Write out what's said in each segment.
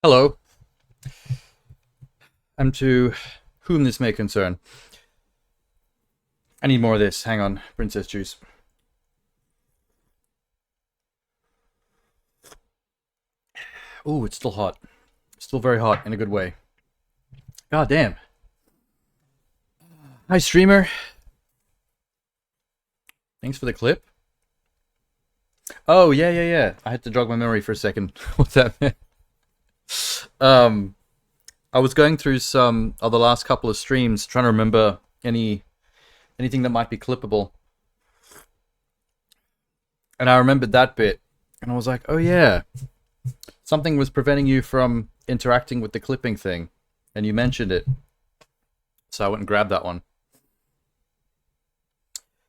Hello, and to whom this may concern. I need more of this. Hang on, princess juice. Ooh, it's still hot. Still very hot in a good way. God damn. Hi, streamer. Thanks for the clip. Oh, yeah. I had to jog my memory for a second. What's that meant? I was going through some of the last couple of streams, trying to remember anything that might be clippable. And I remembered that bit, and I was like, oh yeah, something was preventing you from interacting with the clipping thing, and you mentioned it. So I went and grabbed that one.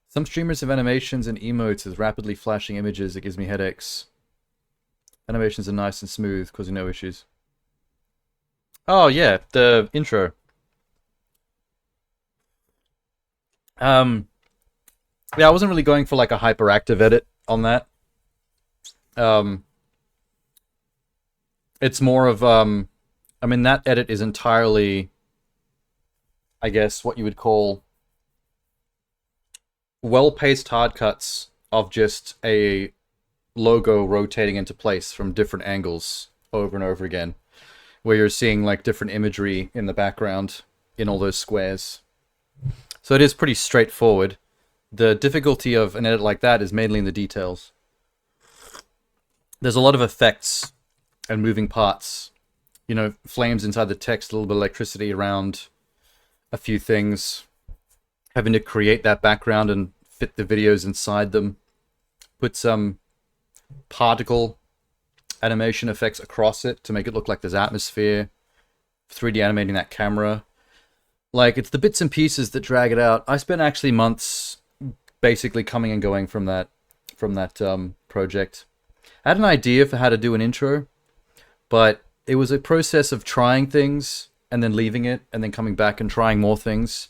Some streamers have animations and emotes with rapidly flashing images that gives me headaches. Animations are nice and smooth, causing no issues. Oh yeah, the intro. Um, yeah, I wasn't really going for like a hyperactive edit on that. Um, it's more of I mean that edit is entirely, I guess, what you would call well-paced hard cuts of just a logo rotating into place from different angles over and over again, where you're seeing like different imagery in the background in all those squares. So it is pretty straightforward. The difficulty of an edit like that is mainly in the details. There's a lot of effects and moving parts. You know, flames inside the text, a little bit of electricity around a few things, having to create that background and fit the videos inside them, put some particle animation effects across it to make it look like there's atmosphere, 3D animating that camera. Like, it's the bits and pieces that drag it out. I spent actually months basically coming and going from that project. I had an idea for how to do an intro, but it was a process of trying things and then leaving it and then coming back and trying more things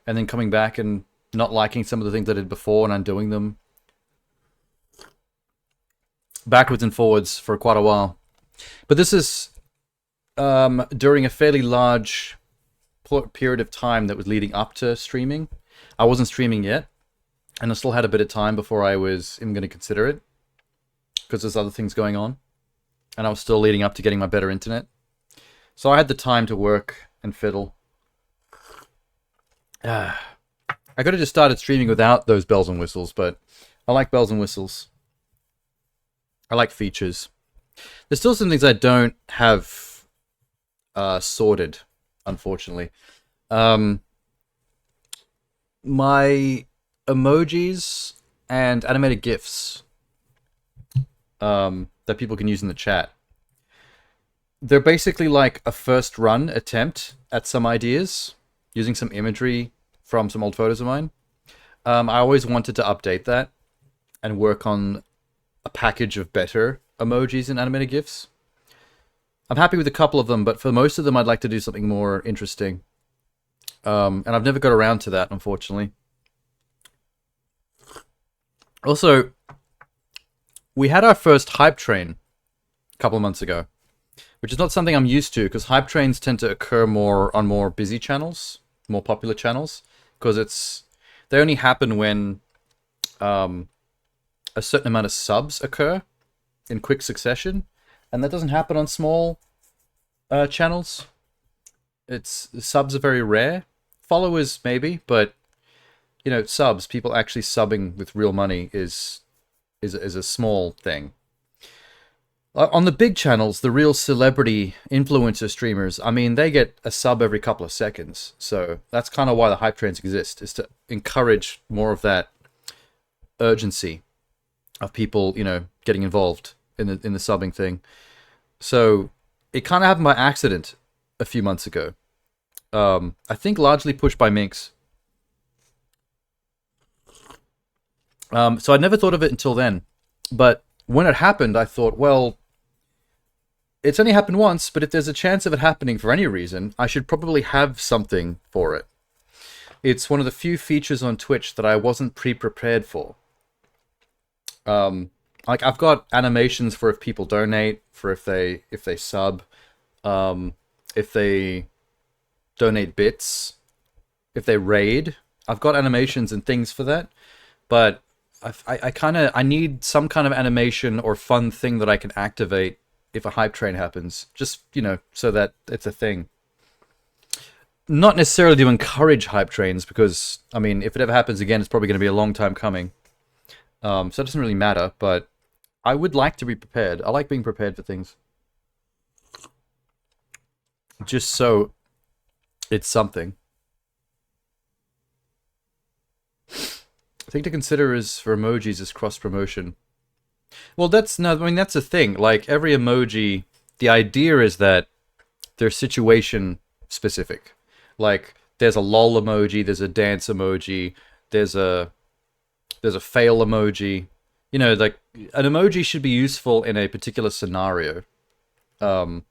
and then coming back and not liking some of the things I did before and undoing them. Backwards and forwards for quite a while. But this is during a fairly large period of time that was leading up to streaming. I wasn't streaming yet, and I still had a bit of time before I was even going to consider it, because there's other things going on, and I was still leading up to getting my better internet. So I had the time to work and fiddle. I could have just started streaming without those bells and whistles, but I like bells and whistles. I like features. There's still some things I don't have sorted, unfortunately. My emojis and animated GIFs that people can use in the chat. They're basically like a first run attempt at some ideas, using some imagery from some old photos of mine. I always wanted to update that and work on a package of better emojis and animated GIFs. I'm happy with a couple of them, but for most of them, I'd like to do something more interesting. And I've never got around to that, unfortunately. Also, we had our first hype train a couple of months ago, which is not something I'm used to, because hype trains tend to occur more on more busy channels, more popular channels, because they only happen when a certain amount of subs occur in quick succession, and that doesn't happen on small channels. Subs are very rare. Followers maybe, but you know, subs, people actually subbing with real money is a small thing. On the big channels, the real celebrity influencer streamers, I mean, they get a sub every couple of seconds. So that's kind of why the hype trains exist, is to encourage more of that urgency of people, you know, getting involved in the subbing thing. So it kind of happened by accident a few months ago. I think largely pushed by Minx. So I'd never thought of it until then. But when it happened, I thought, well, it's only happened once, but if there's a chance of it happening for any reason, I should probably have something for it. It's one of the few features on Twitch that I wasn't pre-prepared for. Like, I've got animations for if people donate, for if they sub, if they donate bits, if they raid. I've got animations and things for that, but I need some kind of animation or fun thing that I can activate if a hype train happens, just, you know, so that it's a thing. Not necessarily to encourage hype trains, because, I mean, if it ever happens again, it's probably going to be a long time coming. So it doesn't really matter, but I would like to be prepared. I like being prepared for things. Just so it's something. A thing to consider is for emojis is cross-promotion. Well, that's the thing. Like, every emoji, the idea is that they're situation specific. Like, there's a lol emoji, there's a dance emoji, there's a fail emoji. You know, like, an emoji should be useful in a particular scenario. And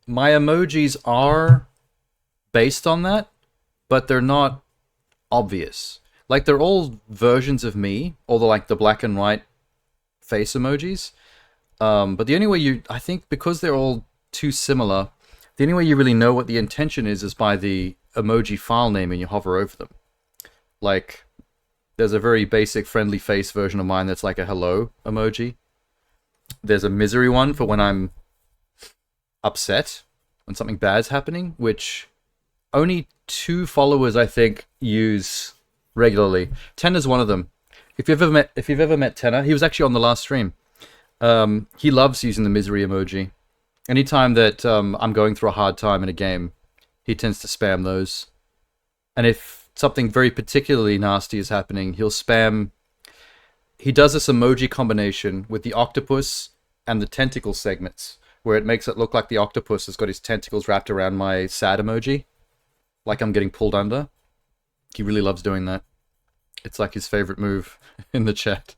my emojis are based on that, but they're not obvious. Like, they're all versions of me, all the, like, the black and white face emojis. But the only way I think because they're all too similar, the only way you really know what the intention is by the emoji file name and you hover over them. Like, there's a very basic friendly face version of mine that's like a hello emoji. There's a misery one for when I'm upset, when something bad's happening, which only 2 followers, I think, use regularly. Tenna's one of them. If you've ever met Tenna, he was actually on the last stream. He loves using the misery emoji. Anytime that I'm going through a hard time in a game, he tends to spam those. And if something very particularly nasty is happening, he'll spam... He does this emoji combination with the octopus and the tentacle segments, where it makes it look like the octopus has got his tentacles wrapped around my sad emoji, like I'm getting pulled under. He really loves doing that. It's like his favorite move in the chat.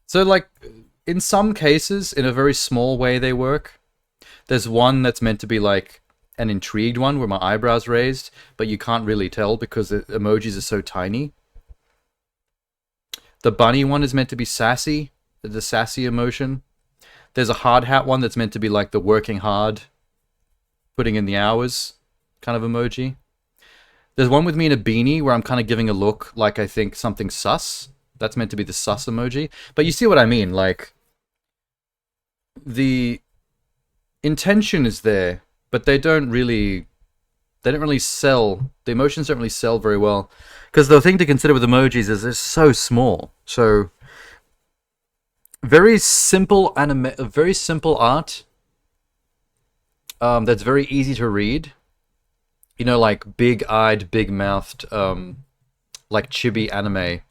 So, like, in some cases, in a very small way they work. There's one that's meant to be like an intrigued one where my eyebrows raised, but you can't really tell because the emojis are so tiny. The bunny one is meant to be sassy, the sassy emotion. There's a hard hat one that's meant to be like the working hard, putting in the hours kind of emoji. There's one with me in a beanie where I'm kind of giving a look like I think something sus. That's meant to be the sus emoji. But you see what I mean, like, the intention is there, but they don't really sell. The emotions don't really sell very well. Because the thing to consider with emojis is they're so small. So, very simple art that's very easy to read. You know, like big-eyed, big-mouthed, like chibi anime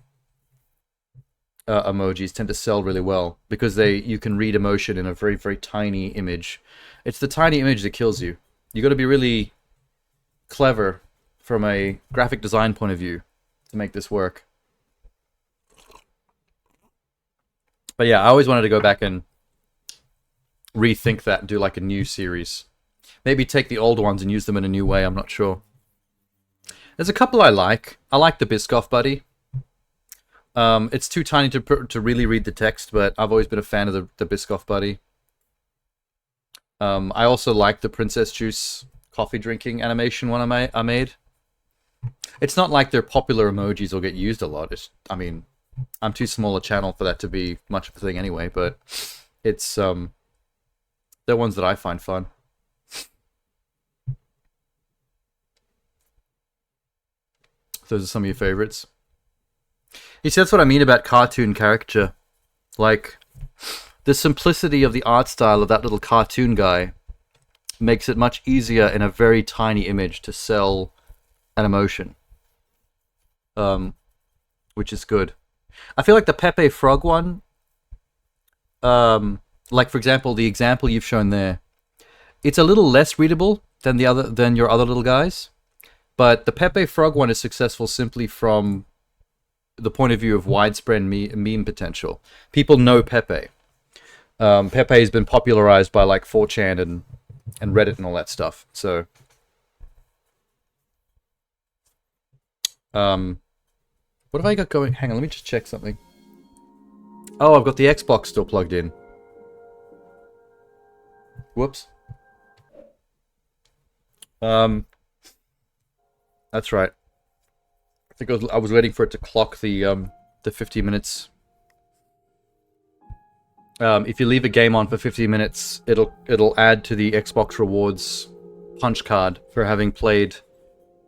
emojis tend to sell really well because you can read emotion in a very, very tiny image. It's the tiny image that kills you. You got to be really clever from a graphic design point of view to make this work. But yeah, I always wanted to go back and rethink that and do like a new series. Maybe take the old ones and use them in a new way, I'm not sure. There's a couple I like. I like the Biscoff Buddy. It's too tiny to really read the text, but I've always been a fan of the Biscoff Buddy. I also like the Princess Juice coffee drinking animation one I made. It's not like they're popular emojis or get used a lot. I mean, I'm too small a channel for that to be much of a thing anyway, but it's they're ones that I find fun. Those are some of your favorites. You see, that's what I mean about cartoon caricature. Like, the simplicity of the art style of that little cartoon guy makes it much easier in a very tiny image to sell an emotion. Which is good. I feel like the Pepe Frog one, like for example, the example you've shown there, it's a little less readable than your other little guys, but the Pepe Frog one is successful simply from the point of view of widespread meme potential. People know Pepe. Pepe has been popularized by like 4chan and Reddit and all that stuff. So, what have I got going? Hang on, let me just check something. Oh, I've got the Xbox still plugged in. Whoops. That's right. I think I was waiting for it to clock the 50 minutes. If you leave a game on for 50 minutes, it'll add to the Xbox Rewards punch card for having played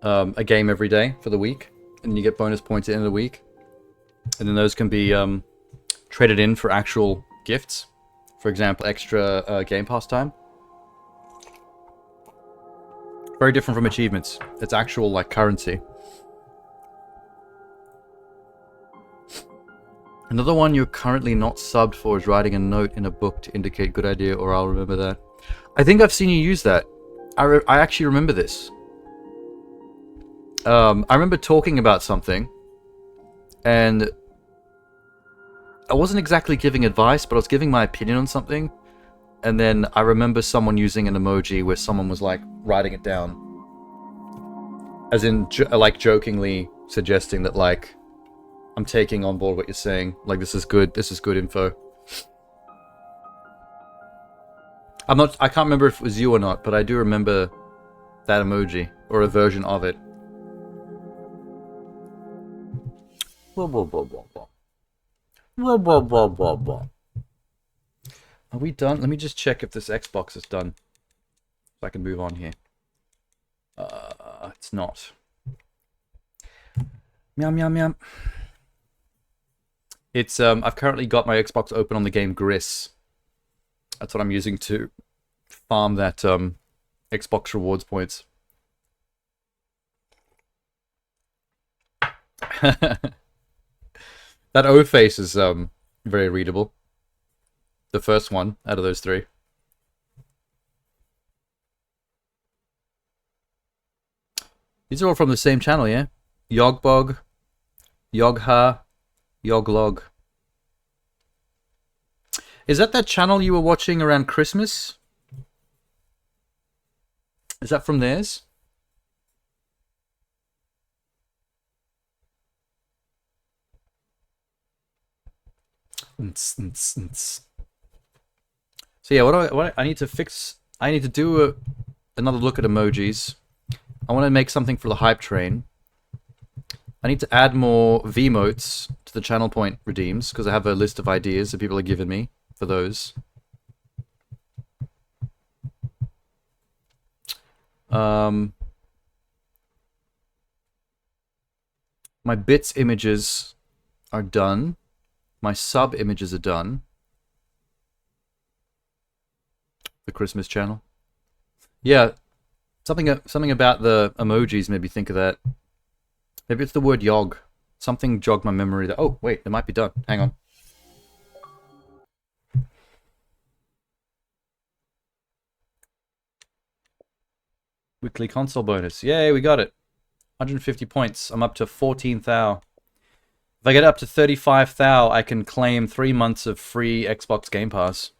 a game every day for the week, and you get bonus points at the end of the week, and then those can be traded in for actual gifts. For example, extra Game Pass time. Very different from achievements. It's actual like currency. Another one you're currently not subbed for is writing a note in a book to indicate good idea, or I'll remember that. I think I've seen you use that. I actually remember this. I remember talking about something, and I wasn't exactly giving advice, but I was giving my opinion on something, and then I remember someone using an emoji where someone was like writing it down. As in, like, jokingly suggesting that, like, I'm taking on board what you're saying. Like, this is good info. I can't remember if it was you or not, but I do remember that emoji, or a version of it. Are we done? Let me just check if this Xbox is done, so I can move on here. It's not. Meow, meow, meow. It's, I've currently got my Xbox open on the game Gris. That's what I'm using to farm that, Xbox rewards points. That O face is, very readable. The first one out of those three. These are all from the same channel, yeah? Yogbog, Yogha, Yoglog. Is that channel you were watching around Christmas? Is that from theirs? So yeah, what I need to fix? I need to do another look at emojis. I want to make something for the hype train. I need to add more V-motes to the channel point redeems, because I have a list of ideas that people are giving me for those. My bits images are done. My sub images are done. The Christmas channel. Yeah, something about the emojis made me think of that. Maybe it's the word yog. Something jogged my memory that, oh, wait, it might be done. Hang on. Weekly console bonus. Yay, we got it. 150 points. I'm up to 14 thou. If I get up to 35 thou, I can claim 3 months of free Xbox Game Pass.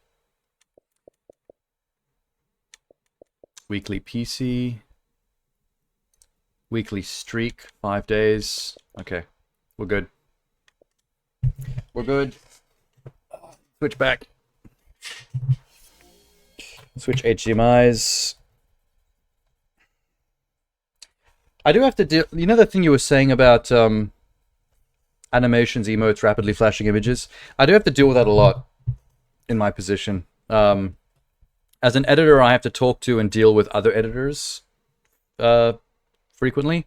Weekly PC. Weekly streak, 5 days. Okay, we're good. We're good. Switch back. Switch HDMIs. I do have to deal... You know the thing you were saying about animations, emotes, rapidly flashing images? I do have to deal with that a lot in my position. As an editor, I have to talk to and deal with other editors frequently.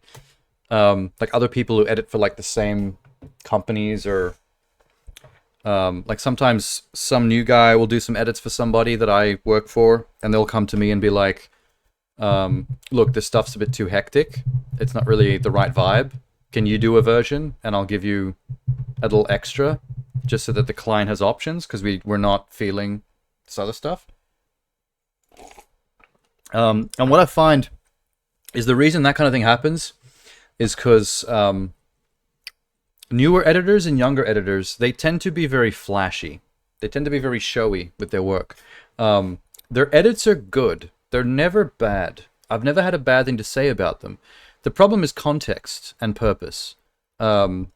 Like other people who edit for like the same companies, or like sometimes some new guy will do some edits for somebody that I work for, and they'll come to me and be like, look, this stuff's a bit too hectic. It's not really the right vibe. Can you do a version? And I'll give you a little extra just so that the client has options, because we're not feeling this other stuff. And what I find is the reason that kind of thing happens is because newer editors and younger editors, they tend to be very flashy. They tend to be very showy with their work. Their edits are good. They're never bad. I've never had a bad thing to say about them. The problem is context and purpose. A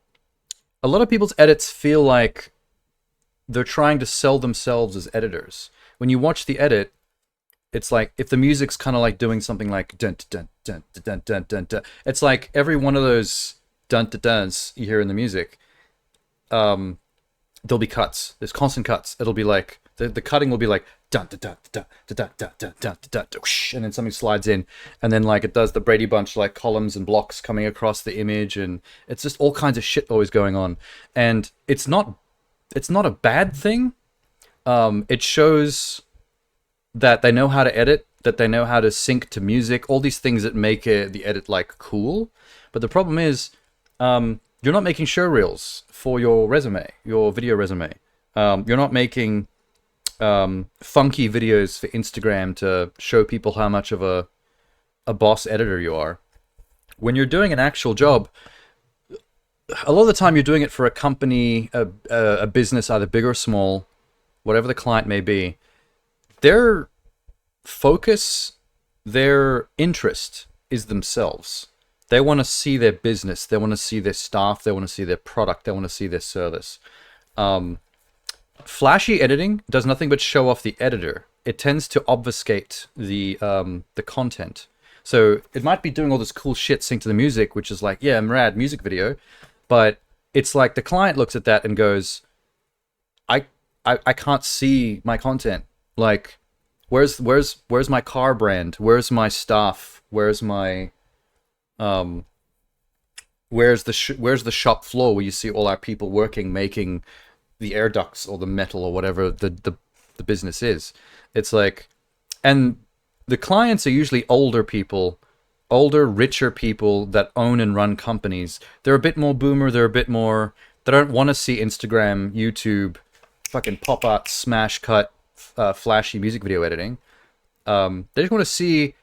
lot of people's edits feel like they're trying to sell themselves as editors. When you watch the edit, it's like if the music's kind of like doing something like dun dun dun dun dun dun dun. It's like every one of those dun dun duns you hear in the music. There'll be cuts. There's constant cuts. It'll be like the cutting will be like dun dun dun dun dun dun dun dun dun, and then something slides in, and then like it does the Brady Bunch like columns and blocks coming across the image, and it's just all kinds of shit always going on. And it's not a bad thing. It shows that they know how to edit, that they know how to sync to music, all these things that make the edit like cool. But the problem is, you're not making show reels for your resume, your video resume. You're not making funky videos for Instagram to show people how much of a boss editor you are. When you're doing an actual job, a lot of the time you're doing it for a company, a business, either big or small, whatever the client may be. Their focus, their interest is themselves. They want to see their business. They want to see their staff. They want to see their product. They want to see their service. Um, Flashy editing does nothing but show off the editor. It tends to obfuscate the content. So it might be doing all this cool shit synced to the music, which is like, yeah, rad music video, but it's like the client looks at that and goes, I I can't see my content. Like, where's my car brand? Where's my staff? Where's my where's the shop floor where you see all our people working, making the air ducts or the metal or whatever the business is. It's like, and the clients are usually older people, older, richer people that own and run companies. They're a bit more boomer. They're a bit more. They don't want to see Instagram, YouTube, fucking pop art, smash cut, flashy music video editing. They just want to see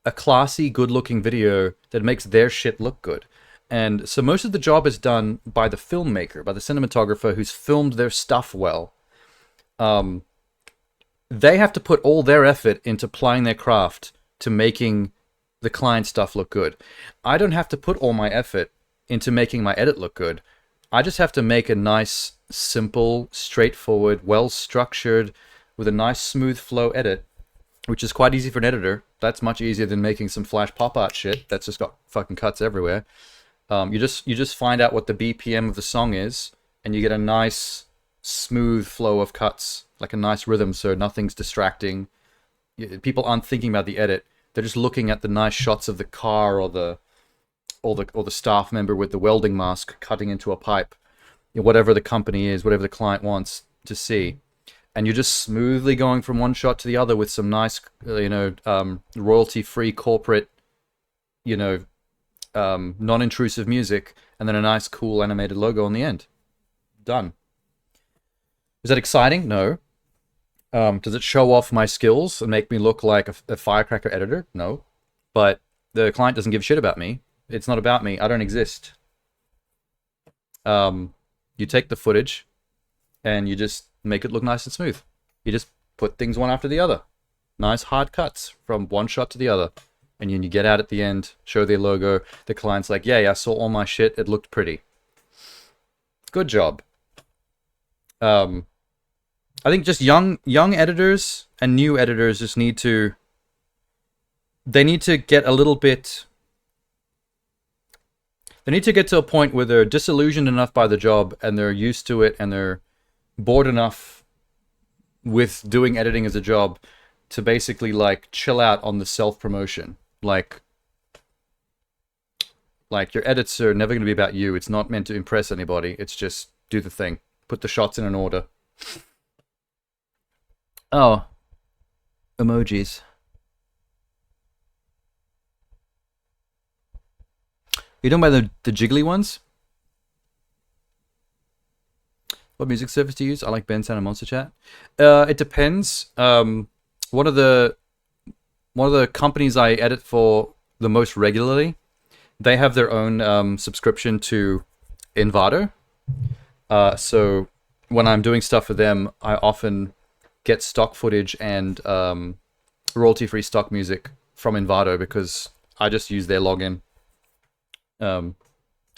a classy, good-looking video that makes their shit look good. And so most of the job is done by the filmmaker, by the cinematographer who's filmed their stuff well. They have to put all their effort into applying their craft to making the client stuff look good. I don't have to put all my effort into making my edit look good. I just have to make a nice, simple, straightforward, well-structured, with a nice smooth flow edit, which is quite easy for an editor. That's much easier than making some flash pop art shit that's just got fucking cuts everywhere. You just find out what the BPM of the song is, and you get a nice, smooth flow of cuts, like a nice rhythm, so nothing's distracting. People aren't thinking about the edit; they're just looking at the nice shots of the car or the staff member with the welding mask cutting into a pipe, whatever the company is, whatever the client wants to see. And you're just smoothly going from one shot to the other with some nice, royalty-free corporate, non-intrusive music, and then a nice, cool animated logo on the end. Done. Is that exciting? No. Does it show off my skills and make me look like a firecracker editor? No. But the client doesn't give a shit about me. It's not about me. I don't exist. You take the footage and you just make it look nice and smooth. You just put things one after the other. Nice hard cuts from one shot to the other. And then you get out at the end, show their logo. The client's like, yeah, I saw all my shit. It looked pretty. Good job. I think just young editors and new editors just need to get a little bit. They need to get to a point where they're disillusioned enough by the job and they're used to it and they're bored enough with doing editing as a job to basically like chill out on the self-promotion. Like your edits are never going to be about you. It's not meant to impress anybody. It's just do the thing. Put the shots in an order. Oh. Emojis. You talking about the jiggly ones? What music service do you use? I like Ben Sound and Monster Chat. It depends. One of the companies I edit for the most regularly, they have their own subscription to Envato. So when I'm doing stuff for them, I often get stock footage and royalty-free stock music from Envato because I just use their login to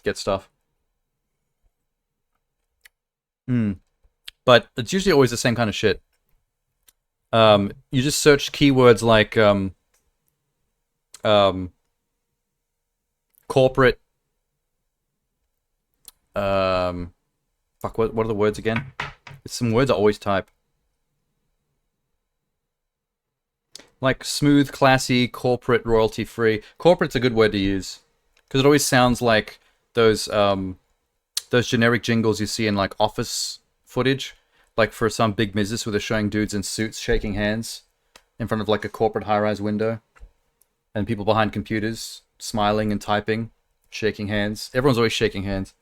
get stuff. But it's usually always the same kind of shit. You just search keywords like corporate. Fuck, what are the words again? It's some words I always type. Like smooth, classy, corporate, royalty-free. Corporate's a good word to use because it always sounds like those generic jingles you see in like office footage, like for some big business where they're showing dudes in suits shaking hands in front of like a corporate high-rise window and people behind computers smiling and typing, shaking hands. Everyone's always shaking hands.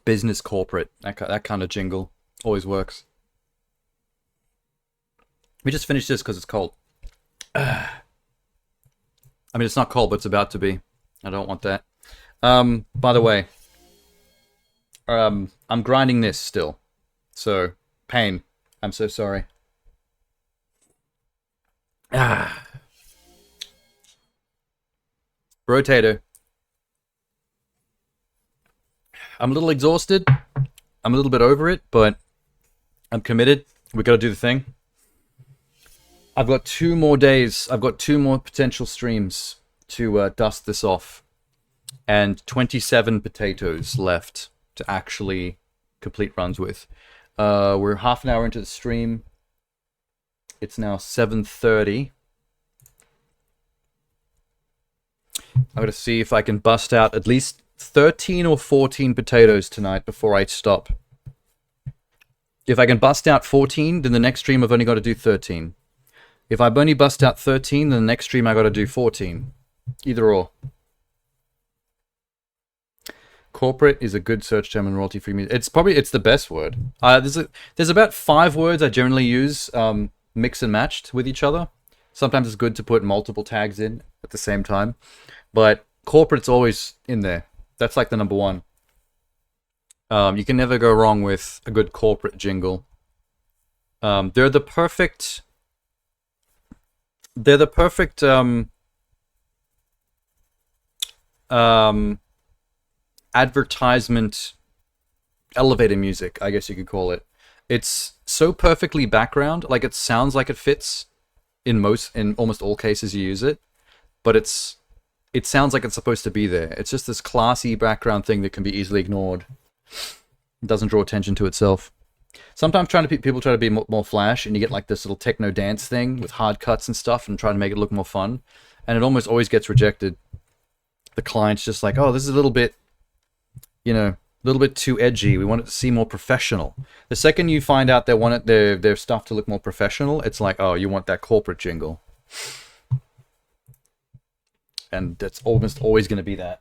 Business corporate, that kind of jingle always works. We just finished this because it's cold. I mean, it's not cold, but it's about to be. I don't want that. By the way, I'm grinding this still. So, pain. I'm so sorry. Brotato. I'm a little exhausted. I'm a little bit over it, but I'm committed. We gotta do the thing. I've got 2 more days. I've got 2 more potential streams to dust this off. And 27 potatoes left to actually complete runs with. We're half an hour into the stream. It's now 7:30. I'm going to see if I can bust out at least 13 or 14 potatoes tonight before I stop. If I can bust out 14, then the next stream I've only got to do 13. If I've only bust out 13, then the next stream I got to do 14. Either or. Corporate is a good search term in royalty-free music. It's the best word. There's about 5 words I generally use mix and matched with each other. Sometimes it's good to put multiple tags in at the same time, but corporate's always in there. That's like the number one. You can never go wrong with a good corporate jingle. They're the perfect advertisement elevator music, I guess you could call it. It's so perfectly background, like it sounds like it fits in almost all cases you use it, but it sounds like it's supposed to be there. It's just this classy background thing that can be easily ignored. It doesn't draw attention to itself. Sometimes people try to be more flash, and you get like this little techno dance thing with hard cuts and stuff, and try to make it look more fun, and it almost always gets rejected. The client's just like, oh, this is a little bit, a little bit too edgy. We want it to seem more professional. The second you find out they want their stuff to look more professional, it's like, oh, you want that corporate jingle. And that's almost always going to be that.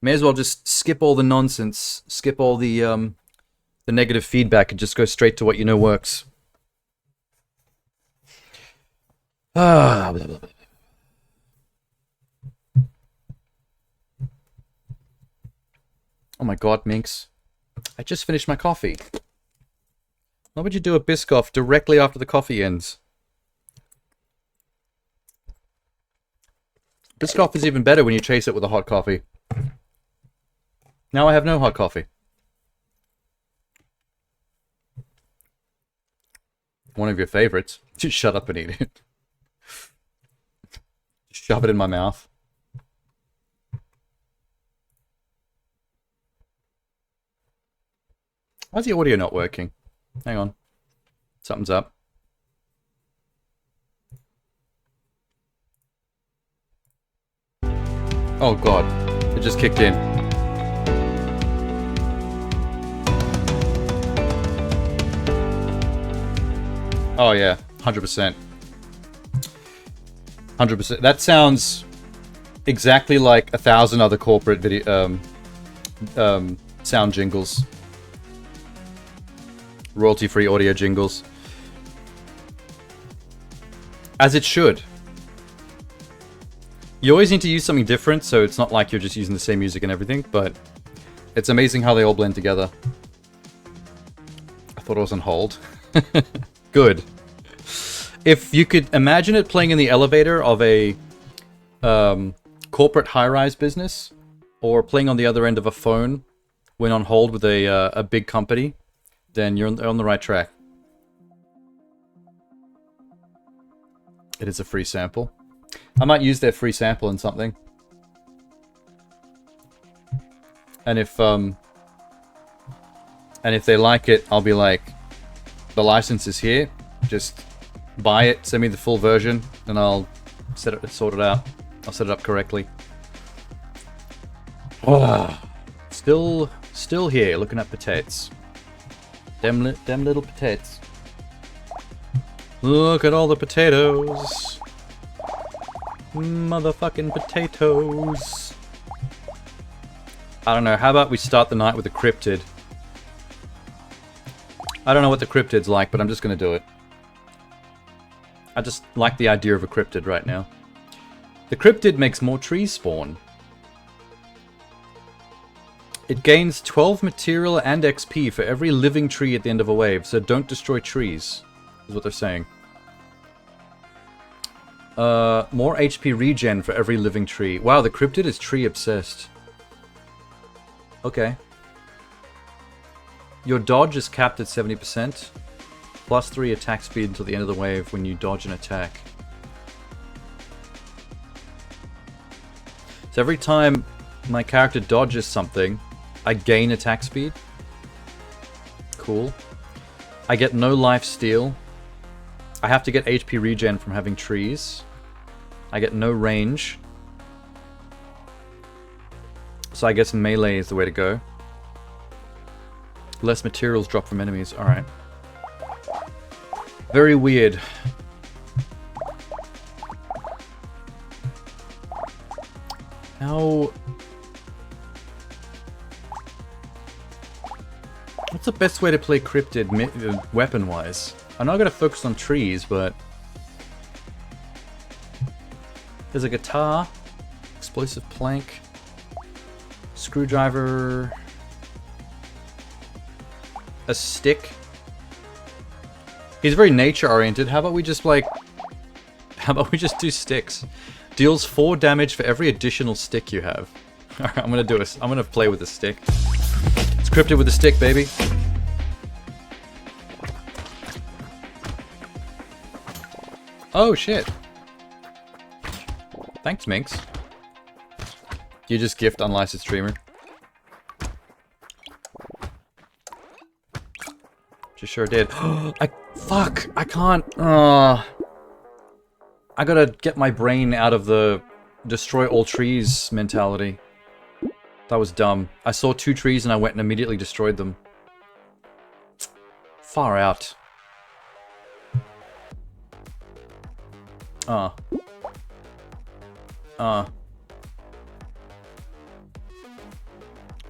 May as well just skip all the nonsense, skip all the negative feedback, and just go straight to what you know works. Blah, blah, blah. Oh my god, Minx. I just finished my coffee. Why would you do a Biscoff directly after the coffee ends? Biscoff is even better when you chase it with a hot coffee. Now I have no hot coffee. One of your favorites. Just shut up and eat it. Shove it in my mouth. Why's the audio not working? Hang on. Something's up. Oh god. It just kicked in. Oh yeah. 100%. 100%. That sounds exactly like 1,000 other corporate video sound jingles. Royalty-free audio jingles. As it should. You always need to use something different, so it's not like you're just using the same music and everything, but it's amazing how they all blend together. I thought I was on hold. Good. If you could imagine it playing in the elevator of a corporate high-rise business, or playing on the other end of a phone when on hold with a big company, then you're on the right track. It is a free sample. I might use their free sample in something. And if they like it, I'll be like, the license is here. Just buy it, send me the full version, and I'll sort it out. I'll set it up correctly. Oh, still here, looking at potatoes. Them little potatoes. Look at all the potatoes. Motherfucking potatoes. I don't know, how about we start the night with a cryptid? I don't know what the cryptid's like, but I'm just gonna do it. I just like the idea of a cryptid right now. The cryptid makes more trees spawn. It gains 12 material and XP for every living tree at the end of a wave, so don't destroy trees, is what they're saying. More HP regen for every living tree. Wow, the cryptid is tree obsessed. Okay. Your dodge is capped at 70%. Plus 3 attack speed until the end of the wave when you dodge an attack. So every time my character dodges something, I gain attack speed. Cool. I get no life steal. I have to get HP regen from having trees. I get no range. So I guess melee is the way to go. Less materials drop from enemies. Alright. Very weird. How... What's the best way to play cryptid weapon-wise? I'm not going to focus on trees, but... There's a guitar, explosive plank, screwdriver, a stick. He's very nature-oriented. How about we just, like... How about we just do sticks? Deals 4 damage for every additional stick you have. Alright, I'm gonna play with a stick. It's cryptid with a stick, baby. Oh, shit. Thanks, Minx. You just gift unlicensed streamer. Just sure did. Fuck! I can't... I gotta get my brain out of the destroy all trees mentality. That was dumb. I saw 2 trees and I went and immediately destroyed them. Far out.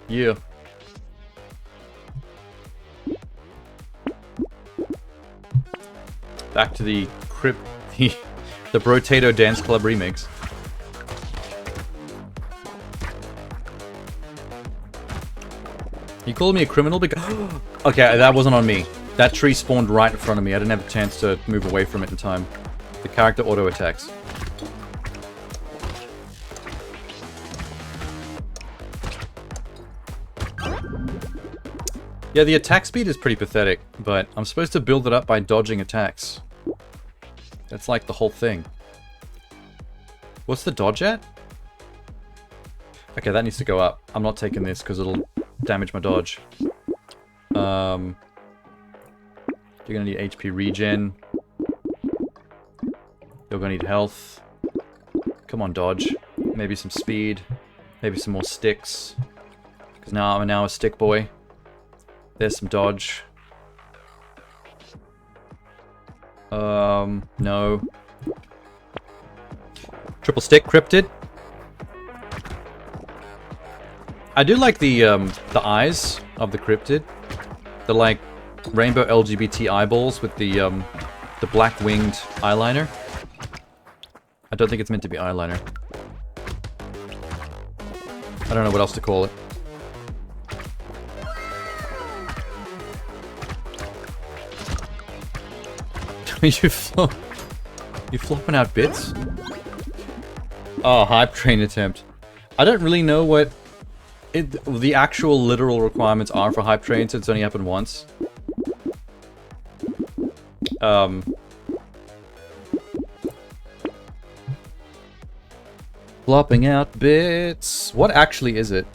Yeah. Back to the the Brotato Dance Club remix. You called me a criminal because... Okay, that wasn't on me. That tree spawned right in front of me. I didn't have a chance to move away from it in time. The character auto-attacks. Yeah, the attack speed is pretty pathetic, but I'm supposed to build it up by dodging attacks. That's like the whole thing. What's the dodge at? Okay, that needs to go up. I'm not taking this because it'll damage my dodge. You're gonna need HP regen. You're gonna need health. Come on, dodge. Maybe some speed. Maybe some more sticks. Because now I'm now a stick boy. There's some dodge. No. Triple stick, cryptid. I do like the eyes of the cryptid. They're like rainbow LGBT eyeballs with the black winged eyeliner. I don't think it's meant to be eyeliner. I don't know what else to call it. You flopping out bits? Oh, hype train attempt. I don't really know what the actual literal requirements are for hype train since it's only happened once. Flopping out bits. What actually is it?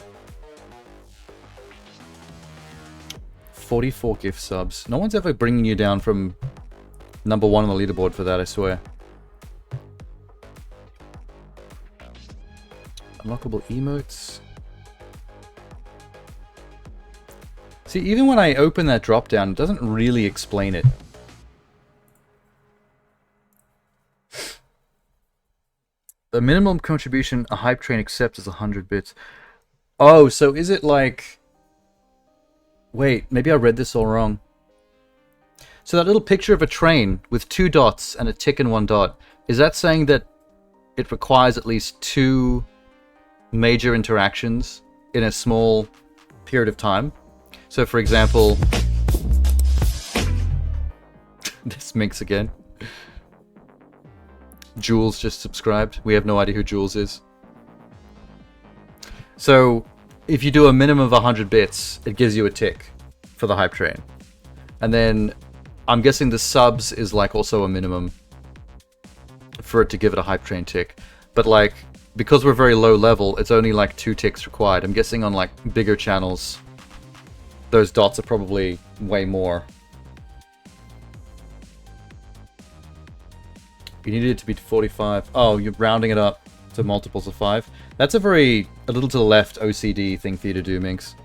44 gift subs. No one's ever bringing you down from number 1 on the leaderboard for that, I swear. Unlockable emotes. See, even when I open that drop down, it doesn't really explain it. The minimum contribution a hype train accepts is 100 bits. Oh, so is it like... Wait, maybe I read this all wrong. So that little picture of a train with 2 dots and a tick and 1 dot, is that saying that it requires at least 2 major interactions in a small period of time? So for example... This minx again. Jules just subscribed. We have no idea who Jules is. So, if you do a minimum of 100 bits, it gives you a tick for the hype train. And then, I'm guessing the subs is like also a minimum for it to give it a hype train tick. But like, because we're very low level, it's only like 2 ticks required. I'm guessing on like bigger channels, those dots are probably way more. You needed it to be 45. Oh, you're rounding it up to multiples of 5. That's a little to the left OCD thing for you to do, Minx.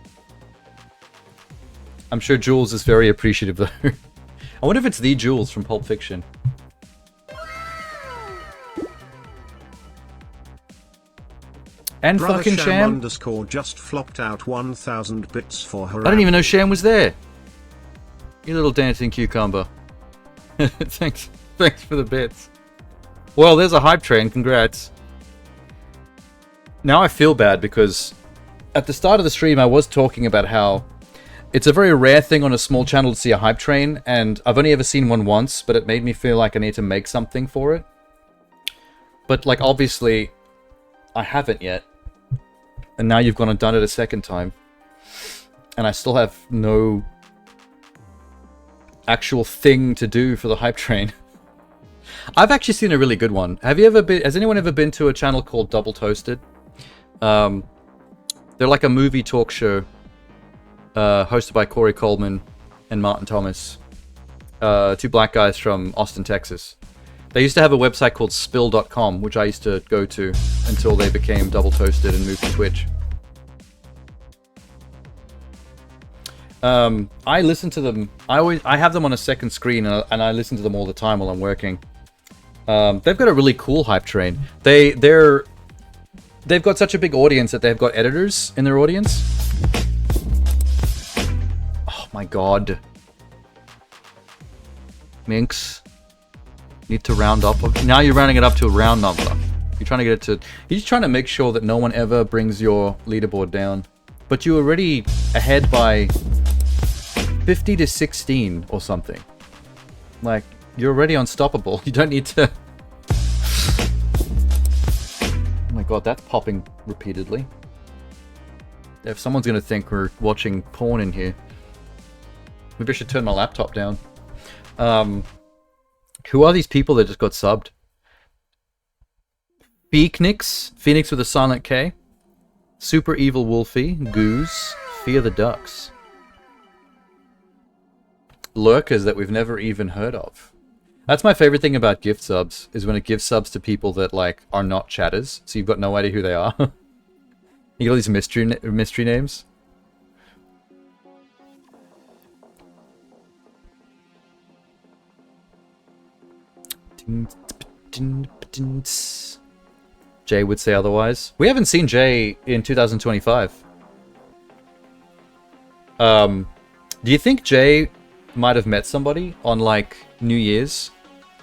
I'm sure Jules is very appreciative though. I wonder if it's the Jules from Pulp Fiction. And Brother fucking Sham. _ just flopped out 1,000 bits for her. I didn't even know Sham was there. You little dancing cucumber. Thanks for the bits. Well, there's a hype train. Congrats. Now I feel bad because at the start of the stream I was talking about how it's a very rare thing on a small channel to see a hype train, and I've only ever seen one once, but it made me feel like I need to make something for it. But like obviously I haven't yet. And now you've gone and done it a second time. And I still have no actual thing to do for the hype train. I've actually seen a really good one. Has anyone ever been to a channel called Double Toasted? They're like a movie talk show hosted by Corey Coleman and Martin Thomas. 2 black guys from Austin, Texas. They used to have a website called spill.com, which I used to go to until they became Double Toasted and moved to Twitch. I listen to them. I have them on a second screen, and I listen to them all the time while I'm working. They've got a really cool hype train. They've got such a big audience that they've got editors in their audience. Oh my god. Minx. Need to round up. Now you're rounding it up to a round number. You're trying to get it to... You're just trying to make sure that no one ever brings your leaderboard down. But you're already ahead by 50 to 16 or something. Like, you're already unstoppable. You don't need to... Oh my god, that's popping repeatedly. If someone's going to think we're watching porn in here. Maybe I should turn my laptop down. Who are these people that just got subbed? Phoenix with a silent K. Super Evil Wolfie. Goose. Fear the Ducks. Lurkers that we've never even heard of. That's my favorite thing about gift subs, is when it gives subs to people that, like, are not chatters, so you've got no idea who they are. You get all these mystery names. Jay would say otherwise. We haven't seen Jay in 2025. Do you think Jay might have met somebody on, like, New Year's?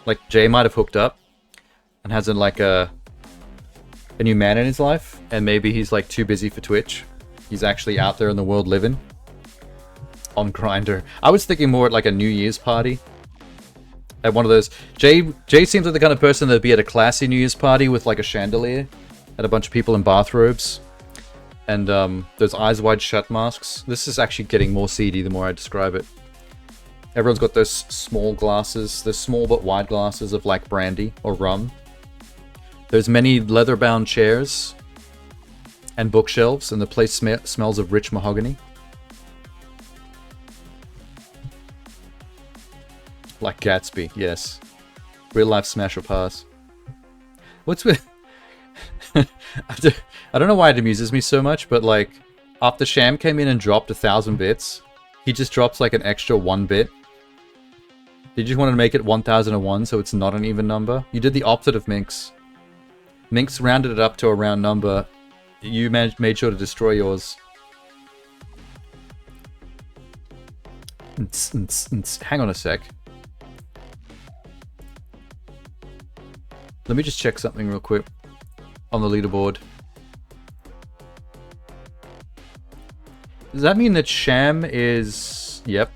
Like, Jay might have hooked up and has, like, a new man in his life, and maybe he's, like, too busy for Twitch. He's actually out there in the world living. On Grindr. I was thinking more at, like, a New Year's party. At one of those. Jay seems like the kind of person that'd be at a classy New Year's party with, like, a chandelier and a bunch of people in bathrobes. And, those eyes wide shut masks. This is actually getting more seedy the more I describe it. Everyone's got those small glasses, those small but wide glasses of, like, brandy or rum. There's many leather-bound chairs and bookshelves, and the place smells of rich mahogany. Like Gatsby, yes. Real life smash or pass. What's with... I don't know why it amuses me so much, but like, after Sham came in and dropped 1,000 bits, he just drops like an extra 1 bit. Did you just want to make it 1001 so it's not an even number? You did the opposite of Minx. Minx rounded it up to a round number. You made sure to destroy yours. Hang on a sec. Let me just check something real quick on the leaderboard. Does that mean that Sham is... Yep.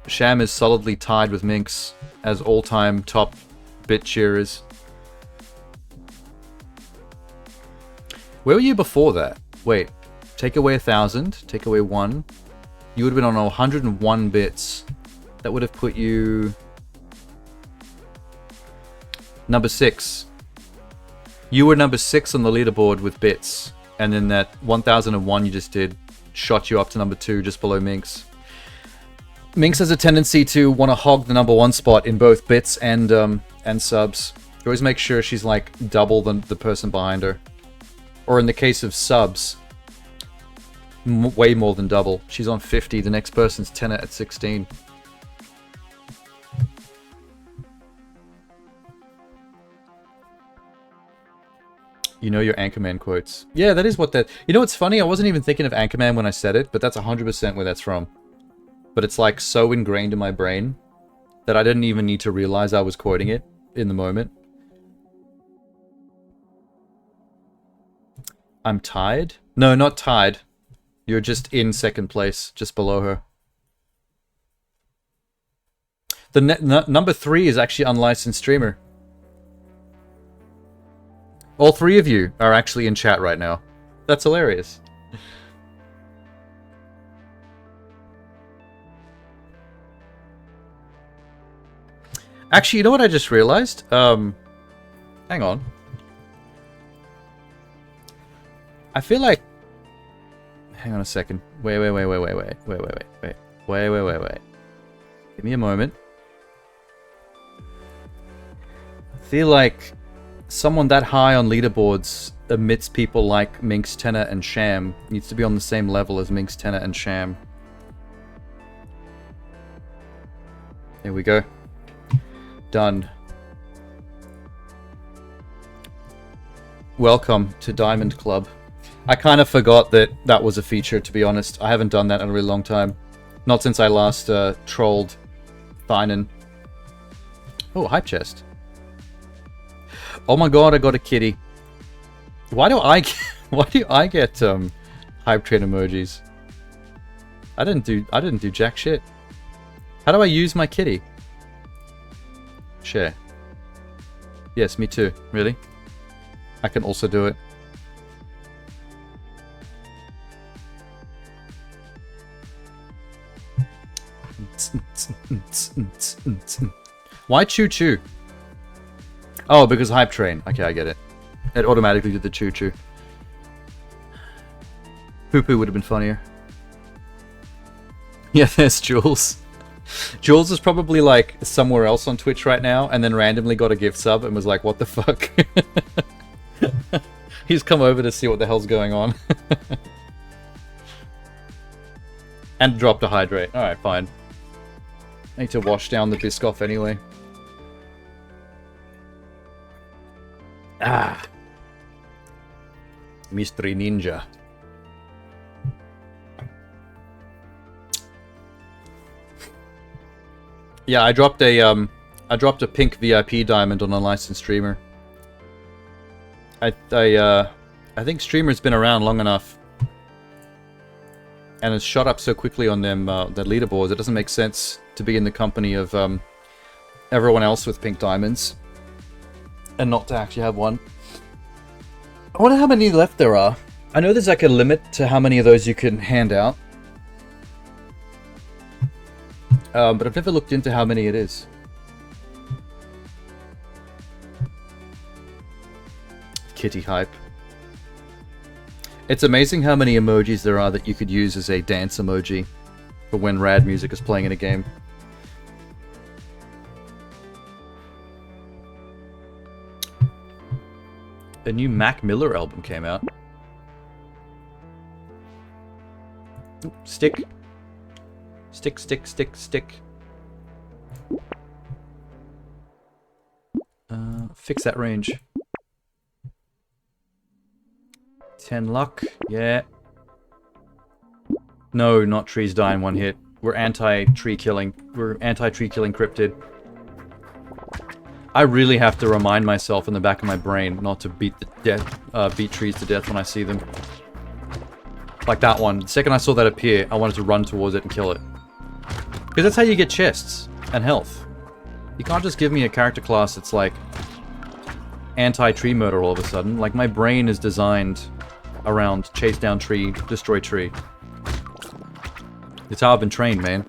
Sham is solidly tied with Minx as all-time top bit shearers. Where were you before that? Wait, take away 1,000, take away 1. You would have been on 101 bits. That would have put you... number 6. You were number 6 on the leaderboard with bits. And then that 1001 you just did shot you up to number 2, just below Minx. Minx has a tendency to want to hog the number 1 spot in both bits and subs. You always make sure she's like double the person behind her. Or in the case of subs, way more than double. She's on 50, the next person's 10 at 16. You know your Anchorman quotes. Yeah, that is what that... You know what's funny? I wasn't even thinking of Anchorman when I said it, but that's 100% where that's from. But it's like so ingrained in my brain that I didn't even need to realize I was quoting it in the moment. I'm tied? No, not tied. You're just in second place, just below her. The number 3 is actually unlicensed streamer. All 3 of you are actually in chat right now. That's hilarious. Actually, you know what I just realized? Hang on. I feel like... Hang on a second. Wait. Give me a moment. I feel like someone that high on leaderboards amidst people like Minx, Tenor, and Sham needs to be on the same level as Minx, Tenor, and Sham. There we go. Done. Welcome to Diamond Club. I kind of forgot that that was a feature, to be honest. I haven't done that in a really long time. Not since I last trolled Thinan. Oh, hype chest. Oh my god, I got a kitty. Why do I get hype train emojis? I didn't do jack shit. How do I use my kitty? Share. Yes, me too. Really? I can also do it. Why choo choo? Oh, because hype train. Okay, I get it. It automatically did the choo choo. Poo poo would have been funnier. Yeah, there's Jules. Jules is probably like somewhere else on Twitch right now and then randomly got a gift sub and was like, what the fuck? He's come over to see what the hell's going on. And dropped a hydrate. Alright, fine. I need to wash down the Biscoff anyway. Ah. Mystery Ninja. Yeah, I dropped a pink VIP diamond on a licensed streamer. I think streamer's been around long enough and it's shot up so quickly on them their leaderboards. It doesn't make sense to be in the company of everyone else with pink diamonds and not to actually have one. I wonder how many left there are. I know there's like a limit to how many of those you can hand out. But I've never looked into how many it is. Kitty hype. It's amazing how many emojis there are that you could use as a dance emoji for when rad music is playing in a game. A new Mac Miller album came out. Ooh, stick. Stick. Fix that range. 10 luck. Yeah. No, not trees die in one hit. We're anti-tree killing. We're anti-tree killing cryptid. I really have to remind myself in the back of my brain not to beat trees to death when I see them. Like that one. The second I saw that appear, I wanted to run towards it and kill it. Because that's how you get chests and health. You can't just give me a character class that's like anti-tree murder all of a sudden. Like, my brain is designed around chase down tree, destroy tree. It's how I've been trained, man.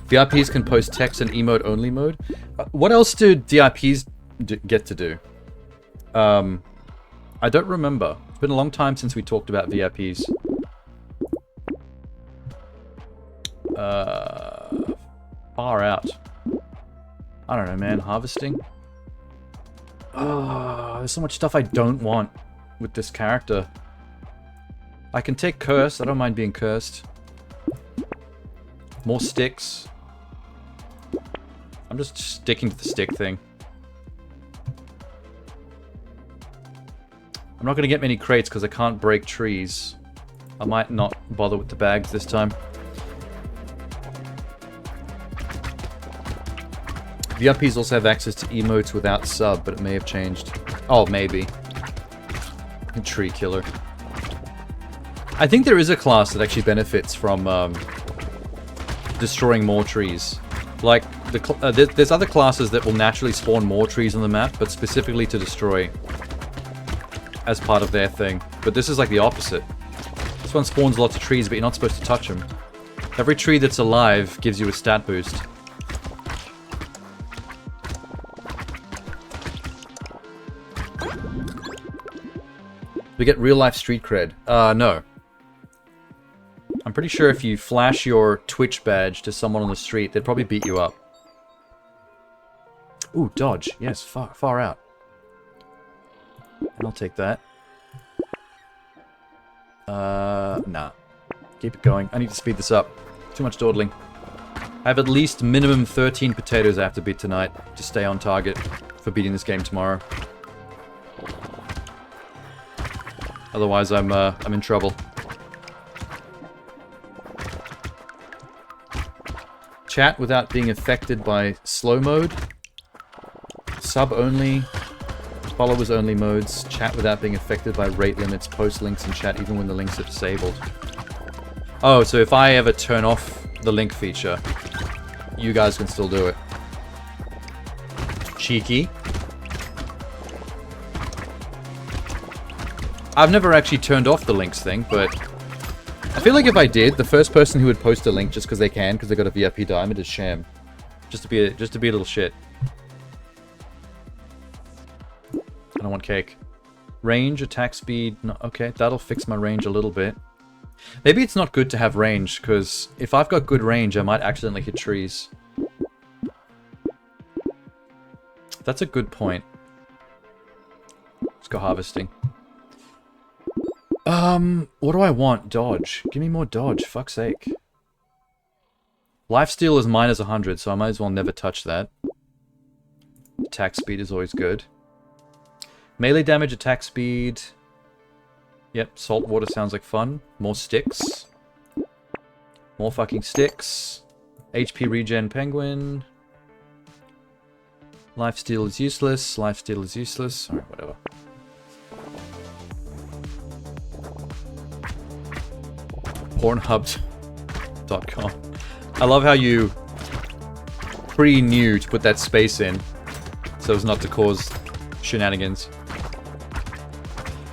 VIPs can post text in emote only mode. What else do DIPs get to do? I don't remember. It's been a long time since we talked about VIPs. Far out. I don't know, man. Harvesting? Oh, there's so much stuff I don't want with this character. I can take curse. I don't mind being cursed. More sticks. I'm just sticking to the stick thing. I'm not going to get many crates because I can't break trees. I might not bother with the bags this time. VIPs also have access to emotes without sub, but it may have changed. Oh, maybe. Tree killer. I think there is a class that actually benefits from destroying more trees. Like, there's other classes that will naturally spawn more trees on the map, but specifically to destroy as part of their thing. But this is like the opposite. This one spawns lots of trees, but you're not supposed to touch them. Every tree that's alive gives you a stat boost. We get real-life street cred. No. I'm pretty sure if you flash your Twitch badge to someone on the street, they'd probably beat you up. Ooh, dodge. Yes, far out. And I'll take that. Nah. Keep it going. I need to speed this up. Too much dawdling. I have at least minimum 13 potatoes I have to beat tonight to stay on target for beating this game tomorrow. Otherwise, I'm in trouble. Chat without being affected by slow mode. Sub only. Followers only modes. Chat without being affected by rate limits. Post links in chat even when the links are disabled. Oh, so if I ever turn off the link feature, you guys can still do it. Cheeky. I've never actually turned off the links thing, but I feel like if I did, the first person who would post a link just because they can, because they got a VIP diamond, is Sham. Just to be a little shit. I don't want cake. Range, attack speed. No, okay, that'll fix my range a little bit. Maybe it's not good to have range, because if I've got good range, I might accidentally hit trees. That's a good point. Let's go harvesting. What do I want? Dodge. Give me more dodge, fuck's sake. Lifesteal is minus 100, so I might as well never touch that. Attack speed is always good. Melee damage, attack speed. Yep, salt water sounds like fun. More sticks. More fucking sticks. HP regen penguin. Lifesteal is useless. Lifesteal is useless. Alright, whatever. Pornhub.com. I love how you pre-knew to put that space in so as not to cause shenanigans.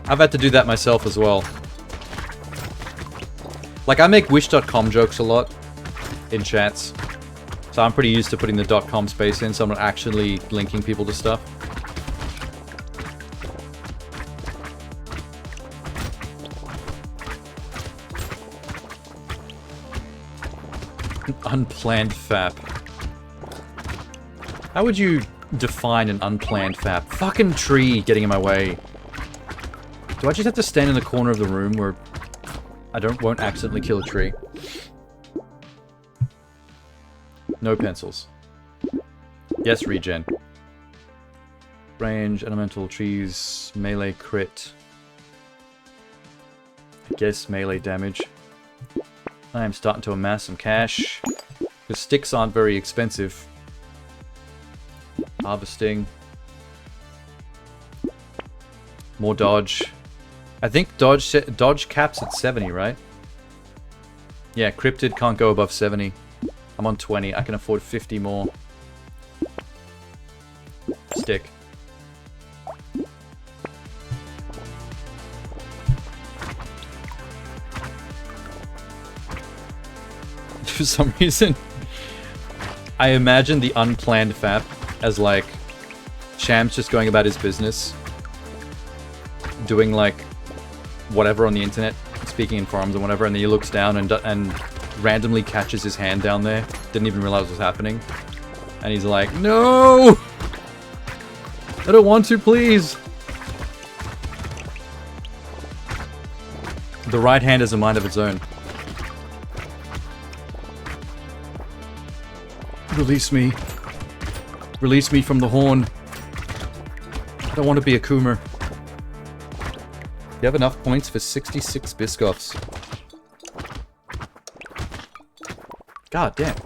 I've had to do that myself as well. Like, I make wish.com jokes a lot in chats, so I'm pretty used to putting the .com space in so I'm not actually linking people to stuff. Unplanned fap. How would you define an unplanned fap? Fucking tree getting in my way. Do I just have to stand in the corner of the room where I won't accidentally kill a tree? No pencils. Yes, regen. Range, elemental, trees, melee crit. I guess melee damage. I am starting to amass some cash. Because sticks aren't very expensive. Harvesting. More dodge. I think dodge caps at 70, right? Yeah, cryptid can't go above 70. I'm on 20. I can afford 50 more. Stick. For some reason, I imagine the unplanned FAP as like Shams just going about his business, doing like whatever on the internet, speaking in forums and whatever, and then he looks down and randomly catches his hand down there. Didn't even realize what was happening, and he's like, "No, I don't want to, please." The right hand has a mind of its own. Release me. Release me from the horn. I don't want to be a Coomer. You have enough points for 66 Biscoffs. God damn.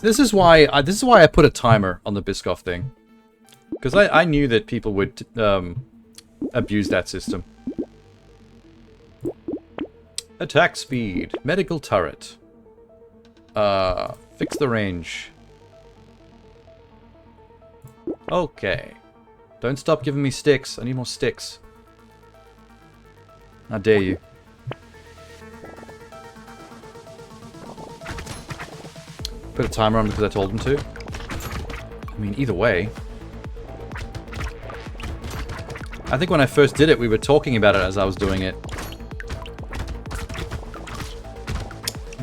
This is why I put a timer on the Biscoff thing. Because I knew that people would abuse that system. Attack speed. Medical turret. Fix the range. Okay. Don't stop giving me sticks. I need more sticks. How dare you. Put a timer on because I told him to. I mean, either way. I think when I first did it, we were talking about it as I was doing it.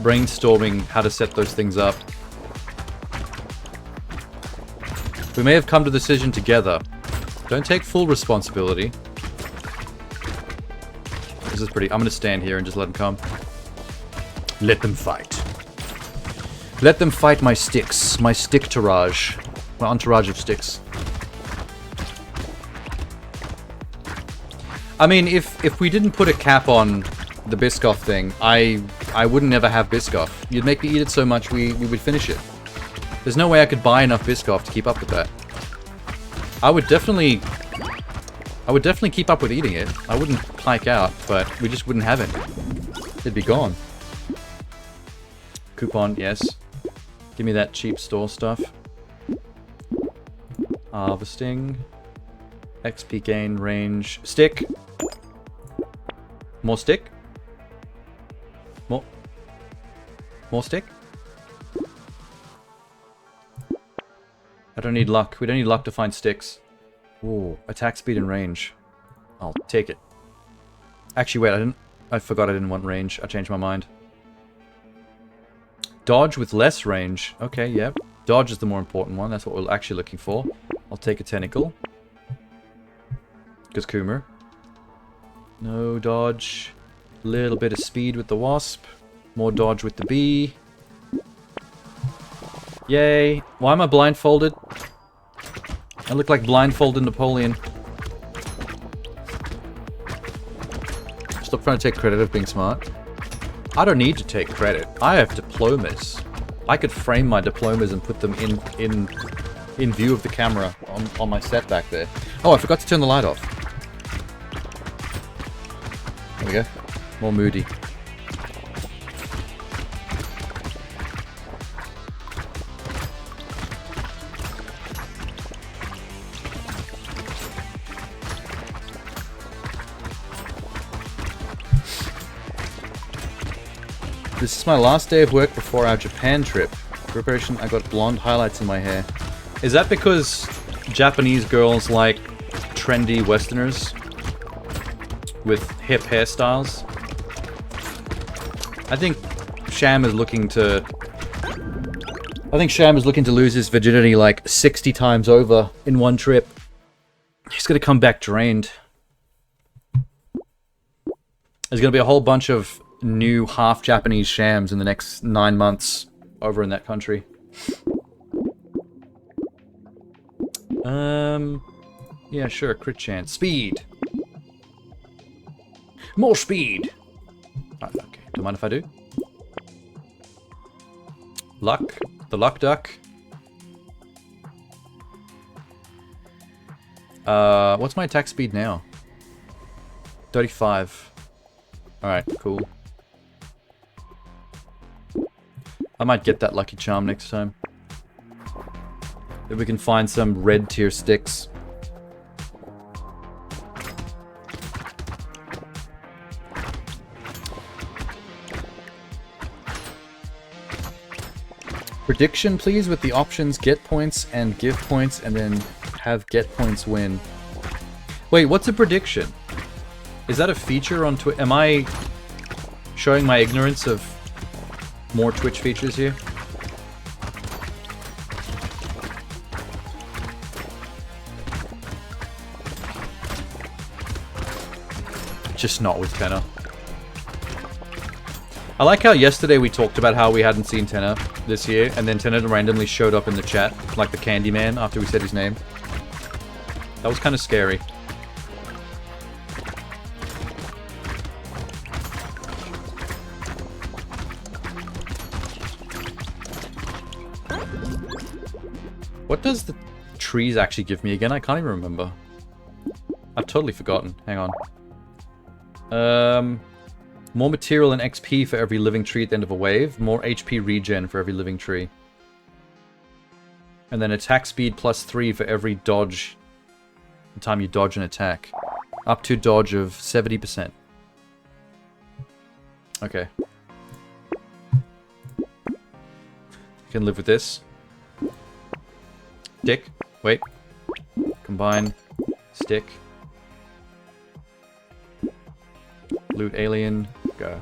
Brainstorming how to set those things up. We may have come to the decision together. Don't take full responsibility. This is pretty... I'm gonna stand here and just let them come. Let them fight. Let them fight my sticks. My stick-tourage. My entourage of sticks. I mean, if we didn't put a cap on the Biscoff thing, I wouldn't ever have Biscoff. You'd make me eat it so much we would finish it. There's no way I could buy enough Biscoff to keep up with that. I would definitely keep up with eating it. I wouldn't hike out, but we just wouldn't have it. It'd be gone. Coupon, yes. Give me that cheap store stuff. Harvesting. XP gain, range. Stick. More stick. More stick? I don't need luck. We don't need luck to find sticks. Ooh, attack speed and range. I'll take it. Actually, wait, I forgot I didn't want range. I changed my mind. Dodge with less range. Okay, yep. Dodge is the more important one. That's what we're actually looking for. I'll take a tentacle. Because Coomer. No dodge. Little bit of speed with the wasp. More dodge with the bee. Yay. Why am I blindfolded? I look like blindfolded Napoleon. Stop trying to take credit of being smart. I don't need to take credit. I have diplomas. I could frame my diplomas and put them in view of the camera on my set back there. Oh, I forgot to turn the light off. There we go. More moody. This is my last day of work before our Japan trip. Preparation, I got blonde highlights in my hair. Is that because Japanese girls like trendy Westerners with hip hairstyles? I think Sham is looking to lose his virginity like 60 times over in one trip. He's gonna come back drained. There's gonna be a whole bunch of new half Japanese Shams in the next 9 months over in that country. Yeah, sure, crit chance. Speed! More speed! Okay, don't mind if I do. Luck. The luck duck. What's my attack speed now? 35. Alright, cool. I might get that lucky charm next time. If we can find some red tier sticks. Prediction, please, with the options get points and give points, and then have get points win. Wait, what's a prediction? Is that a feature on Twitch? Am I showing my ignorance of more Twitch features here? Just not with Tenor. I like how yesterday we talked about how we hadn't seen Tenor this year, and then Tenor randomly showed up in the chat, like the Candyman, after we said his name. That was kind of scary. What does the trees actually give me again? I can't even remember. I've totally forgotten. Hang on. More material and XP for every living tree at the end of a wave. More HP regen for every living tree. And then attack speed +3 for every dodge. The time you dodge an attack. Up to dodge of 70%. Okay. Can live with this. Stick. Wait. Combine. Stick. Loot alien. Go.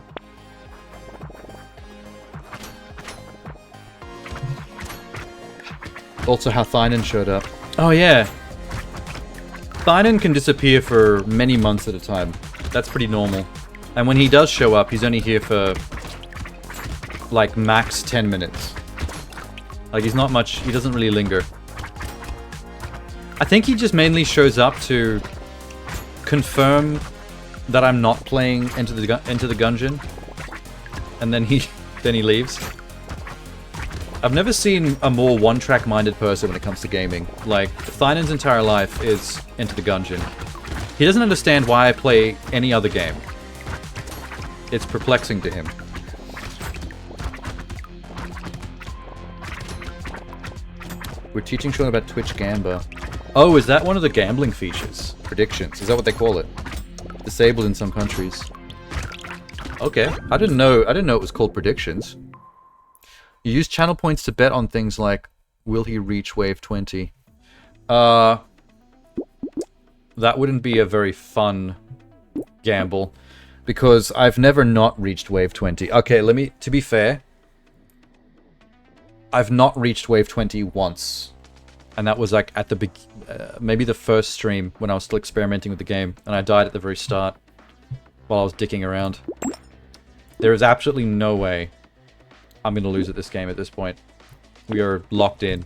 Also how Thynon showed up. Oh yeah. Thynon can disappear for many months at a time. That's pretty normal. And when he does show up, he's only here for like max 10 minutes. Like he's not much, he doesn't really linger. I think he just mainly shows up to confirm that I'm not playing Into the Gungeon, and then he leaves. I've never seen a more one-track minded person when it comes to gaming. Like Thynon's entire life is Into the Gungeon. He doesn't understand why I play any other game. It's perplexing to him. We're teaching Sean about Twitch Gamba. Oh, is that one of the gambling features? Predictions. Is that what they call it? Disabled in some countries. Okay. I didn't know it was called predictions. You use channel points to bet on things like, will he reach wave 20? That wouldn't be a very fun gamble, because I've never not reached wave 20. Okay, to be fair, I've not reached wave 20 once. And that was like at the maybe the first stream when I was still experimenting with the game, and I died at the very start while I was dicking around. There is absolutely no way I'm going to lose at this game at this point. We are locked in.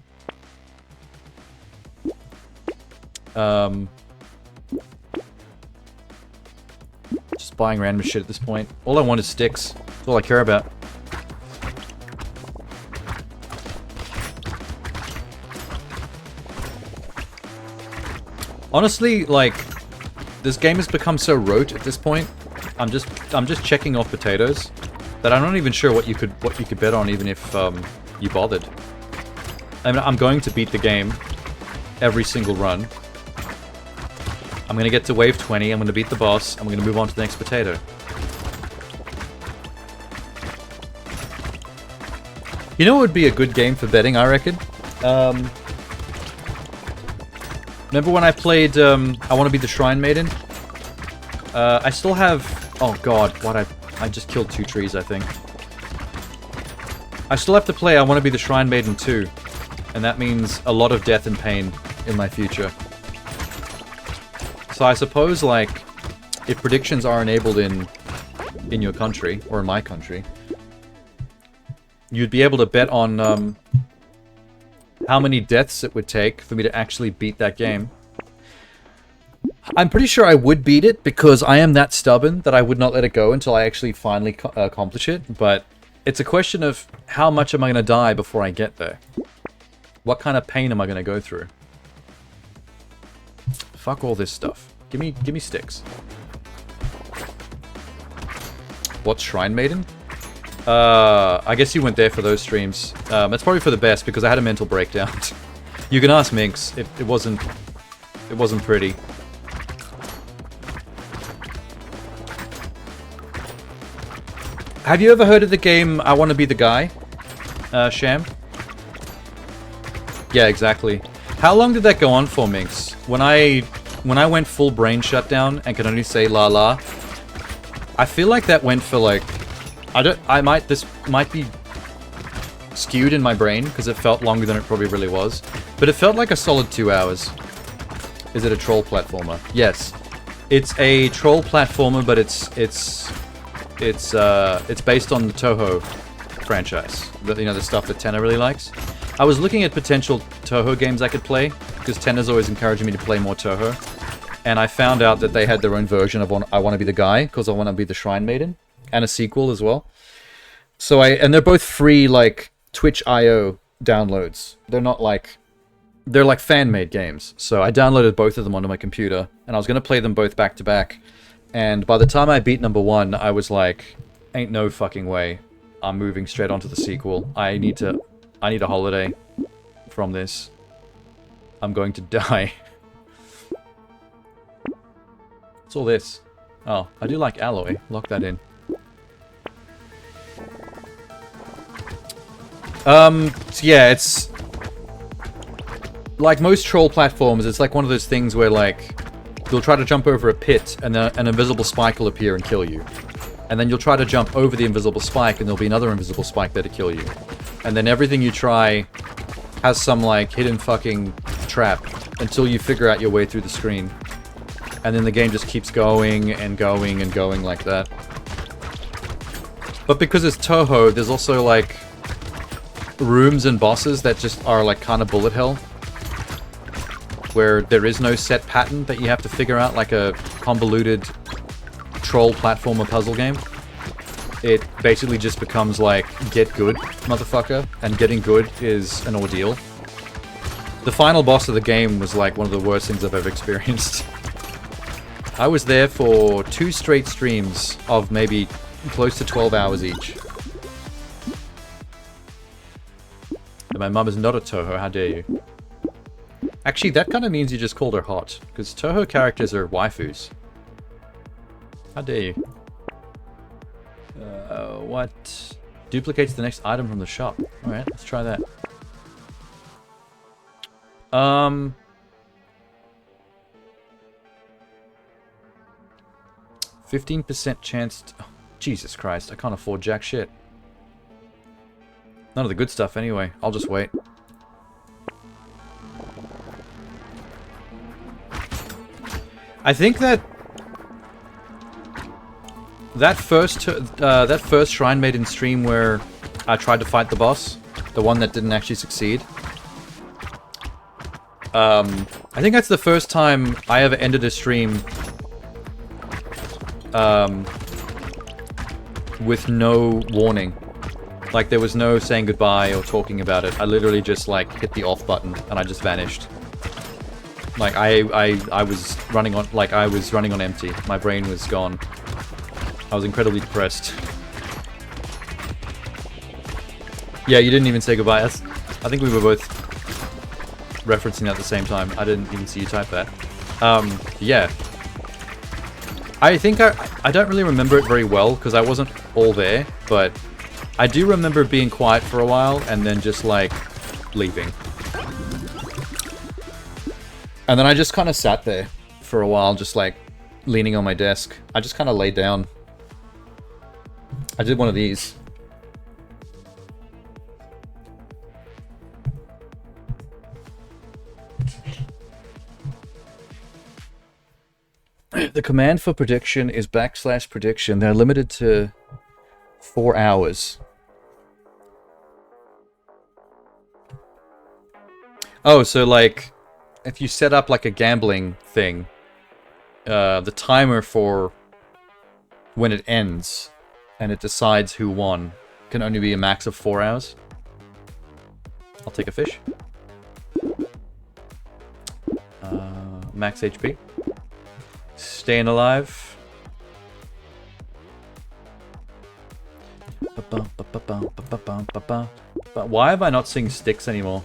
Just buying random shit at this point. All I want is sticks. That's all I care about. Honestly, like, this game has become so rote at this point. I'm just checking off potatoes that I'm not even sure what you could bet on, even if you bothered. I mean, I'm going to beat the game every single run. I'm gonna get to wave 20. I'm gonna beat the boss. I'm gonna move on to the next potato. You know what would be a good game for betting, I reckon? Remember when I played I Want to Be the Shrine Maiden? I still have... Oh god, I just killed 2 trees, I think. I still have to play I Want to Be the Shrine Maiden 2. And that means a lot of death and pain in my future. So I suppose, like, if predictions are enabled in your country, or in my country, you'd be able to bet on how many deaths it would take for me to actually beat that game. I'm pretty sure I would beat it, because I am that stubborn that I would not let it go until I actually finally accomplish it. But it's a question of how much am I going to die before I get there? What kind of pain am I going to go through? Fuck all this stuff. Give me sticks. What's Shrine Maiden? I guess you went there for those streams. It's probably for the best because I had a mental breakdown. You can ask Minx. It wasn't pretty. Have you ever heard of the game I Want to Be the Guy, Sham? Yeah, exactly. How long did that go on for, Minx? When I went full brain shutdown and could only say la la, I feel like that went for like, this might be skewed in my brain because it felt longer than it probably really was, but it felt like a solid 2 hours. Is it a troll platformer? Yes, it's a troll platformer, but it's based on the Toho franchise. The stuff that Tenna really likes. I was looking at potential Toho games I could play because Tenna's always encouraging me to play more Toho, and I found out that they had their own version of I Want to Be the Guy because I Want to Be the Shrine Maiden, and a sequel as well. So and they're both free like Twitch.io downloads. They're like fan-made games. So I downloaded both of them onto my computer, and I was going to play them both back to back. And by the time I beat number 1, I was like, ain't no fucking way I'm moving straight onto the sequel. I need a holiday from this. I'm going to die. What's all this? Oh, I do like alloy. Lock that in. So yeah, it's like most troll platforms, it's like one of those things where like you'll try to jump over a pit and an invisible spike will appear and kill you. And then you'll try to jump over the invisible spike and there'll be another invisible spike there to kill you. And then everything you try has some like hidden fucking trap until you figure out your way through the screen. And then the game just keeps going and going and going like that. But because it's Toho, there's also like rooms and bosses that just are like kind of bullet hell, where there is no set pattern that you have to figure out like a convoluted troll platformer puzzle game. It basically just becomes like, get good, motherfucker, and getting good is an ordeal. The final boss of the game was like one of the worst things I've ever experienced. I was there for 2 straight streams of maybe close to 12 hours each. And my mum is not a Toho, how dare you. Actually, that kind of means you just called her hot, because Toho characters are waifus. How dare you. What? Duplicates the next item from the shop. Alright, let's try that. 15% chance to... Oh, Jesus Christ, I can't afford jack shit. None of the good stuff anyway. I'll just wait. I think that first Shrine Maiden stream where I tried to fight the boss, the one that didn't actually succeed. I think that's the first time I ever ended a stream with no warning. Like, there was no saying goodbye or talking about it. I literally just, like, hit the off button and I just vanished. Like, I was running on empty. My brain was gone. I was incredibly depressed. Yeah, you didn't even say goodbye. I think we were both referencing that at the same time. I didn't even see you type that. Yeah. I think I don't really remember it very well because I wasn't all there, but I do remember being quiet for a while and then just, like, leaving. And then I just kind of sat there for a while, just, like, leaning on my desk. I just kind of laid down. I did one of these. The command for prediction is /prediction. They're limited to 4 hours. Oh, so like, if you set up like a gambling thing, the timer for when it ends and it decides who won can only be a max of 4 hours. I'll take a fish. Max HP. Staying alive. But why have I not seen sticks anymore?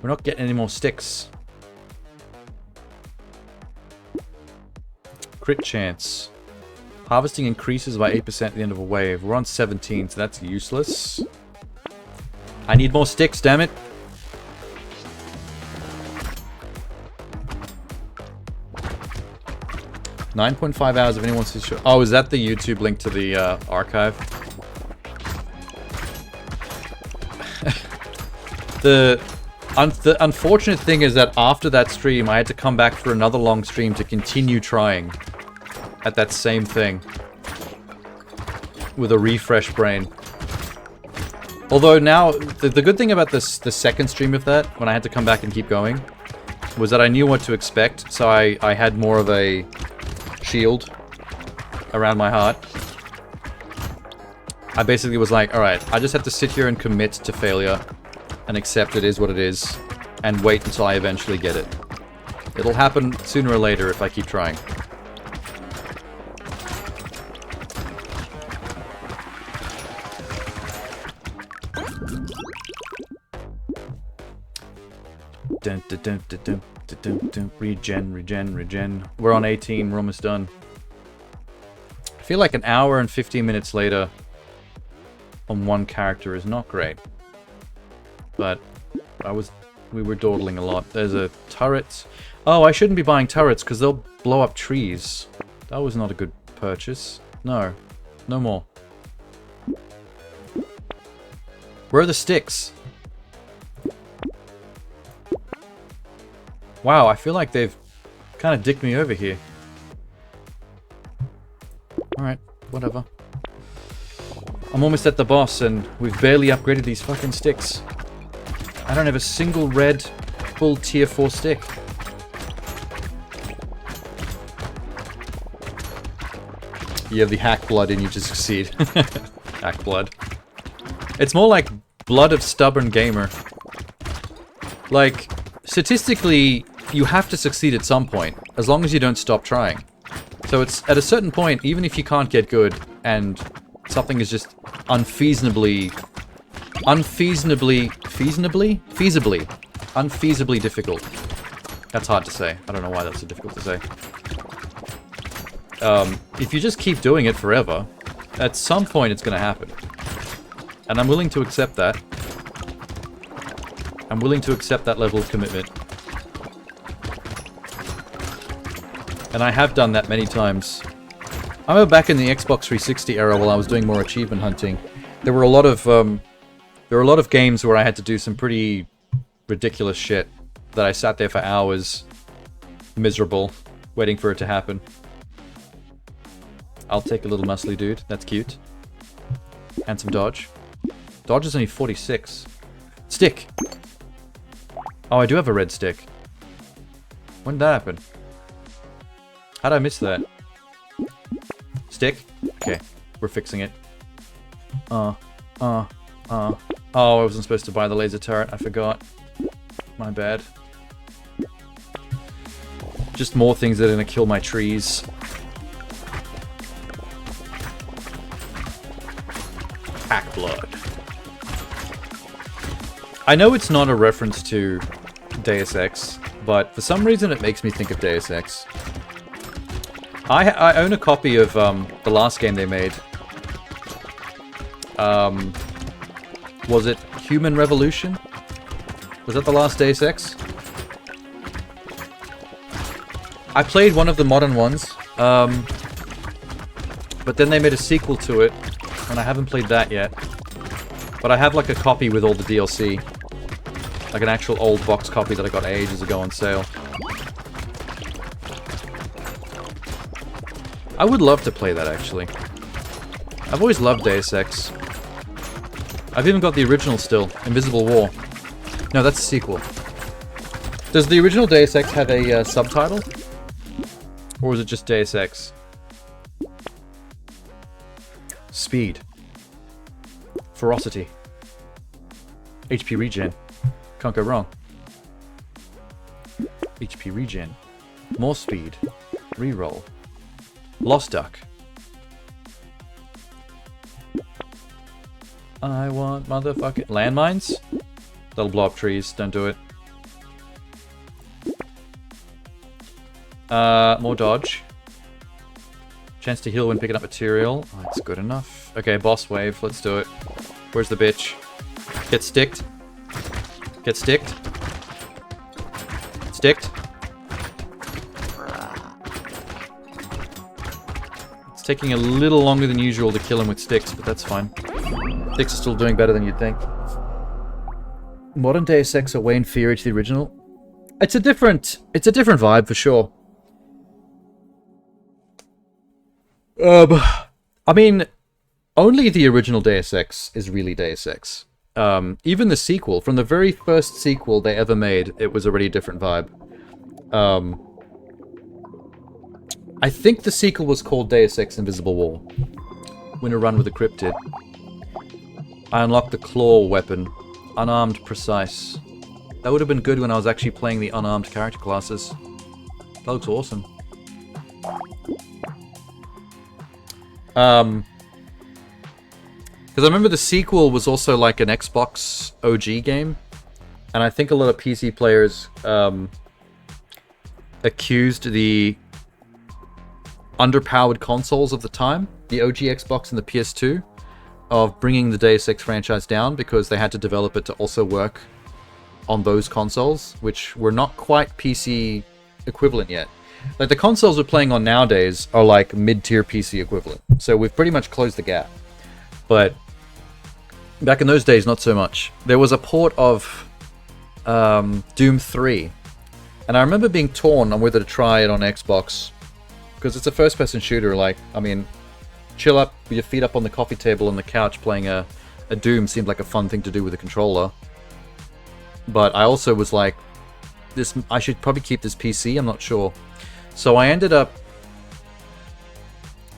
We're not getting any more sticks. Crit chance. Harvesting increases by 8% at the end of a wave. We're on 17, so that's useless. I need more sticks, damn it. $9.5 hours if anyone wants to show. Oh, is that the YouTube link to the archive? The unfortunate thing is that after that stream, I had to come back for another long stream to continue trying at that same thing with a refresh brain. Although now, the good thing about this, the second stream of that, when I had to come back and keep going, was that I knew what to expect, so I had more of a shield around my heart. I basically was like, alright, I just have to sit here and commit to failure and accept it is what it is, and wait until I eventually get it. It'll happen sooner or later if I keep trying. Dun, dun, dun, dun, dun, dun, dun. Regen. We're on 18, we're almost done. I feel like an hour and 15 minutes later on one character is not great. But we were dawdling a lot. There's a turret. Oh, I shouldn't be buying turrets because they'll blow up trees. That was not a good purchase. No. No more. Where are the sticks? Wow, I feel like they've kind of dicked me over here. Alright, whatever. I'm almost at the boss and we've barely upgraded these fucking sticks. I don't have a single red full tier 4 stick. You have the hack blood and you just succeed. Hack blood. It's more like blood of stubborn gamer. Like, statistically, you have to succeed at some point, as long as you don't stop trying. So it's, at a certain point, even if you can't get good, and something is just unfeasibly difficult. That's hard to say. I don't know why that's so difficult to say. If you just keep doing it forever, at some point it's gonna happen. And I'm willing to accept that. I'm willing to accept that level of commitment. And I have done that many times. I remember back in the Xbox 360 era while I was doing more achievement hunting, there were a lot of games where I had to do some pretty ridiculous shit that I sat there for hours, miserable, waiting for it to happen. I'll take a little muscly dude, that's cute. And some dodge. Dodge is only 46. Stick! Oh, I do have a red stick. When did that happen? How did I miss that? Stick? Okay, we're fixing it. Oh, I wasn't supposed to buy the laser turret, I forgot. My bad. Just more things that are gonna kill my trees. Pack blood. I know it's not a reference to Deus Ex, but for some reason it makes me think of Deus Ex. I own a copy of the last game they made. Was it Human Revolution? Was that the last Deus Ex? I played one of the modern ones, but then they made a sequel to it, and I haven't played that yet. But I have like a copy with all the DLC. Like an actual old box copy that I got ages ago on sale. I would love to play that, actually. I've always loved Deus Ex. I've even got the original still, Invisible War. No, that's a sequel. Does the original Deus Ex have a subtitle? Or is it just Deus Ex? Speed. Ferocity. HP regen. Can't go wrong. HP regen. More speed. Reroll. Lost Duck. I want motherfucking landmines. That'll blow up trees. Don't do it. More dodge. Chance to heal when picking up material. Oh, that's good enough. Okay, boss wave. Let's do it. Where's the bitch? Get sticked. Get sticked. Sticked. It's taking a little longer than usual to kill him with sticks, but that's fine. Sticks are still doing better than you'd think. Modern Deus Ex are way inferior to the original. It's a different vibe for sure. I mean, only the original Deus Ex is really Deus Ex. Even the sequel, from the very first sequel they ever made, it was already a different vibe. I think the sequel was called Deus Ex Invisible War. Win a run with a cryptid. I unlocked the claw weapon. Unarmed precise. That would have been good when I was actually playing the unarmed character classes. That looks awesome. Because I remember the sequel was also like an Xbox OG game. And I think a lot of PC players accused the underpowered consoles of the time, the OG Xbox and the PS2, of bringing the Deus Ex franchise down because they had to develop it to also work on those consoles, which were not quite PC equivalent yet. Like, the consoles we're playing on nowadays are like mid-tier PC equivalent. So we've pretty much closed the gap. But back in those days, not so much. There was a port of Doom 3. And I remember being torn on whether to try it on Xbox. Because it's a first-person shooter, like, I mean, chill up with your feet up on the coffee table on the couch playing a Doom seemed like a fun thing to do with a controller. But I also was like, I should probably keep this PC, I'm not sure. So I ended up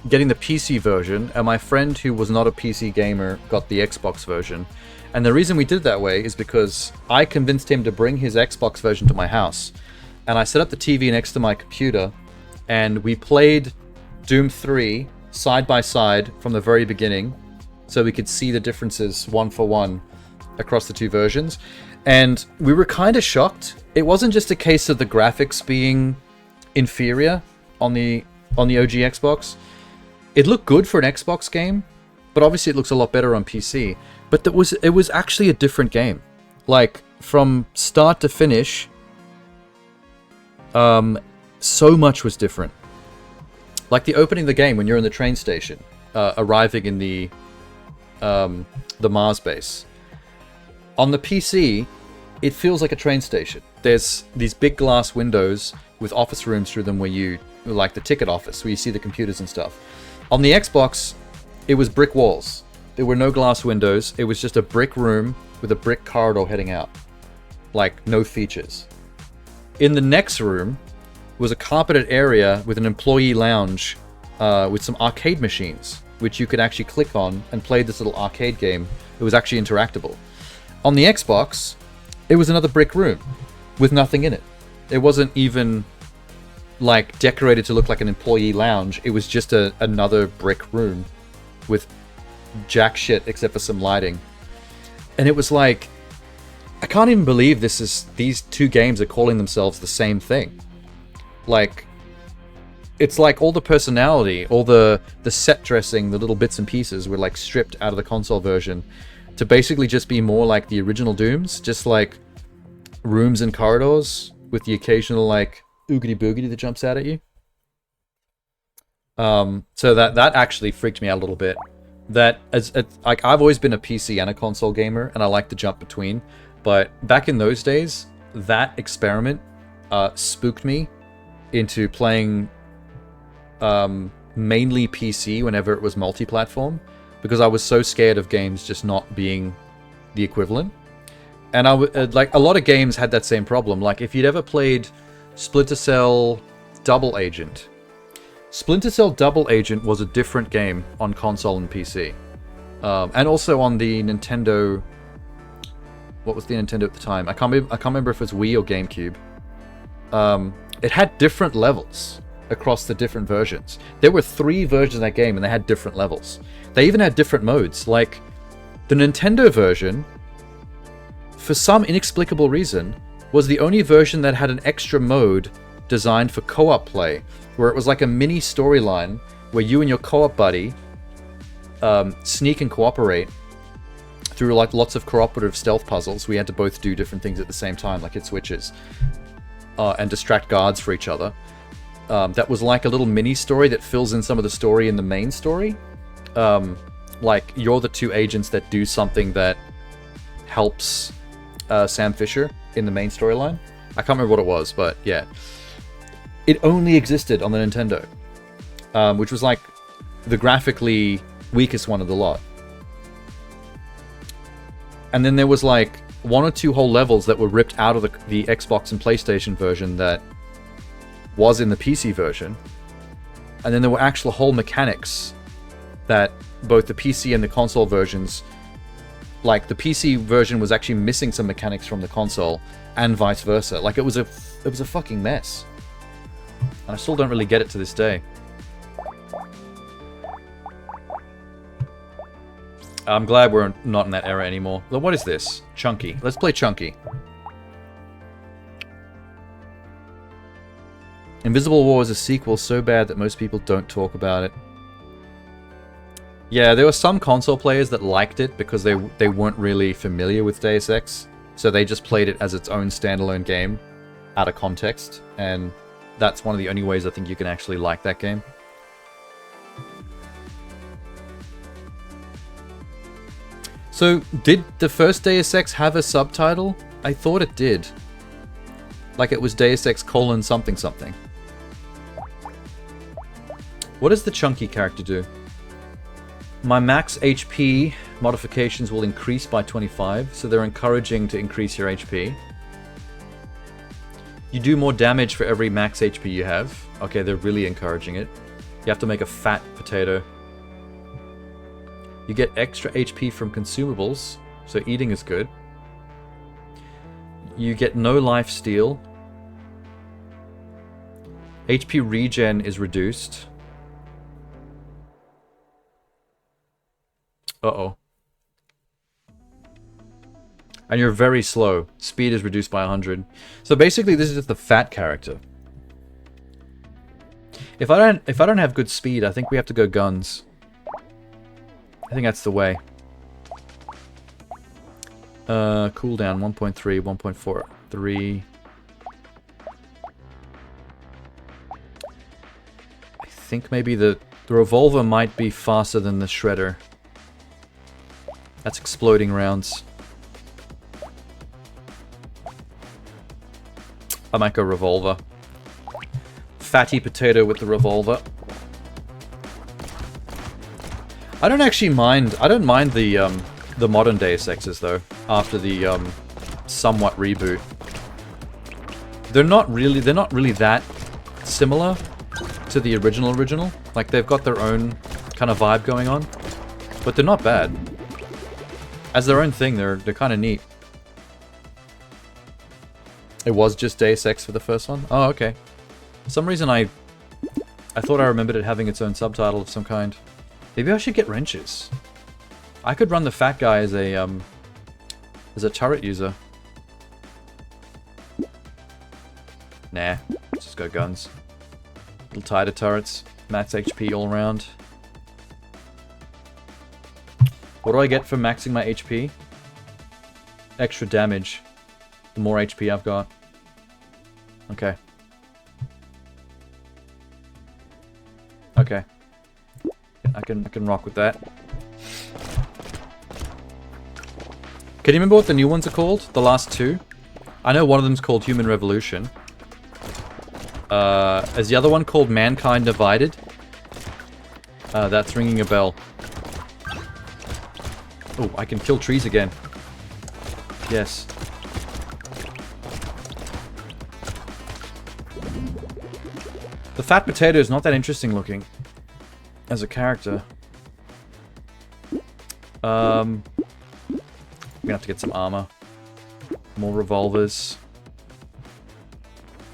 getting the PC version, and my friend who was not a PC gamer got the Xbox version. And the reason we did it that way is because I convinced him to bring his Xbox version to my house. And I set up the TV next to my computer, and we played Doom 3 side by side from the very beginning, so we could see the differences one for one across the two versions. And we were kind of shocked. It wasn't just a case of the graphics being inferior on the OG Xbox. It looked good for an Xbox game, but obviously it looks a lot better on PC. But it was actually a different game. Like, from start to finish, so much was different. Like the opening of the game when you're in the train station, arriving in the Mars base. On the PC, it feels like a train station. There's these big glass windows with office rooms through them where you, like the ticket office, where you see the computers and stuff. On the Xbox, it was brick walls. There were no glass windows. It was just a brick room with a brick corridor heading out. Like, no features. In the next room was a carpeted area with an employee lounge with some arcade machines, which you could actually click on and play this little arcade game. It was actually interactable. On the Xbox, it was another brick room with nothing in it. It wasn't even like decorated to look like an employee lounge. It was just another brick room with jack shit except for some lighting. And it was like, I can't even believe these two games are calling themselves the same thing. Like, it's like all the personality, all the set dressing, the little bits and pieces were like stripped out of the console version to basically just be more like the original Dooms, just like rooms and corridors with the occasional like oogity boogity that jumps out at you. So that actually freaked me out a little bit. That like, I've always been a PC and a console gamer, and I like to jump between. But back in those days, that experiment spooked me into playing mainly PC whenever it was multi-platform, because I was so scared of games just not being the equivalent. And like, a lot of games had that same problem. Like, if you'd ever played Splinter Cell Double Agent. Splinter Cell Double Agent was a different game on console and PC. And also on the Nintendo... What was the Nintendo at the time? I can't remember if it was Wii or GameCube. It had different levels across the different versions. There were 3 versions of that game, and they had different levels. They even had different modes. Like, The Nintendo version, for some inexplicable reason, was the only version that had an extra mode designed for co-op play, where it was like a mini storyline where you and your co-op buddy sneak and cooperate through like lots of cooperative stealth puzzles. We had to both do different things at the same time, like hit switches, and distract guards for each other. That was like a little mini story that fills in some of the story in the main story. Like, you're the two agents that do something that helps Sam Fisher in the main storyline. I can't remember what it was, but yeah. It only existed on the Nintendo, which was like the graphically weakest one of the lot. And then there was like 1 or 2 whole levels that were ripped out of the Xbox and PlayStation version that was in the PC version. And then there were actual whole mechanics that both the PC and the console versions, like the PC version was actually missing some mechanics from the console and vice versa. Like it was a fucking mess. And I still don't really get it to this day. I'm glad we're not in that era anymore. What is this? Chunky. Let's play Chunky. Invisible War is a sequel so bad that most people don't talk about it. Yeah, there were some console players that liked it because they weren't really familiar with Deus Ex, so they just played it as its own standalone game out of context, and that's one of the only ways I think you can actually like that game. So, did the first Deus Ex have a subtitle? I thought it did. Like it was Deus Ex : something something. What does the Chunky character do? My max HP modifications will increase by 25, so they're encouraging to increase your HP. You do more damage for every max HP you have. Okay, they're really encouraging it. You have to make a fat potato. You get extra HP from consumables, so eating is good. You get no life steal. HP regen is reduced. Uh-oh. And you're very slow. Speed is reduced by 100. So basically this is just the fat character. If I don't have good speed, I think we have to go guns. I think that's the way. Cooldown 1.3, 1.43. I think maybe the revolver might be faster than the shredder. That's exploding rounds. I might go revolver. Fatty potato with the revolver. I don't actually mind. I don't mind the modern Deus Exes though. After the somewhat reboot, they're not really that similar to the original. Like they've got their own kind of vibe going on, but they're not bad. As their own thing, they're kind of neat. It was just Deus Ex for the first one? Oh, okay. For some reason I thought I remembered it having its own subtitle of some kind. Maybe I should get wrenches. I could run the fat guy as a turret user. Nah, let's just go guns. Little tired of turrets. Max HP all around. What do I get for maxing my HP? Extra damage. The more HP I've got. Okay. Okay. I can rock with that. Can you remember what the new ones are called? The last two? I know one of them's called Human Revolution. Is the other one called Mankind Divided? That's ringing a bell. Oh, I can kill trees again. Yes. The fat potato is not that interesting looking as a character. We're gonna have to get some armor. More revolvers.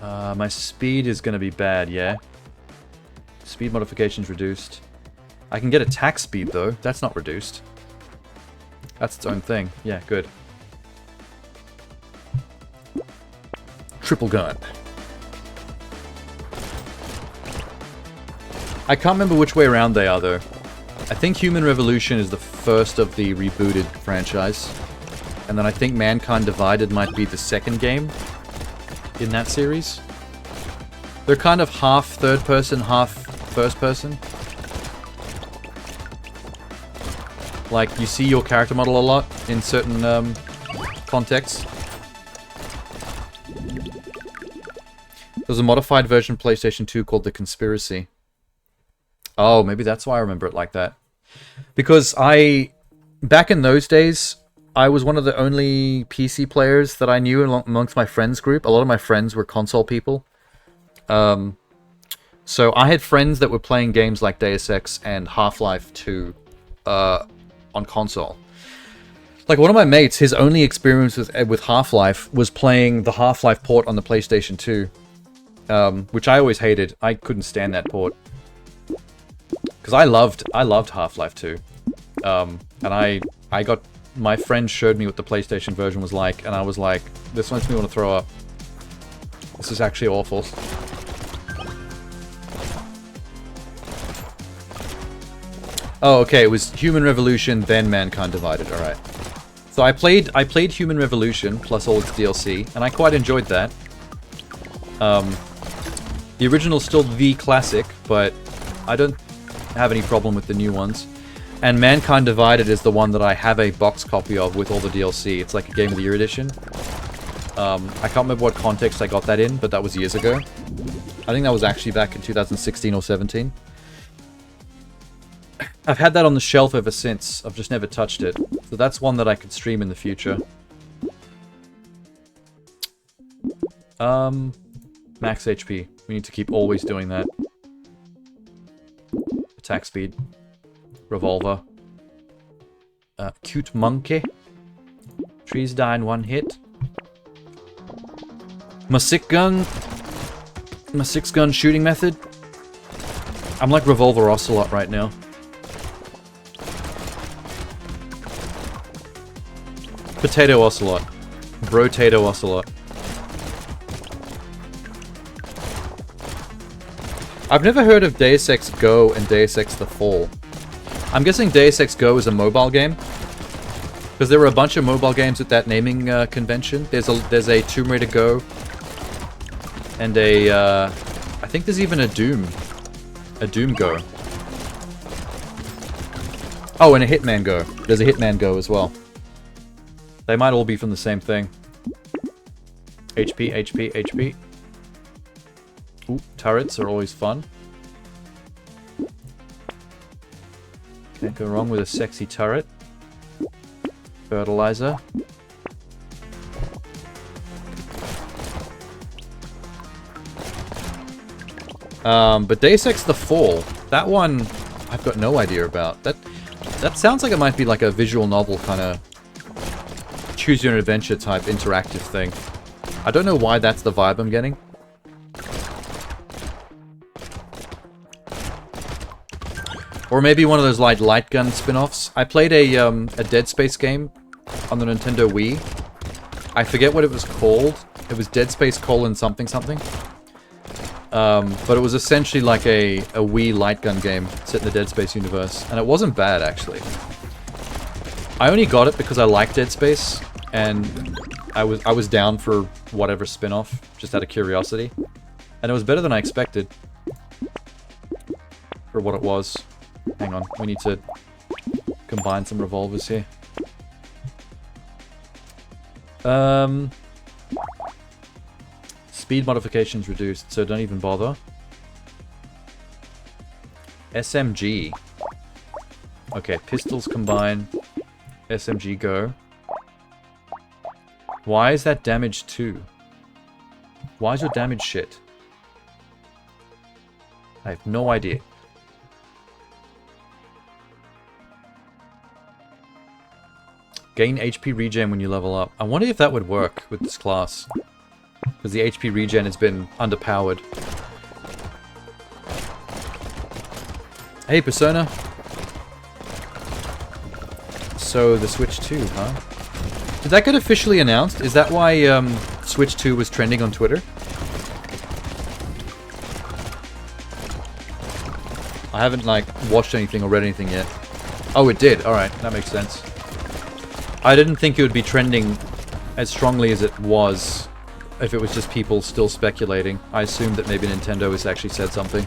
My speed is gonna be bad, yeah. Speed modification's reduced. I can get attack speed though. That's not reduced. That's its own thing. Yeah, good. Triple gun. I can't remember which way around they are, though. I think Human Revolution is the first of the rebooted franchise. And then I think Mankind Divided might be the second game in that series. They're kind of half third person, half first person. Like, you see your character model a lot in certain contexts. There's a modified version of PlayStation 2 called The Conspiracy. Oh, maybe that's why I remember it like that. Because back in those days, I was one of the only PC players that I knew amongst my friends group. A lot of my friends were console people. So I had friends that were playing games like Deus Ex and Half-Life 2 on console. Like, one of my mates, his only experience with Half-Life was playing the Half-Life port on the PlayStation 2. Which I always hated. I couldn't stand that port. Because I loved Half-Life 2. And I got... My friend showed me what the PlayStation version was like, and I was like, this makes me want to throw up. This is actually awful. Oh, okay, it was Human Revolution, then Mankind Divided, alright. So I played Human Revolution, plus all its DLC, and I quite enjoyed that. The original's still the classic, but I don't have any problem with the new ones. And Mankind Divided is the one that I have a box copy of with all the DLC. It's like a Game of the Year edition. I can't remember what context I got that in, but that was years ago. I think that was actually back in 2016 or 17. I've had that on the shelf ever since. I've just never touched it. So that's one that I could stream in the future. Max HP. We need to keep always doing that. Attack speed. Revolver. Cute monkey. Trees die in one hit. My sick gun. My 6-gun shooting method. I'm like Revolver Ocelot right now. Potato Ocelot. Brotato Ocelot. I've never heard of Deus Ex Go and Deus Ex The Fall. I'm guessing Deus Ex Go is a mobile game. Because there were a bunch of mobile games at that naming convention. There's a Tomb Raider Go. And I think there's even a Doom Go. Oh, and a Hitman Go. There's a Hitman Go as well. They might all be from the same thing. HP, HP, HP. Ooh, turrets are always fun. Can't go wrong with a sexy turret. Fertilizer. But Deus Ex The Fall, that one I've got no idea about. That sounds like it might be like a visual novel kind of choose your own adventure type interactive thing. I don't know why that's the vibe I'm getting. Or maybe one of those like light gun spin-offs. I played a Dead Space game on the Nintendo Wii. I forget what it was called. It was Dead Space : something something. But it was essentially like a Wii light gun game set in the Dead Space universe, and it wasn't bad actually. I only got it because I liked Dead Space, and I was down for whatever spin-off, just out of curiosity, and it was better than I expected for what it was. Hang on, we need to combine some revolvers here. Speed modifications reduced, so don't even bother. SMG. Okay, pistols combine. SMG go. Why is that damage 2? Why is your damage shit? I have no idea. Gain HP regen when you level up. I wonder if that would work with this class. Because the HP regen has been underpowered. Hey, Persona. So the Switch 2, huh? Did that get officially announced? Is that why Switch 2 was trending on Twitter? I haven't like watched anything or read anything yet. Oh, it did. All right, that makes sense. I didn't think it would be trending as strongly as it was if it was just people still speculating. I assumed that maybe Nintendo has actually said something.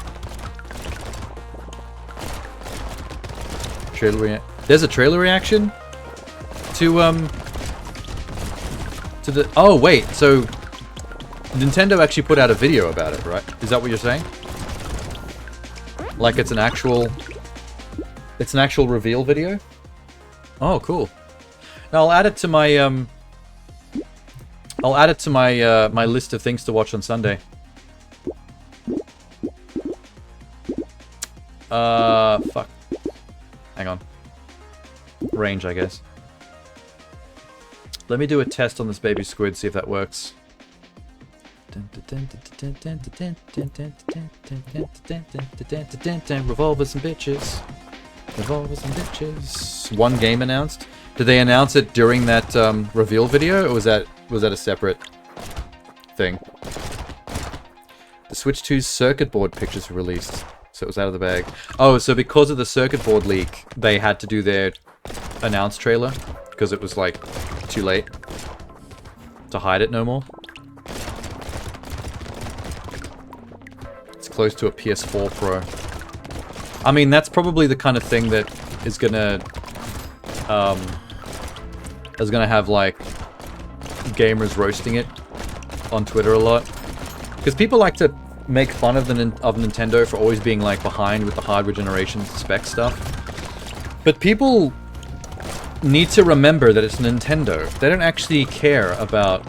There's a trailer reaction to the... Oh, wait, so Nintendo actually put out a video about it, right? Is that what you're saying? Like it's an actual reveal video? Oh, cool. Now I'll add it to my my list of things to watch on Sunday. Fuck. Hang on. Range, I guess. Let me do a test on this baby squid, see if that works. Revolvers and bitches. Revolvers and bitches. One game announced. Did they announce it during that reveal video, or was that a separate thing? The Switch 2's circuit board pictures were released, so it was out of the bag. Oh, so because of the circuit board leak, they had to do their announce trailer because it was like too late to hide it no more. It's close to a PS4 Pro. I mean, that's probably the kind of thing that is gonna have like gamers roasting it on Twitter a lot, because people like to make fun of Nintendo for always being like behind with the hardware generation spec stuff. But people need to remember that it's Nintendo. They don't actually care about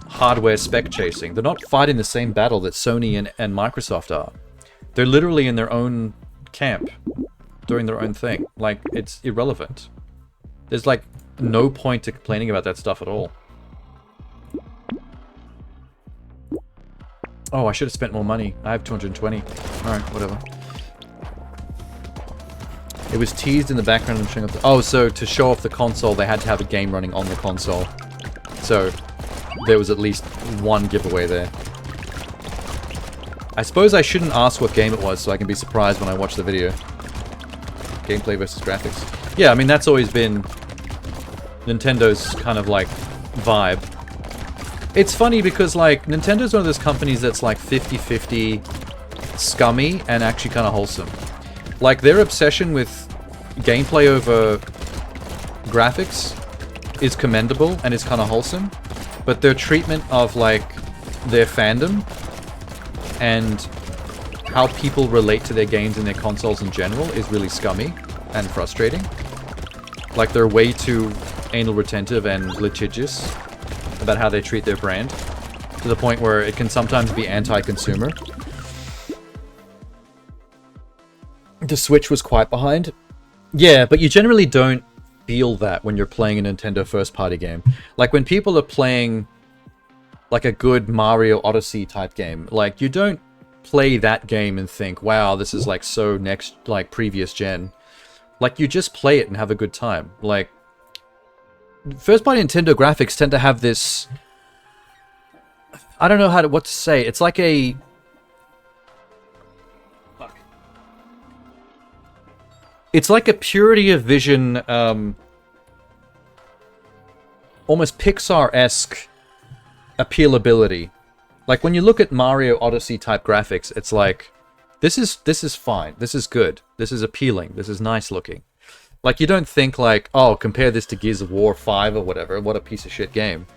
hardware spec chasing. They're not fighting the same battle that Sony and Microsoft are. They're literally in their own camp, doing their own thing. Like, it's irrelevant. There's like no point to complaining about that stuff at all. Oh, I should have spent more money. I have 220. Alright, whatever. It was teased in the background and showing up. Oh, so to show off the console, they had to have a game running on the console. So there was at least one giveaway there. I suppose I shouldn't ask what game it was, so I can be surprised when I watch the video. Gameplay versus graphics. Yeah, I mean, that's always been Nintendo's kind of like vibe. It's funny because like Nintendo's one of those companies that's like 50-50 scummy and actually kind of wholesome. Like their obsession with gameplay over graphics is commendable and is kind of wholesome, but their treatment of like their fandom and how people relate to their games and their consoles in general is really scummy and frustrating. Like they're way too anal retentive and litigious about how they treat their brand, to the point where it can sometimes be anti-consumer. The Switch was quite behind. Yeah, but you generally don't feel that when you're playing a Nintendo first-party game. Like when people are playing like a good Mario Odyssey type game, like you don't play that game and think, wow, this is like so next, like previous gen. Like you just play it and have a good time. Like first-party Nintendo graphics tend to have this... I don't know what to say. It's like a... Fuck. It's like a purity of vision, almost Pixar-esque appealability. Like when you look at Mario Odyssey type graphics, it's like, this is fine. This is good. This is appealing. This is nice looking. Like, you don't think, like, oh, compare this to Gears of War 5 or whatever. What a piece of shit game.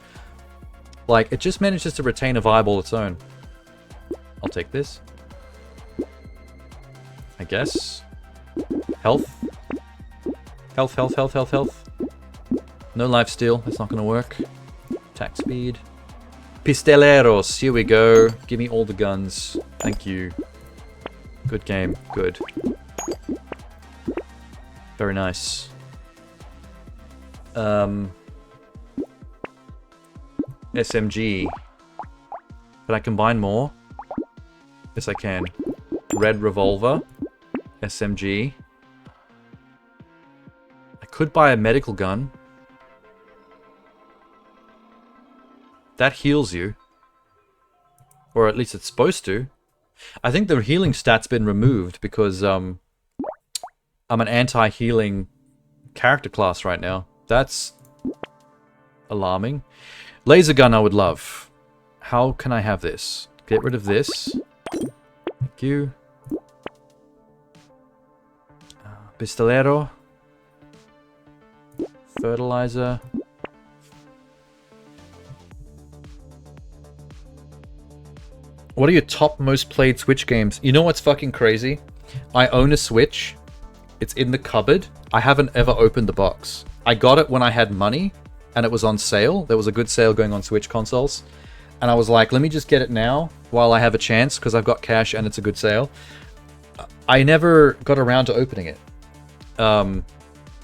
Like, it just manages to retain a vibe all its own. I'll take this. I guess. Health. Health, health, health, health, health. No lifesteal. That's not going to work. Attack speed. Pisteleros. Here we go. Give me all the guns. Thank you. Good game. Good. Very nice. SMG. Can I combine more? Yes, I can. Red revolver. SMG. I Could buy a medical gun. That heals you. Or at least it's supposed to. I think the healing stat's been removed because I'm an anti-healing character class right now. That's alarming. Laser gun I would love. How can I have this? Get rid of this. Thank you. Pistolero. Fertilizer. What are your top most played Switch games? You know what's fucking crazy? I own a Switch. It's in the cupboard. I haven't ever opened the box. I got it when I had money and it was on sale. There was a good sale going on Switch consoles. And I was like, let me just get it now while I have a chance because I've got cash and it's a good sale. I never got around to opening it.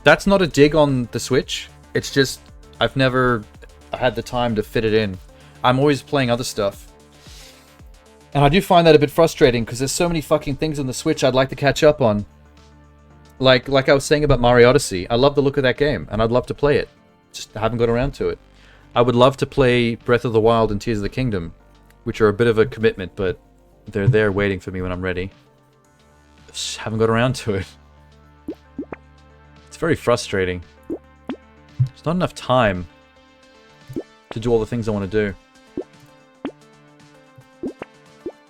That's not a dig on the Switch. It's just I've never had the time to fit it in. I'm always playing other stuff. And I do find that a bit frustrating because there's so many fucking things on the Switch I'd like to catch up on. Like I was saying about Mario Odyssey. I love the look of that game and I'd love to play it. Just haven't got around to it. I would love to play Breath of the Wild and Tears of the Kingdom, which are a bit of a commitment, but they're there waiting for me when I'm ready. Just haven't got around to it. It's very frustrating. There's not enough time to do all the things I want to do.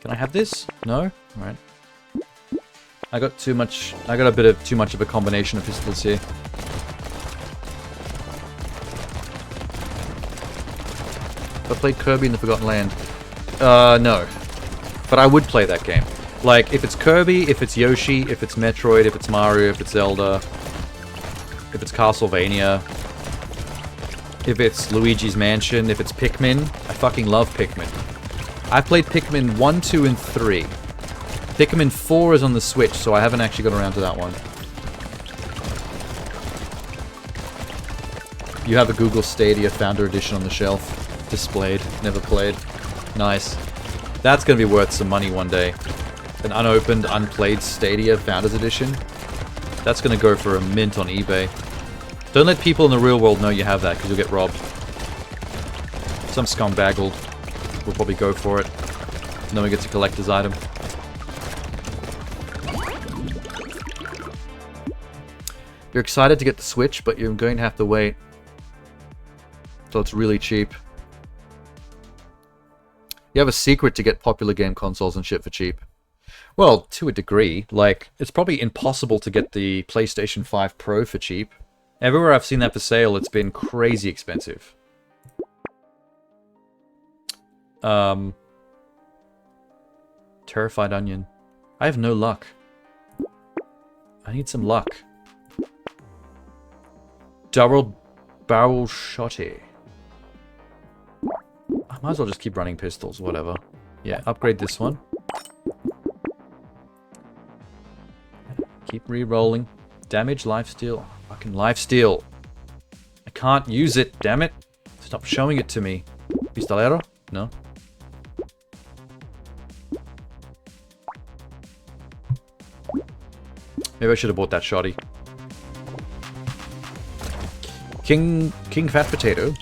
Can I have this? No? Alright. I got too much... I got a bit of too much of a combination of pistols here. Have I played Kirby in the Forgotten Land? No. But I would play that game. Like, if it's Kirby, if it's Yoshi, if it's Metroid, if it's Mario, if it's Zelda, if it's Castlevania, if it's Luigi's Mansion, if it's Pikmin. I fucking love Pikmin. I've played Pikmin 1, 2, and 3. Pikmin 4 is on the Switch, so I haven't actually got around to that one. You have a Google Stadia Founder Edition on the shelf. Displayed. Never played. Nice. That's going to be worth some money one day. An unopened, unplayed Stadia Founders Edition. That's going to go for a mint on eBay. Don't let people in the real world know you have that, because you'll get robbed. Some scumbag will probably go for it. And then we get a collector's item. You're excited to get the Switch, but you're going to have to wait. So it's really cheap. You have a secret to get popular game consoles and shit for cheap. Well, to a degree. Like, it's probably impossible to get the PlayStation 5 Pro for cheap. Everywhere I've seen that for sale, it's been crazy expensive. Terrified Onion. I have no luck. I need some luck. Double barrel shotty. I might as well just keep running pistols, whatever. Yeah, upgrade this one. Keep re-rolling. Damage, lifesteal. Fucking lifesteal. I can't use it, damn it. Stop showing it to me. Pistolero? No. Maybe I should have bought that shotty. King Fat Potato.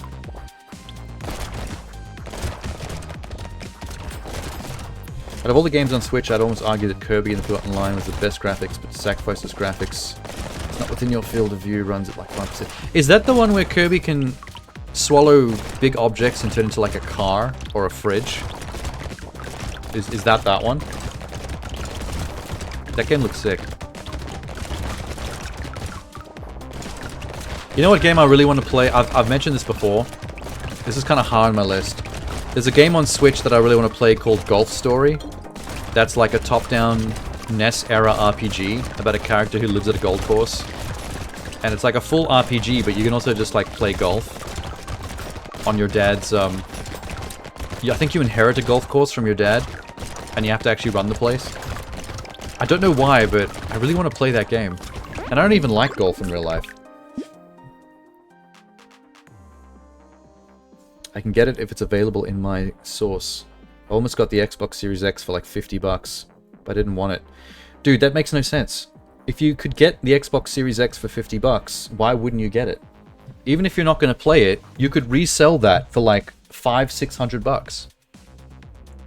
Out of all the games on Switch, I'd almost argue that Kirby and the Forgotten Land was the best graphics, but sacrifices graphics. It's not within your field of view, runs at like 5%. Is that the one where Kirby can swallow big objects and turn into like a car or a fridge? Is that one? That game looks sick. You know what game I really want to play? I've mentioned this before. This is kind of high on my list. There's a game on Switch that I really want to play called Golf Story. That's like a top-down NES-era RPG about a character who lives at a golf course. And it's like a full RPG, but you can also just like play golf on your dad's... I think you inherit a golf course from your dad, and you have to actually run the place. I don't know why, but I really want to play that game. And I don't even like golf in real life. I can get it if it's available in my source. I almost got the Xbox Series X for like $50, but I didn't want it. Dude, that makes no sense. If you could get the Xbox Series X for $50, why wouldn't you get it? Even if you're not going to play it, you could resell that for like $500-600.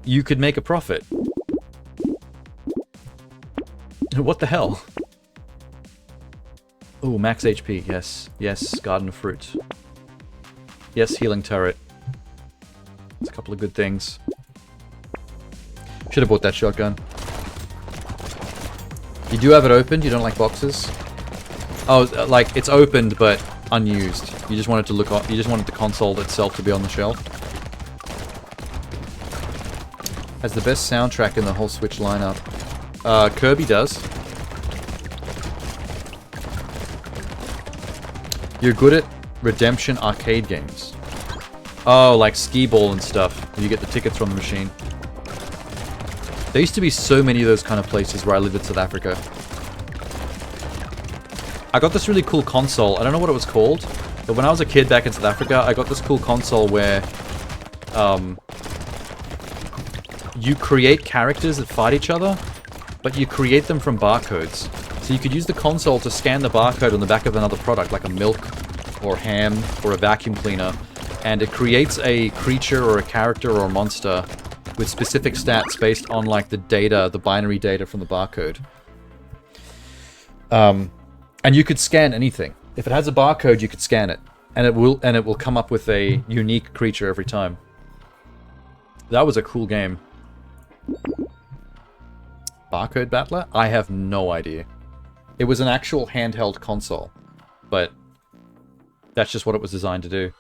You could make a profit. What the hell? Oh, max HP. Yes. Yes, Garden of Fruit. Yes, healing turret. It's a couple of good things. Should have bought that shotgun. You do have it opened? You don't like boxes? Oh, like, it's opened, but unused. You just wanted to look on, you just wanted the console itself to be on the shelf. Has the best soundtrack in the whole Switch lineup. Kirby does. You're good at redemption arcade games. Oh, like skee ball and stuff. You get the tickets from the machine. There used to be so many of those kind of places where I lived in South Africa. I got this really cool console. I don't know what it was called, but when I was a kid back in South Africa, I got this cool console where you create characters that fight each other, but you create them from barcodes. So you could use the console to scan the barcode on the back of another product, like a milk, or ham, or a vacuum cleaner, and it creates a creature or a character or a monster with specific stats based on like the data, the binary data from the barcode. And you could scan anything. If it has a barcode, you could scan it, and it will come up with a unique creature every time. That was a cool game. Barcode Battler? I have no idea. It was an actual handheld console, but that's just what it was designed to do.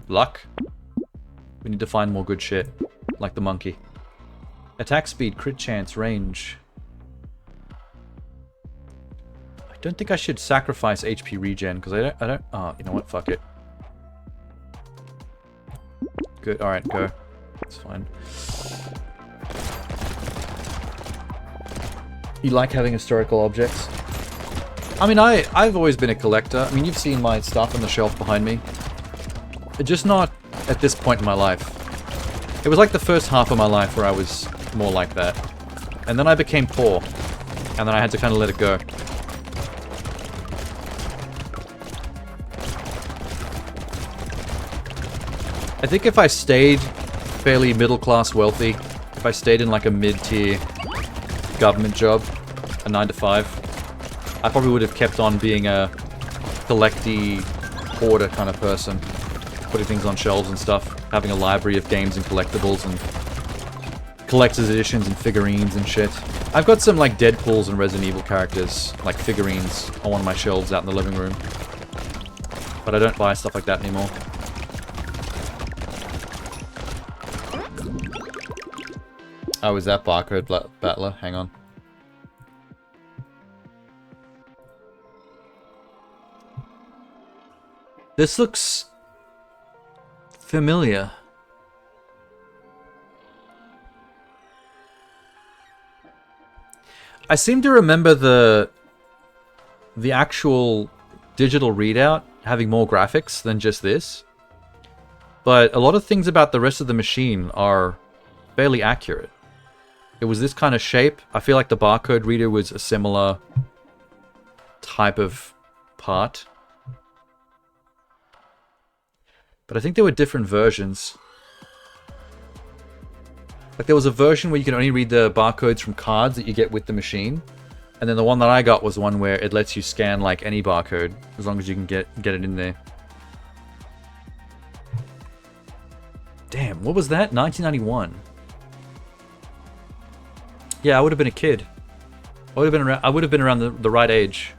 Luck? We need to find more good shit, like the monkey. Attack speed, crit chance, range. I don't think I should sacrifice HP regen, because I don't... Oh, you know what? Fuck it. Good, alright, go. It's fine. You like having historical objects? I mean, I've always been a collector. I mean, you've seen my stuff on the shelf behind me. Just not at this point in my life. It was like the first half of my life where I was more like that. And then I became poor. And then I had to kind of let it go. I think if I stayed fairly middle-class wealthy, if I stayed in like a mid-tier government job, a 9-to-5, I probably would have kept on being a collecty hoarder kind of person. Putting things on shelves and stuff, having a library of games and collectibles and collector's editions and figurines and shit. I've got some like Deadpools and Resident Evil characters, like figurines, on one of my shelves out in the living room. But I don't buy stuff like that anymore. Oh, is that Barcode Battler? Hang on. This looks familiar. I seem to remember the actual digital readout having more graphics than just this. But a lot of things about the rest of the machine are fairly accurate. It was this kind of shape. I feel like the barcode reader was a similar type of part. But I think there were different versions. Like there was a version where you can only read the barcodes from cards that you get with the machine. And then the one that I got was one where it lets you scan like any barcode, as long as you can get it in there. Damn, what was that? 1991. Yeah, I would have been a kid. I would have been around the right age.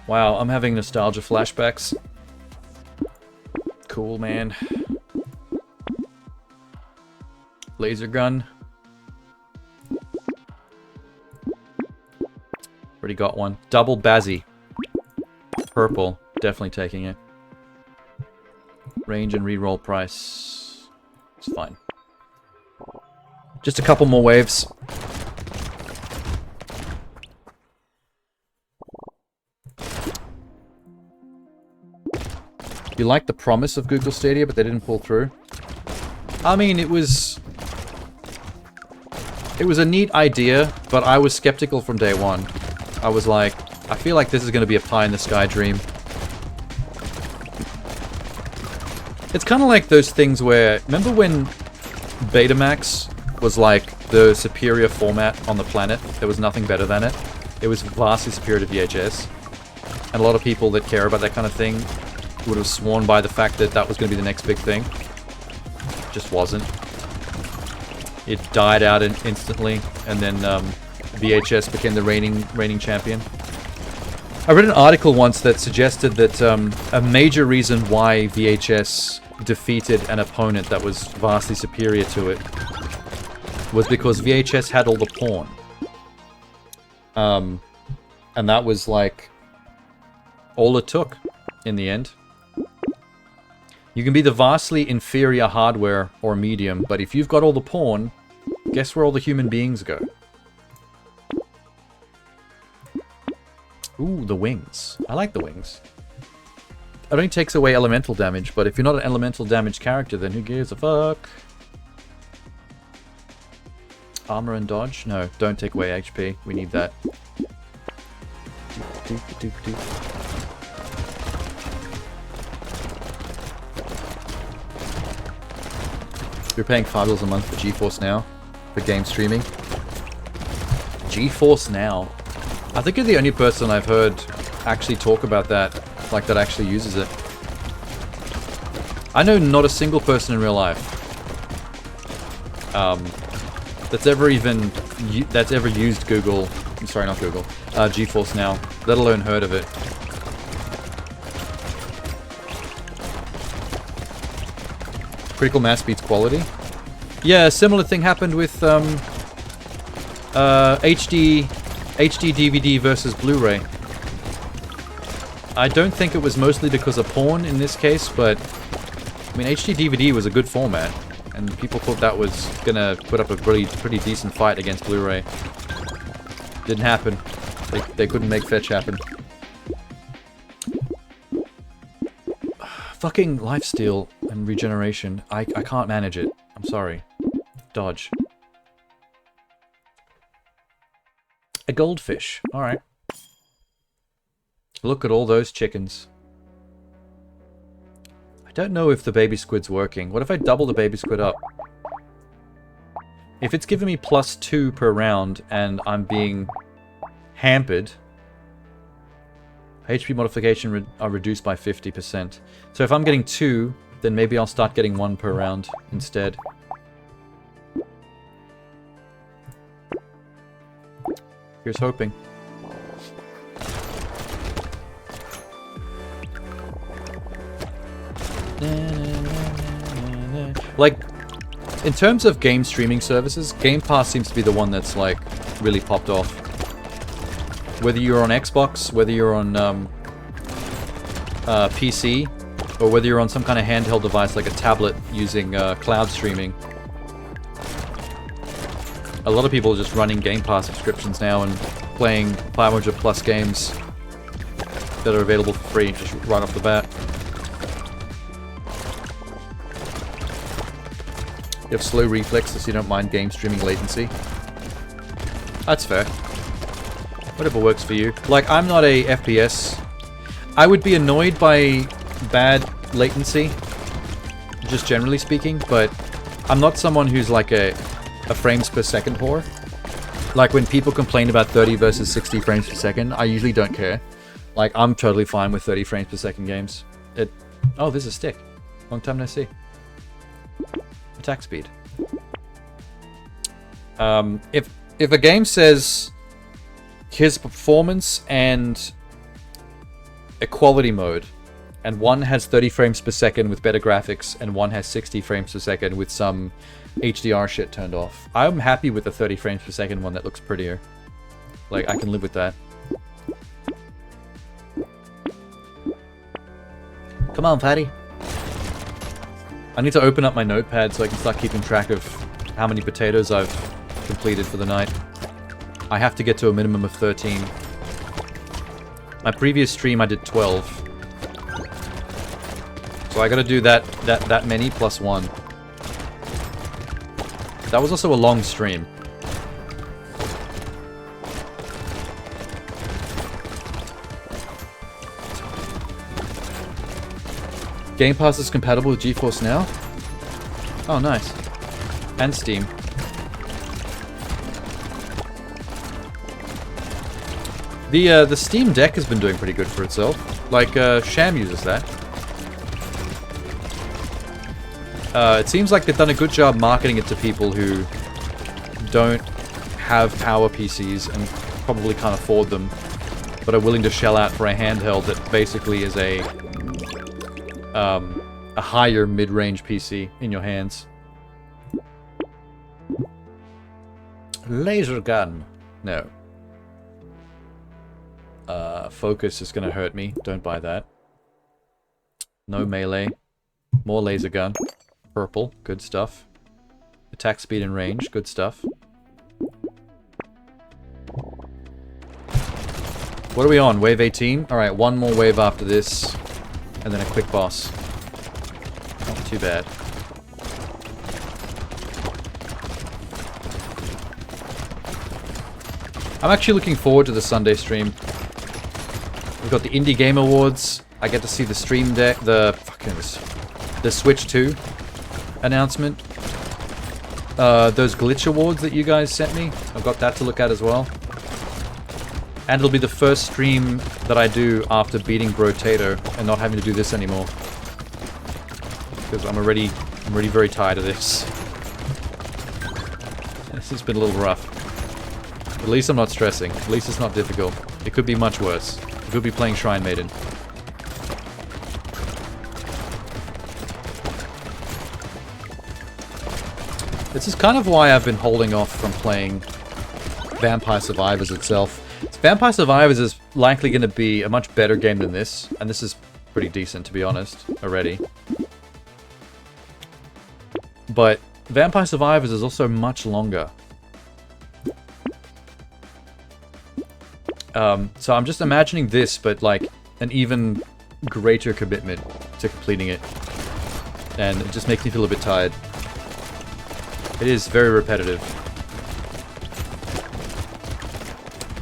Wow, I'm having nostalgia flashbacks. Cool, man. Laser gun. Already got one. Double Bazzy. Purple. Definitely taking it. Range and reroll price. It's fine. Just a couple more waves. You liked the promise of Google Stadia, but they didn't pull through. I mean, it was a neat idea, but I was skeptical from day one. I was like, I feel like this is going to be a pie-in-the-sky dream. It's kind of like those things where... Remember when Betamax was like the superior format on the planet? There was nothing better than it. It was vastly superior to VHS. And a lot of people that care about that kind of thing would have sworn by the fact that that was going to be the next big thing. It just wasn't. It died out instantly, and then VHS became the reigning champion. I read an article once that suggested that a major reason why VHS defeated an opponent that was vastly superior to it was because VHS had all the porn. And that was like all it took in the end. You can be the vastly inferior hardware or medium, but if you've got all the porn, guess where all the human beings go? Ooh, the wings. I like the wings. It only takes away elemental damage, but if you're not an elemental damage character, then who gives a fuck? Armor and dodge? No, don't take away HP. We need that. You're paying $5 a month for GeForce Now? For game streaming? GeForce Now? I think you're the only person I've heard actually talk about that, like that actually uses it. I know not a single person in real life that's ever used Google, I'm sorry, not Google, GeForce Now, let alone heard of it. Critical mass beats quality. Yeah, a similar thing happened with HD DVD versus Blu-ray. I don't think it was mostly because of porn in this case, but I mean HD DVD was a good format, and people thought that was gonna put up a pretty decent fight against Blu-ray. Didn't happen. They couldn't make fetch happen. Fucking lifesteal and regeneration. I can't manage it. I'm sorry. Dodge. A goldfish. Alright. Look at all those chickens. I don't know if the baby squid's working. What if I double the baby squid up? If it's giving me +2 per round and I'm being hampered, HP modification are reduced by 50%. So if I'm getting 2, then maybe I'll start getting 1 per round instead. Here's hoping. Like, in terms of game streaming services, Game Pass seems to be the one that's like really popped off. Whether you're on Xbox, whether you're on PC, or whether you're on some kind of handheld device like a tablet using cloud streaming. A lot of people are just running Game Pass subscriptions now and playing 500 plus games that are available for free just right off the bat. You have slow reflexes so you don't mind game streaming latency. That's fair. Whatever works for you. Like, I'm not a FPS. I would be annoyed by bad latency, just generally speaking, but I'm not someone who's like a frames per second whore. Like, when people complain about 30 versus 60 frames per second, I usually don't care. Like, I'm totally fine with 30 frames per second games. Oh, there's a stick. Long time no see. Attack speed. If a game says here's performance and equality mode, and one has 30 frames per second with better graphics, and one has 60 frames per second with some HDR shit turned off, I'm happy with the 30 frames per second one that looks prettier. Like, I can live with that. Come on, fatty. I need to open up my notepad so I can start keeping track of how many potatoes I've completed for the night. I have to get to a minimum of 13. My previous stream I did 12. So I gotta do that many plus 1. That was also a long stream. Game Pass is compatible with GeForce Now? Oh, nice. And Steam. The Steam Deck has been doing pretty good for itself. Like, Sham uses that. It seems like they've done a good job marketing it to people who don't have power PCs and probably can't afford them, but are willing to shell out for a handheld that basically is a higher mid-range PC in your hands. Laser gun. No. Focus is gonna hurt me. Don't buy that. No melee. More laser gun. Purple. Good stuff. Attack speed and range. Good stuff. What are we on? Wave 18? Alright, one more wave after this. And then a quick boss. Not too bad. I'm actually looking forward to the Sunday stream. We've got the Indie Game Awards. I get to see the Stream Deck, the Switch 2 announcement. Those Glitch Awards that you guys sent me. I've got that to look at as well. And it'll be the first stream that I do after beating Brotato and not having to do this anymore. Because I'm already very tired of this. This has been a little rough. At least I'm not stressing. At least it's not difficult. It could be much worse. It could be playing Shrine Maiden. This is kind of why I've been holding off from playing Vampire Survivors itself. Vampire Survivors is likely going to be a much better game than this, and this is pretty decent, to be honest, already. But Vampire Survivors is also much longer. So I'm just imagining this, but like an even greater commitment to completing it. And it just makes me feel a bit tired. It is very repetitive.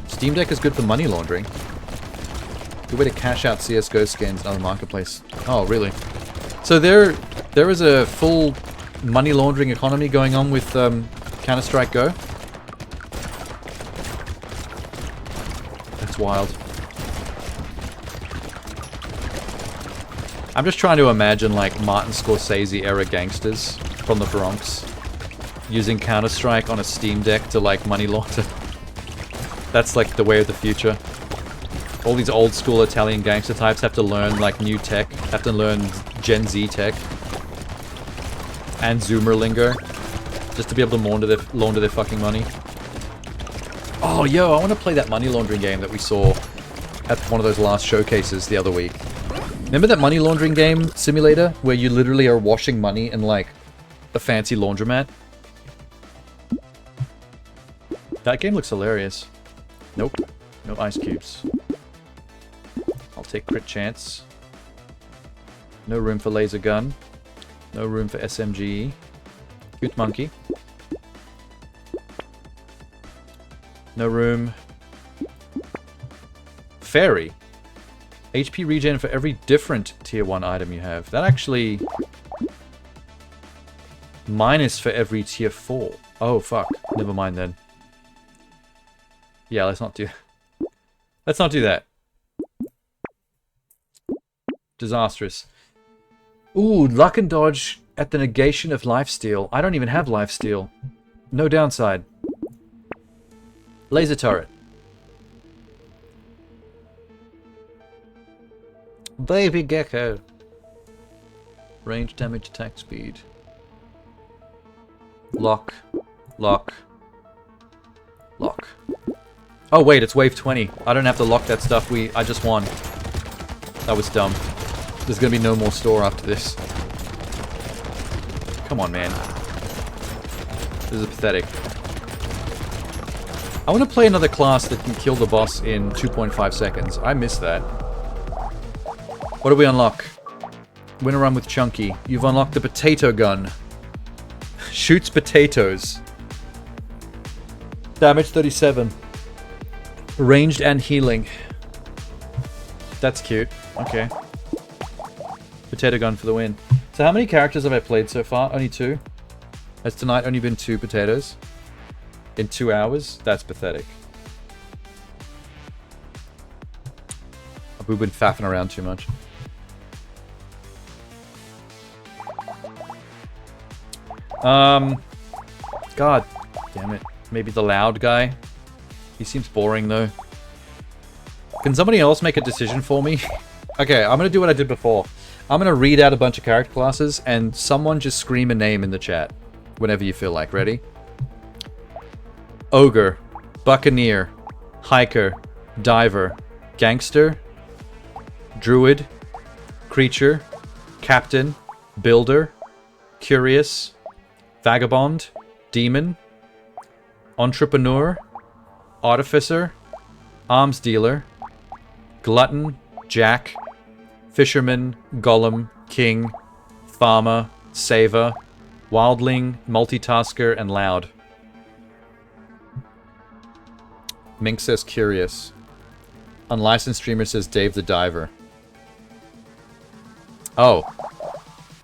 Steam Deck is good for money laundering. Good way to cash out CSGO skins in other marketplace. Oh, really? So there is a full money laundering economy going on with Counter-Strike Go? That's wild. I'm just trying to imagine like Martin Scorsese era gangsters from the Bronx using Counter-Strike on a Steam Deck to like money launder. That's like the way of the future. All these old school Italian gangster types have to learn like new tech, have to learn Gen Z tech and Zoomer lingo just to be able to launder their fucking money. Oh, yo, I want to play that money laundering game that we saw at one of those last showcases the other week. Remember that money laundering game simulator where you literally are washing money in like a fancy laundromat? That game looks hilarious. Nope. No ice cubes. I'll take crit chance. No room for laser gun. No room for SMG. Cute monkey. No room. Fairy. HP regen for every different tier 1 item you have. That actually... minus for every tier 4. Oh, fuck. Never mind then. Yeah, let's not do... Let's not do that. Disastrous. Ooh, luck and dodge at the negation of lifesteal. I don't even have lifesteal. No downside. Laser turret. Baby gecko. Range, damage, attack speed. Lock. Lock. Lock. Oh wait, it's wave 20. I don't have to lock that stuff. I just won. That was dumb. There's gonna be no more store after this. Come on, man. This is pathetic. I want to play another class that can kill the boss in 2.5 seconds. I miss that. What do we unlock? Win a run with Chunky. You've unlocked the potato gun. Shoots potatoes. Damage 37. Ranged and healing. That's cute. Okay. Potato gun for the win. So how many characters have I played so far? Only 2. Has tonight only been 2 potatoes? In 2 hours? That's pathetic. We've been faffing around too much. God damn it. Maybe the loud guy. He seems boring though. Can somebody else make a decision for me? Okay, I'm gonna do what I did before. I'm gonna read out a bunch of character classes and someone just scream a name in the chat. Whenever you feel like. Ready? Ogre. Buccaneer. Hiker. Diver. Gangster. Druid. Creature. Captain. Builder. Curious. Vagabond. Demon. Entrepreneur. Artificer. Arms dealer. Glutton. Jack. Fisherman. Golem. King. Farmer. Saver. Wildling. Multitasker. And loud. Mink says curious. Unlicensed streamer says Dave the Diver. Oh.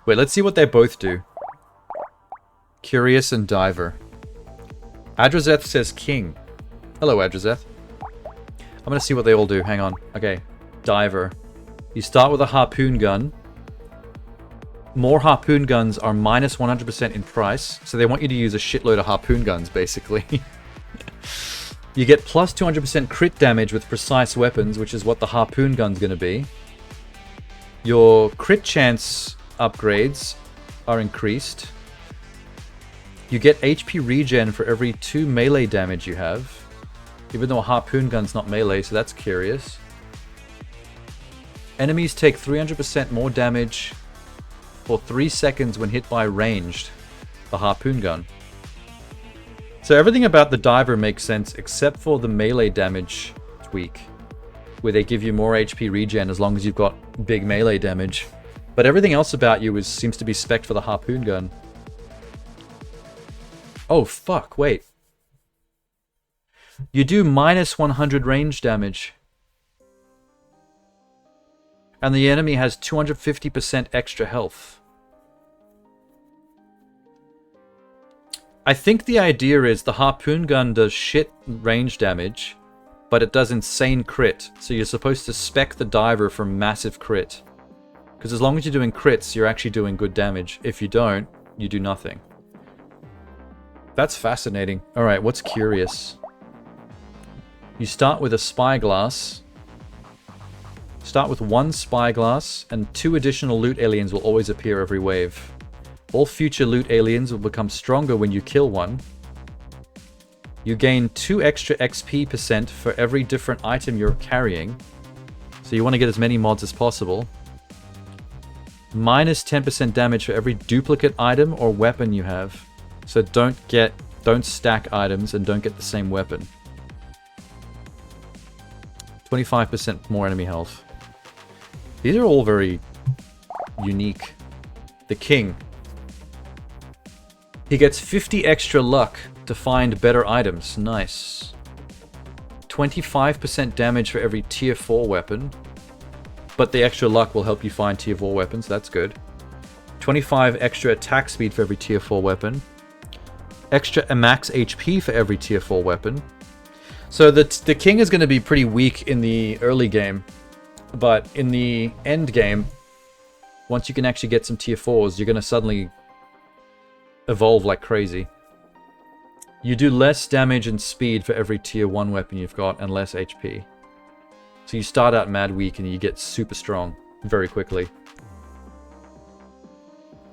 Wait, let's see what they both do. Curious and Diver. Adrazeth says King. Hello, Adrazeth. I'm gonna see what they all do. Hang on. Okay. Diver. You start with a harpoon gun. More harpoon guns are minus 100% in price, so they want you to use a shitload of harpoon guns, basically. You get plus 200% crit damage with precise weapons, which is what the harpoon gun's gonna be. Your crit chance upgrades are increased. You get HP regen for every 2 melee damage you have. Even though a harpoon gun's not melee, so that's curious. Enemies take 300% more damage for 3 seconds when hit by ranged. The harpoon gun. So everything about the Diver makes sense except for the melee damage tweak, where they give you more HP regen as long as you've got big melee damage. But everything else about you seems to be spec'd for the harpoon gun. Oh fuck, wait. You do minus 100 range damage. And the enemy has 250% extra health. I think the idea is the harpoon gun does shit range damage, but it does insane crit. So you're supposed to spec the Diver for massive crit. Because as long as you're doing crits, you're actually doing good damage. If you don't, you do nothing. That's fascinating. Alright, what's curious? You start with a spyglass. Start with 1 spyglass, and 2 additional loot aliens will always appear every wave. All future loot aliens will become stronger when you kill one. You gain 2 extra XP % for every different item you're carrying. So you want to get as many mods as possible. Minus 10% damage for every duplicate item or weapon you have. So don't stack items and don't get the same weapon. 25% more enemy health. These are all very unique. The King. He gets 50 extra luck to find better items. Nice. 25% damage for every tier 4 weapon. But the extra luck will help you find tier 4 weapons. That's good. 25 extra attack speed for every tier 4 weapon. Extra max HP for every tier 4 weapon. So the King is going to be pretty weak in the early game. But in the end game, once you can actually get some tier 4s, you're going to suddenly evolve like crazy. You do less damage and speed for every tier 1 weapon you've got and less HP. So you start out mad weak and you get super strong very quickly.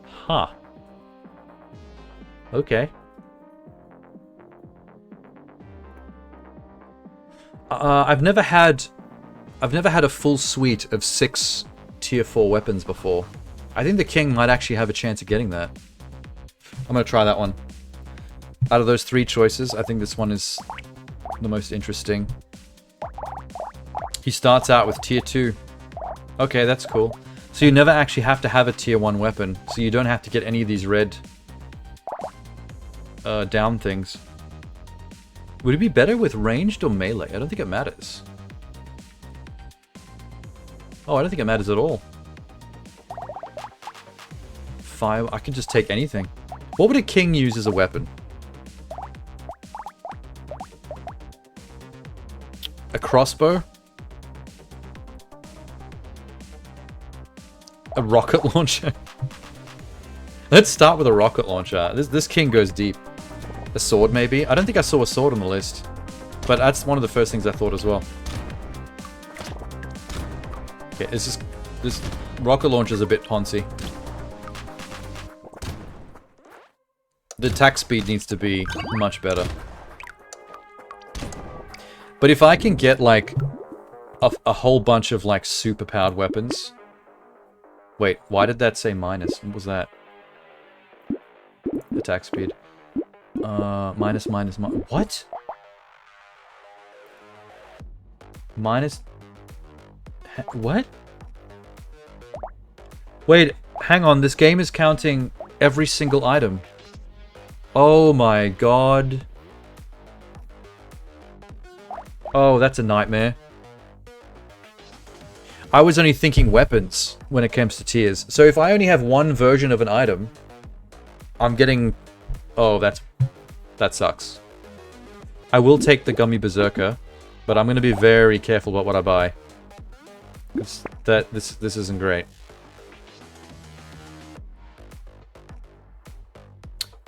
Huh. Okay. I've never had a full suite of 6 tier 4 weapons before. I think the King might actually have a chance of getting that. I'm gonna try that one. Out of those 3 choices, I think this one is the most interesting. He starts out with tier 2. Okay, that's cool. So you never actually have to have a tier 1 weapon. So you don't have to get any of these red down things. Would it be better with ranged or melee? I don't think it matters. Oh, I don't think it matters at all. Fire, I can just take anything. What would a king use as a weapon? A crossbow? A rocket launcher? Let's start with a rocket launcher. This king goes deep. A sword, maybe? I don't think I saw a sword on the list. But that's one of the first things I thought as well. Okay, this rocket launcher is a bit poncy. The attack speed needs to be much better. But if I can get, like, a whole bunch of, like, super-powered weapons... Wait, why did that say minus? What was that? Attack speed. Minus. What? Minus... What? Wait, hang on. This game is counting every single item. Oh my god. Oh, that's a nightmare. I was only thinking weapons when it comes to tiers. So if I only have one version of an item, I'm getting... Oh, that sucks. I will take the Gummy Berserker, but I'm going to be very careful about what I buy. This isn't great.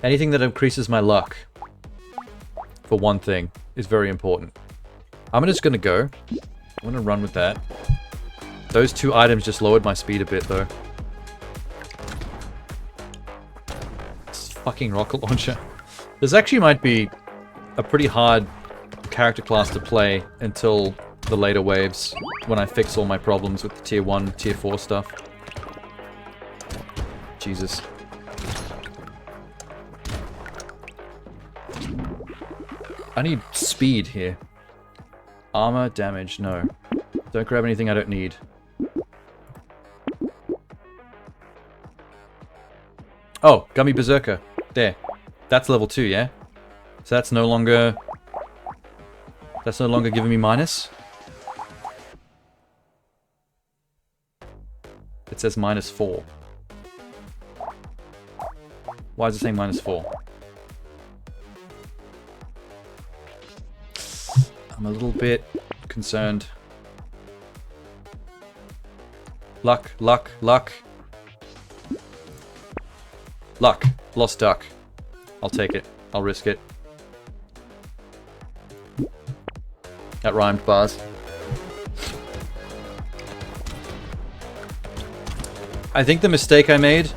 Anything that increases my luck, for one thing, is very important. I'm just going to go. I'm going to run with that. Those two items just lowered my speed a bit, though. This fucking rocket launcher. This actually might be a pretty hard character class to play until the later waves, when I fix all my problems with the tier 1, tier 4 stuff. Jesus. I need speed here. Armor, damage, no. Don't grab anything I don't need. Oh, Gummy Berserker. There. That's level 2, yeah? So that's no longer... That's no longer giving me minus? It says -4. Why is it saying -4? I'm a little bit concerned. Luck. Luck. Lost duck. I'll take it. I'll risk it. That rhymed, bars. I think the mistake I made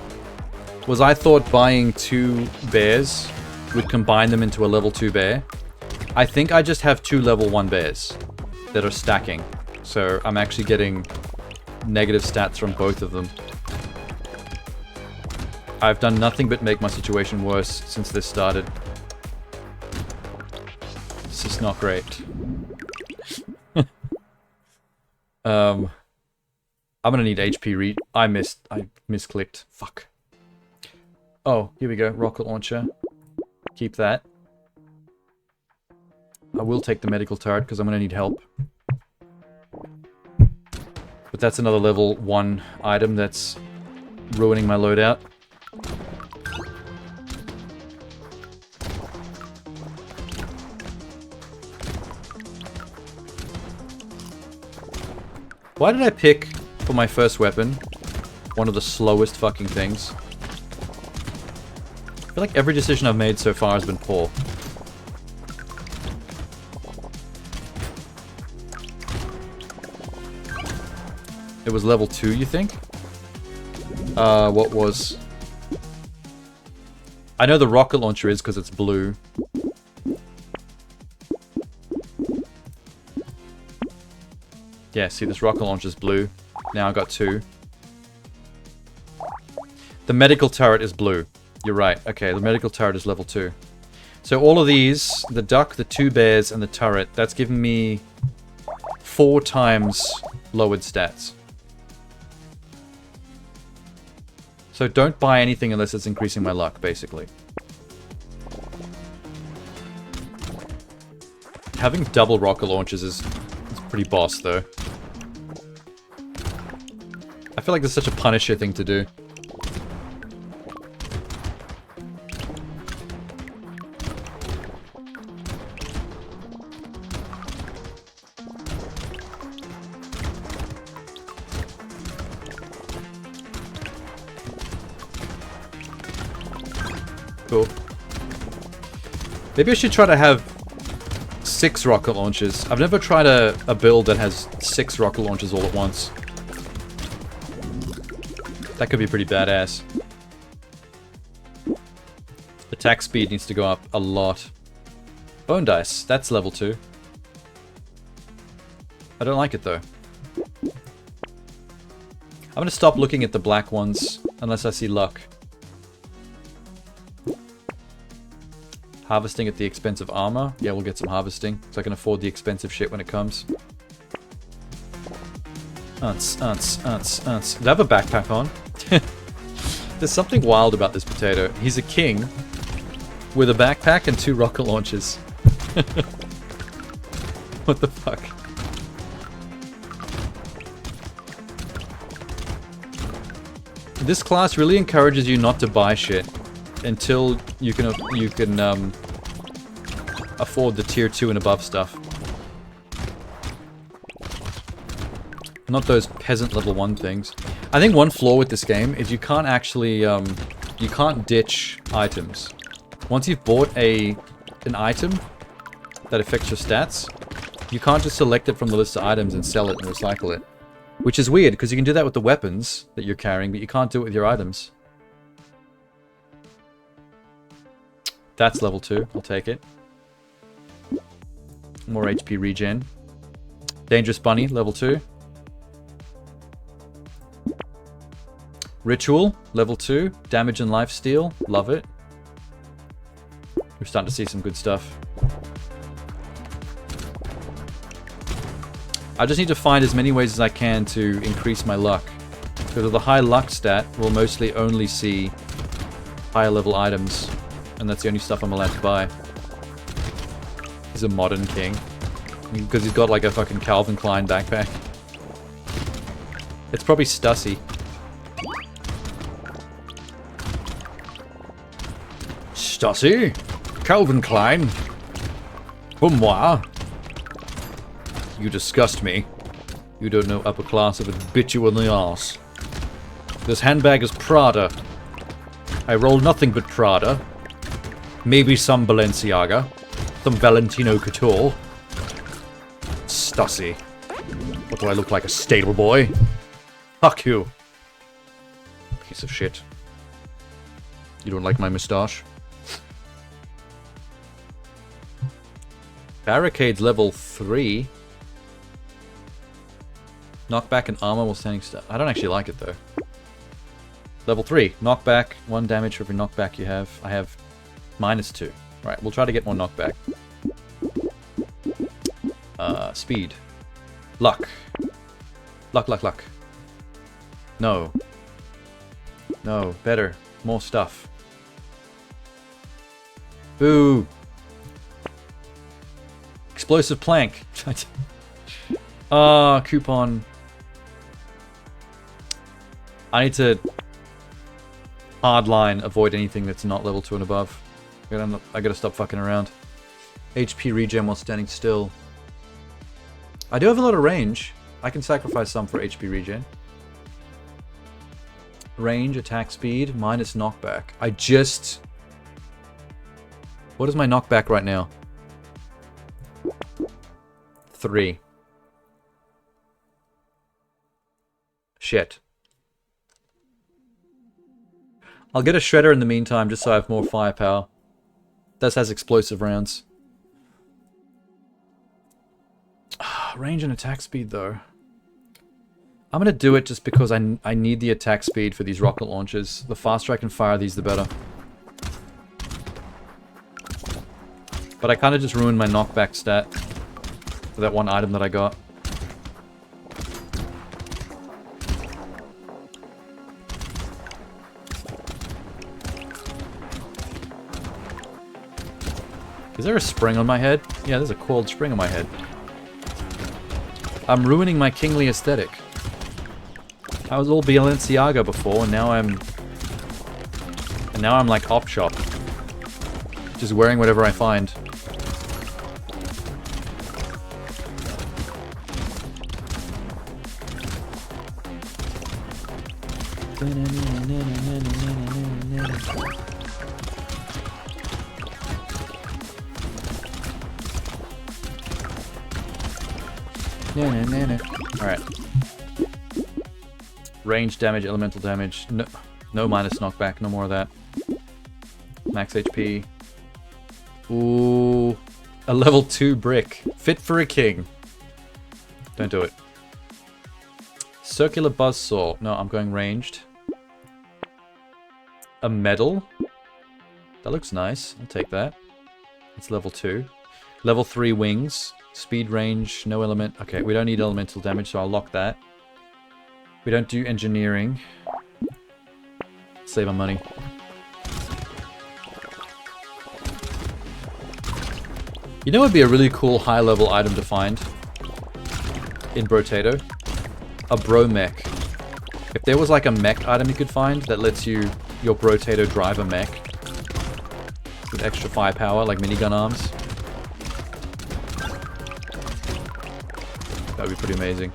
was I thought buying 2 bears would combine them into a level 2 bear. I think I just have 2 level 1 bears that are stacking. So I'm actually getting negative stats from both of them. I've done nothing but make my situation worse since this started. This is not great. I'm gonna need HP I misclicked. Fuck. Oh, here we go. Rocket launcher. Keep that. I will take the medical turret because I'm gonna need help. But that's another level 1 item that's ruining my loadout. Why did I pick, for my first weapon, one of the slowest fucking things? I feel like every decision I've made so far has been poor. It was level 2, you think? What was... I know the rocket launcher is because it's blue. Yeah, see, this rocket launcher is blue. Now I got 2. The medical turret is blue. You're right. Okay, the medical turret is level 2. So all of these, the duck, the 2 bears, and the turret, that's given me 4 times lowered stats. So don't buy anything unless it's increasing my luck, basically. Having double rocket launches is pretty boss, though. I feel like this is such a Punisher thing to do. Cool. Maybe I should try to have 6 rocket launches. I've never tried a build that has 6 rocket launches all at once. That could be pretty badass. Attack speed needs to go up a lot. Bone dice, that's level 2. I don't like it though. I'm gonna stop looking at the black ones unless I see luck. Harvesting at the expense of armor. Yeah, we'll get some harvesting, so I can afford the expensive shit when it comes. Did I have a backpack on? There's something wild about this potato. He's a king with a backpack and 2 rocket launches. What the fuck? This class really encourages you not to buy shit until you can afford the tier 2 and above stuff. Not those peasant level 1 things. I think one flaw with this game is you can't actually you can't ditch items. Once you've bought an item that affects your stats, you can't just select it from the list of items and sell it and recycle it. Which is weird, because you can do that with the weapons that you're carrying, but you can't do it with your items. That's level 2. I'll take it. More HP regen. Dangerous Bunny, level 2. Ritual, level 2. Damage and lifesteal, love it. We're starting to see some good stuff. I just need to find as many ways as I can to increase my luck. Because with the high luck stat, we'll mostly only see higher level items. And that's the only stuff I'm allowed to buy. He's a modern king. Because he's got like a fucking Calvin Klein backpack. It's probably Stussy. Stussy? Calvin Klein? Pour moi? You disgust me. You don't know upper class if it bit you in the arse. This handbag is Prada. I roll nothing but Prada. Maybe some Balenciaga. Some Valentino Couture. Stussy. What do I look like, a stable boy? Fuck you. Piece of shit. You don't like my moustache? Barricades level 3. Knockback and armor while standing still. I don't actually like it though. Level 3. Knockback. 1 damage for every knockback you have. I have -2. Right, we'll try to get more knockback. Speed. Luck. Luck. No. No, better. More stuff. Boo. Explosive plank. Ah, coupon. I need to hardline avoid anything that's not level 2 and above. I gotta stop fucking around. HP regen while standing still. I do have a lot of range. I can sacrifice some for HP regen. Range, attack speed, minus knockback. What is my knockback right now? 3. Shit. I'll get a shredder in the meantime, just so I have more firepower. This has explosive rounds. Range and attack speed, though. I'm gonna do it just because I need the attack speed for these rocket launches. The faster I can fire these, the better. But I kind of just ruined my knockback stat for that one item that I got. Is there a spring on my head? Yeah, there's a coiled spring on my head. I'm ruining my kingly aesthetic. I was all Balenciaga before, and now I'm like op shop. Just wearing whatever I find. Alright. Range damage, elemental damage. No minus knockback, no more of that. Max HP. Ooh. A level 2 brick. Fit for a king. Don't do it. Circular buzzsaw. No, I'm going ranged. A medal. That looks nice. I'll take that. It's level 2. Level 3 wings. Speed range, no element. Okay, we don't need elemental damage, so I'll lock that. We don't do engineering. Save our money. You know what would be a really cool high-level item to find in Brotato? A bro mech. If there was like a mech item you could find that lets your Brotato drive a mech with extra firepower, like minigun arms, that would be pretty amazing.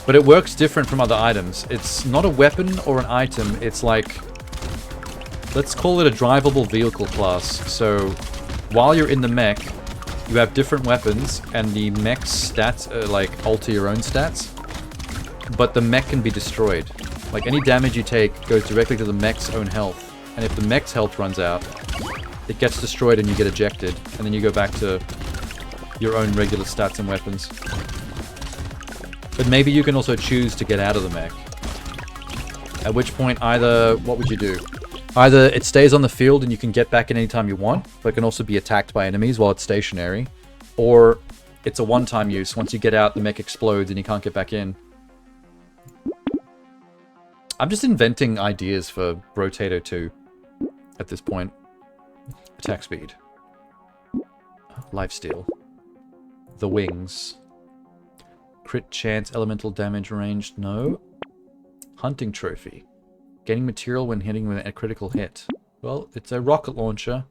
But it works different from other items. It's not a weapon or an item, it's like, let's call it a drivable vehicle class. So while you're in the mech, you have different weapons, and the mech's stats like alter your own stats, but the mech can be destroyed. Like any damage you take goes directly to the mech's own health, and if the mech's health runs out, it gets destroyed and you get ejected, and then you go back to your own regular stats and weapons. But maybe you can also choose to get out of the mech. At which point, either, what would you do? Either it stays on the field and you can get back in anytime you want, but it can also be attacked by enemies while it's stationary. Or it's a one-time use. Once you get out, the mech explodes and you can't get back in. I'm just inventing ideas for Brotato 2 at this point. Attack speed. Lifesteal. The wings. Crit chance, elemental damage range, no. Hunting trophy. Gaining material when hitting with a critical hit. Well, it's a rocket launcher.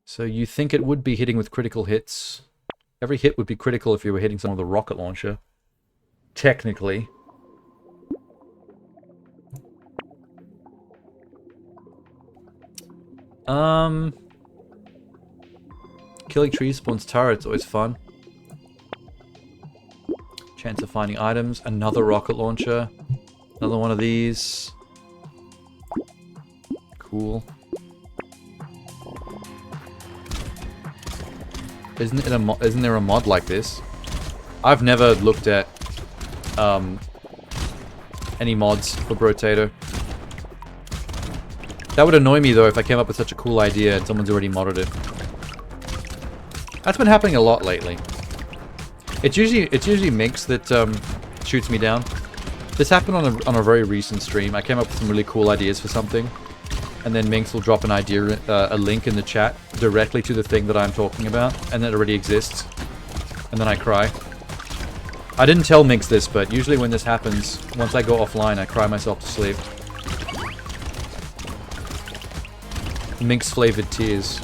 So you think it would be hitting with critical hits. Every hit would be critical if you were hitting someone with a rocket launcher. Technically. Killing trees spawns turrets, always fun. Chance of finding items. Another rocket launcher. Another one of these. Cool. Isn't there a mod like this? I've never looked at any mods for Brotato. That would annoy me though if I came up with such a cool idea and someone's already modded it. That's been happening a lot lately. It's usually Minx that shoots me down. This happened on a very recent stream. I came up with some really cool ideas for something, and then Minx will drop an idea, a link in the chat directly to the thing that I'm talking about, and it already exists. And then I cry. I didn't tell Minx this, but usually when this happens, once I go offline, I cry myself to sleep. Minx-flavored tears.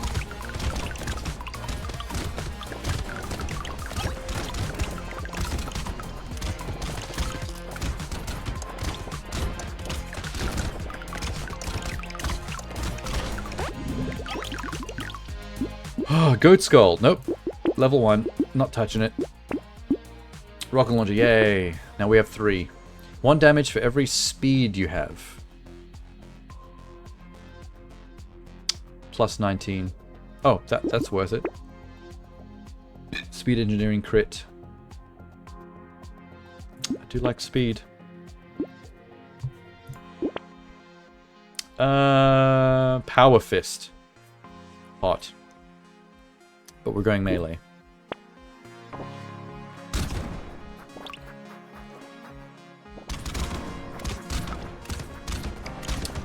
Goat skull. Nope. Level 1. Not touching it. Rocket launcher. Yay. Now we have 3. 1 damage for every speed you have. Plus 19. Oh, that's worth it. Speed engineering crit. I do like speed. Power fist. Hot. But we're going melee.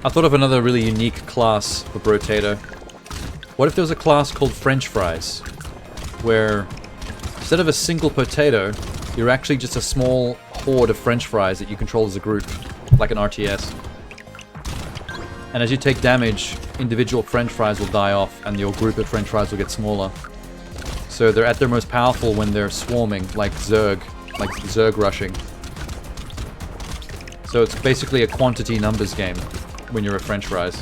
I thought of another really unique class for Brotato. What if there was a class called French fries, where instead of a single potato, you're actually just a small horde of French fries that you control as a group, like an RTS. And as you take damage, individual French fries will die off, and your group of French fries will get smaller. So they're at their most powerful when they're swarming, like Zerg rushing. So it's basically a quantity numbers game when you're a French fries.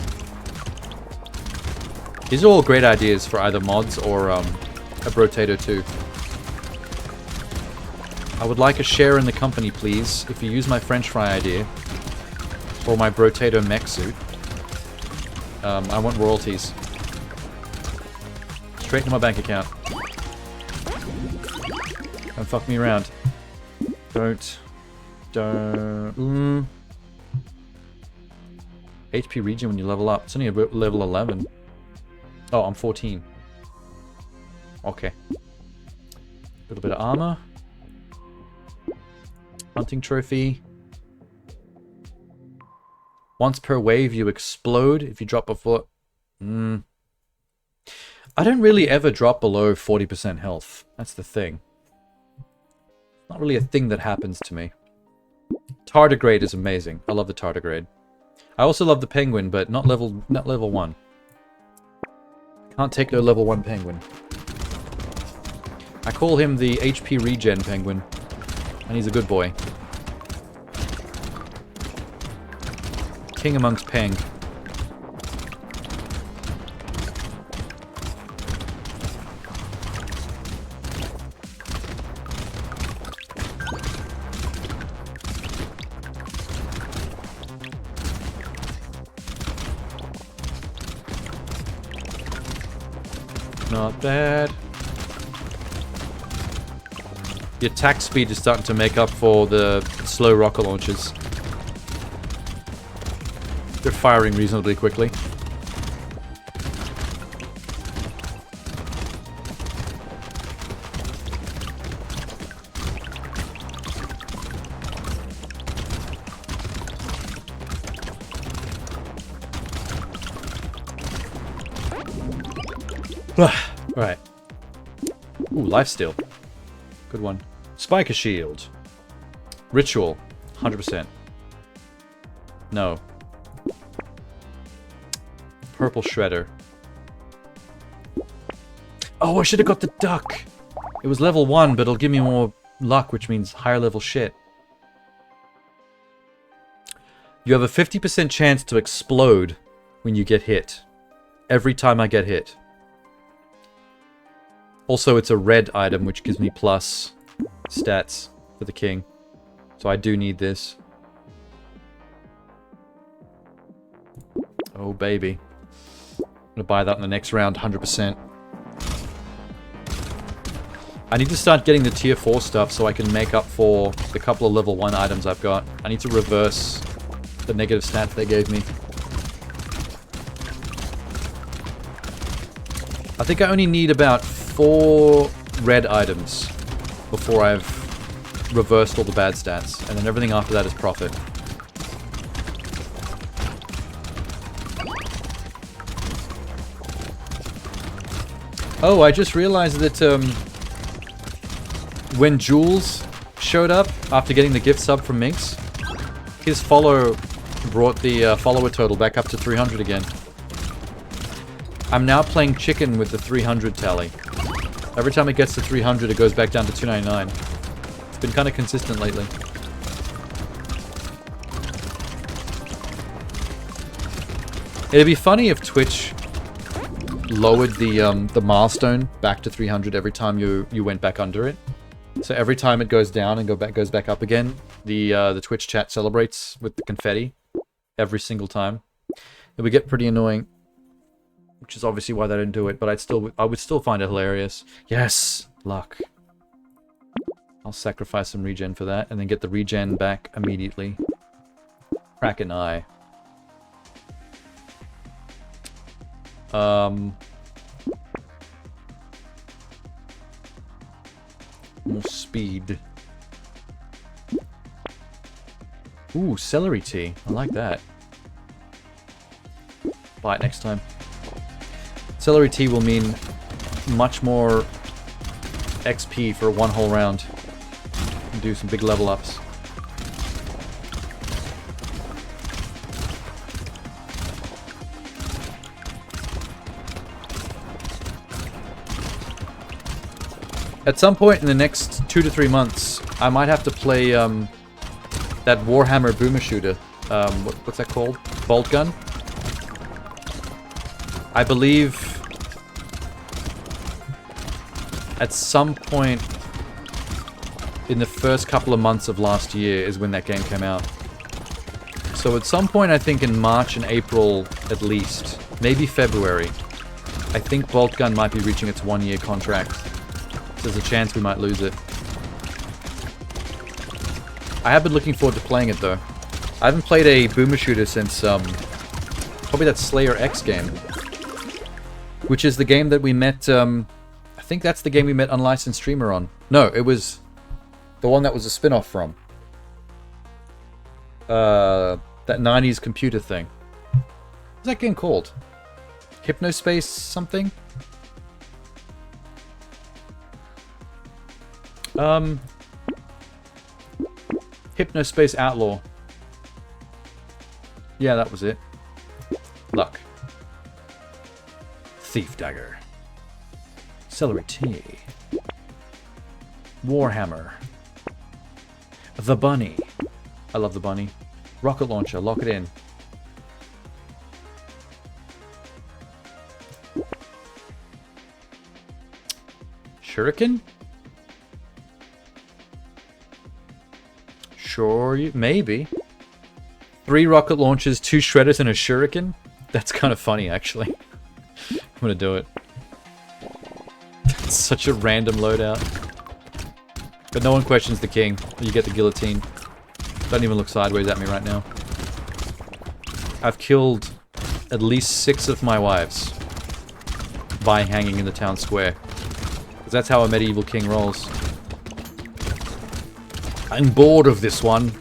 These are all great ideas for either mods or a Brotato 2. I would like a share in the company, please, if you use my French fry idea. Or my Brotato mech suit. I want royalties. Straight into my bank account. Don't fuck me around. Don't. HP regen when you level up. It's only about level 11. Oh, I'm 14. Okay. Little bit of armor. Hunting trophy. Once per wave you explode if you drop before... I don't really ever drop below 40% health. That's the thing. Not really a thing that happens to me. Tardigrade is amazing. I love the tardigrade. I also love the penguin, but not level 1. Can't take no level 1 penguin. I call him the HP regen penguin, and he's a good boy. King amongst peng. Not bad. The attack speed is starting to make up for the slow rocket launches. They're firing reasonably quickly. Right. Ooh, lifesteal. Good one. Spiker shield. Ritual. 100%. No. Purple shredder. Oh, I should have got the duck. It was level 1, but it'll give me more luck, which means higher level shit. You have a 50% chance to explode when you get hit. Every time I get hit. Also, it's a red item, which gives me plus stats for the king. So I do need this. Oh, baby. I'm gonna buy that in the next round, 100%. I need to start getting the tier 4 stuff so I can make up for the couple of level 1 items I've got. I need to reverse the negative stats they gave me. I think I only need about 4 red items before I've reversed all the bad stats, and then everything after that is profit. Oh, I just realized that when Jules showed up after getting the gift sub from Minx, his follow brought the follower total back up to 300 again. I'm now playing chicken with the 300 tally. Every time it gets to 300, it goes back down to 299. It's been kind of consistent lately. It'd be funny if Twitch lowered the milestone back to 300 every time you went back under it. So every time it goes down and goes back up again, the Twitch chat celebrates with the confetti every single time. It would get pretty annoying. Which is obviously why they didn't do it, but I would still find it hilarious. Yes! Luck. I'll sacrifice some regen for that, and then get the regen back immediately. Crack an eye. More speed. Ooh, celery tea. I like that. Buy it next time. Celery tea will mean much more XP for one whole round. And do some big level ups. At some point in the next 2 to 3 months, I might have to play that Warhammer boomer shooter. What's that called? Bolt gun? I believe at some point in the first couple of months of last year is when that game came out. So at some point, I think in March and April at least, maybe February, I think Bolt gun might be reaching its 1-year contract. There's a chance we might lose it. I have been looking forward to playing it though. I haven't played a boomer shooter since probably that Slayer X game, which is the game that we met. I think that's the game we met Unlicensed Streamer on. No, it was the one that was a spin-off from that 90s computer thing. What's that game called? Hypnospace something? Hypnospace Outlaw. Yeah, that was it. Luck. Thief Dagger. Celery Tea. Warhammer. The Bunny. I love the bunny. Rocket Launcher, lock it in. Shuriken? Sure, maybe. 3 rocket launchers, 2 shredders, and a shuriken? That's kind of funny, actually. I'm gonna do it. It's such a random loadout. But no one questions the king. You get the guillotine. Don't even look sideways at me right now. I've killed at least 6 of my wives by hanging in the town square. Because that's how a medieval king rolls. I'm bored of this one.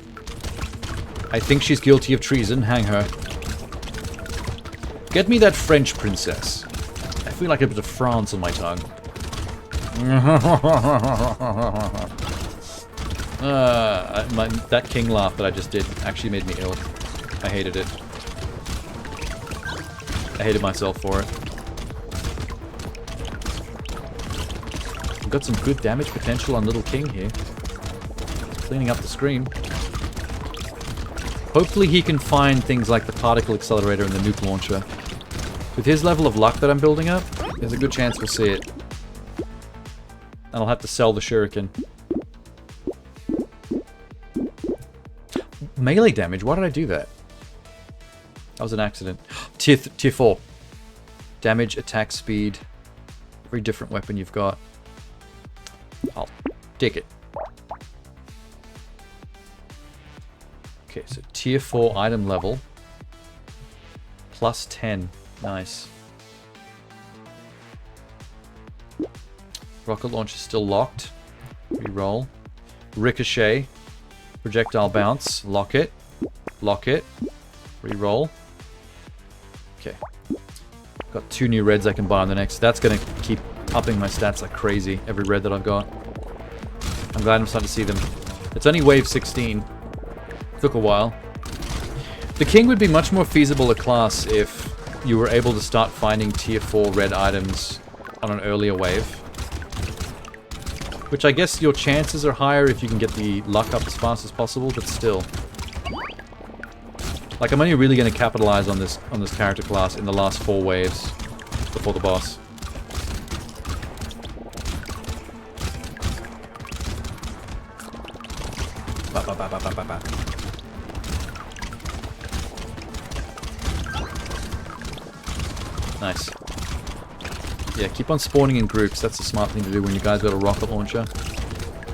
I think she's guilty of treason. Hang her. Get me that French princess. I feel like a bit of France on my tongue. That king laugh that I just did actually made me ill. I hated it. I hated myself for it. We've got some good damage potential on Little King here. Cleaning up the screen. Hopefully he can find things like the particle accelerator and the nuke launcher. With his level of luck that I'm building up, there's a good chance we'll see it. And I'll have to sell the shuriken. Melee damage? Why did I do that? That was an accident. Tier 4. Damage, attack speed. Very different weapon you've got. I'll take it. Okay, so tier 4 item level. Plus 10. Nice. Rocket launch is still locked. Reroll. Ricochet. Projectile bounce. Lock it. Lock it. Reroll. Okay. Got 2 new reds I can buy on the next. That's going to keep upping my stats like crazy. Every red that I've got. I'm glad I'm starting to see them. It's only wave 16. Took a while. The king would be much more feasible a class if you were able to start finding tier 4 red items on an earlier wave. Which I guess your chances are higher if you can get the luck up as fast as possible, but still. Like, I'm only really going to capitalize on this character class in the last 4 waves before the boss. Ba, ba, ba, ba, ba, ba, ba. Nice. Yeah, keep on spawning in groups. That's a smart thing to do when you guys got a rocket launcher.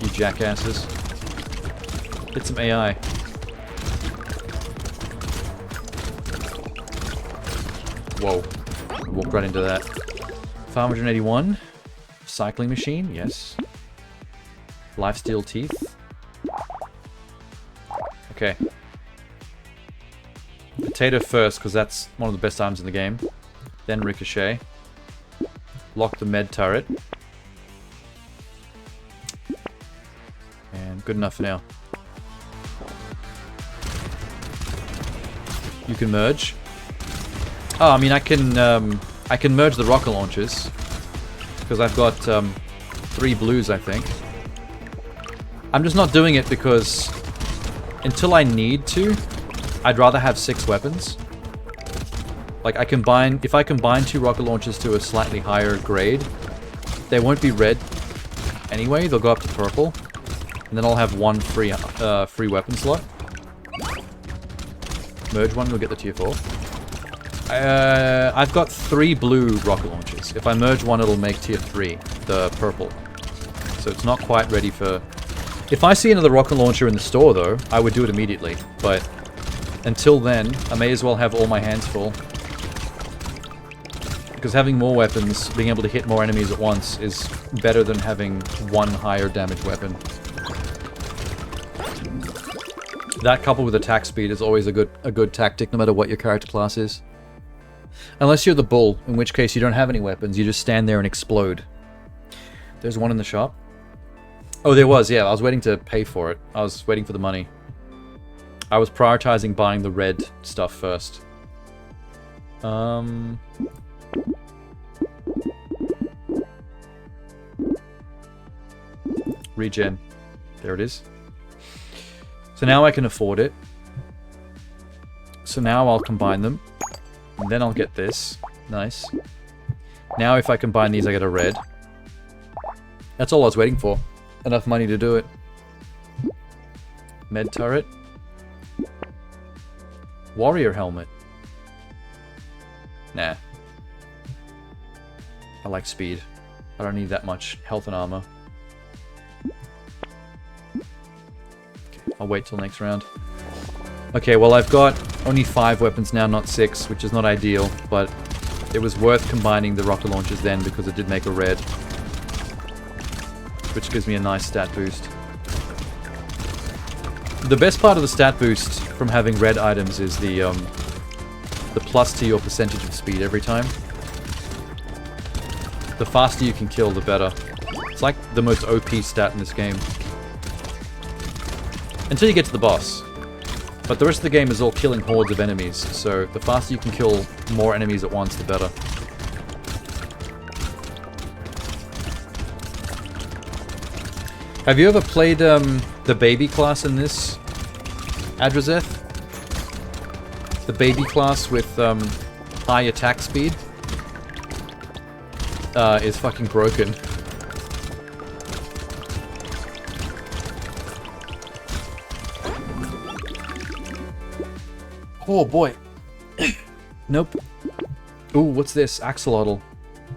You jackasses. Hit some AI. Whoa. Walked right into that. 581. Cycling machine, yes. Lifesteal teeth. Okay. Potato first, because that's one of the best items in the game. Then Ricochet. Lock the med turret. And good enough for now. You can merge. Oh, I mean, I can merge the rocket launchers because I've got 3 blues, I think. I'm just not doing it because until I need to, I'd rather have 6 weapons. Like, if I combine 2 rocket launchers to a slightly higher grade, they won't be red anyway, they'll go up to purple. And then I'll have 1 free weapon slot. Merge one, we'll get the tier 4. I've got 3 blue rocket launchers. If I merge one, it'll make tier 3, the purple. So it's not quite ready for... If I see another rocket launcher in the store, though, I would do it immediately. But until then, I may as well have all my hands full. Because having more weapons, being able to hit more enemies at once, is better than having 1 higher damage weapon. That coupled with attack speed is always a good tactic, no matter what your character class is. Unless you're the bull, in which case you don't have any weapons, you just stand there and explode. There's one in the shop. Oh, there was, yeah, I was waiting to pay for it. I was waiting for the money. I was prioritizing buying the red stuff first. Regen. There it is. So now I can afford it. So now I'll combine them. And then I'll get this. Nice. Now if I combine these, I get a red. That's all I was waiting for. Enough money to do it. Med turret. Warrior helmet. Nah. I like speed. I don't need that much health and armor. I'll wait till next round. Okay, well I've got only 5 weapons now, not 6, which is not ideal, but it was worth combining the rocket launchers then because it did make a red. Which gives me a nice stat boost. The best part of the stat boost from having red items is the plus to your percentage of speed every time. The faster you can kill, the better. It's like the most OP stat in this game. Until you get to the boss. But the rest of the game is all killing hordes of enemies, so the faster you can kill more enemies at once, the better. Have you ever played the baby class in this, Adrazeth? The baby class with high attack speed is fucking broken. Oh boy. Nope. Ooh, what's this? Axolotl.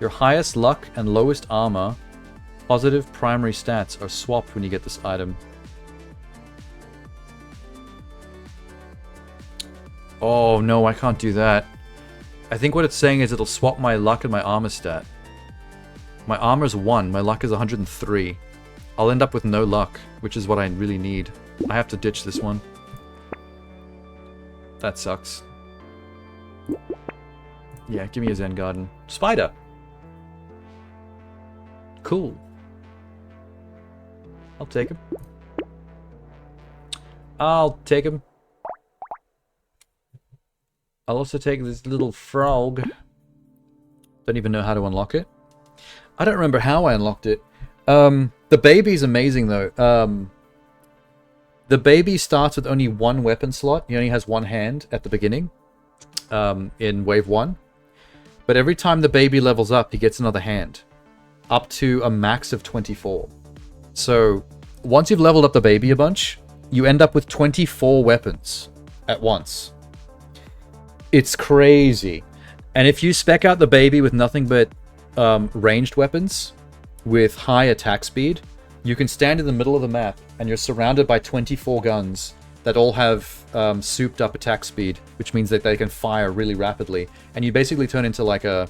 Your highest luck and lowest armor, positive primary stats are swapped when you get this item. Oh no, I can't do that. I think what it's saying is it'll swap my luck and my armor stat. My armor's 1, my luck is 103. I'll end up with no luck, which is what I really need. I have to ditch this one. That sucks. Yeah, give me a Zen Garden. Spider! Cool. I'll take him. I'll take him. I'll also take this little frog. Don't even know how to unlock it. I don't remember how I unlocked it. The baby's amazing though. The baby starts with only 1 weapon slot. He only has 1 hand at the beginning. In wave 1. But every time the baby levels up, he gets another hand. Up to a max of 24. So, once you've leveled up the baby a bunch, you end up with 24 weapons at once. It's crazy. And if you spec out the baby with nothing but ranged weapons with high attack speed, you can stand in the middle of the map and you're surrounded by 24 guns that all have souped up attack speed, which means that they can fire really rapidly. And you basically turn into like an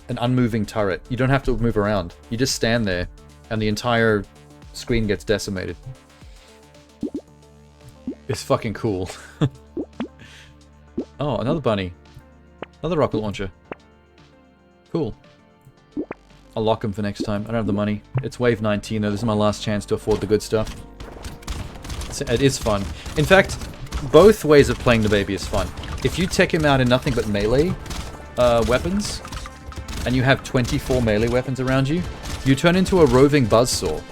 unmoving turret. You don't have to move around. You just stand there and the entire screen gets decimated. It's fucking cool. Oh, another bunny. Another rocket launcher. Cool. I'll lock him for next time. I don't have the money. It's wave 19 though. This is my last chance to afford the good stuff. It is fun. In fact, both ways of playing the baby is fun. If you take him out in nothing but melee weapons, and you have 24 melee weapons around you, you turn into a roving buzzsaw,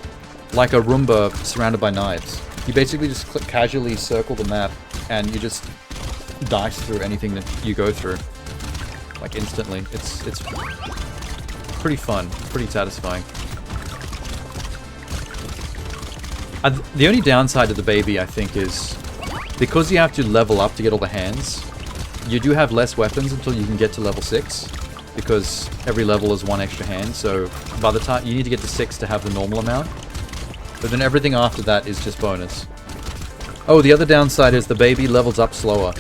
like a Roomba surrounded by knives. You basically just casually circle the map, and you just dice through anything that you go through, like instantly. It's pretty fun, pretty satisfying. The only downside to the baby, I think, is because you have to level up to get all the hands, you do have less weapons until you can get to level 6, because every level is one extra hand, so by the time you need to get to 6 to have the normal amount, but then everything after that is just bonus. Oh, the other downside is the baby levels up slower,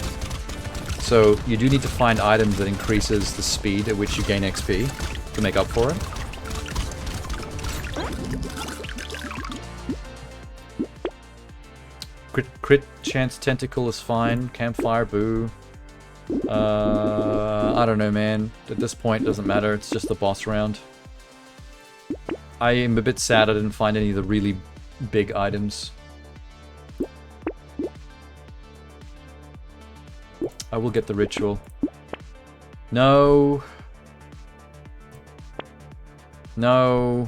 so you do need to find items that increases the speed at which you gain XP to make up for it. Crit chance tentacle is fine. Campfire, boo. I don't know, man. At this point, it doesn't matter. It's just the boss round. I am a bit sad I didn't find any of the really big items. I will get the ritual. No. No.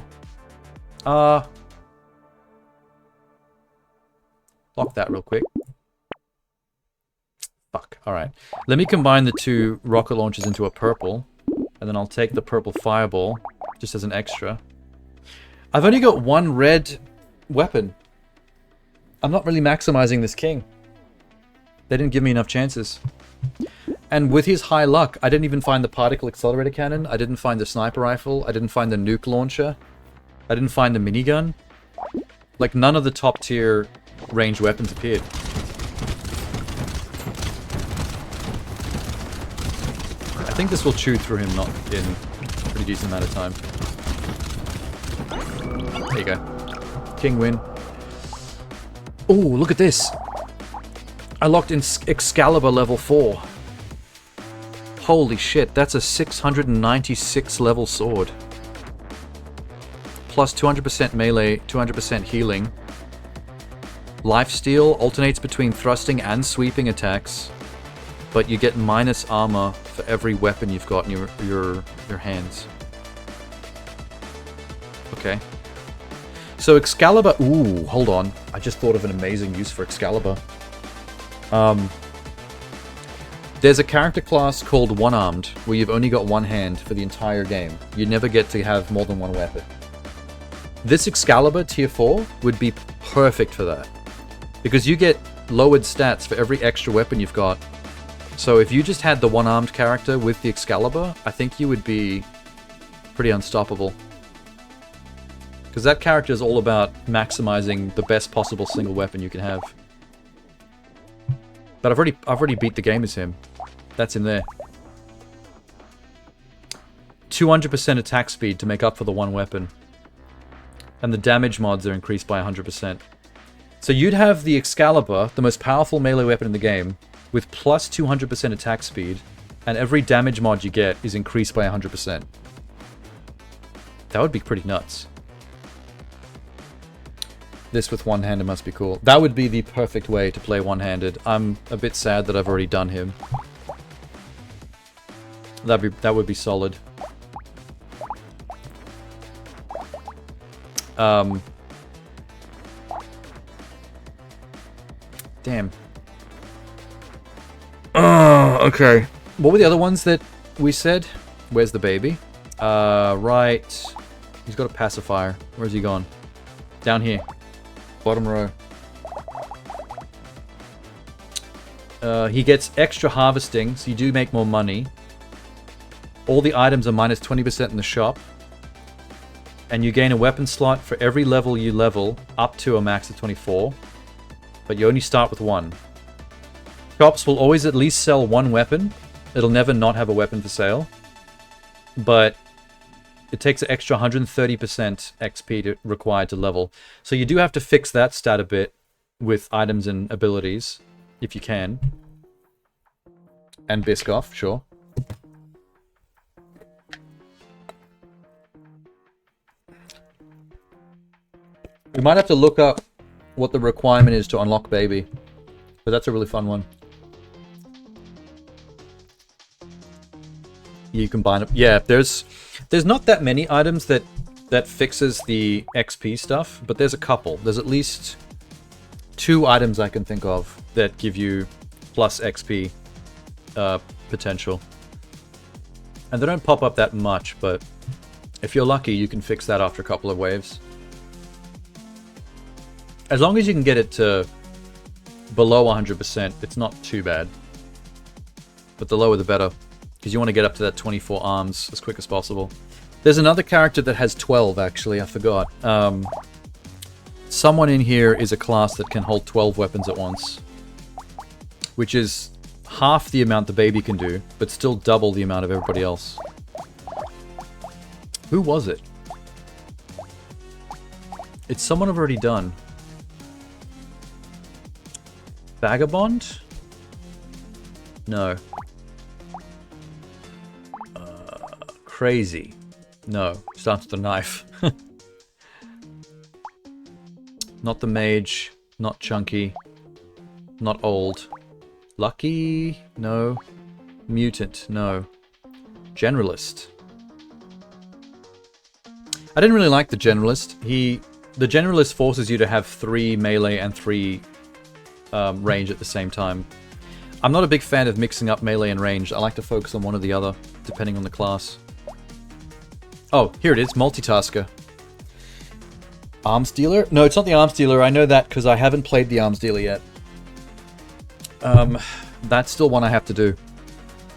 Lock that real quick. Fuck. Alright. Let me combine the two rocket launchers into a purple. And then I'll take the purple fireball, just as an extra. I've only got one red weapon. I'm not really maximizing this king. They didn't give me enough chances. And with his high luck, I didn't even find the particle accelerator cannon. I didn't find the sniper rifle. I didn't find the nuke launcher. I didn't find the minigun. Like, none of the top tier ranged weapons appeared. I think this will chew through him not in a pretty decent amount of time. There you go. King win. Oh, look at this. I locked in Excalibur level 4. Holy shit, that's a 696 level sword. Plus 200% melee, 200% healing. Lifesteal alternates between thrusting and sweeping attacks, but you get minus armor for every weapon you've got in your hands. Okay. So Excalibur... Ooh, hold on. I just thought of an amazing use for Excalibur. There's a character class called One-Armed, where you've only got one hand for the entire game. You never get to have more than one weapon. This Excalibur tier 4 would be perfect for that. Because you get lowered stats for every extra weapon you've got. So if you just had the one-armed character with the Excalibur, I think you would be pretty unstoppable. Because that character is all about maximizing the best possible single weapon you can have. But I've already beat the game as him. That's him there. 200% attack speed to make up for the one weapon. And the damage mods are increased by 100%. So you'd have the Excalibur, the most powerful melee weapon in the game, with plus 200% attack speed, and every damage mod you get is increased by 100%. That would be pretty nuts. This with one-handed must be cool. That would be the perfect way to play one-handed. I'm a bit sad that I've already done him. That would be solid. Damn. Okay. What were the other ones that we said? Where's the baby? Right. He's got a pacifier. Where's he gone? Down here. Bottom row. He gets extra harvesting, so you do make more money. All the items are minus 20% in the shop. And you gain a weapon slot for every level you level, up to a max of 24. But you only start with one. Shops will always at least sell one weapon. It'll never not have a weapon for sale. But it takes an extra 130% XP required to level. So you do have to fix that stat a bit with items and abilities, if you can. And Biscoff, sure. We might have to look up what the requirement is to unlock Baby. But that's a really fun one. You combine it. Yeah, there's not that many items that fixes the XP stuff, but there's a couple. There's at least 2 items I can think of that give you plus XP potential. And they don't pop up that much, but if you're lucky, you can fix that after a couple of waves. As long as you can get it to below 100%, it's not too bad. But the lower the better, because you want to get up to that 24 arms as quick as possible. There's another character that has 12, actually, I forgot. Someone in here is a class that can hold 12 weapons at once, which is half the amount the Baby can do, but still double the amount of everybody else. Who was it? It's someone I've already done. Vagabond? No. Crazy. No. Starts with the knife. Not the mage. Not chunky. Not old. Lucky? No. Mutant? No. Generalist? I didn't really like the Generalist. The Generalist forces you to have 3 melee and 3 range at the same time. I'm not a big fan of mixing up melee and range. I like to focus on one or the other, depending on the class. Oh, here it is, Multitasker. Arms Dealer? No, it's not the Arms Dealer. I know that because I haven't played the Arms Dealer yet. That's still one I have to do.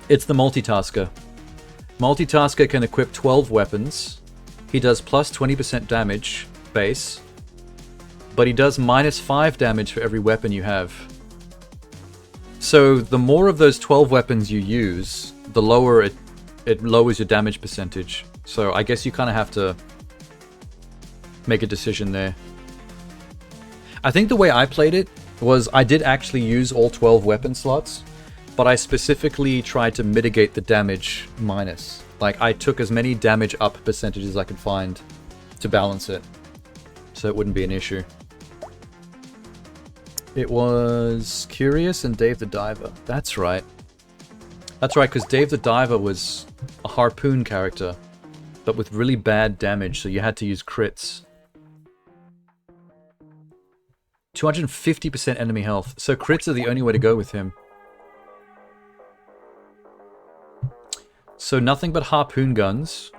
It's the Multitasker. Multitasker can equip 12 weapons. He does plus 20% damage, base. But he does minus 5 damage for every weapon you have. So the more of those 12 weapons you use, the lower it lowers your damage percentage. So I guess you kind of have to make a decision there. I think the way I played it was I did actually use all 12 weapon slots, but I specifically tried to mitigate the damage minus. Like, I took as many damage up percentages as I could find to balance it, so it wouldn't be an issue. It was Curious and Dave the Diver. That's right. That's right, because Dave the Diver was a harpoon character, but with really bad damage, so you had to use crits. 250% enemy health, so crits are the only way to go with him. So nothing but harpoon guns.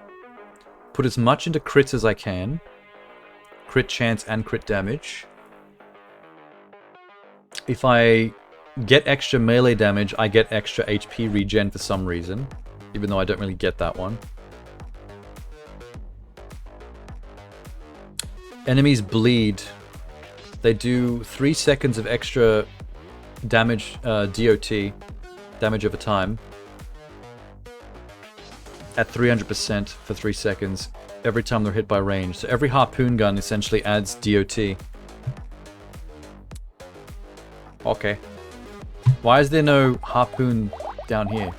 Put as much into crits as I can. Crit chance and crit damage. If I get extra melee damage, I get extra HP regen for some reason. Even though I don't really get that one. Enemies bleed. They do 3 seconds of extra damage, DOT, damage over time. At 300% for 3 seconds every time they're hit by range. So every harpoon gun essentially adds DOT. Okay. Why is there no harpoon down here?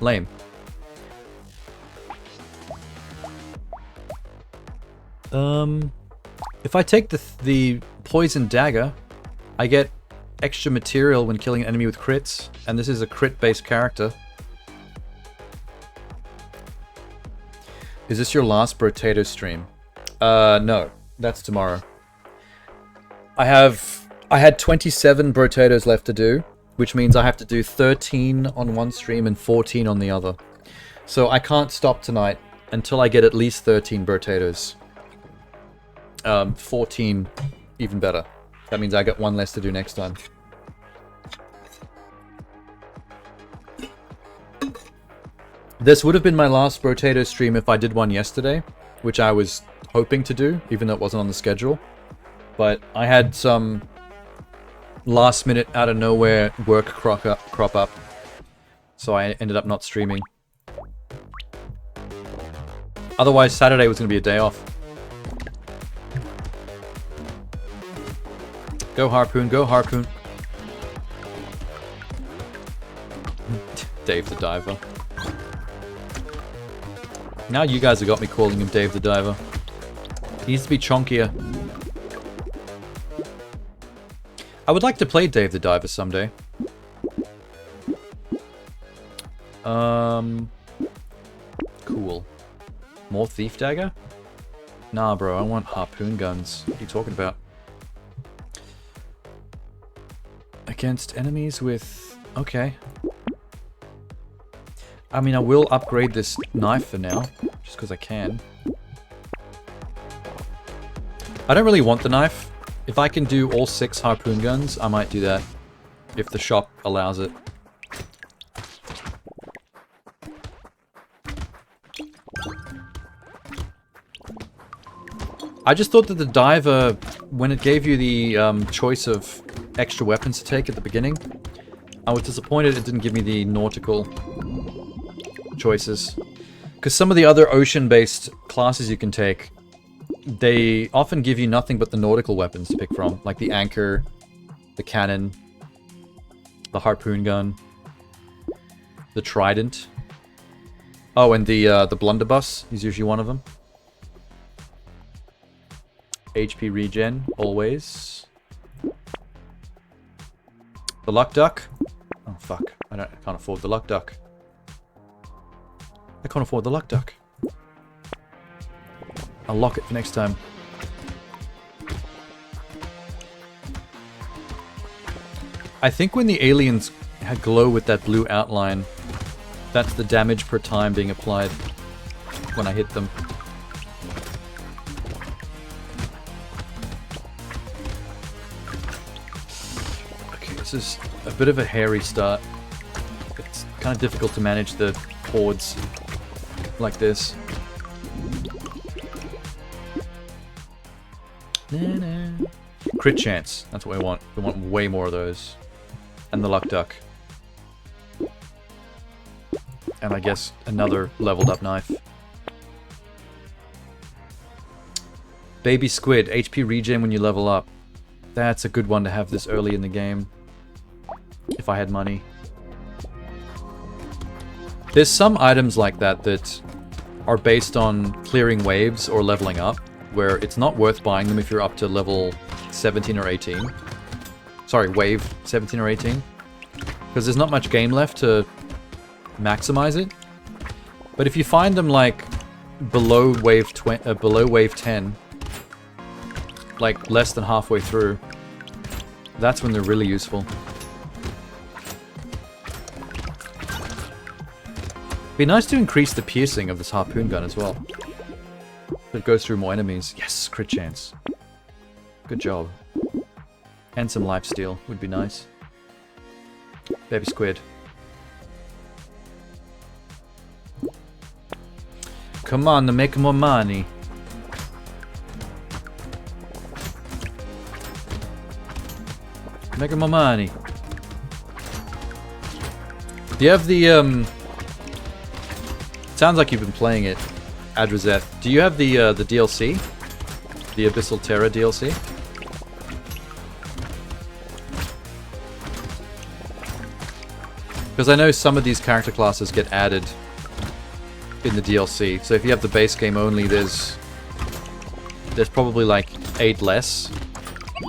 Lame. If I take the poison dagger, I get extra material when killing an enemy with crits, and this is a crit-based character. Is this your last Brotato stream? No, that's tomorrow. I had 27 Brotatos left to do, which means I have to do 13 on one stream and 14 on the other. So I can't stop tonight until I get at least 13 Brotatos. 14, even better. That means I got one less to do next time. This would have been my last Brotato stream if I did one yesterday, which I was hoping to do, even though it wasn't on the schedule. But I had some last minute out of nowhere work crop up, so I ended up not streaming. Otherwise, Saturday was going to be a day off. Go Harpoon, go Harpoon. Dave the Diver. Now you guys have got me calling him Dave the Diver. He needs to be chonkier. I would like to play Dave the Diver someday. Cool. More Thief Dagger? Nah, bro, I want harpoon guns. What are you talking about? Against enemies with... Okay. I mean, I will upgrade this knife for now, just because I can. I don't really want the knife. If I can do all 6 harpoon guns, I might do that. If the shop allows it. I just thought that the diver, when it gave you the choice of extra weapons to take at the beginning, I was disappointed it didn't give me the nautical choices. Because some of the other ocean-based classes you can take, they often give you nothing but the nautical weapons to pick from. Like the anchor, the cannon, the harpoon gun, the trident. Oh, and the blunderbuss is usually one of them. HP regen, always. The luck duck. Oh fuck, I can't afford the luck duck. I can't afford the luck duck. I'll lock it for next time. I think when the aliens glow with that blue outline, that's the damage per time being applied when I hit them. Okay, this is a bit of a hairy start. It's kind of difficult to manage the hordes like this. Crit chance. That's what we want. We want way more of those. And the luck duck. And I guess another leveled up knife. Baby squid. HP regen when you level up. That's a good one to have this early in the game. If I had money. There's some items like that that are based on clearing waves or leveling up, where it's not worth buying them if you're up to level 17 or 18. Sorry, wave 17 or 18. Because there's not much game left to maximize it. But if you find them like below wave 10, like less than halfway through, that's when they're really useful. Be nice to increase the piercing of this harpoon gun as well. It goes through more enemies. Yes, crit chance. Good job. And some lifesteal would be nice. Baby squid. Come on, to make more money. Make more money. Do you have the sounds like you've been playing it, Adrazeth. Do you have the DLC? The Abyssal Terror DLC? Because I know some of these character classes get added in the DLC. So if you have the base game only, there's probably like 8 less.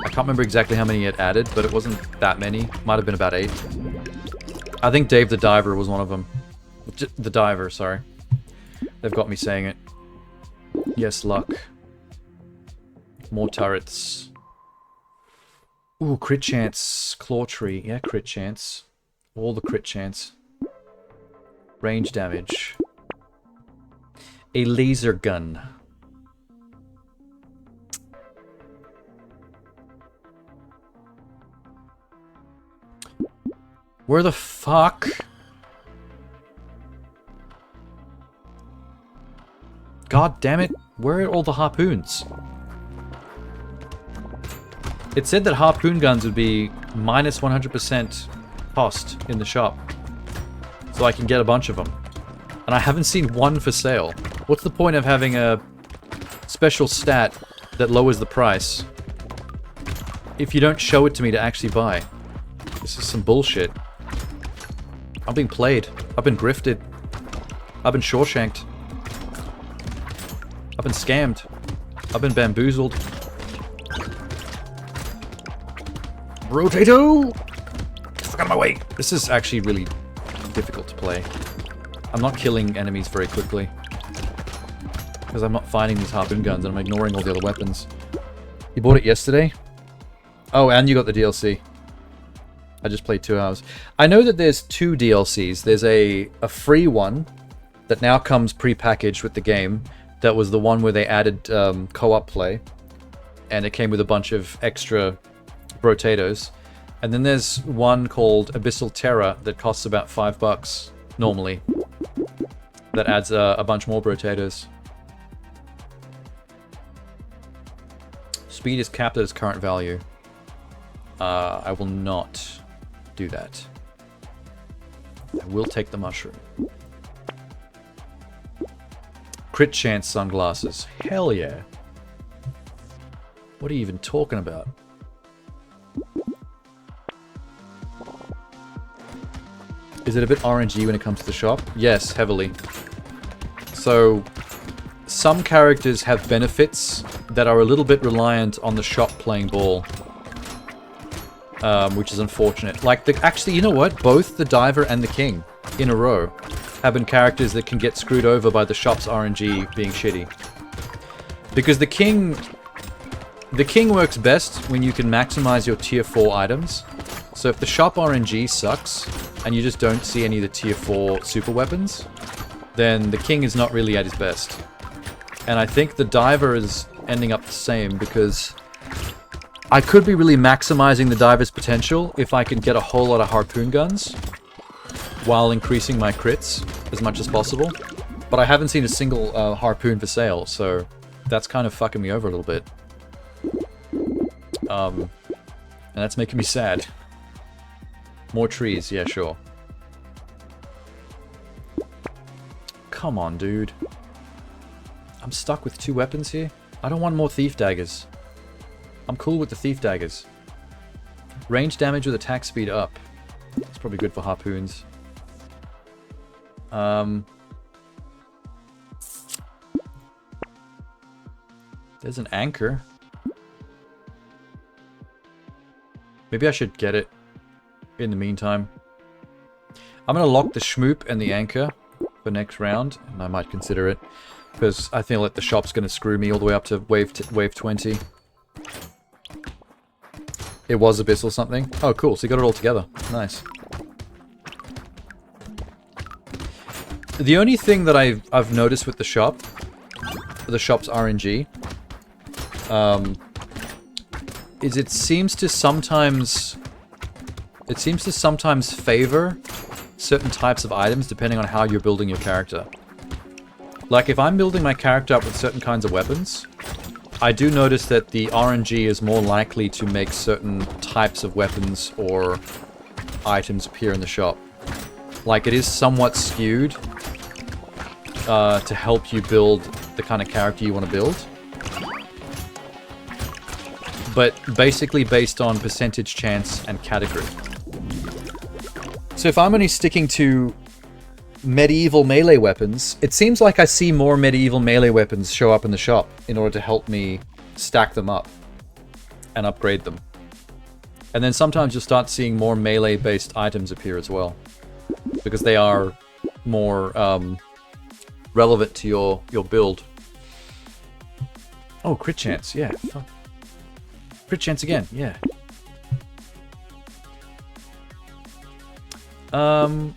I can't remember exactly how many it added, but it wasn't that many. Might have been about 8. I think Dave the Diver was one of them. The Diver, sorry. They've got me saying it. Yes, luck. More turrets. Ooh, crit chance. Claw tree. Yeah, crit chance. All the crit chance. Range damage. A laser gun. Where the fuck? God damn it. Where are all the harpoons? It said that harpoon guns would be minus 100% cost in the shop. So I can get a bunch of them. And I haven't seen one for sale. What's the point of having a special stat that lowers the price if you don't show it to me to actually buy? This is some bullshit. I'm being played. I've been grifted. I've been Shawshanked. I've been scammed. I've been bamboozled. Brotato! Get the fuck out of my way! This is actually really difficult to play. I'm not killing enemies very quickly. Because I'm not finding these harpoon guns and I'm ignoring all the other weapons. You bought it yesterday? Oh, and you got the DLC. I just played 2 hours. I know that there's 2 DLCs. There's a free one that now comes pre-packaged with the game. That was the one where they added co-op play. And it came with a bunch of extra Brotatos. And then there's one called Abyssal Terror that costs about $5 normally. That adds a bunch more Brotatos. Speed is capped at its current value. I will not do that. I will take the mushroom. Crit chance sunglasses. Hell yeah. What are you even talking about? Is it a bit RNG when it comes to the shop? Yes, heavily. So, some characters have benefits that are a little bit reliant on the shop playing ball. Which is unfortunate. Like, actually, you know what? Both the Diver and the King, in a row, have been characters that can get screwed over by the shop's RNG being shitty. Because the King works best when you can maximize your tier 4 items. So if the shop RNG sucks, and you just don't see any of the tier 4 super weapons, then the King is not really at his best. And I think the Diver is ending up the same, because I could be really maximizing the Diver's potential if I can get a whole lot of harpoon guns while increasing my crits as much as possible. But I haven't seen a single harpoon for sale, so that's kind of fucking me over a little bit. And that's making me sad. More trees, yeah, sure. Come on, dude. I'm stuck with 2 weapons here. I don't want more thief daggers. I'm cool with the thief daggers. Range damage with attack speed up. That's probably good for harpoons. There's an anchor. Maybe I should get it in the meantime. I'm gonna lock the Schmoop and the anchor for next round, and I might consider it. Because I feel like the shop's gonna screw me all the way up to wave 20. It was Abyssal something. Oh, cool. So you got it all together. Nice. The only thing that I've noticed with the shop's RNG, is it seems to sometimes favor certain types of items depending on how you're building your character. Like if I'm building my character up with certain kinds of weapons, I do notice that the RNG is more likely to make certain types of weapons or items appear in the shop. Like it is somewhat skewed to help you build the kind of character you want to build. But basically based on percentage chance and category. So if I'm only sticking to medieval melee weapons, it seems like I see more medieval melee weapons show up in the shop in order to help me stack them up and upgrade them. And then sometimes you'll start seeing more melee based items appear as well, because they are more relevant to your build. Oh, crit chance, yeah. Fuck. Crit chance again, yeah.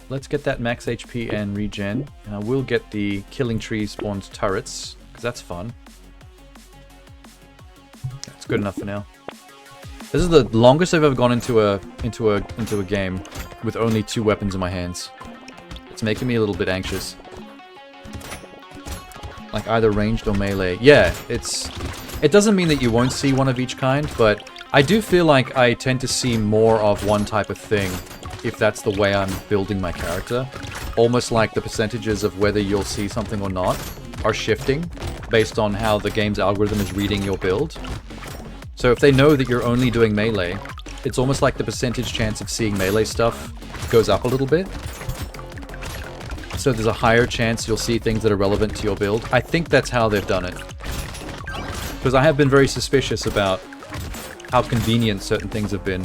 Let's get that max HP and regen. And I will get the killing tree spawned turrets, because that's fun. That's good enough for now. This is the longest I've ever gone into a game with only 2 weapons in my hands. It's making me a little bit anxious. Like either ranged or melee. Yeah, it doesn't mean that you won't see one of each kind, but I do feel like I tend to see more of one type of thing if that's the way I'm building my character. Almost like the percentages of whether you'll see something or not are shifting based on how the game's algorithm is reading your build. So if they know that you're only doing melee, it's almost like the percentage chance of seeing melee stuff goes up a little bit. So there's a higher chance you'll see things that are relevant to your build. I think that's how they've done it. Because I have been very suspicious about how convenient certain things have been.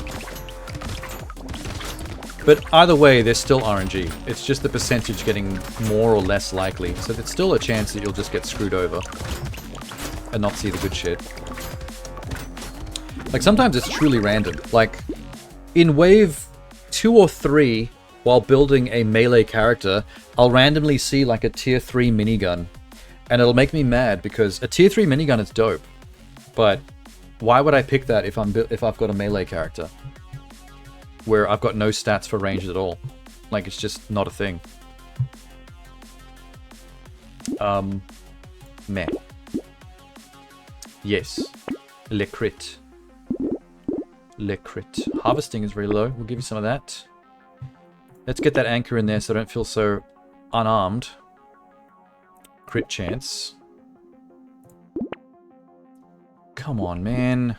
But either way, there's still RNG. It's just the percentage getting more or less likely. So there's still a chance that you'll just get screwed over. And not see the good shit. Like, sometimes it's truly random. Like, in wave 2 or 3, while building a melee character, I'll randomly see, like, a tier 3 minigun. And it'll make me mad, because a tier 3 minigun is dope. But why would I pick that if I've got a melee character? Where I've got no stats for range at all. Like, it's just not a thing. Meh. Yes. Le crit. Le crit. Harvesting is really low. We'll give you some of that. Let's get that anchor in there so I don't feel so unarmed. Crit chance. Come on, man.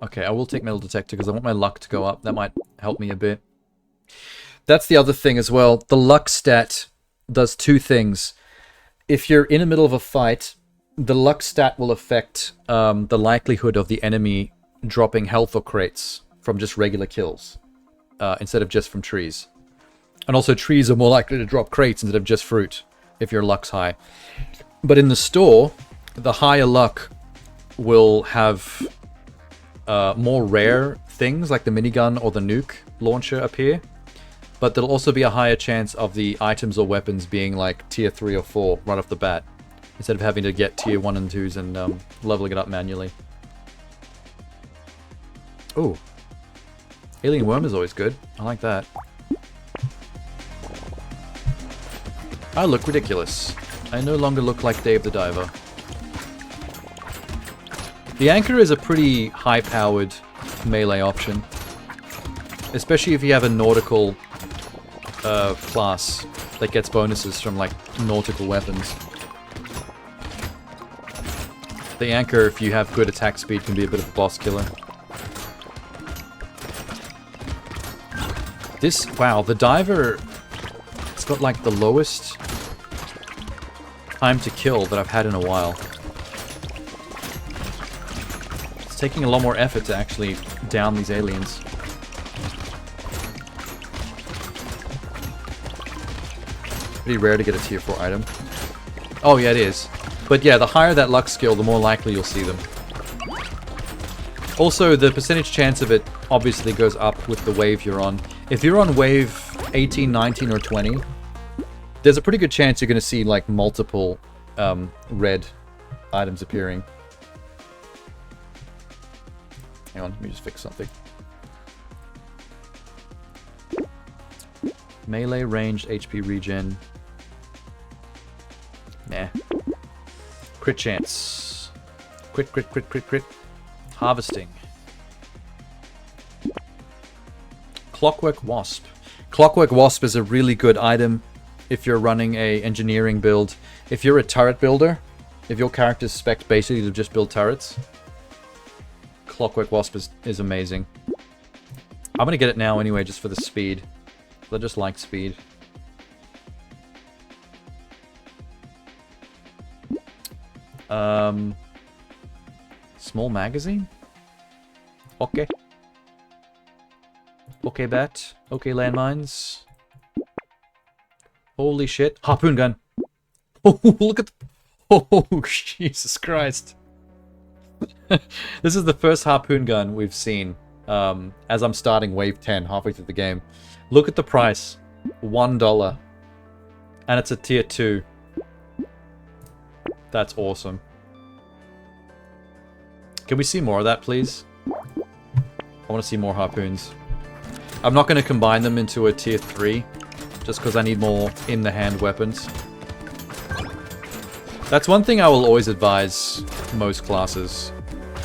Okay, I will take metal detector because I want my luck to go up. That might help me a bit. That's the other thing as well. The luck stat does two things. If you're in the middle of a fight, the luck stat will affect the likelihood of the enemy dropping health or crates from just regular kills instead of just from trees. And also trees are more likely to drop crates instead of just fruit if your luck's high. But in the store, the higher luck will have more rare things like the minigun or the nuke launcher appear. But there'll also be a higher chance of the items or weapons being like tier 3 or 4 right off the bat. Instead of having to get tier 1 and 2s and leveling it up manually. Ooh. Alien worm is always good. I like that. I look ridiculous. I no longer look like Dave the Diver. The anchor is a pretty high-powered melee option. Especially if you have a nautical class that gets bonuses from like nautical weapons. The anchor, if you have good attack speed, can be a bit of a boss killer. This, wow, the diver, it's got like the lowest time to kill that I've had in a while. It's taking a lot more effort to actually down these aliens. Pretty rare to get a tier 4 item. Oh yeah, it is. But yeah, the higher that luck skill, the more likely you'll see them. Also, the percentage chance of it obviously goes up with the wave you're on. If you're on wave 18, 19, or 20, there's a pretty good chance you're going to see like multiple red items appearing. Hang on, let me just fix something. Melee ranged HP regen. Nah. Crit chance. Crit, crit, crit, crit, crit. Harvesting. Clockwork Wasp. Clockwork Wasp is a really good item if you're running a engineering build. If you're a turret builder, if your character's spec'd basically to just build turrets, Clockwork Wasp is amazing. I'm gonna get it now anyway, just for the speed. I just like speed. Small magazine? Okay. Okay, bat. Okay, landmines. Holy shit. Harpoon gun. Oh, look at the... Oh, Jesus Christ. This is the first harpoon gun we've seen as I'm starting wave 10, halfway through the game. Look at the price. $1. And it's a tier 2. That's awesome. Can we see more of that, please? I want to see more harpoons. I'm not going to combine them into a tier 3, just because I need more in-the-hand weapons. That's one thing I will always advise most classes.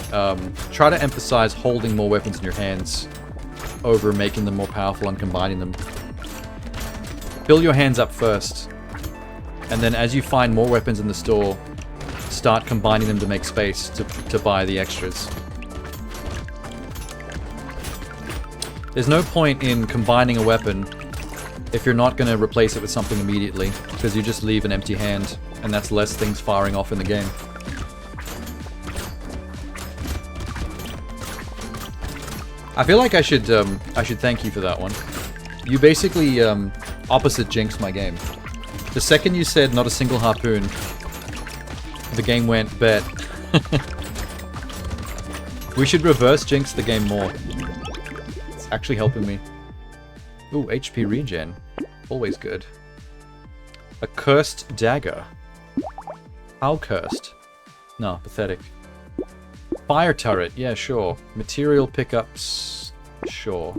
Try to emphasize holding more weapons in your hands over making them more powerful and combining them. Fill your hands up first, and then as you find more weapons in the store, start combining them to make space to buy the extras. There's no point in combining a weapon if you're not going to replace it with something immediately, because you just leave an empty hand, and that's less things firing off in the game. I feel like I should thank you for that one. You basically opposite jinxed my game. The second you said not a single harpoon, the game went bet. We should reverse jinx the game more. It's actually helping me. Ooh, HP regen. Always good. A cursed dagger. How cursed? No, pathetic. Fire turret, yeah, sure. Material pickups, sure.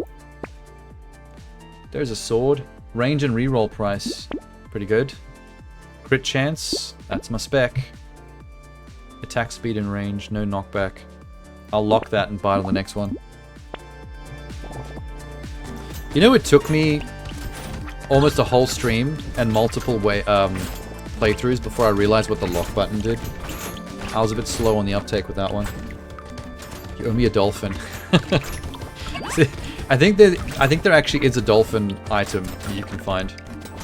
There's a sword. Range and reroll price, pretty good. Crit chance, that's my spec. Attack speed and range, no knockback. I'll lock that and buy it on the next one. You know, it took me almost a whole stream and multiple playthroughs before I realized what the lock button did. I was a bit slow on the uptake with that one. You owe me a dolphin. See, I think there actually is a dolphin item you can find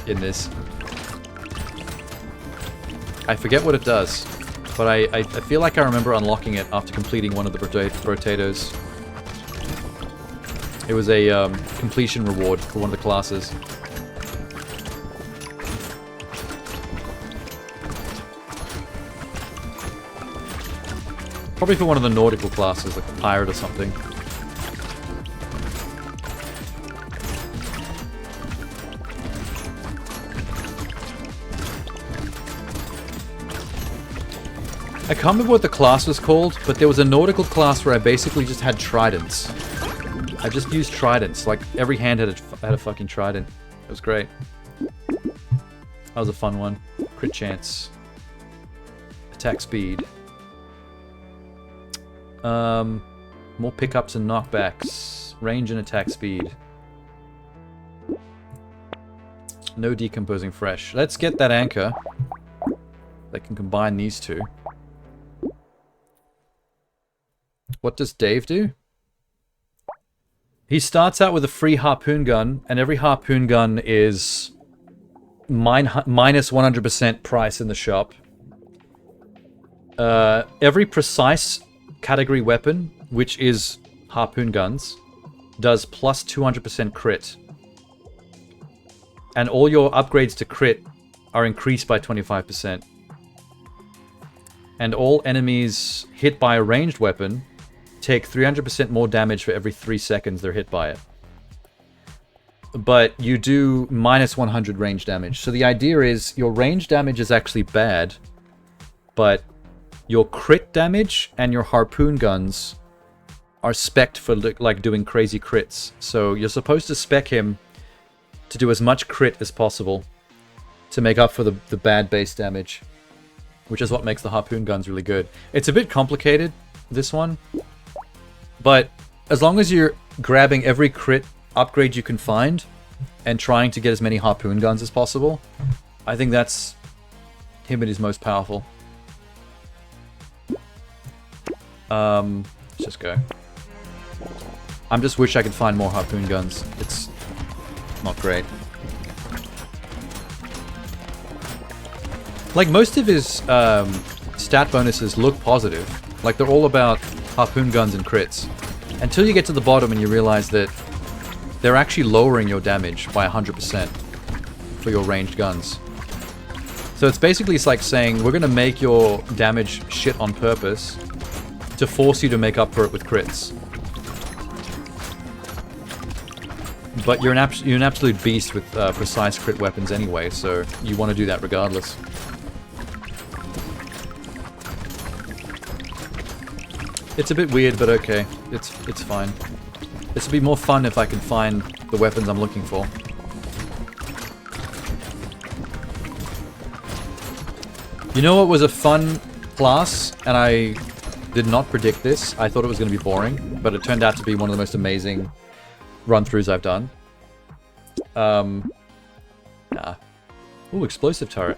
in this. I forget what it does, but I feel like I remember unlocking it after completing one of the Brotatos. It was a completion reward for one of the classes. Probably for one of the nautical classes, like a pirate or something. I can't remember what the class was called, but there was a nautical class where I basically just had tridents. I just used tridents, like every hand had a fucking trident. It was great. That was a fun one. Crit chance. Attack speed. More pickups and knockbacks. Range and attack speed. No decomposing fresh. Let's get that anchor. That can combine these two. What does Dave do? He starts out with a free harpoon gun, and every harpoon gun is minus 100% price in the shop. Every precise category weapon, which is harpoon guns, does plus 200% crit. And all your upgrades to crit are increased by 25%. And all enemies hit by a ranged weapon take 300% more damage for every 3 seconds they're hit by it. But you do minus 100 range damage. So the idea is your range damage is actually bad, but your crit damage and your harpoon guns are spec'd for like doing crazy crits. So you're supposed to spec him to do as much crit as possible to make up for the bad base damage, which is what makes the harpoon guns really good. It's a bit complicated, this one, but as long as you're grabbing every crit upgrade you can find and trying to get as many harpoon guns as possible, I think that's him at his most powerful. Let's just go. I just wish I could find more harpoon guns. It's not great. Like, most of his stat bonuses look positive. Like, they're all about harpoon guns and crits. Until you get to the bottom and you realize that they're actually lowering your damage by 100% for your ranged guns. So it's basically like saying, we're going to make your damage shit on purpose to force you to make up for it with crits. But you're an absolute beast with precise crit weapons anyway, so you want to do that regardless. It's a bit weird, but okay. It's fine. This would be more fun if I could find the weapons I'm looking for. You know what was a fun class, and I did not predict this. I thought it was going to be boring, but it turned out to be one of the most amazing run-throughs I've done. Ooh, explosive turret.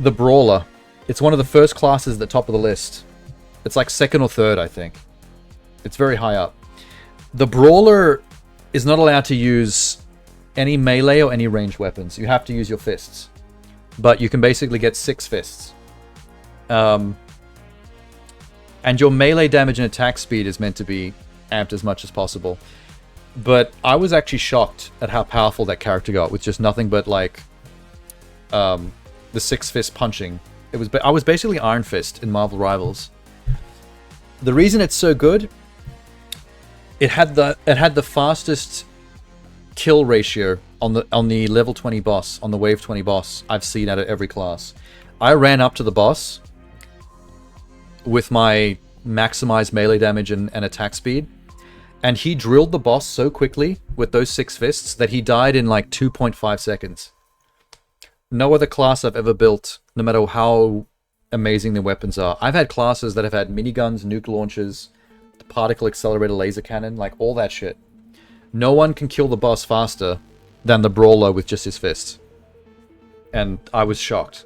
The Brawler. It's one of the first classes at the top of the list. It's like second or third, I think. It's very high up. The Brawler is not allowed to use any melee or any ranged weapons. You have to use your fists. But you can basically get 6 fists. And your melee damage and attack speed is meant to be amped as much as possible. But I was actually shocked at how powerful that character got with just nothing but like the 6 fist punching. I was basically Iron Fist in Marvel Rivals. The reason it's so good, it had the fastest kill ratio on the level 20 boss, on the wave 20 boss I've seen out of every class. I ran up to the boss with my maximized melee damage and attack speed, and he drilled the boss so quickly with those 6 fists that he died in like 2.5 seconds. No other class I've ever built, no matter how amazing the weapons are. I've had classes that have had miniguns, nuke launchers, the particle accelerator laser cannon, like all that shit. No one can kill the boss faster than the brawler with just his fists. And I was shocked.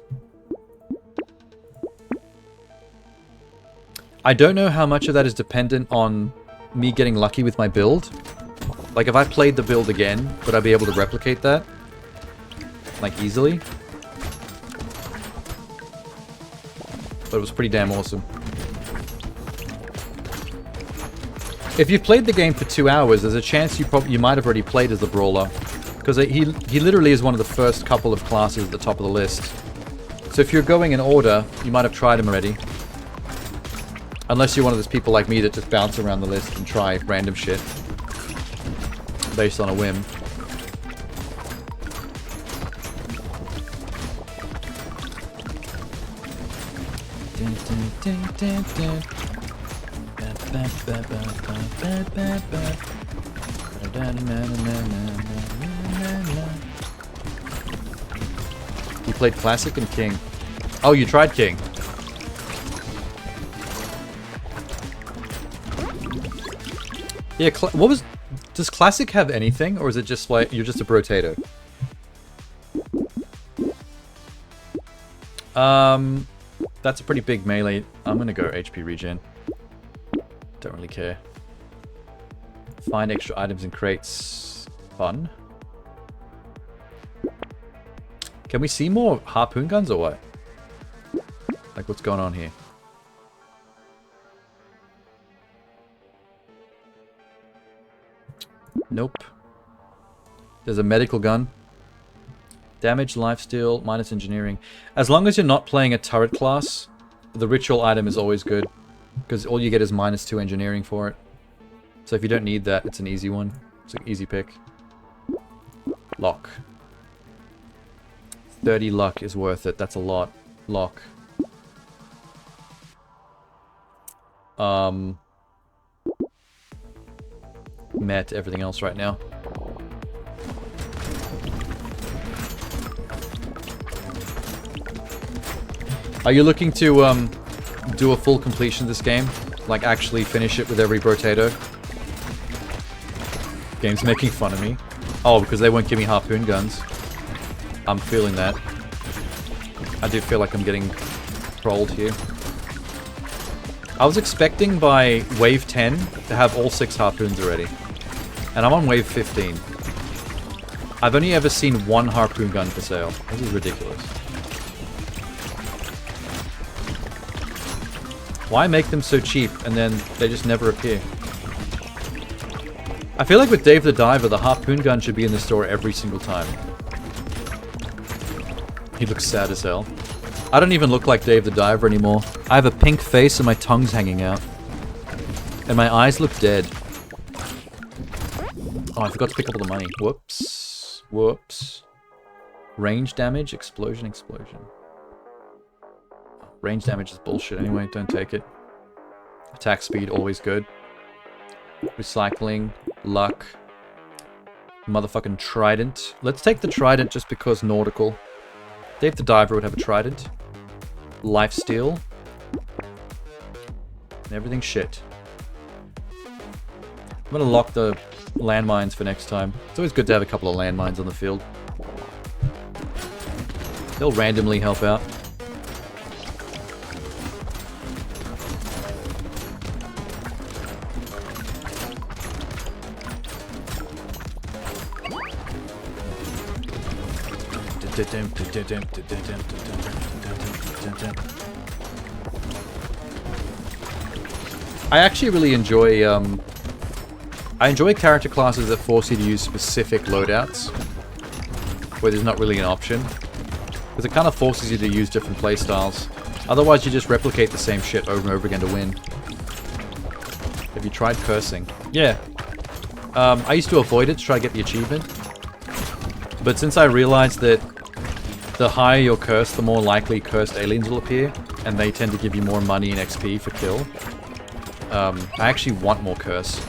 I don't know how much of that is dependent on me getting lucky with my build. Like if I played the build again, would I be able to replicate that? Like easily? But it was pretty damn awesome. If you've played the game for 2 hours, there's a chance you might have already played as the brawler, because he literally is one of the first couple of classes at the top of the list. So if you're going in order, you might have tried him already. Unless you're one of those people like me that just bounce around the list and try random shit based on a whim. You played Classic and King. Oh, you tried King. Yeah, does Classic have anything, or is it just like, you're just a Brotato? That's a pretty big melee. I'm gonna go HP regen. Don't really care. Find extra items in crates. Fun. Can we see more harpoon guns or what? Like, what's going on here? Nope. There's a medical gun. Damage, lifesteal, minus engineering. As long as you're not playing a turret class, the ritual item is always good. Because all you get is -2 engineering for it. So if you don't need that, it's an easy one. It's an easy pick. Lock. 30 luck is worth it. That's a lot. Lock. Met everything else right now. Are you looking to do a full completion of this game? Like actually finish it with every Brotato? Game's making fun of me. Oh, because they won't give me harpoon guns. I'm feeling that. I do feel like I'm getting trolled here. I was expecting by wave 10 to have all 6 harpoons already. And I'm on wave 15. I've only ever seen 1 harpoon gun for sale. This is ridiculous. Why make them so cheap and then they just never appear? I feel like with Dave the Diver, the harpoon gun should be in the store every single time. He looks sad as hell. I don't even look like Dave the Diver anymore. I have a pink face and my tongue's hanging out. And my eyes look dead. Oh, I forgot to pick up all the money. Whoops. Whoops. Range damage, explosion, explosion. Range damage is bullshit anyway, don't take it. Attack speed, always good. Recycling, luck. Motherfucking trident. Let's take the trident just because nautical. Dave the Diver would have a trident. Lifesteal. And everything's shit. I'm gonna lock the landmines for next time. It's always good to have a couple of landmines on the field. They'll randomly help out. I actually really enjoy, I enjoy character classes that force you to use specific loadouts, where there's not really an option. Because it kind of forces you to use different playstyles. Otherwise you just replicate the same shit over and over again to win. Have you tried cursing? Yeah. I used to avoid it to try to get the achievement. But since I realized that the higher your curse, the more likely cursed aliens will appear, and they tend to give you more money and XP for kill, I actually want more curse.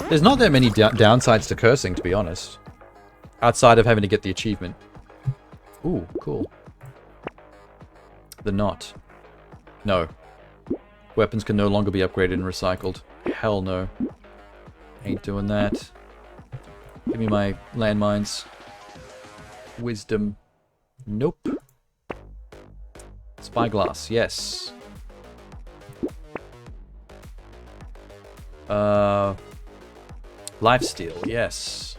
There's not that many downsides to cursing, to be honest. Outside of having to get the achievement. Ooh, cool. The knot. No. Weapons can no longer be upgraded and recycled. Hell no. Ain't doing that. Give me my landmines. Wisdom. Nope. Spyglass, yes. Lifesteal, yes.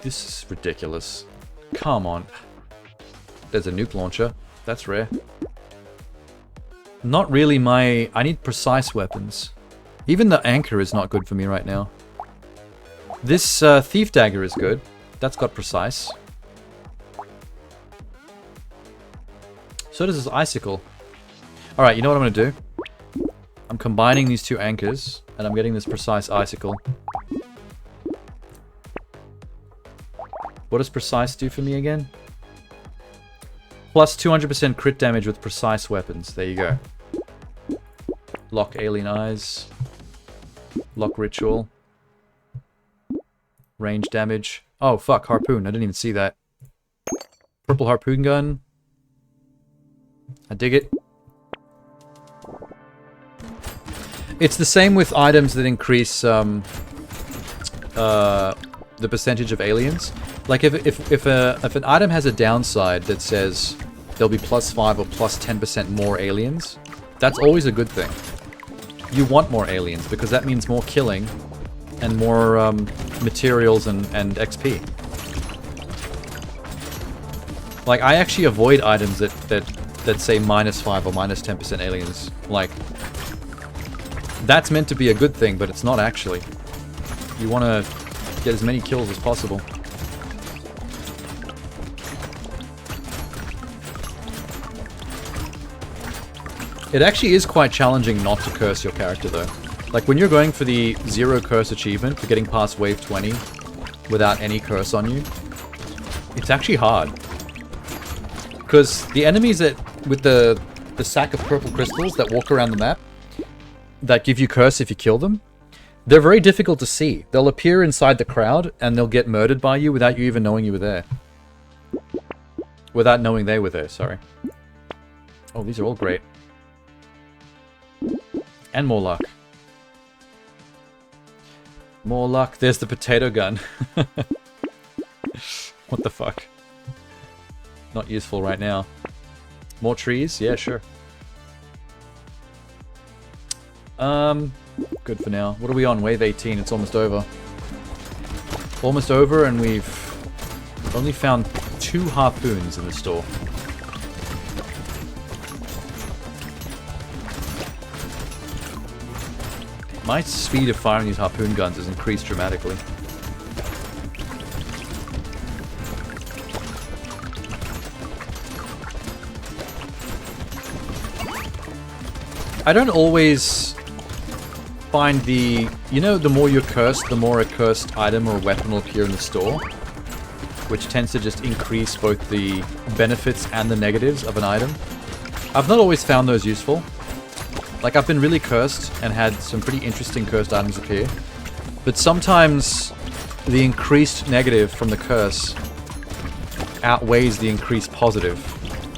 This is ridiculous. Come on. There's a nuke launcher. That's rare. Not really my... I need precise weapons. Even the anchor is not good for me right now. This thief dagger is good. That's got precise. So does this icicle. Alright, you know what I'm going to do? I'm combining these two anchors, and I'm getting this precise icicle. What does precise do for me again? Plus 200% crit damage with precise weapons. There you go. Lock alien eyes. Lock ritual. Range damage. Oh, fuck. Harpoon. I didn't even see that. Purple harpoon gun. I dig it. It's the same with items that increase the percentage of aliens. Like if an item has a downside that says there'll be +5 or +10% more aliens, that's always a good thing. You want more aliens because that means more killing and more materials and XP. Like I actually avoid items that say -5 or -10% aliens. Like that's meant to be a good thing, but it's not actually. You want to get as many kills as possible. It actually is quite challenging not to curse your character though. Like when you're going for the 0 curse achievement for getting past wave 20 without any curse on you, it's actually hard. Because the enemies that with the sack of purple crystals that walk around the map that give you curse if you kill them, they're very difficult to see. They'll appear inside the crowd and they'll get murdered by you without you even knowing you were there. Without knowing they were there, sorry. Oh, these are all great. And more luck. More luck. There's the potato gun. What the fuck? Not useful right now. More trees? Yeah, sure. Good for now. What are we on? Wave 18. It's almost over. Almost over, and we've only found 2 harpoons in the store. My speed of firing these harpoon guns has increased dramatically. I don't always find the... You know, the more you're cursed, the more a cursed item or weapon will appear in the store. Which tends to just increase both the benefits and the negatives of an item. I've not always found those useful. Like, I've been really cursed and had some pretty interesting cursed items appear. But sometimes the increased negative from the curse outweighs the increased positive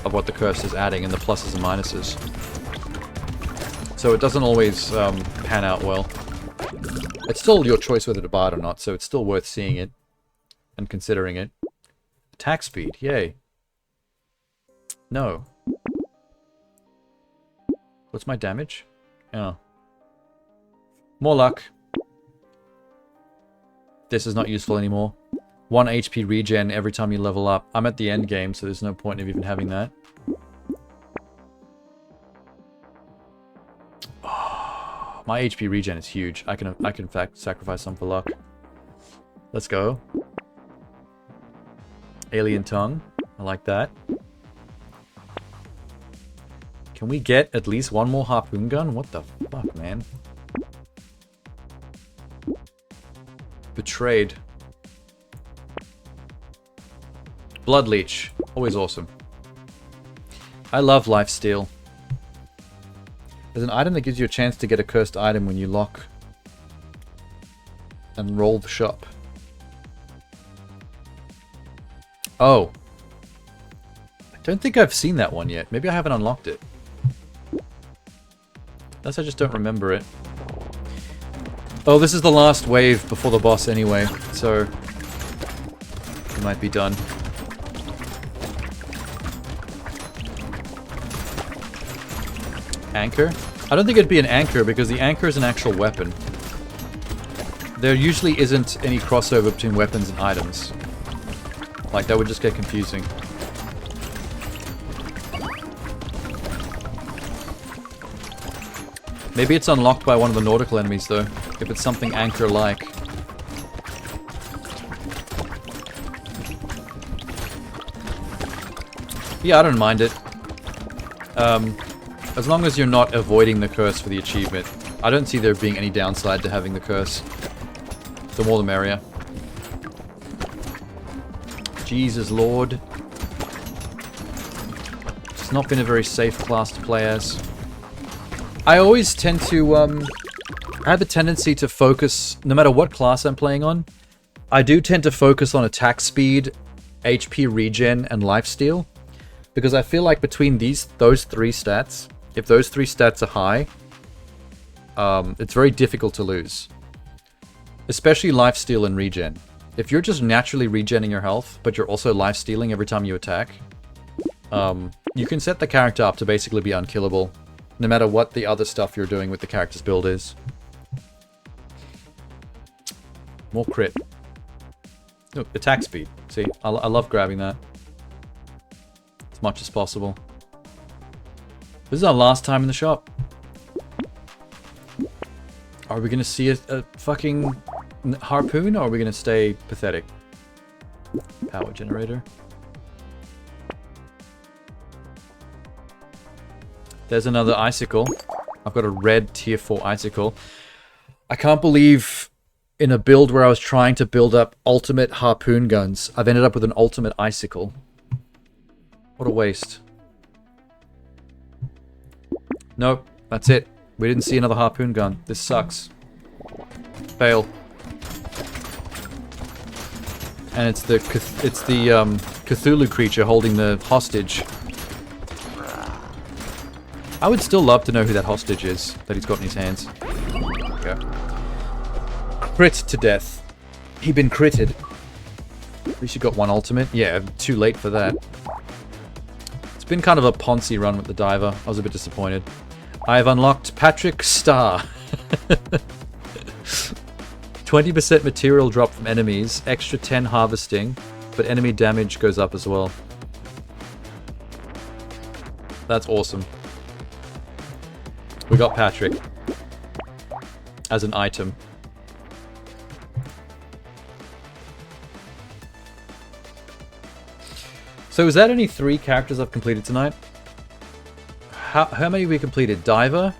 of what the curse is adding in the pluses and minuses. So it doesn't always pan out well. It's still your choice whether to buy it or not, so it's still worth seeing it and considering it. Attack speed, yay. No. What's my damage? Oh. More luck. This is not useful anymore. 1 HP regen every time you level up. I'm at the end game, so there's no point of even having that. Oh, my HP regen is huge. I can in fact sacrifice some for luck. Let's go. Alien tongue. I like that. Can we get at least one more harpoon gun? What the fuck, man? Betrayed. Blood leech. Always awesome. I love lifesteal. There's an item that gives you a chance to get a cursed item when you lock and roll the shop. Oh. I don't think I've seen that one yet. Maybe I haven't unlocked it. Unless I just don't remember it. Oh, this is the last wave before the boss anyway, so it might be done. Anchor? I don't think it'd be an anchor because the anchor is an actual weapon. There usually isn't any crossover between weapons and items. Like, that would just get confusing. Maybe it's unlocked by one of the nautical enemies, though. If it's something anchor-like. Yeah, I don't mind it. As long as you're not avoiding the curse for the achievement. I don't see there being any downside to having the curse. The more the merrier. Jesus Lord. It's not been a very safe class to play as. I always tend to, I have a tendency to focus, no matter what class I'm playing on, I do tend to focus on attack speed, HP regen, and lifesteal. Because I feel like between those three stats, if those three stats are high, it's very difficult to lose. Especially lifesteal and regen. If you're just naturally regenning your health, but you're also lifestealing every time you attack, you can set the character up to basically be unkillable. No matter what the other stuff you're doing with the character's build is. More crit. Look, attack speed. See, I love grabbing that. As much as possible. This is our last time in the shop. Are we going to see a fucking harpoon, or are we going to stay pathetic? Power generator. There's another icicle. I've got a red tier 4 icicle. I can't believe in a build where I was trying to build up ultimate harpoon guns, I've ended up with an ultimate icicle. What a waste. Nope, that's it. We didn't see another harpoon gun. This sucks. Fail. And it's the Cthulhu creature holding the hostage. I would still love to know who that hostage is that he's got in his hands. Okay. Crit to death. He been critted. At least you got one ultimate. Yeah, too late for that. It's been kind of a Ponzi run with the diver. I was a bit disappointed. I have unlocked Patrick Star. 20% material drop from enemies, extra 10 harvesting, but enemy damage goes up as well. That's awesome. We got Patrick as an item. So is that only 3 characters I've completed tonight? How many have we completed? Diver?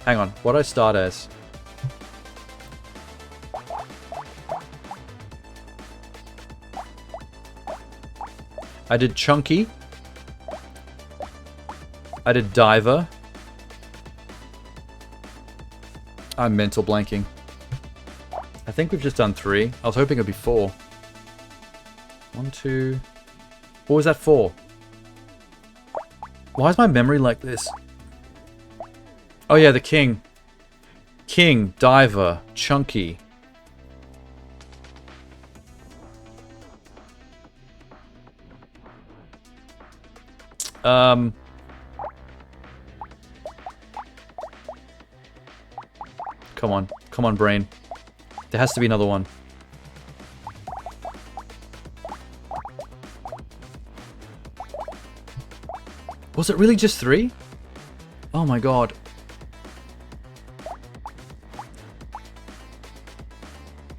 Hang on, what did I start as? I did Chunky. I did Diver. I'm mental blanking. I think we've just done 3. I was hoping it'd be 4. 1, 2... What was that for? Why is my memory like this? Oh yeah, the King. King, Diver, Chunky. Come on. Come on, brain. There has to be another one. Was it really just 3? Oh my god.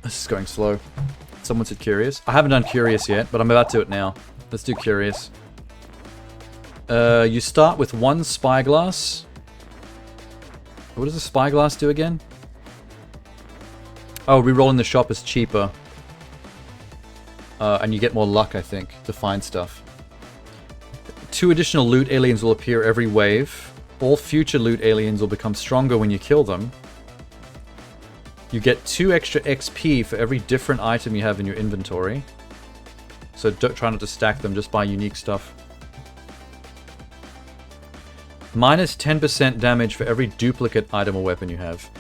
This is going slow. Someone said curious. I haven't done curious yet, but I'm about to do it now. Let's do curious. You start with 1 spyglass. What does a spyglass do again? Oh, rerolling the shop is cheaper. And you get more luck, I think, to find stuff. 2 additional loot aliens will appear every wave. All future loot aliens will become stronger when you kill them. You get 2 extra XP for every different item you have in your inventory. So don't try not to stack them, just buy unique stuff. Minus 10% damage for every duplicate item or weapon you have.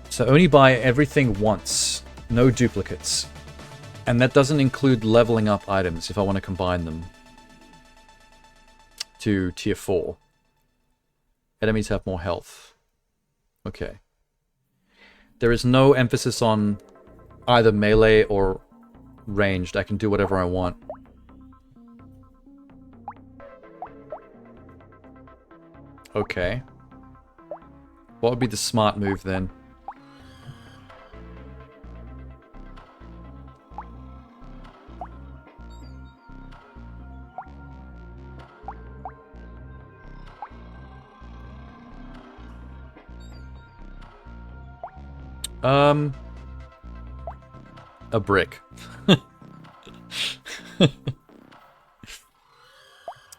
So only buy everything once. No duplicates. And that doesn't include leveling up items if I want to combine them to tier 4. Enemies have more health. Okay. There is no emphasis on either melee or ranged. I can do whatever I want. Okay. What would be the smart move then? A brick.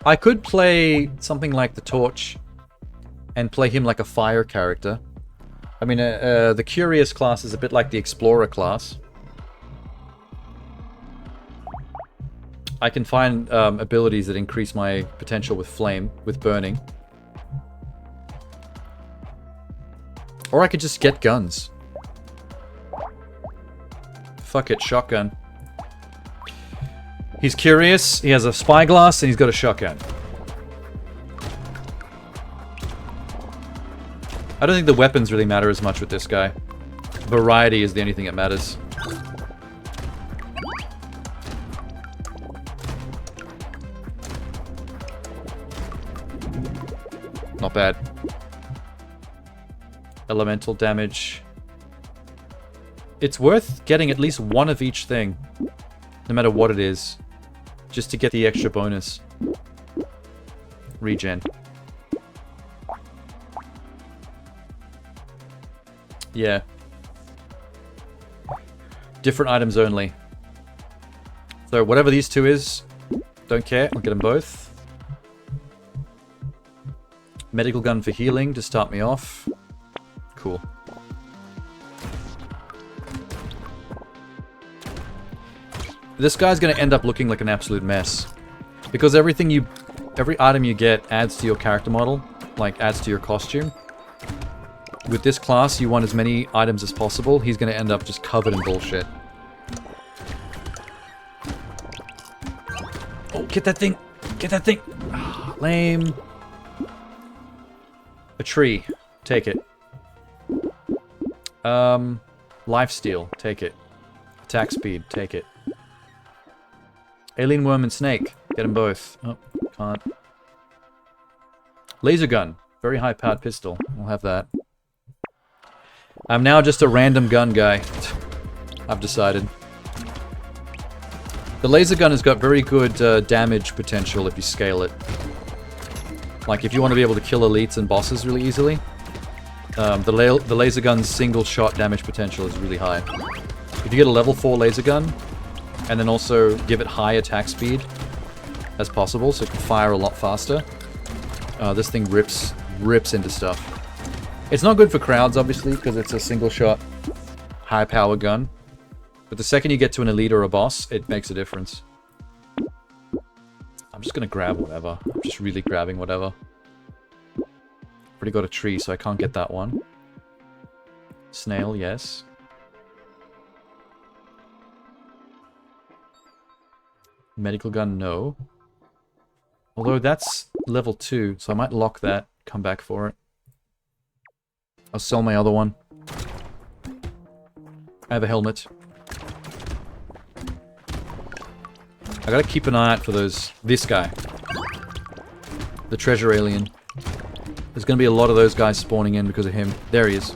I could play something like the Torch and play him like a fire character. I mean, the Curious class is a bit like the Explorer class. I can find abilities that increase my potential with flame, with burning. Or I could just get guns. Fuck it, shotgun. He's curious, he has a spyglass, and he's got a shotgun. I don't think the weapons really matter as much with this guy. Variety is the only thing that matters. Not bad. Elemental damage. It's worth getting at least one of each thing, no matter what it is, just to get the extra bonus. Regen. Yeah. Different items only. So whatever these 2 is, don't care, I'll get them both. Medical gun for healing to start me off. Cool. This guy's gonna end up looking like an absolute mess. Because every item you get adds to your character model, like adds to your costume. With this class, you want as many items as possible. He's gonna end up just covered in bullshit. Oh, get that thing! Get that thing! Ah, lame. A tree. Take it. Lifesteal. Take it. Attack speed. Take it. Alien worm and snake. Get them both. Oh, can't. Laser gun. Very high powered pistol. I'll have that. I'm now just a random gun guy. I've decided. The laser gun has got very good damage potential if you scale it. Like if you want to be able to kill elites and bosses really easily. The laser gun's single shot damage potential is really high. If you get a level 4 laser gun, and then also give it high attack speed as possible, so it can fire a lot faster. This thing rips into stuff. It's not good for crowds, obviously, because it's a single shot, high power gun. But the second you get to an elite or a boss, it makes a difference. I'm just gonna grab whatever. I'm just really grabbing whatever. Already got a tree, so I can't get that one. Snail, yes. Medical gun, no. Although that's level 2, so I might lock that, come back for it. I'll sell my other one. I have a helmet. I gotta keep an eye out for this guy. The treasure alien. There's gonna be a lot of those guys spawning in because of him. There he is.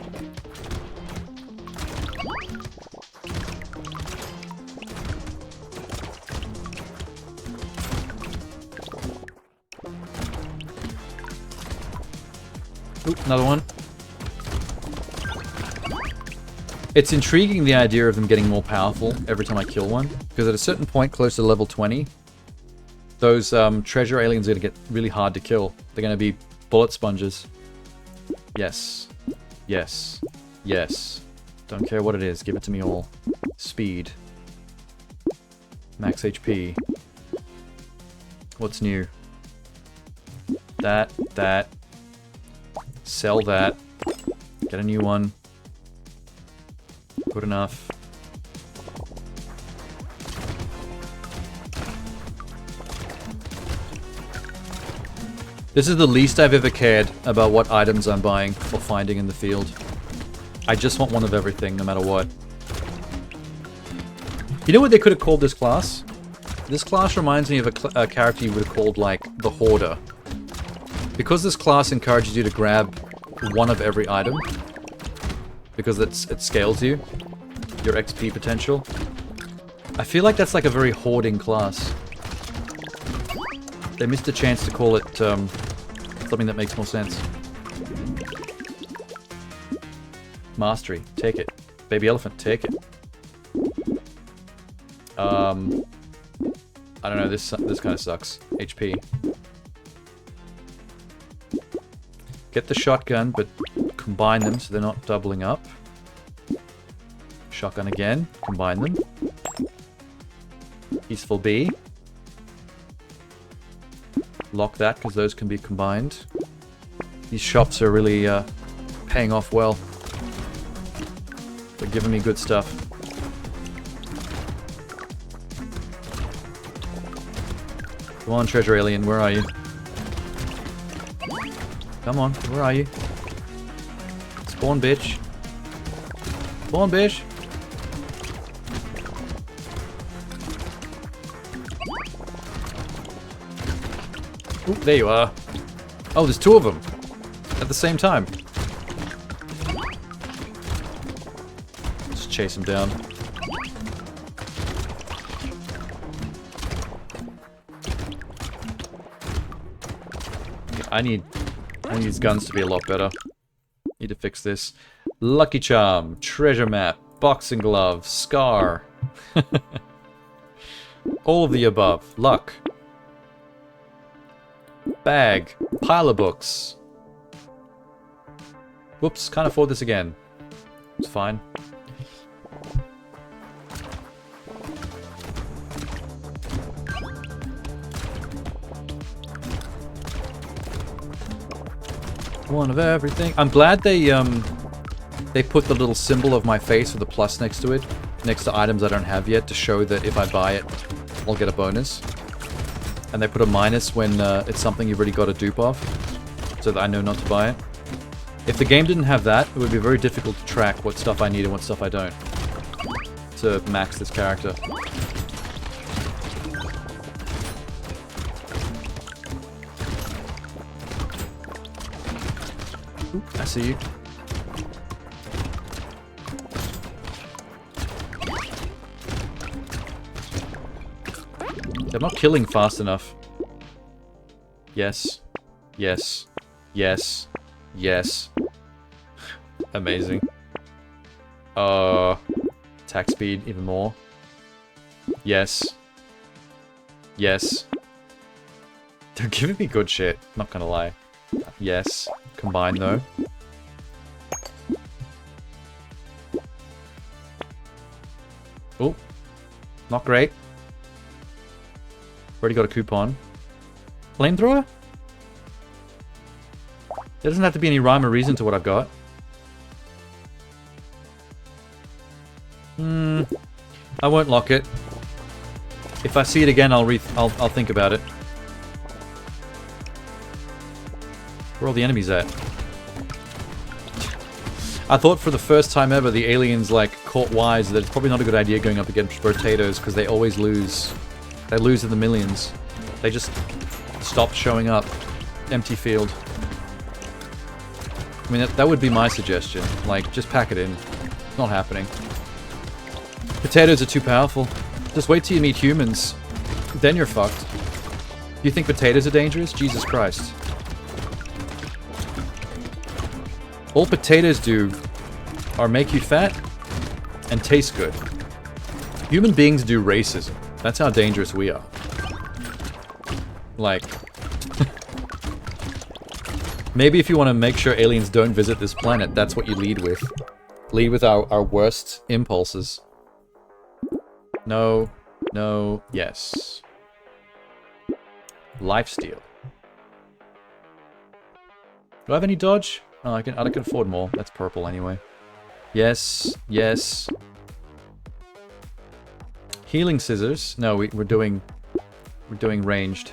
Oop, another one. It's intriguing, the idea of them getting more powerful every time I kill one, because at a certain point close to level 20, those treasure aliens are going to get really hard to kill. They're going to be bullet sponges. Yes. Yes. Yes. Don't care what it is. Give it to me all. Speed. Max HP. What's new? That. Sell that. Get a new one. Good enough. This is the least I've ever cared about what items I'm buying or finding in the field. I just want one of everything, no matter what. You know what they could have called this class? This class reminds me of a character you would have called, like, the Hoarder. Because this class encourages you to grab one of every item, because it scales you, your XP potential. I feel like that's like a very hoarding class. They missed a chance to call it something that makes more sense. Mastery, take it. Baby elephant, take it. I don't know, this kind of sucks. HP. Get the shotgun, but combine them so they're not doubling up. Shotgun again, combine them. Peaceful bee. Lock that, because those can be combined. These shops are really paying off well. They're giving me good stuff. Come on, treasure alien, where are you? Come on, where are you? Spawn, bitch. Spawn, bitch. Ooh, there you are. Oh, there's two of them. At the same time. Let's chase him down. Okay, I need these guns to be a lot better. Need to fix this. Lucky Charm, Treasure Map, Boxing Glove, Scar. All of the above. Luck. Bag. Pile of books. Whoops, can't afford this again. It's fine. One of everything. I'm glad they put the little symbol of my face with a plus next to it, next to items I don't have yet, to show that if I buy it, I'll get a bonus. And they put a minus when it's something you've already got a dupe of, so that I know not to buy it. If the game didn't have that, it would be very difficult to track what stuff I need and what stuff I don't, to max this character. Ooh, I see you. I'm not killing fast enough. Yes. Yes. Yes. Yes. Amazing. Attack speed even more. Yes. Yes. They're giving me good shit, not gonna lie. Yes. Combine though. Oh. Not great. Already got a coupon. Flamethrower? There doesn't have to be any rhyme or reason to what I've got. I won't lock it. If I see it again, I'll think about it. Where are all the enemies at? I thought for the first time ever the aliens like caught wise that it's probably not a good idea going up against Brotatoes because they always lose. They lose in the millions. They just stop showing up. Empty field. I mean, that would be my suggestion. Like, just pack it in. It's not happening. Potatoes are too powerful. Just wait till you meet humans. Then you're fucked. You think potatoes are dangerous? Jesus Christ. All potatoes do are make you fat and taste good. Human beings do racism. That's how dangerous we are. Like... maybe if you want to make sure aliens don't visit this planet, that's what you lead with. Lead with our worst impulses. No. No. Yes. Lifesteal. Do I have any dodge? Oh, I can afford more. That's purple anyway. Yes. Yes. Healing scissors. No, we're doing ranged.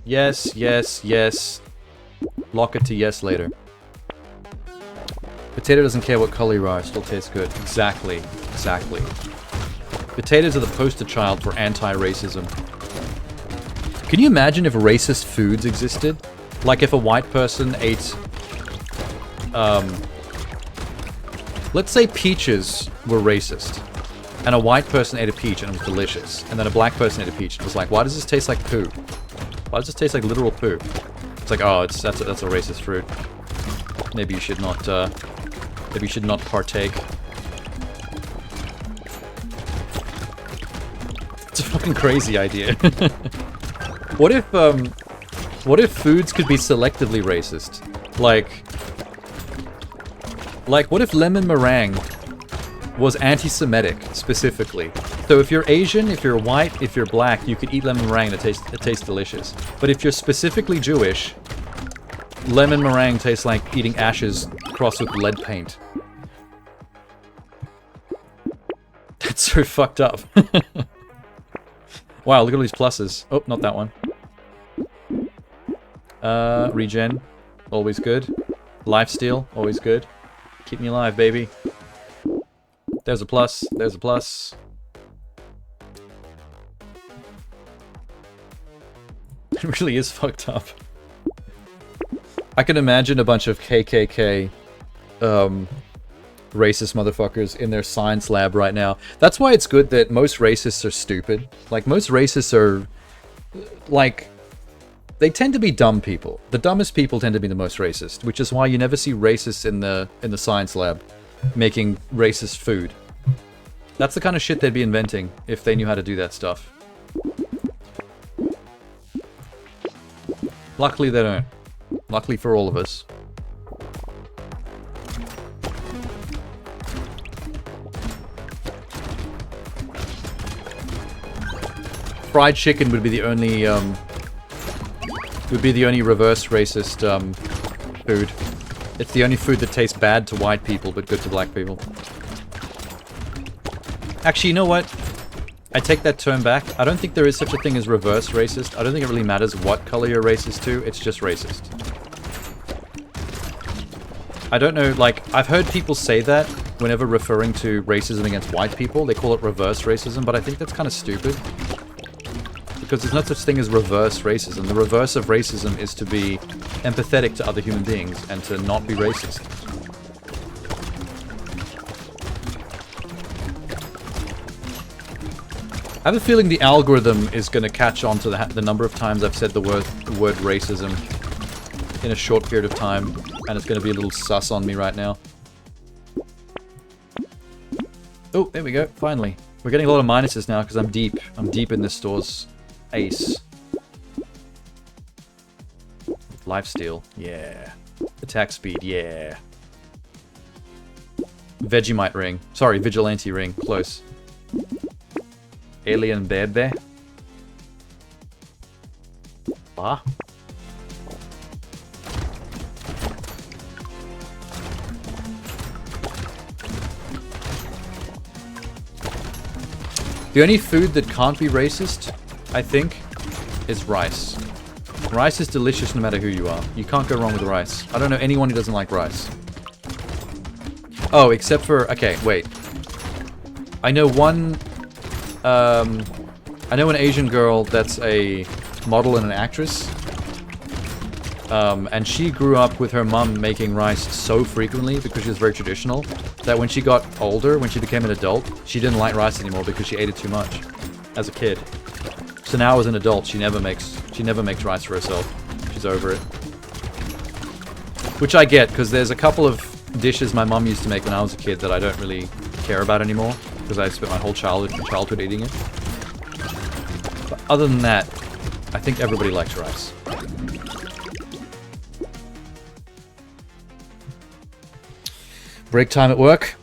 Yes, yes, yes. Lock it to yes later. Potato doesn't care what color you are, still tastes good. Exactly. Exactly. Potatoes are the poster child for anti-racism. Can you imagine if racist foods existed? Like if a white person ate... let's say peaches were racist. And a white person ate a peach and it was delicious. And then a black person ate a peach and was like, why does this taste like poo? Why does this taste like literal poo? It's like, oh, that's a racist fruit. Maybe you should not, maybe you should not partake. It's a fucking crazy idea. What if foods could be selectively racist? Like, what if lemon meringue was anti-Semitic, specifically? So if you're Asian, if you're white, if you're black, you could eat lemon meringue and it tastes delicious. But if you're specifically Jewish, lemon meringue tastes like eating ashes crossed with lead paint. That's so fucked up. Wow, look at all these pluses. Oh, not that one. Regen, always good. Lifesteal, always good. Keep me alive, baby. There's a plus, there's a plus. It really is fucked up. I can imagine a bunch of KKK, racist motherfuckers in their science lab right now. That's why it's good that most racists are stupid. Like, most racists are, like, they tend to be dumb people. The dumbest people tend to be the most racist, which is why you never see racists in the science lab making racist food. That's the kind of shit they'd be inventing if they knew how to do that stuff. Luckily they don't. Luckily for all of us. Fried chicken would be the only reverse racist food. It's the only food that tastes bad to white people but good to black people. Actually, you know what? I take that term back. I don't think there is such a thing as reverse racist. I don't think it really matters what color you're racist to. It's just racist. I don't know, like, I've heard people say that whenever referring to racism against white people. They call it reverse racism, but I think that's kind of stupid. Because there's no such thing as reverse racism. The reverse of racism is to be empathetic to other human beings and to not be racist. I have a feeling the algorithm is going to catch on to the number of times I've said the word racism in a short period of time, and it's going to be a little sus on me right now. Oh, there we go, finally. We're getting a lot of minuses now because I'm deep. I'm deep in this store's ace. Lifesteal, yeah. Attack speed, yeah. Vegemite ring. Sorry, vigilante ring. Close. Alien bebe. Ah. The only food that can't be racist, I think, is rice. Rice is delicious no matter who you are. You can't go wrong with rice. I don't know anyone who doesn't like rice. Oh, except for... Okay, wait. I know one... I know an Asian girl that's a model and an actress. And she grew up with her mum making rice so frequently because she was very traditional that when she got older, when she became an adult, she didn't like rice anymore because she ate it too much as a kid. So now as an adult, she never makes rice for herself. She's over it. Which I get, because there's a couple of dishes my mum used to make when I was a kid that I don't really care about anymore because I spent my whole childhood eating it. But other than that, I think everybody likes rice. Break time at work.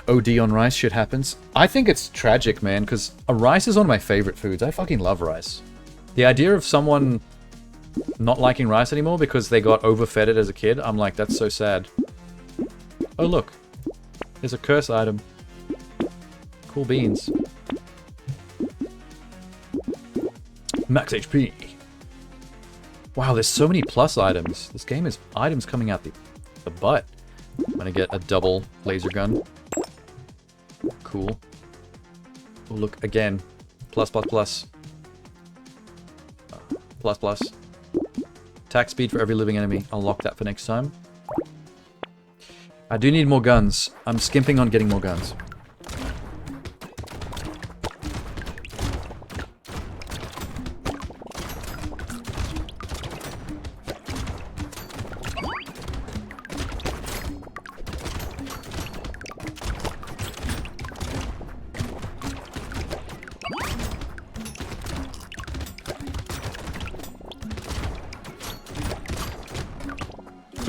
OD on rice, shit happens. I think it's tragic, man, because rice is one of my favorite foods. I fucking love rice. The idea of someone not liking rice anymore because they got overfed it as a kid, I'm like, that's so sad. Oh, look. There's a curse item. Cool beans. Max HP. Wow, there's so many plus items. This game is items coming out the butt. I'm gonna get a double laser gun. Cool. Oh, look, again. Plus, plus, plus. Plus, plus. Attack speed for every living enemy. I'll lock that for next time. I do need more guns. I'm skimping on getting more guns.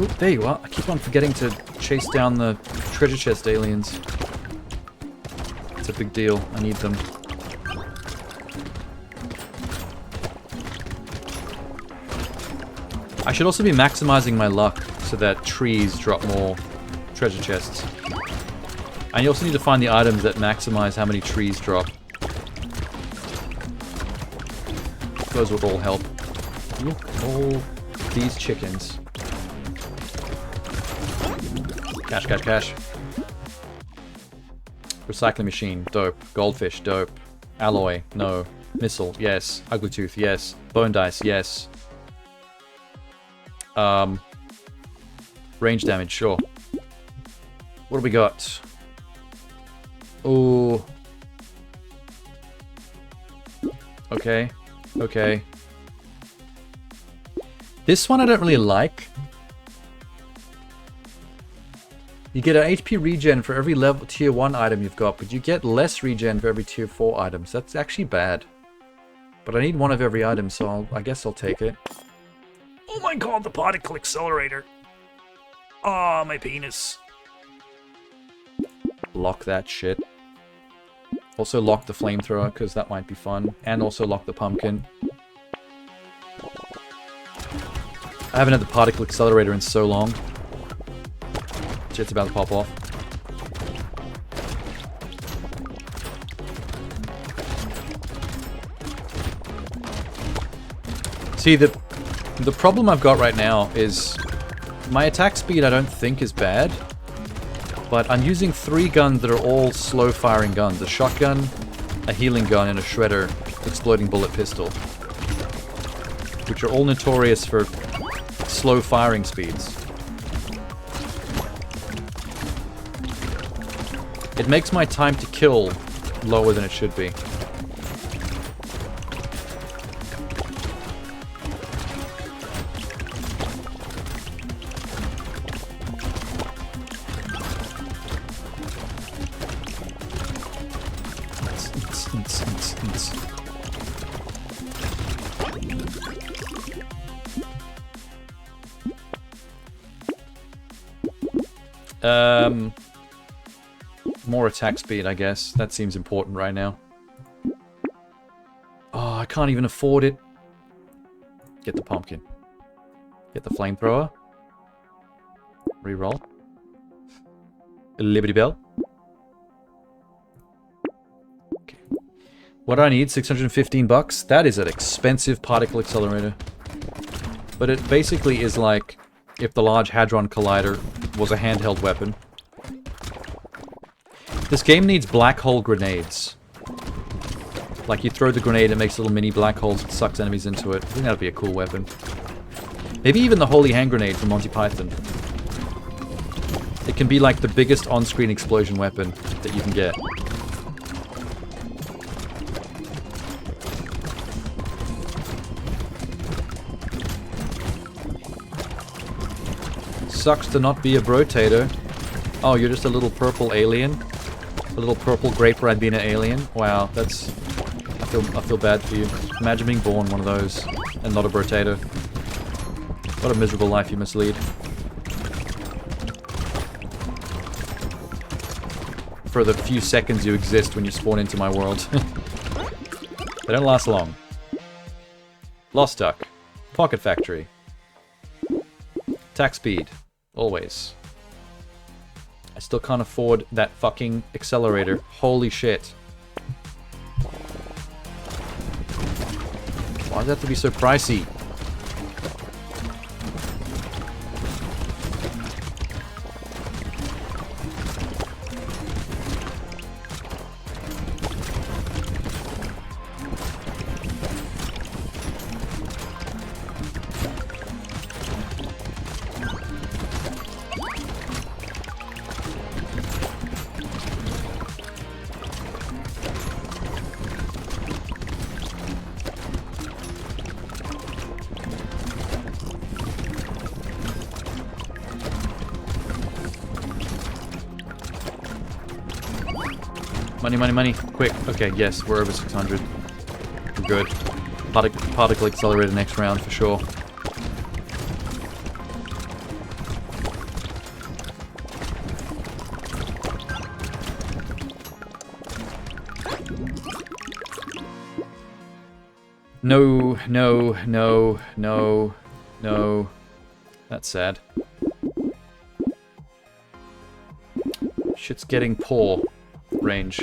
Oh, there you are. I keep on forgetting to chase down the treasure chest aliens. It's a big deal. I need them. I should also be maximizing my luck so that trees drop more treasure chests. And you also need to find the items that maximize how many trees drop. Those would all help. Look at all these chickens. Cash, cash, cash. Recycling machine, dope. Goldfish, dope. Alloy, no. Missile, yes. Ugly tooth, yes. Bone dice, yes. Range damage, sure. What do we got? Ooh. Okay. Okay. This one I don't really like. You get an HP regen for every level tier 1 item you've got, but you get less regen for every tier 4 items. That's actually bad. But I need one of every item, so I guess I'll take it. Oh my god, the particle accelerator. Ah, my penis. Lock that shit. Also lock the flamethrower, because that might be fun. And also lock the pumpkin. I haven't had the particle accelerator in so long. Shit's about to pop off. See, the problem I've got right now is my attack speed I don't think is bad, but I'm using 3 guns that are all slow-firing guns. A shotgun, a healing gun, and a shredder exploding bullet pistol, which are all notorious for slow firing speeds. It makes my time to kill lower than it should be. More attack speed, I guess. That seems important right now. Oh, I can't even afford it. Get the pumpkin. Get the flamethrower. Reroll. Liberty Bell. Okay. What do I need? 615 bucks? That is an expensive particle accelerator. But it basically is like if the Large Hadron Collider was a handheld weapon. This game needs black hole grenades. Like, you throw the grenade, it makes little mini black holes, it sucks enemies into it. I think that'd be a cool weapon. Maybe even the holy hand grenade from Monty Python. It can be like the biggest on-screen explosion weapon that you can get. Sucks to not be a Brotato. Oh, you're just a little purple alien? A little purple grape Ribena alien? Wow, that's... I feel bad for you. Imagine being born one of those and not a Brotato. What a miserable life you must lead. For the few seconds you exist when you spawn into my world. They don't last long. Lost Duck. Pocket Factory. Attack speed. Always. I still can't afford that fucking accelerator. Holy shit. Why does it have to be so pricey? Money, money, money. Quick. Okay, yes, we're over 600. We're good. Particle accelerator next round for sure. No, no, no, no, no. That's sad. Shit's getting poor. Range.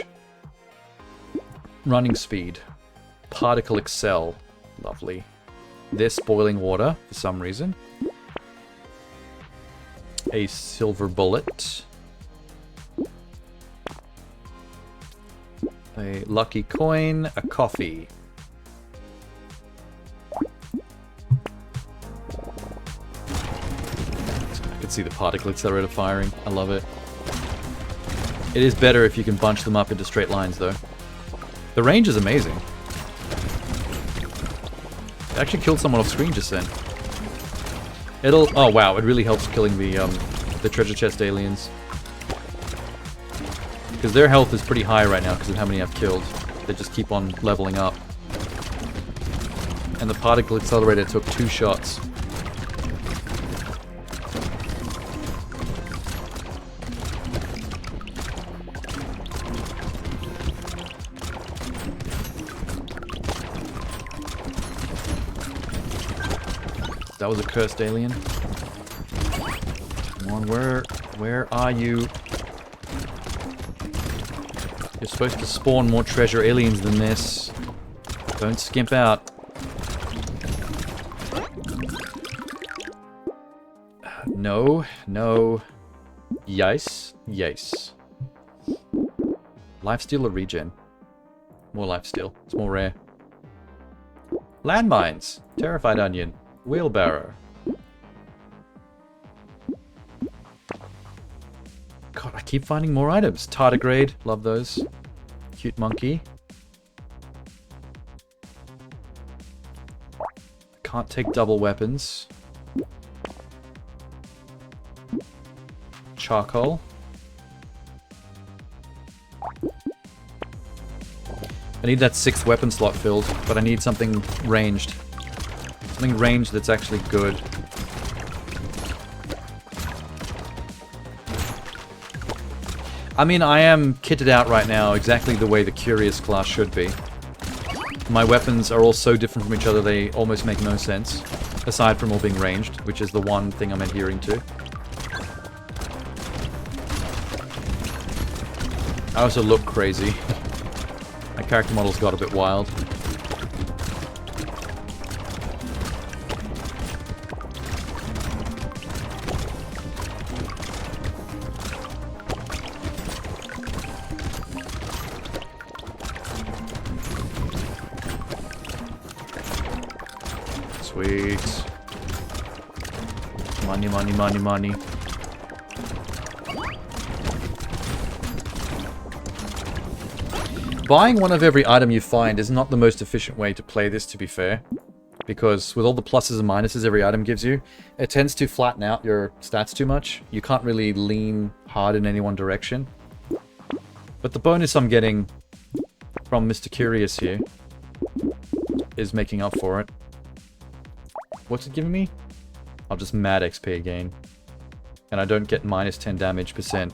Running speed. Particle excel. Lovely. This boiling water, for some reason. A silver bullet. A lucky coin. A coffee. I can see the particle accelerator firing. I love it. It is better if you can bunch them up into straight lines, though. The range is amazing. It actually killed someone off screen just then. It'll... Oh, wow. It really helps killing the treasure chest aliens. Because their health is pretty high right now because of how many I've killed. They just keep on leveling up. And the particle accelerator took 2 shots. That was a cursed alien. Come on, where are you? You're supposed to spawn more treasure aliens than this. Don't skimp out. No, no. Yes, yes. Lifesteal or regen? More lifesteal. It's more rare. Landmines. Terrified onion. Wheelbarrow. God, I keep finding more items. Tardigrade, love those. Cute monkey. Can't take double weapons. Charcoal. I need that 6th weapon slot filled, but I need something ranged. Something ranged that's actually good. I mean, I am kitted out right now exactly the way the Curious class should be. My weapons are all so different from each other they almost make no sense. Aside from all being ranged, which is the one thing I'm adhering to. I also look crazy. My character models got a bit wild. Sweet. Money, money, money, money. Buying one of every item you find is not the most efficient way to play this, to be fair. Because with all the pluses and minuses every item gives you, it tends to flatten out your stats too much. You can't really lean hard in any one direction. But the bonus I'm getting from Mr. Curious here is making up for it. What's it giving me? I'll just mad XP again. And I don't get minus 10 damage %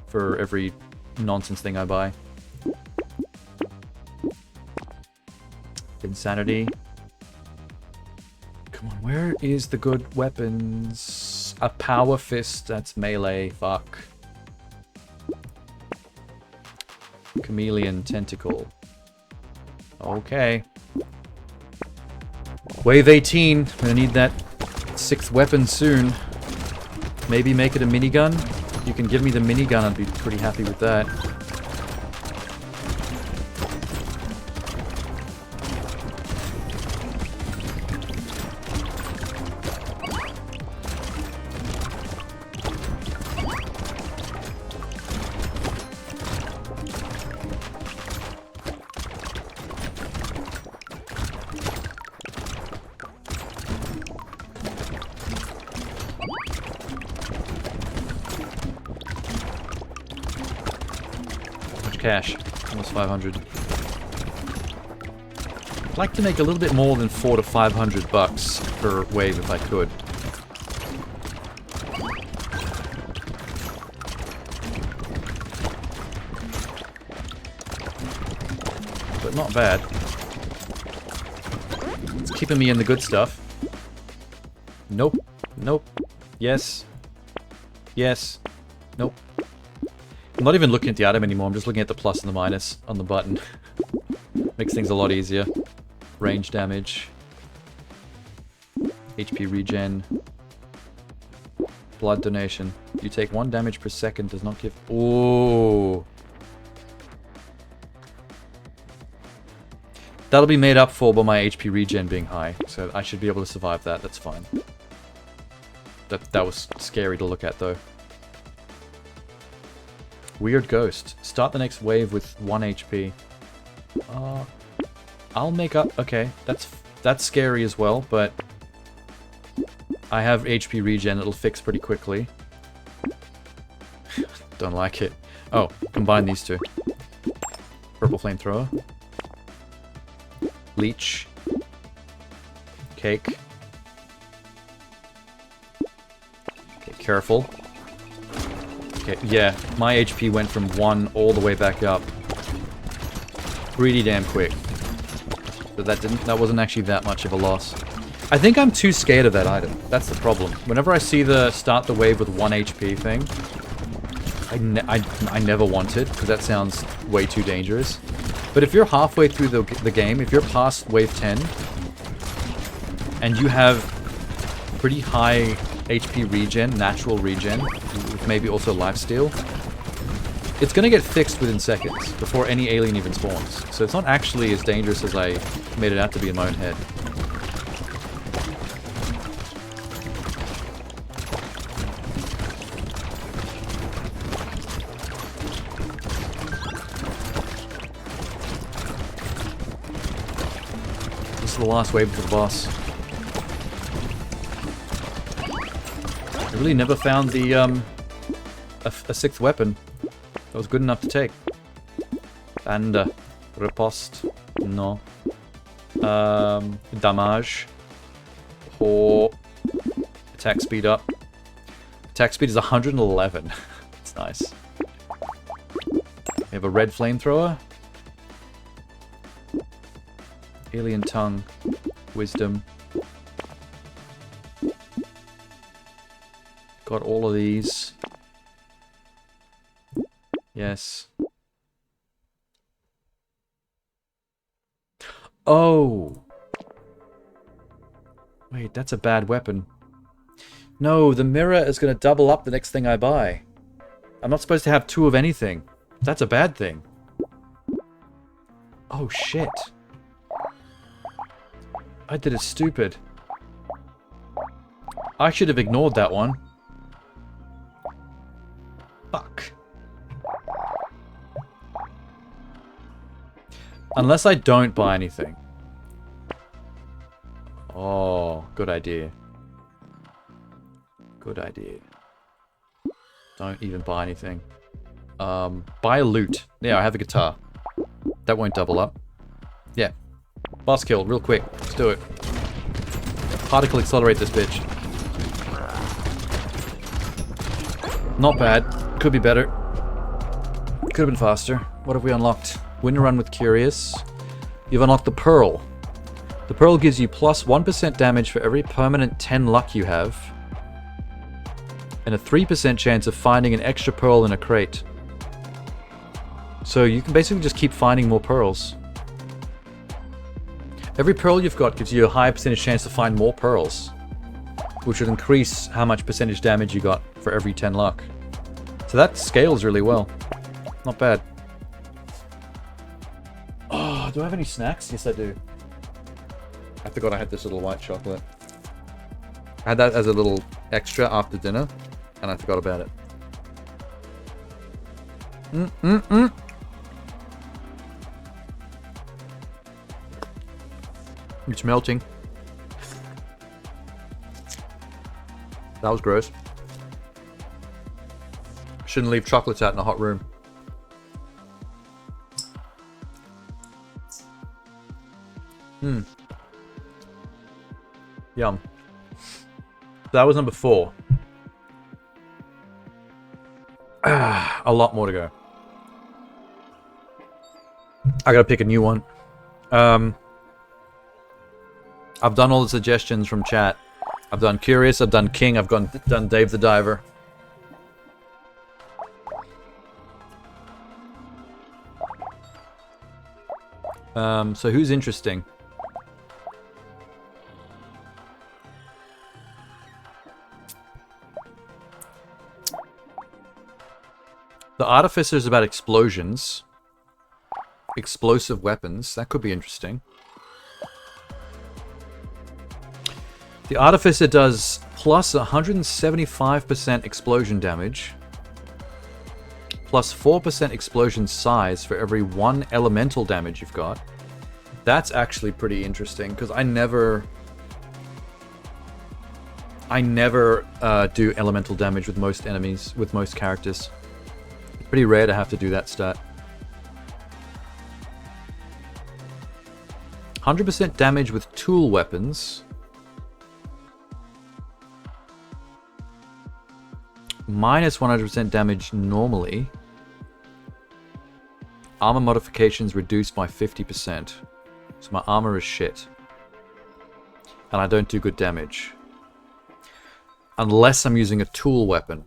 for every nonsense thing I buy. Insanity. Come on, where is the good weapons? A power fist, that's melee, fuck. Chameleon tentacle. Okay. Wave 18. I'm gonna need that 6th weapon soon. Maybe make it a minigun. If you can give me the minigun, I'd be pretty happy with that. Cash. Almost 500. I'd like to make a little bit more than $400 to $500 per wave if I could. But not bad. It's keeping me in the good stuff. Nope. Nope. Yes. Yes. Nope. I'm not even looking at the item anymore, I'm just looking at the plus and the minus on the button. Makes things a lot easier. Range damage. HP regen. Blood donation. You take 1 damage per second, does not give... Ooh. That'll be made up for by my HP regen being high, so I should be able to survive that, that's fine. That was scary to look at though. Weird ghost. Start the next wave with 1 HP. I'll make up... Okay, that's scary as well, but... I have HP regen, it'll fix pretty quickly. Don't like it. Oh, combine these two. Purple flamethrower. Leech. Cake. Okay, careful. Okay, yeah, my HP went from 1 all the way back up. Pretty damn quick. But that wasn't actually that much of a loss. I think I'm too scared of that item. That's the problem. Whenever I see the start the wave with 1 HP thing, I never want it, because that sounds way too dangerous. But if you're halfway through the game, if you're past wave 10, and you have pretty high HP regen, natural regen, with maybe also lifesteal, it's gonna get fixed within seconds, before any alien even spawns. So it's not actually as dangerous as I made it out to be in my own head. This is the last wave for the boss. I really never found the, a 6th weapon that was good enough to take. And, riposte, no. Damage. Or attack speed up. Attack speed is 111. That's nice. We have a red flamethrower. Alien tongue. Wisdom. Got all of these. Yes. Oh! Wait, that's a bad weapon. No, the mirror is going to double up the next thing I buy. I'm not supposed to have 2 of anything. That's a bad thing. Oh, shit. I did it stupid. I should have ignored that one. Fuck. Unless I don't buy anything. Oh, good idea. Good idea. Don't even buy anything. Buy a loot. Yeah, I have a guitar. That won't double up. Yeah. Boss kill, real quick. Let's do it. Particle accelerate this bitch. Not bad. Could be better. Could have been faster. What have we unlocked? Win a run with Curious. You've unlocked the Pearl. The Pearl gives you plus 1% damage for every permanent 10 luck you have. And a 3% chance of finding an extra pearl in a crate. So you can basically just keep finding more pearls. Every pearl you've got gives you a higher percentage chance to find more pearls, which would increase how much percentage damage you got for every 10 luck. So that scales really well. Not bad. Oh, do I have any snacks? Yes, I do. I forgot I had this little white chocolate. I had that as a little extra after dinner, and I forgot about it. It's melting. That was gross. Shouldn't leave chocolates out in a hot room. Yum. That was number 4. A lot more to go. I gotta pick a new one. I've done all the suggestions from chat. I've done Curious, I've done King, I've done Dave the Diver. So who's interesting? The Artificer is about explosions. Explosive weapons. That could be interesting. The Artificer does plus 175% explosion damage. Plus 4% explosion size for every 1 elemental damage you've got. That's actually pretty interesting, because I never do elemental damage with most enemies, with most characters. It's pretty rare to have to do that stat. 100% damage with tool weapons. Minus 100% damage normally. Armor modifications reduced by 50%. So my armor is shit. And I don't do good damage. Unless I'm using a tool weapon.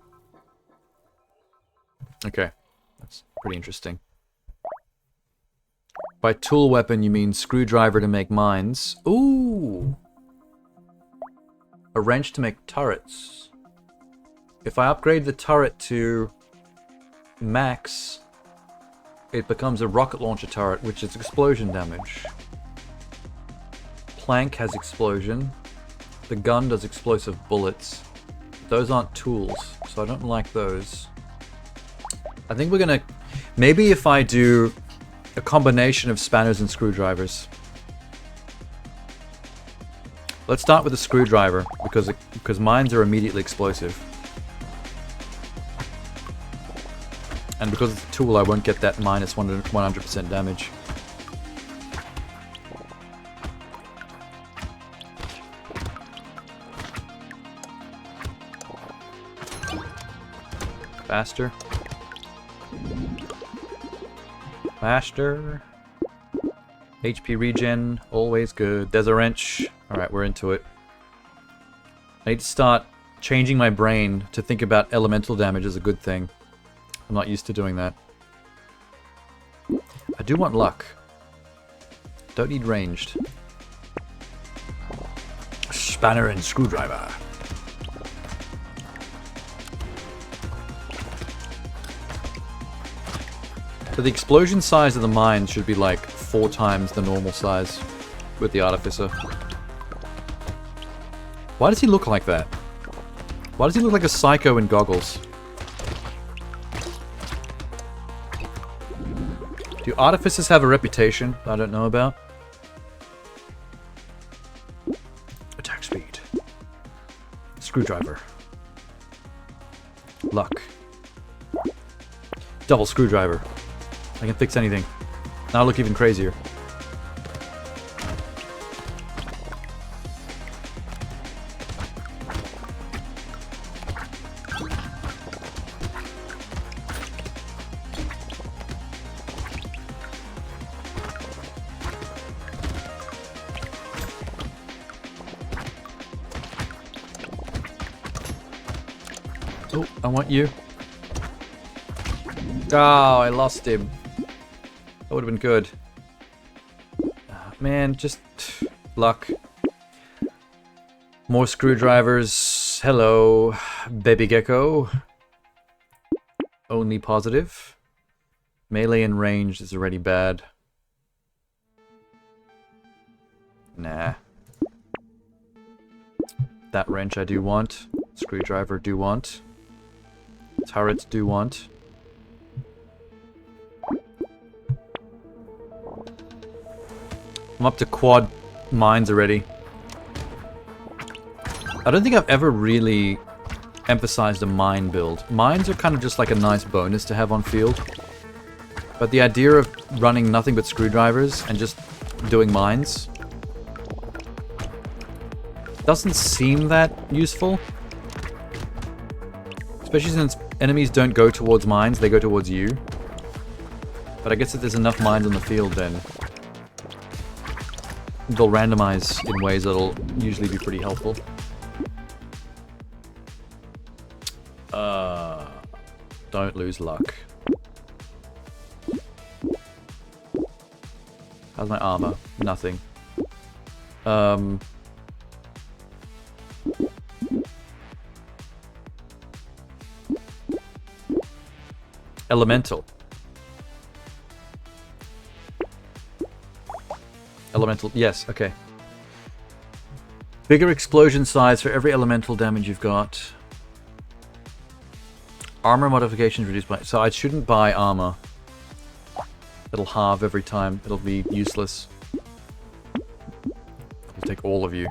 Okay. That's pretty interesting. By tool weapon, you mean screwdriver to make mines. Ooh! A wrench to make turrets. If I upgrade the turret to max, it becomes a rocket launcher turret, which is explosion damage. Plank has explosion. The gun does explosive bullets. Those aren't tools, so I don't like those. I think we're gonna... Maybe if I do a combination of spanners and screwdrivers. Let's start with the screwdriver, because mines are immediately explosive. And because it's a tool, I won't get that minus 100% damage. Faster. Faster. HP regen, always good. There's a wrench. Alright, we're into it. I need to start changing my brain to think about elemental damage as a good thing. I'm not used to doing that. I do want luck. Don't need ranged. Spanner and screwdriver. So the explosion size of the mine should be like 4 times the normal size with the Artificer. Why does he look like that? Why does he look like a psycho in goggles? Do artificers have a reputation I don't know about? Attack speed. Screwdriver. Luck. Double screwdriver. I can fix anything. Now I look even crazier. Oh, I want you. Oh, I lost him. That would have been good. Man, just luck. More screwdrivers. Hello, baby gecko. Only positive. Melee and range is already bad. Nah. That wrench I do want. Screwdriver do want. Turret do want. I'm up to quad mines already. I don't think I've ever really emphasized a mine build. Mines are kind of just like a nice bonus to have on field. But the idea of running nothing but screwdrivers and just doing mines doesn't seem that useful. Especially since enemies don't go towards mines, they go towards you. But I guess if there's enough mines on the field, then they'll randomize in ways that'll usually be pretty helpful. Don't lose luck. How's my armor? Nothing. Elemental. Elemental, yes, okay. Bigger explosion size for every elemental damage you've got. Armor modifications reduced by... So I shouldn't buy armor. It'll halve every time. It'll be useless. I'll take all of you.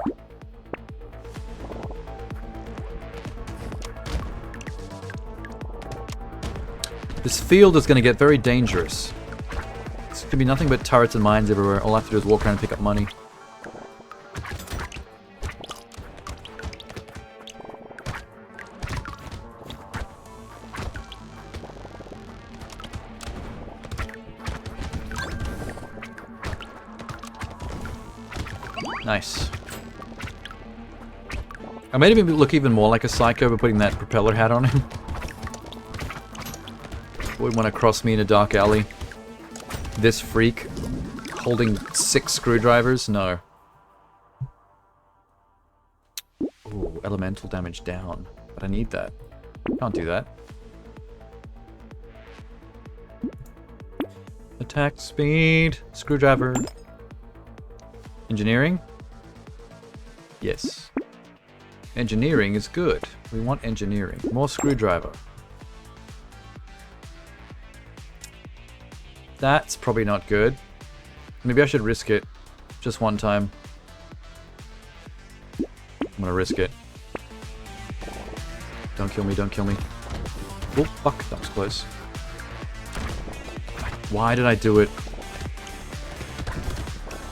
This field is going to get very dangerous. It's going to be nothing but turrets and mines everywhere. All I have to do is walk around and pick up money. Nice. I made him look even more like a psycho by putting that propeller hat on him. Wouldn't want to cross me in a dark alley. This freak holding 6 screwdrivers? No. Ooh, elemental damage down. But I need that. Can't do that. Attack speed. Screwdriver. Engineering? Yes. Engineering is good. We want engineering. More screwdriver. That's probably not good. Maybe I should risk it. Just one time. I'm gonna risk it. Don't kill me, don't kill me. Oh, fuck, that was close. Why did I do it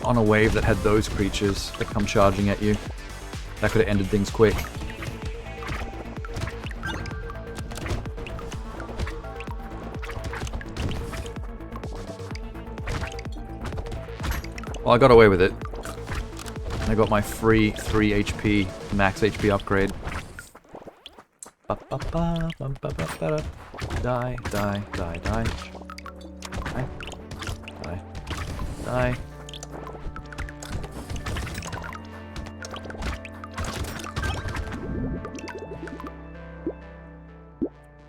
on a wave that had those creatures that come charging at you? That could have ended things quick. Well, I got away with it. I got my free 3 HP, max HP upgrade. Die, die, die, die. Die, die, die.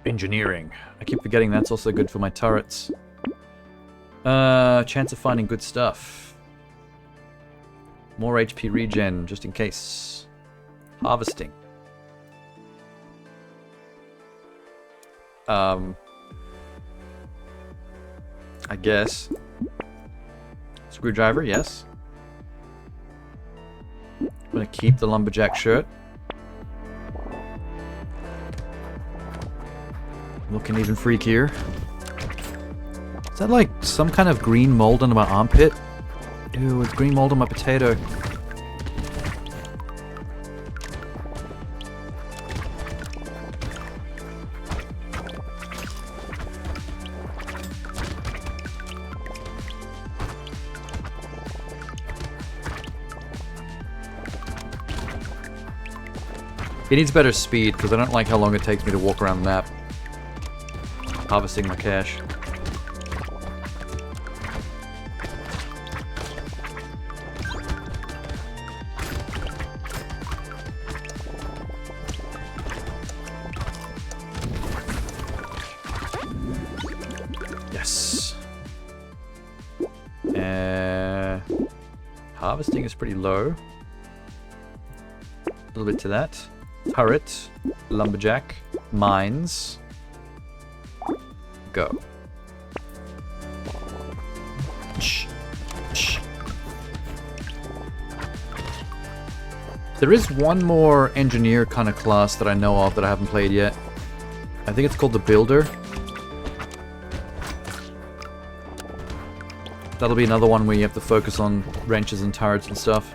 Engineering. I keep forgetting that's also good for my turrets. Chance of finding good stuff. More HP regen, just in case. Harvesting. I guess. Screwdriver, yes. I'm gonna keep the lumberjack shirt. Looking even freakier. Is that like some kind of green mold under my armpit? Ew, it's green mold on my potato. It needs better speed, because I don't like how long it takes me to walk around the map. Harvesting my cash. Yes. Harvesting is pretty low. A little bit to that. Turret, lumberjack, mines. Go. Shh. Shh. There is one more engineer kind of class that I know of that I haven't played yet. I think it's called the Builder. That'll be another one where you have to focus on wrenches and turrets and stuff.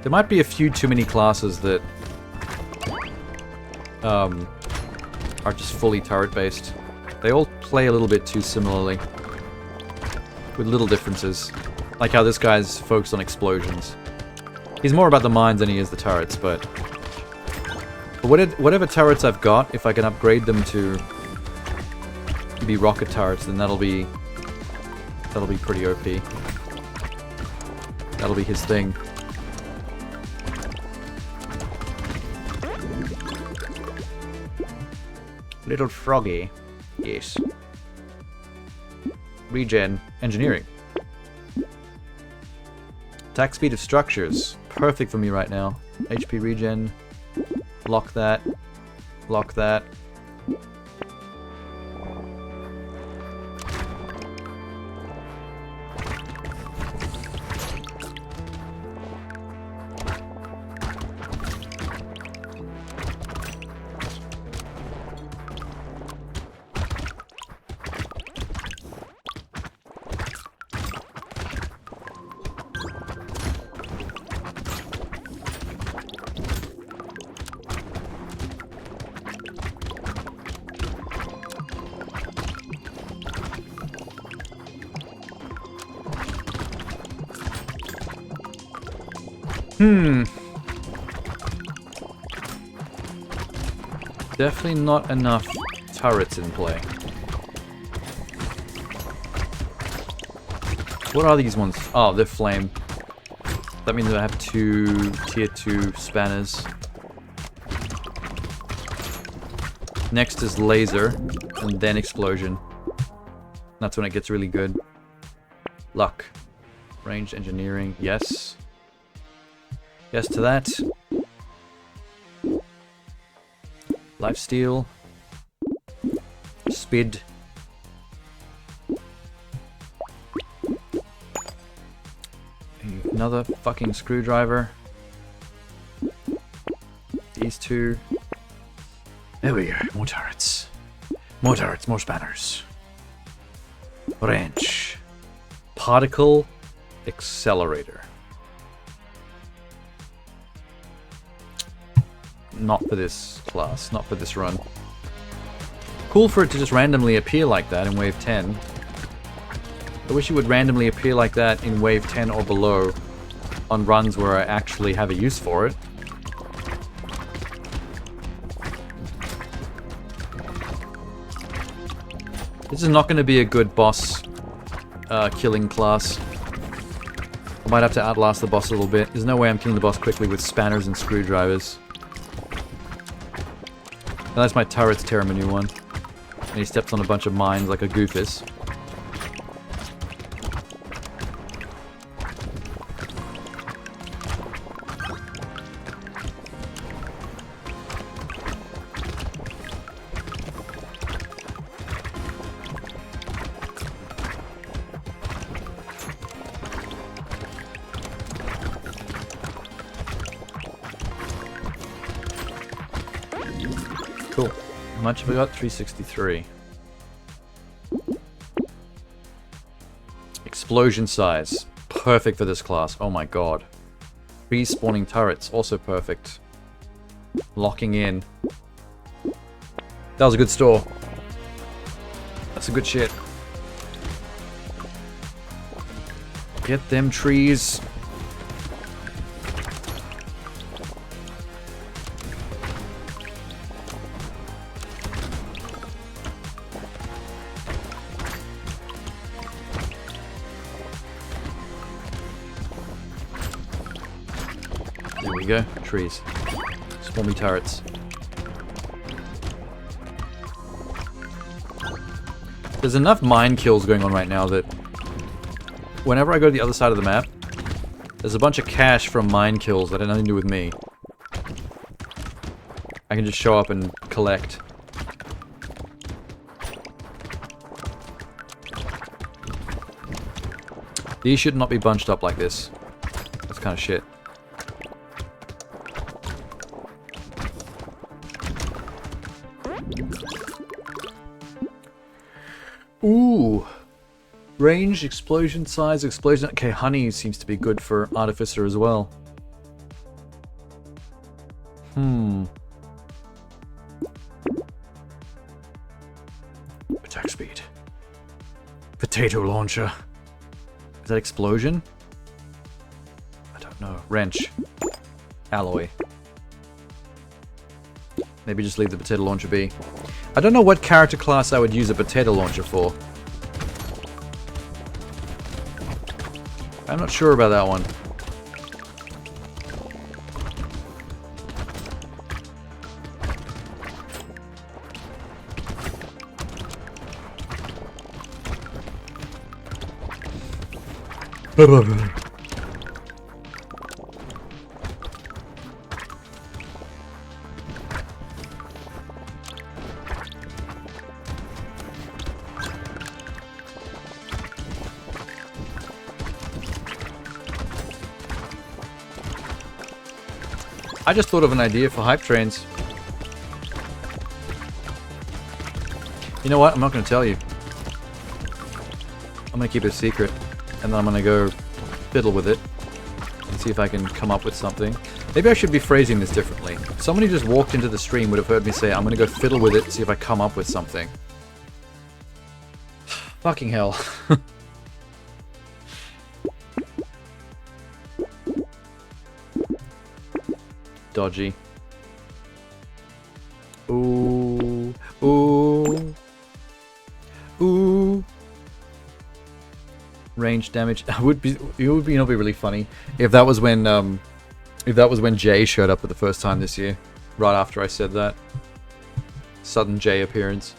There might be a few too many classes that are just fully turret-based. They all play a little bit too similarly, with little differences. Like how this guy's focused on explosions. He's more about the mines than he is the turrets, but whatever turrets I've got, if I can upgrade them to be rocket turrets, then that'll be pretty OP. That'll be his thing. Little froggy. Yes. Regen. Engineering. Attack speed of structures. Perfect for me right now. HP regen. Lock that. Lock that. Definitely not enough turrets in play. What are these ones? Oh, they're flame. That means I have two tier 2 spanners. Next is laser, and then explosion. That's when it gets really good. Luck. Ranged engineering, yes. Yes to that. Lifesteal. Speed. Another fucking screwdriver. These two. There we go. More turrets. More turrets, more spanners. Wrench. Particle accelerator. Not for this class, not for this run. Cool for it to just randomly appear like that in wave 10. I wish it would randomly appear like that in wave 10 or below on runs where I actually have a use for it. This is not going to be a good boss killing class. I might have to outlast the boss a little bit. There's no way I'm killing the boss quickly with spanners and screwdrivers. Unless my turrets tear him a new one. And he steps on a bunch of mines like a goofus. Cool. How much have we got? 363. Explosion size. Perfect for this class. Oh my god. Respawning turrets. Also perfect. Locking in. That was a good store. That's a good shit. Get them trees. There we go. Trees. Swarmy turrets. There's enough mine kills going on right now that whenever I go to the other side of the map, there's a bunch of cash from mine kills that had nothing to do with me. I can just show up and collect. These should not be bunched up like this. That's kind of shit. Ooh. Range, explosion size, explosion... Okay, honey seems to be good for Artificer as well. Attack speed. Potato launcher. Is that explosion? I don't know. Wrench. Alloy. Maybe just leave the potato launcher be. I don't know what character class I would use a potato launcher for. I'm not sure about that one. I just thought of an idea for hype trains. You know what? I'm not going to tell you. I'm going to keep it a secret. And then I'm going to go fiddle with it. And see if I can come up with something. Maybe I should be phrasing this differently. Someone who just walked into the stream would have heard me say, I'm going to go fiddle with it and see if I come up with something. Fucking hell. Dodgy. Ooh. Ooh. Ooh. Range damage. It would be really funny if that was when Jay showed up for the first time this year. Right after I said that. Sudden Jay appearance.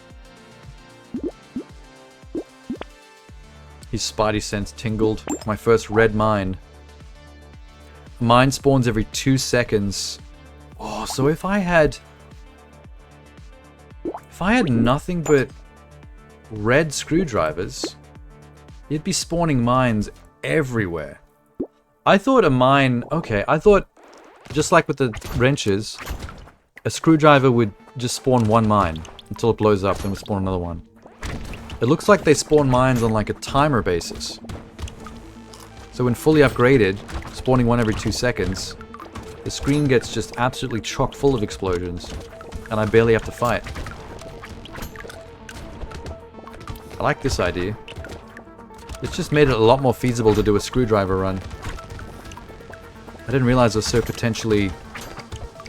His spidey sense tingled. My first red mine. Mine spawns every 2 seconds. Oh, so if I had nothing but red screwdrivers, you'd be spawning mines everywhere. I thought a mine... Okay, I thought, just like with the wrenches, a screwdriver would just spawn one mine until it blows up, then would spawn another one. It looks like they spawn mines on like a timer basis. So when fully upgraded, spawning one every 2 seconds, the screen gets just absolutely chock full of explosions, and I barely have to fight. I like this idea. It's just made it a lot more feasible to do a screwdriver run. I didn't realize it was so potentially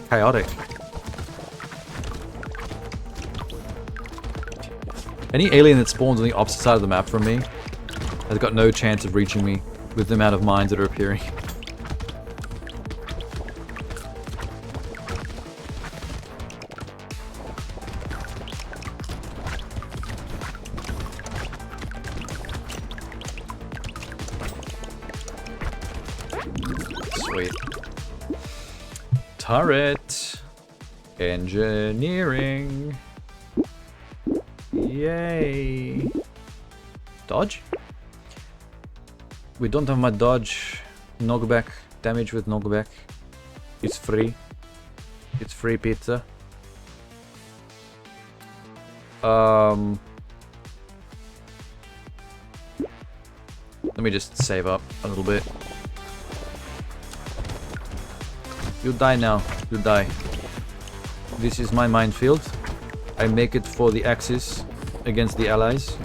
chaotic. Any alien that spawns on the opposite side of the map from me has got no chance of reaching me with the amount of mines that are appearing. Sweet. Turret. Engineering. Yay. Dodge? We don't have my dodge. Knockback. Damage with knockback. It's free. It's free pizza. Let me just save up a little bit. You die now. You die. This is my minefield. I make it for the Axis against the Allies.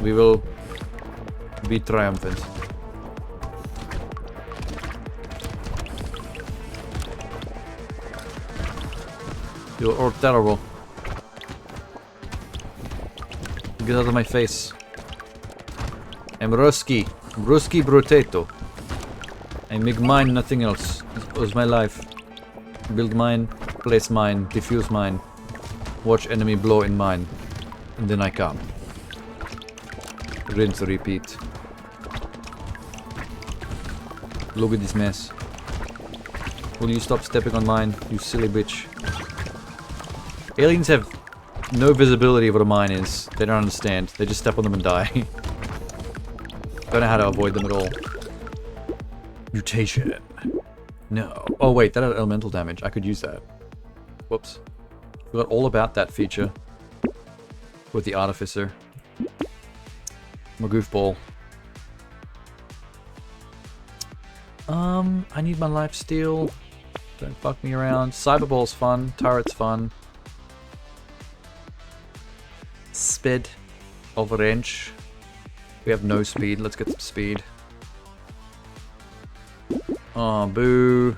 We will be triumphant. You're all terrible. Get out of my face. I'm Ruski. Ruski Brotato. I make mine, nothing else. This was my life. Build mine, place mine, defuse mine. Watch enemy blow in mine. And then I come. Rinse, repeat. Look at this mess. Will you stop stepping on mine, you silly bitch? Aliens have no visibility of what a mine is. They don't understand. They just step on them and die. Don't know how to avoid them at all. Mutation. No. Oh wait, that had elemental damage. I could use that. Whoops. Forgot all about that feature. With the Artificer. I'm a goofball. I need my life steal. Don't fuck me around. Cyberball's fun. Turret's fun. Speed. Overrange. We have no speed. Let's get some speed. Oh, boo.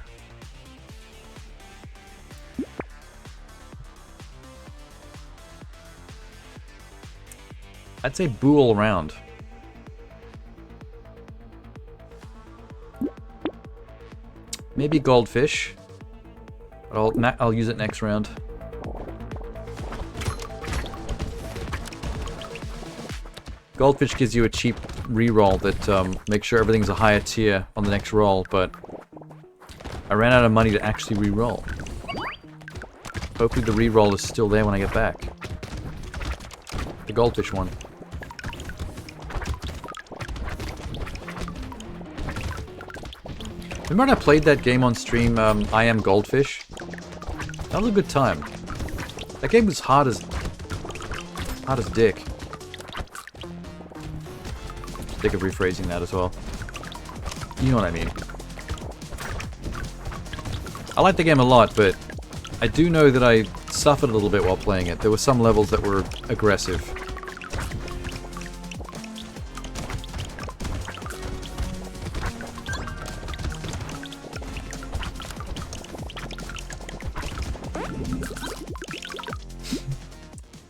I'd say boo all around. Maybe goldfish. But I'll use it next round. Goldfish gives you a cheap reroll that makes sure everything's a higher tier on the next roll, but I ran out of money to actually reroll. Hopefully the reroll is still there when I get back. The goldfish one. Remember when I played that game on stream, I Am Goldfish? That was a good time. That game was hard as dick. Think of rephrasing that as well. You know what I mean. I like the game a lot, but I do know that I suffered a little bit while playing it. There were some levels that were aggressive.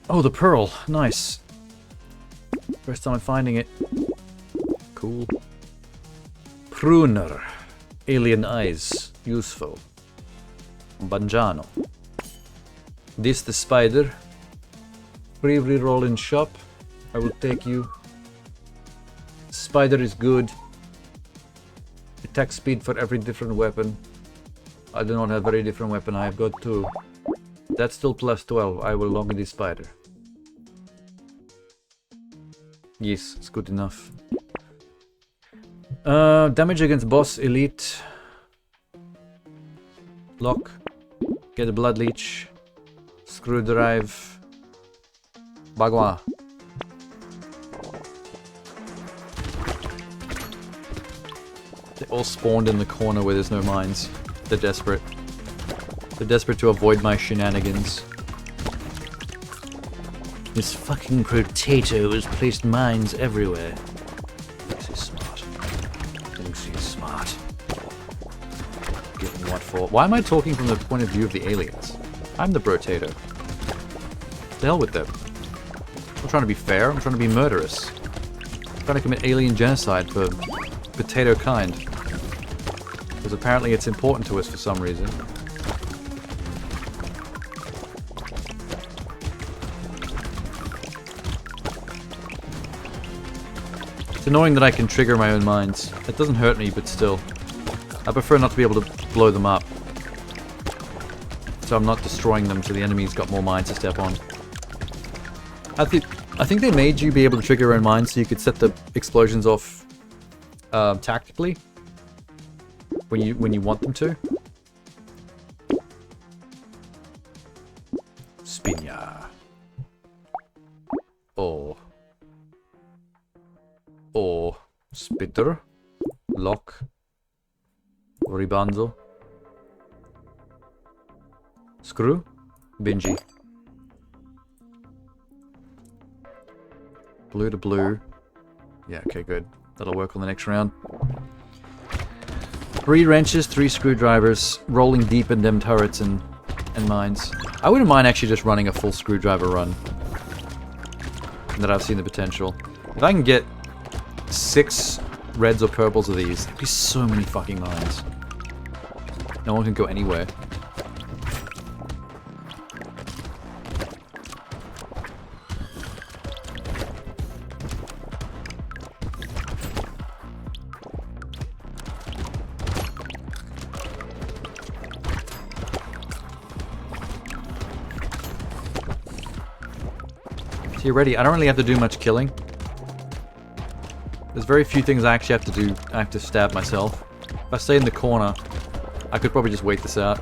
Oh, the pearl. Nice. First time I'm finding it. Cool. Pruner. Alien eyes. Useful. Banjano. This the spider. Free reroll in shop. I will take you. Spider is good. Attack speed for every different weapon. I do not have very different weapon. I have got two. That's still plus 12. I will log the spider. Yes, it's good enough. Damage against boss, elite. Lock. Get a blood leech. Screw drive. Bagua. They all spawned in the corner where there's no mines. They're desperate. They're desperate to avoid my shenanigans. This fucking Brotato has placed mines everywhere. Thinks he's smart. Thinks he's smart. Given what for? Why am I talking from the point of view of the aliens? I'm the Brotato. The hell with them. I'm not trying to be fair, I'm trying to be murderous. I'm trying to commit alien genocide for potato kind. Because apparently it's important to us for some reason. It's annoying that I can trigger my own mines. It doesn't hurt me, but still. I prefer not to be able to blow them up. So I'm not destroying them so the enemy's got more mines to step on. I think they made you be able to trigger your own mines so you could set the explosions off tactically when you want them to. Spinia. Spitter. Lock. Ribando. Screw. Bingy. Blue to blue. Yeah, okay, good. That'll work on the next round. 3 wrenches, 3 screwdrivers, rolling deep in them turrets and mines. I wouldn't mind actually just running a full screwdriver run. That I've seen the potential. If I can get 6 reds or purples of these, there'd be so many fucking mines. No one can go anywhere. So you're ready. I don't really have to do much killing. There's very few things I actually have to do. I have to stab myself. If I stay in the corner, I could probably just wait this out.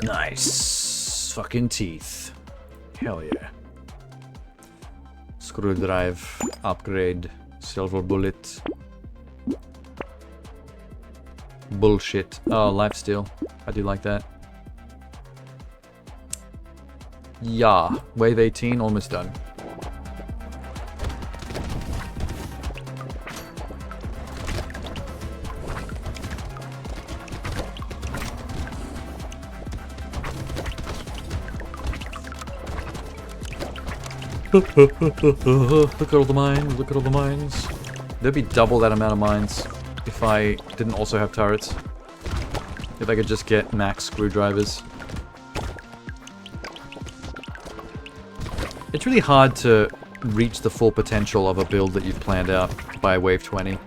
Nice. Fucking teeth. Hell yeah. Screwdrive. Upgrade. Silver bullet. Bullshit. Oh, lifesteal. I do like that. Yeah. Wave 18, almost done. Look at all the mines, look at all the mines. There'd be double that amount of mines if I didn't also have turrets. If I could just get max screwdrivers. It's really hard to reach the full potential of a build that you've planned out by wave 20.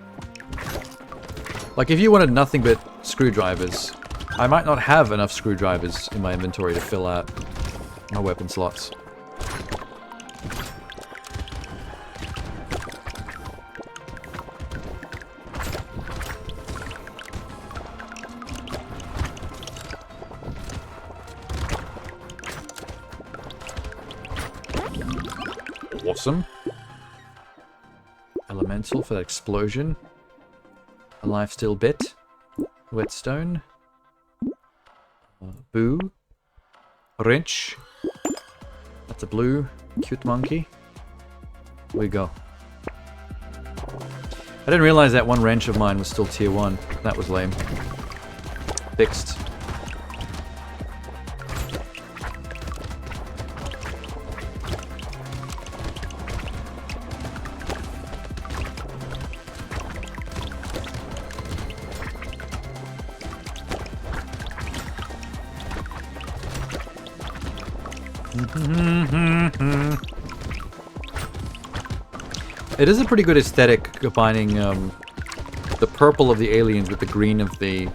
Like, if you wanted nothing but screwdrivers, I might not have enough screwdrivers in my inventory to fill out my weapon slots. Awesome. Elemental for that explosion. A lifesteal bit. Whetstone. Boo. Wrench. That's a blue. Cute monkey. Here we go. I didn't realize that one wrench of mine was still tier 1. That was lame. Fixed. It is a pretty good aesthetic combining the purple of the aliens with the green of the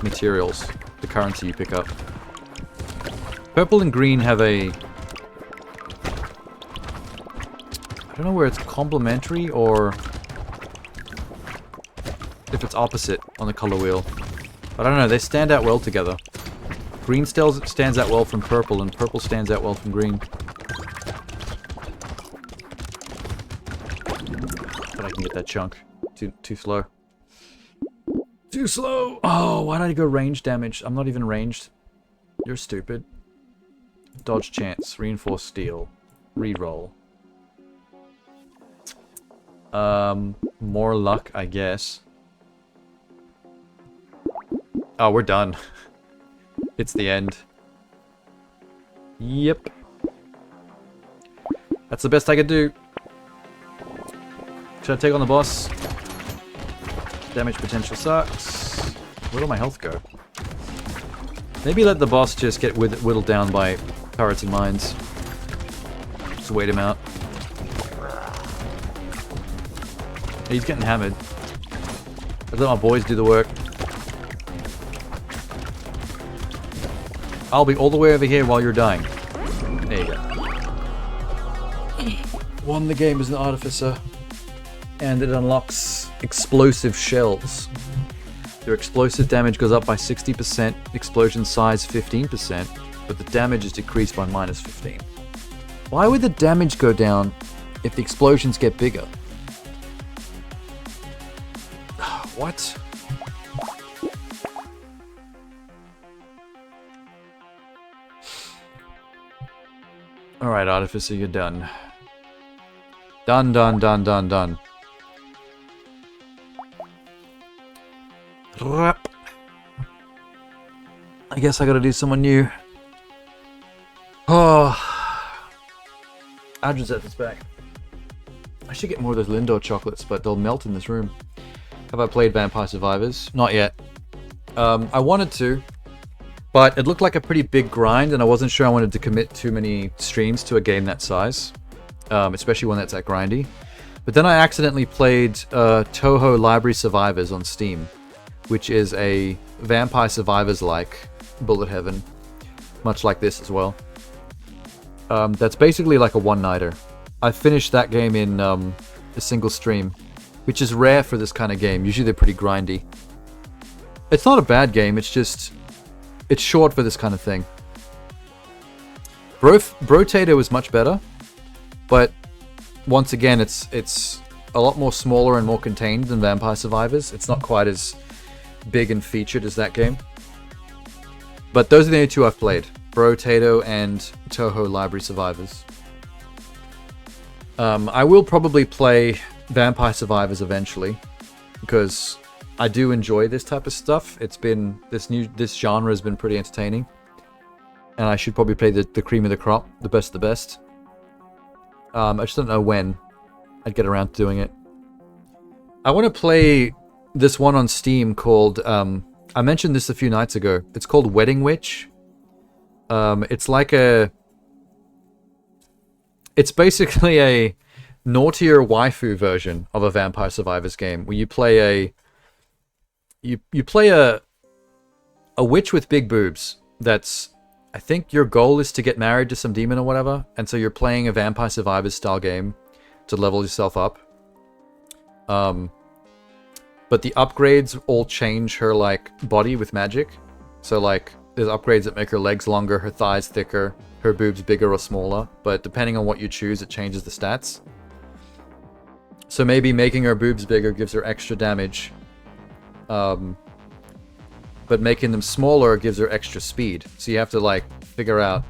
materials, the currency you pick up. Purple and green have a... I don't know where it's complementary or if it's opposite on the color wheel. But I don't know, they stand out well together. Green stands out well from purple, and purple stands out well from green. But I can get that chunk. Too slow. Too slow! Oh, why did I go range damage? I'm not even ranged. You're stupid. Dodge chance. Reinforce steel. Reroll. More luck, I guess. Oh, we're done. It's the end. Yep. That's the best I could do. Should I take on the boss? Damage potential sucks. Where'd all my health go? Maybe let the boss just get whittled down by turrets and mines. Just wait him out. He's getting hammered. I'd let my boys do the work. I'll be all the way over here while you're dying. There you go. Won the game as an artificer. And it unlocks explosive shells. Their explosive damage goes up by 60%, explosion size 15%, but the damage is decreased by -15. Why would the damage go down if the explosions get bigger? What? Alright, Artificer, you're done. Done, done, done, done, done. I guess I gotta do someone new. Oh. Adrazeth is back. I should get more of those Lindor chocolates, but they'll melt in this room. Have I played Vampire Survivors? Not yet. I wanted to, but it looked like a pretty big grind, and I wasn't sure I wanted to commit too many streams to a game that size, especially one that's that grindy. But then I accidentally played Toho Library Survivors on Steam, which is a Vampire Survivors-like bullet heaven, much like this as well. That's basically like a one-nighter. I finished that game in a single stream, which is rare for this kind of game. Usually they're pretty grindy. It's not a bad game, it's just... it's short for this kind of thing. Brotato is much better, but once again, it's a lot more smaller and more contained than Vampire Survivors. It's not quite as big and featured as that game. But those are the only two I've played. Brotato and Toho Library Survivors. I will probably play Vampire Survivors eventually, because I do enjoy this type of stuff. It's been this genre has been pretty entertaining, and I should probably play the cream of the crop, the best of the best. I just don't know when I'd get around to doing it. I want to play this one on Steam called I mentioned this a few nights ago. It's called Wedding Witch. It's like it's basically a naughtier waifu version of a Vampire Survivors game, where you play a witch with big boobs. That's, I think your goal is to get married to some demon or whatever, and so you're playing a Vampire Survivors style game to level yourself up. But the upgrades all change her like body with magic. So like there's upgrades that make her legs longer, her thighs thicker, her boobs bigger or smaller, but depending on what you choose, it changes the stats. So maybe making her boobs bigger gives her extra damage, but making them smaller gives her extra speed. So you have to like figure out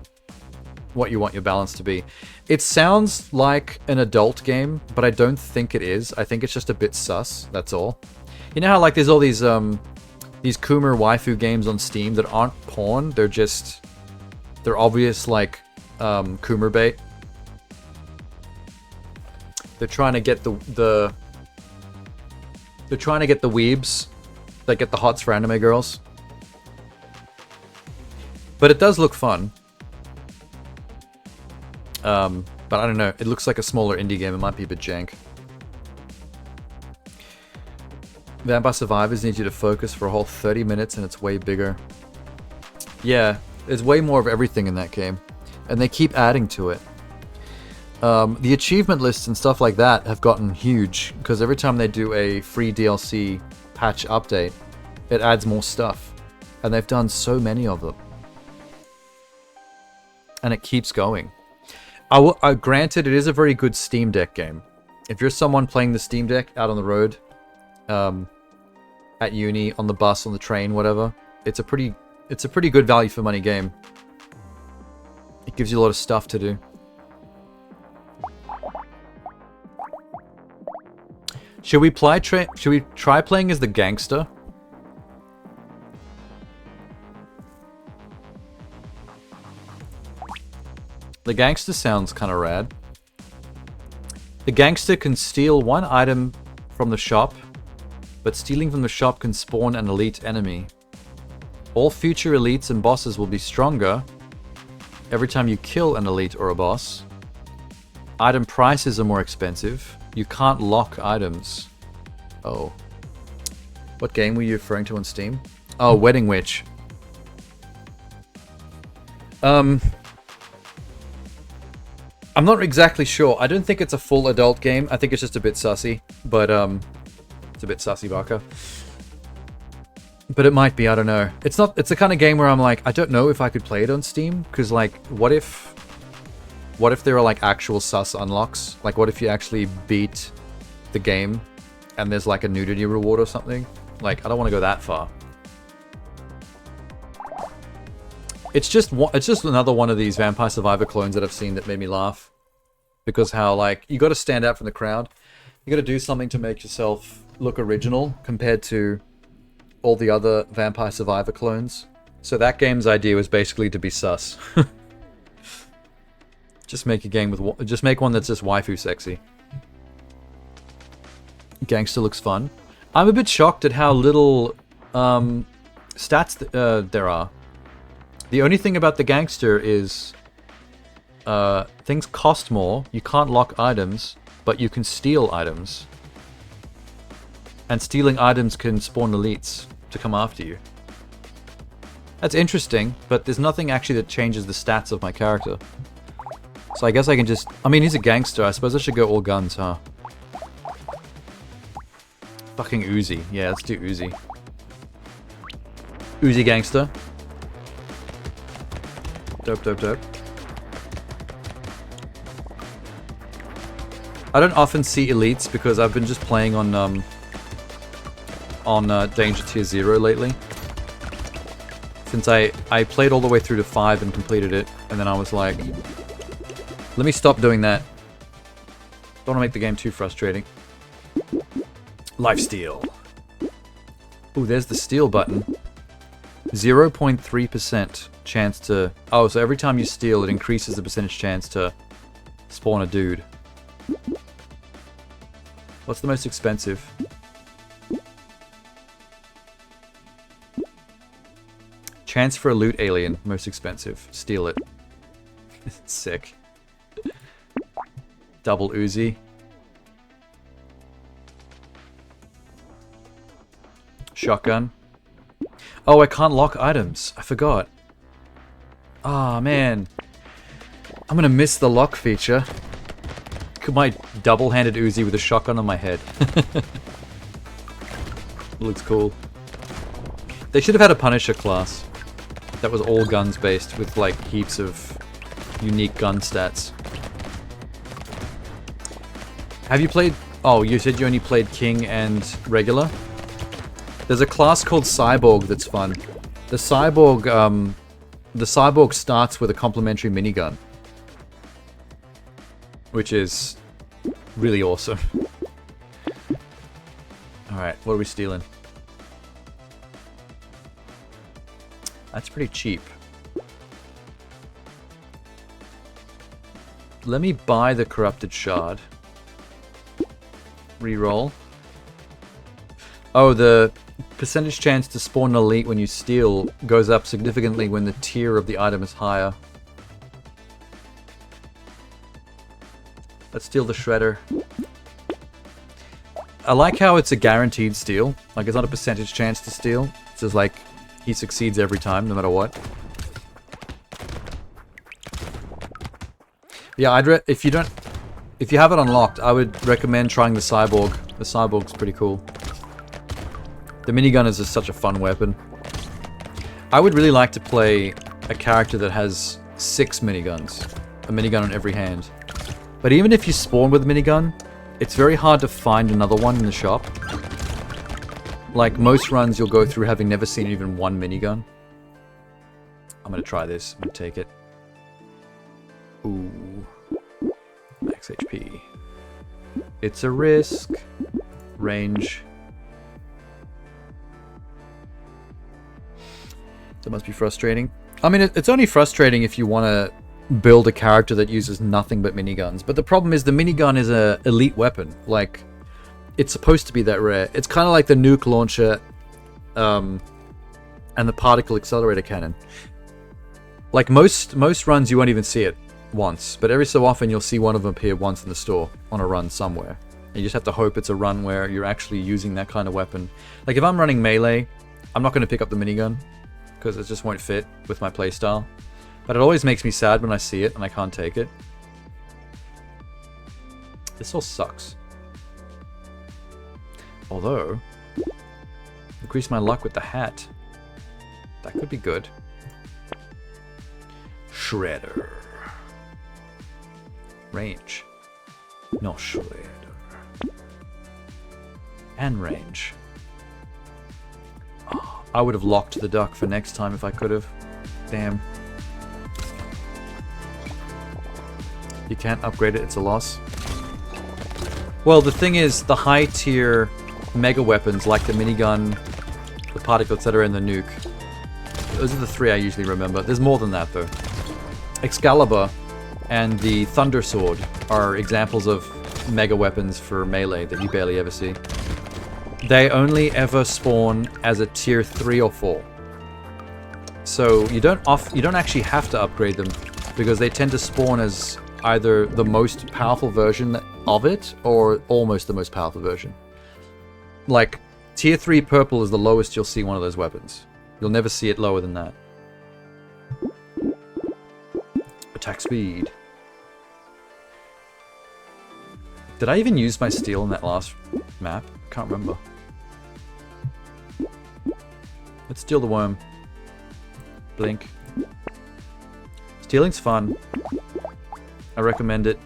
what you want your balance to be. It sounds like an adult game, but I don't think it is. I think it's just a bit sus, that's all. You know how like there's all these Coomer waifu games on Steam that aren't porn, they're obvious like Coomer bait. They're trying to get they're trying to get the weebs that get the hots for anime girls. But it does look fun. But I don't know, it looks like a smaller indie game, it might be a bit jank. Vampire Survivors needs you to focus for a whole 30 minutes and it's way bigger. Yeah, there's way more of everything in that game. And they keep adding to it. The achievement lists and stuff like that have gotten huge, because every time they do a free DLC patch update, it adds more stuff. And they've done so many of them. And it keeps going. Granted, it is a very good Steam Deck game. If you're someone playing the Steam Deck out on the road, at uni, on the bus, on the train, whatever, it's a pretty good value for money game. It gives you a lot of stuff to do. Should we try playing as the gangster? The gangster sounds kind of rad. The gangster can steal one item from the shop, but stealing from the shop can spawn an elite enemy. All future elites and bosses will be stronger every time you kill an elite or a boss. Item prices are more expensive. You can't lock items. Oh. What game were you referring to on Steam? Oh, Wedding Witch. I'm not exactly sure. I don't think it's a full adult game. I think it's just a bit sussy. But, it's a bit sussy, Baka. But it might be, I don't know. It's not. It's the kind of game where I'm like, I don't know if I could play it on Steam, because like, what if there are like actual sus unlocks? Like, what if you actually beat the game, and there's like a nudity reward or something? Like, I don't want to go that far. It's just another one of these Vampire Survivor clones that I've seen that made me laugh, because how like you got to stand out from the crowd, you got to do something to make yourself look original compared to all the other Vampire Survivor clones. So that game's idea was basically to be sus. Just make a game with just make one that's just waifu sexy. Gangster looks fun. I'm a bit shocked at how little stats there are. The only thing about the gangster is things cost more. You can't lock items, but you can steal items. And stealing items can spawn elites to come after you. That's interesting, but there's nothing actually that changes the stats of my character. So I guess I can just... I mean, he's a gangster. I suppose I should go all guns, huh? Fucking Uzi. Yeah, let's do Uzi. Uzi gangster. Dope, dope, dope. I don't often see elites because I've been just playing on Danger Tier 0 lately. Since I played all the way through to 5 and completed it, and then I was like, let me stop doing that. Don't want to make the game too frustrating. Lifesteal. Ooh, there's the steal button. 0.3% chance to... Oh, so every time you steal, it increases the percentage chance to spawn a dude. What's the most expensive? Chance for a loot alien. Most expensive. Steal it. Sick. Double Uzi. Shotgun. Oh, I can't lock items. I forgot. Ah, man. I'm gonna miss the lock feature. My double-handed Uzi with a shotgun on my head. Looks cool. They should have had a Punisher class that was all guns based with like heaps of unique gun stats. Have you played... Oh, you said you only played King and regular? There's a class called Cyborg that's fun. The Cyborg starts with a complimentary minigun, which is really awesome. Alright, what are we stealing? That's pretty cheap. Let me buy the Corrupted Shard. Reroll. Oh, the percentage chance to spawn an elite when you steal goes up significantly when the tier of the item is higher. Let's steal the Shredder. I like how it's a guaranteed steal. Like, it's not a percentage chance to steal. It's just like, he succeeds every time, no matter what. Yeah, if you have it unlocked, I would recommend trying the Cyborg. The Cyborg's pretty cool. The minigun is just such a fun weapon. I would really like to play a character that has 6 miniguns. A minigun on every hand. But even if you spawn with a minigun, it's very hard to find another one in the shop. Like, most runs you'll go through having never seen even one minigun. I'm gonna try this. I'm gonna take it. Ooh. Max HP. It's a risk. Range. That must be frustrating. I mean, it's only frustrating if you want to build a character that uses nothing but miniguns. But the problem is the minigun is a elite weapon. Like, it's supposed to be that rare. It's kind of like the nuke launcher and the particle accelerator cannon. Like, most runs you won't even see it once. But every so often you'll see one of them appear once in the store on a run somewhere. And you just have to hope it's a run where you're actually using that kind of weapon. Like, if I'm running melee, I'm not going to pick up the minigun, because it just won't fit with my playstyle. But it always makes me sad when I see it and I can't take it. This all sucks. Although, Increase my luck with the hat. That could be good. Shredder. Range. No shredder. And range. Oh, I would have locked the duck for next time if I could have. Damn. You can't upgrade it, it's a loss. Well, the thing is, the high tier mega weapons like the minigun, the particle, etc., and the nuke. Those are the three I usually remember. There's more than that, though. Excalibur and the Thunder Sword are examples of mega weapons for melee that you barely ever see. They only ever spawn as a tier 3 or 4. So you don't actually have to upgrade them because they tend to spawn as either the most powerful version of it or almost the most powerful version. Like, tier 3 purple is the lowest you'll see one of those weapons. You'll never see it lower than that. Attack speed. Did I even use my steel in that last map? Can't remember. Let's steal the worm. Blink. Stealing's fun. I recommend it.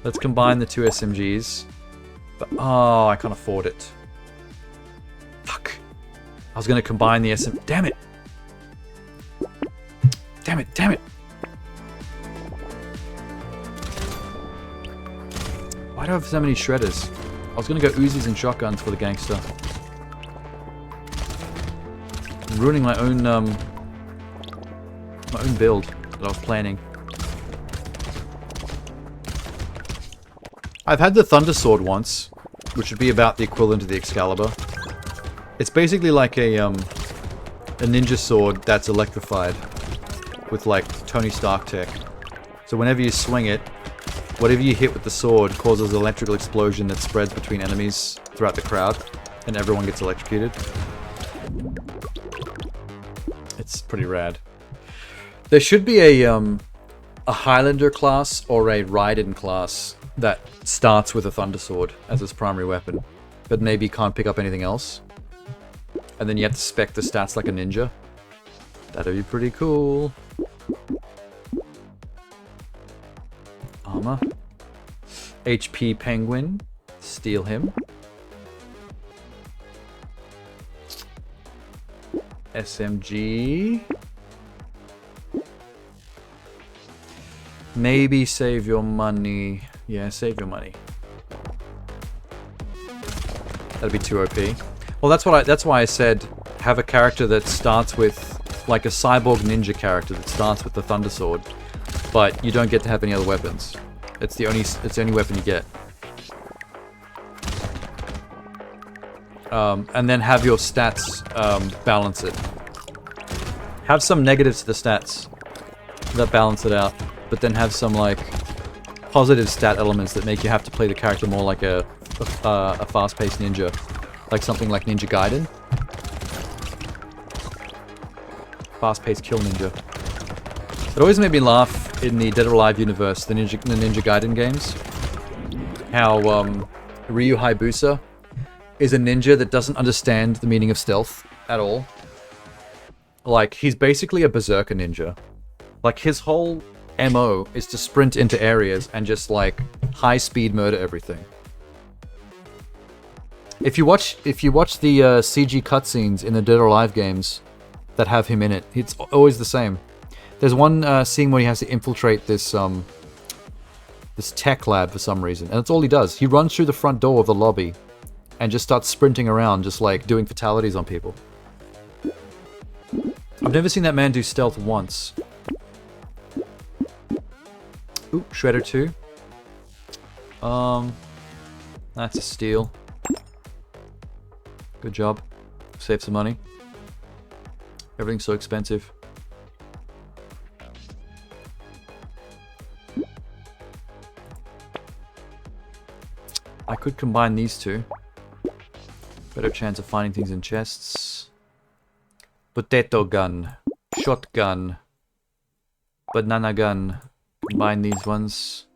Let's combine the two SMGs. But, oh, I can't afford it. Fuck. I was going to combine the SM... Damn it! Damn it, damn it! Why do I have so many shredders? I was going to go Uzis and shotguns for the gangster. I'm ruining my own build that I was planning. I've had the Thunder Sword once, which would be about the equivalent of the Excalibur. It's basically like a ninja sword that's electrified with like Tony Stark tech. So whenever you swing it, whatever you hit with the sword causes an electrical explosion that spreads between enemies throughout the crowd, and everyone gets electrocuted. It's pretty rad. There should be a Highlander class or a Raiden class that starts with a Thunder Sword as its primary weapon, but maybe can't pick up anything else. And then you have to spec the stats like a ninja. That'd be pretty cool. Armor. HP Penguin. Steal him. SMG. Maybe save your money. Yeah, save your money. That'd be too OP. Well, that's why I said have a character that starts with like a cyborg ninja character that starts with the Thunder Sword, but you don't get to have any other weapons. It's the only weapon you get. And then have your stats balance it. Have some negatives to the stats that balance it out, but then have some like positive stat elements that make you have to play the character more like a fast-paced ninja, like something like Ninja Gaiden. Fast-paced kill ninja. It always made me laugh in the Dead or Alive universe, the Ninja Gaiden games, how Ryu Hayabusa is a ninja that doesn't understand the meaning of stealth at all. Like, he's basically a berserker ninja. Like, his whole MO is to sprint into areas and just, like, high-speed murder everything. If you watch the CG cutscenes in the Dead or Alive games that have him in it, it's always the same. There's one scene where he has to infiltrate this tech lab for some reason, and that's all he does. He runs through the front door of the lobby and just starts sprinting around, just like doing fatalities on people. I've never seen that man do stealth once. Ooh, Shredder 2. That's a steal. Good job. Save some money. Everything's so expensive. I could combine these two. Better chance of finding things in chests. Potato gun. Shotgun. Banana gun. Combine these ones.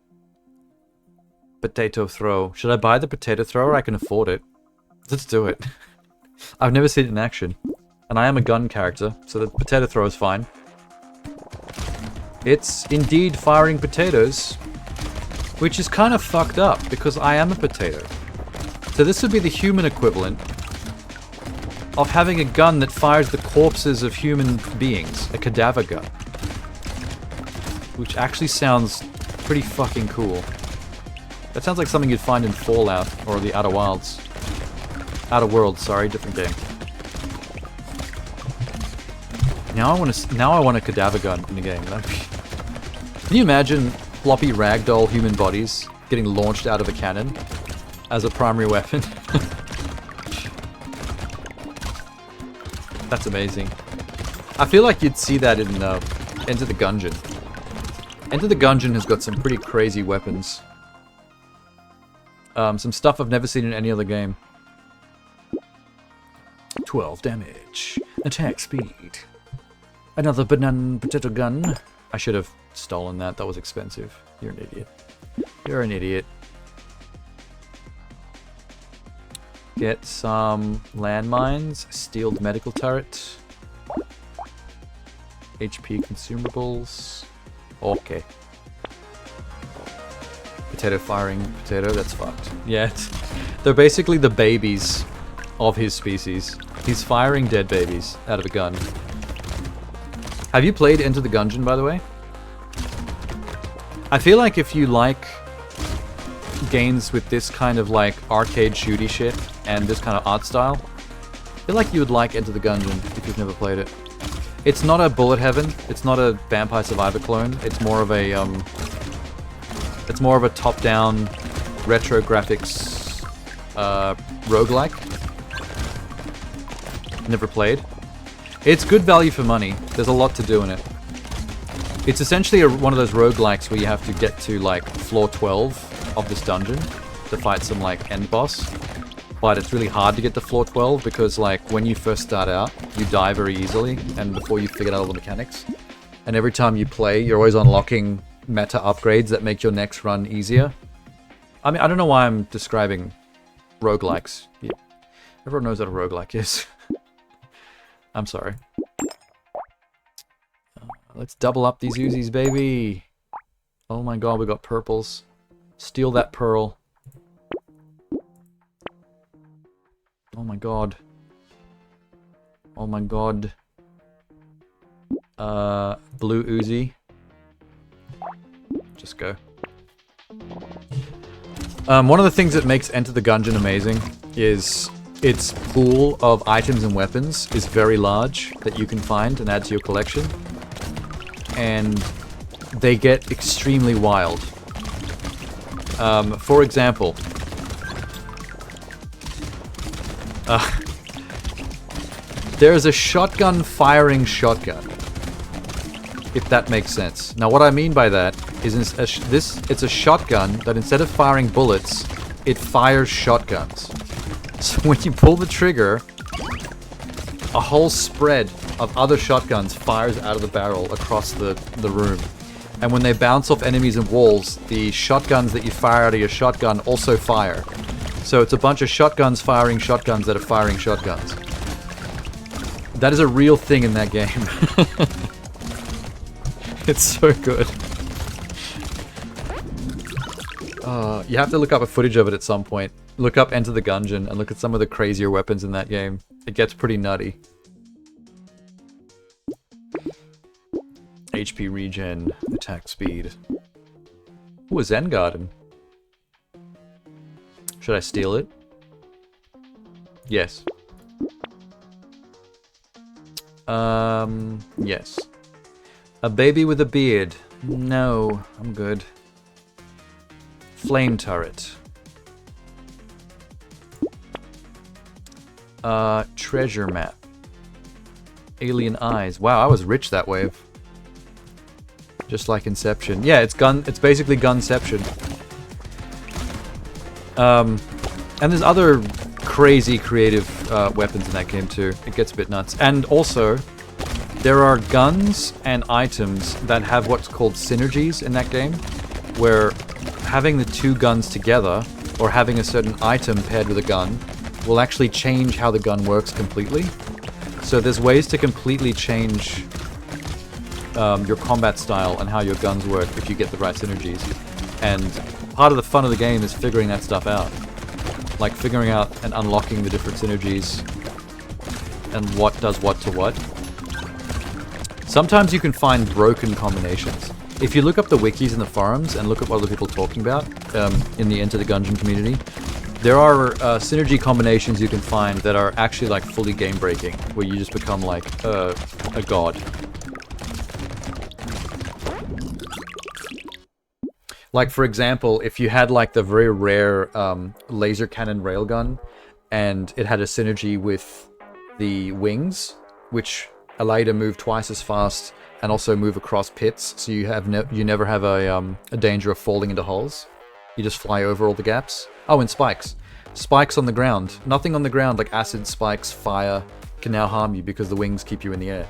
Potato throw. Should I buy the potato thrower? I can afford it. Let's do it. I've never seen it in action. And I am a gun character, so the potato throw is fine. It's indeed firing potatoes, which is kind of fucked up, because I am a potato. So this would be the human equivalent of having a gun that fires the corpses of human beings, a cadaver gun. Which actually sounds pretty fucking cool. That sounds like something you'd find in Fallout or the Outer Wilds. Outer Worlds, sorry, different game. Now I want a cadaver gun in the game. Can you imagine floppy ragdoll human bodies getting launched out of a cannon as a primary weapon? That's amazing. I feel like you'd see that in Enter the Gungeon. Enter the Gungeon has got some pretty crazy weapons. Some stuff I've never seen in any other game. 12 damage. Attack speed. Another banana potato gun. I should have stolen that. That was expensive. You're an idiot. You're an idiot. Get some landmines. Steeled medical turret. HP consumables. Okay. Potato firing potato, that's fucked. Yeah, they're basically the babies of his species. He's firing dead babies out of a gun. Have you played Enter the Gungeon, by the way? I feel like if you like games with this kind of like arcade shooty shit and this kind of art style, I feel like you would like Enter the Gungeon if you've never played it. It's not a bullet heaven. It's not a Vampire Survivor clone. It's more of a top-down retro graphics roguelike. Never played. It's good value for money. There's a lot to do in it. It's essentially one of those roguelikes where you have to get to like floor 12 of this dungeon to fight some like end boss. But it's really hard to get to floor 12 because like when you first start out, you die very easily and before you figure out all the mechanics. And every time you play, you're always unlocking meta upgrades that make your next run easier. I mean, I don't know why I'm describing roguelikes. Yeah. Everyone knows what a roguelike is. I'm sorry. Let's double up these Uzis, baby. Oh my god, we got purples. Steal that pearl. Oh my god. Oh my god. Blue Uzi. Just go. One of the things that makes Enter the Gungeon amazing is its pool of items and weapons is very large that you can find and add to your collection. And they get extremely wild. For example, there's a shotgun firing shotgun, if that makes sense. Now what I mean by that is it's a shotgun that instead of firing bullets, it fires shotguns. So when you pull the trigger, a whole spread of other shotguns fires out of the barrel across the room. And when they bounce off enemies and walls, the shotguns that you fire out of your shotgun also fire. So it's a bunch of shotguns firing shotguns that are firing shotguns. That is a real thing in that game. It's so good. You have to look up a footage of it at some point. Look up Enter the Gungeon and look at some of the crazier weapons in that game. It gets pretty nutty. HP regen, attack speed. Ooh, a Zen Garden. Should I steal it? Yes. Yes. A baby with a beard. No, I'm good. Flame turret. Treasure map. Alien eyes. Wow, I was rich that wave. Just like Inception. Yeah, it's basically Gunception. And there's other crazy creative weapons in that game too. It gets a bit nuts. And also, there are guns and items that have what's called synergies in that game, where having the two guns together, or having a certain item paired with a gun, will actually change how the gun works completely. So there's ways to completely change your combat style and how your guns work if you get the right synergies. And part of the fun of the game is figuring that stuff out. Like figuring out and unlocking the different synergies and what does what to what. Sometimes you can find broken combinations. If you look up the wikis and the forums and look at what other people are talking about in the Enter the Gungeon community, there are synergy combinations you can find that are actually like fully game breaking, where you just become like a god. Like for example, if you had like the very rare laser cannon railgun, and it had a synergy with the wings, which allow you to move twice as fast and also move across pits, so you have you never have a danger of falling into holes. You just fly over all the gaps. Oh, and spikes. Spikes on the ground. Nothing on the ground like acid, spikes, fire can now harm you because the wings keep you in the air.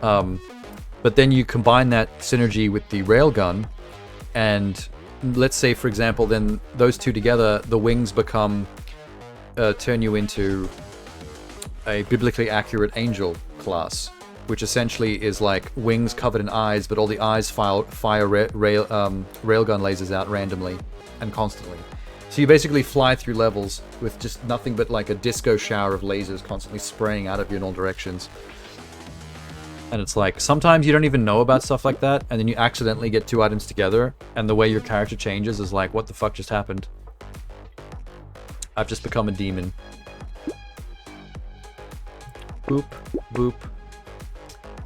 But then you combine that synergy with the railgun, and let's say, for example, then those two together, the wings become turn you into a biblically accurate angel class, which essentially is like wings covered in eyes, but all the eyes fire railgun lasers out randomly and constantly. So you basically fly through levels with just nothing but like a disco shower of lasers constantly spraying out of you in all directions. And it's like, sometimes you don't even know about stuff like that, and then you accidentally get two items together, and the way your character changes is like, what the fuck just happened? I've just become a demon. Boop, boop.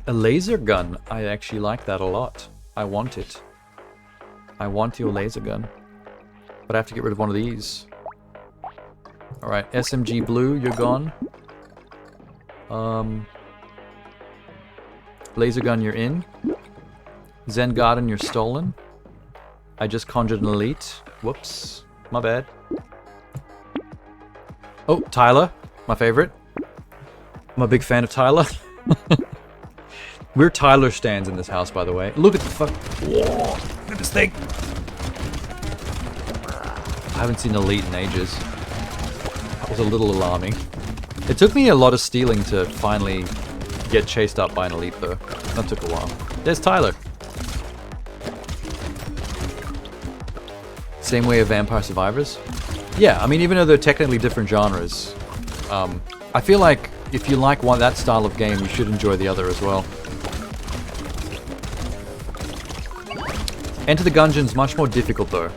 A laser gun. I actually like that a lot. I want it. I want your laser gun. But I have to get rid of one of these. Alright, SMG blue, you're gone. Laser gun, you're in. Zen Garden, you're stolen. I just conjured an elite. Whoops. My bad. Oh, Tyler. My favorite. I'm a big fan of Tyler. We're Tyler stands in this house, by the way. Look at the fuck. Whoa, look at this thing. I haven't seen Elite in ages. That was a little alarming. It took me a lot of stealing to finally get chased up by an Elite, though. That took a while. There's Tyler. Same way of Vampire Survivors. Yeah, I mean, even though they're technically different genres, I feel like if you like that style of game, you should enjoy the other as well. Enter the Gungeon's much more difficult, though.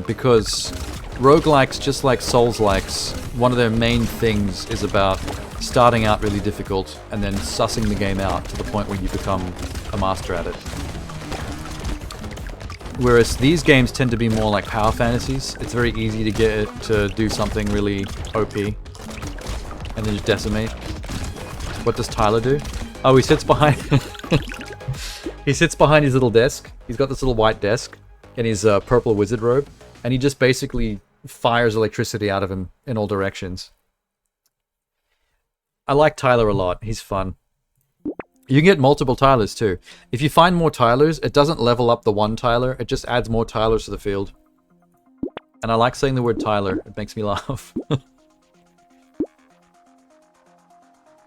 Because roguelikes, just like Souls-likes, one of their main things is about starting out really difficult and then sussing the game out to the point where you become a master at it. Whereas these games tend to be more like power fantasies. It's very easy to get it to do something really OP and then just decimate. What does Tyler do? Oh, he sits behind... he sits behind his little desk. He's got this little white desk in his purple wizard robe, and he just basically fires electricity out of him in all directions. I like Tyler a lot. He's fun. You can get multiple Tylers too. If you find more Tylers, it doesn't level up the one Tyler, it just adds more Tylers to the field. And I like saying the word Tyler, it makes me laugh.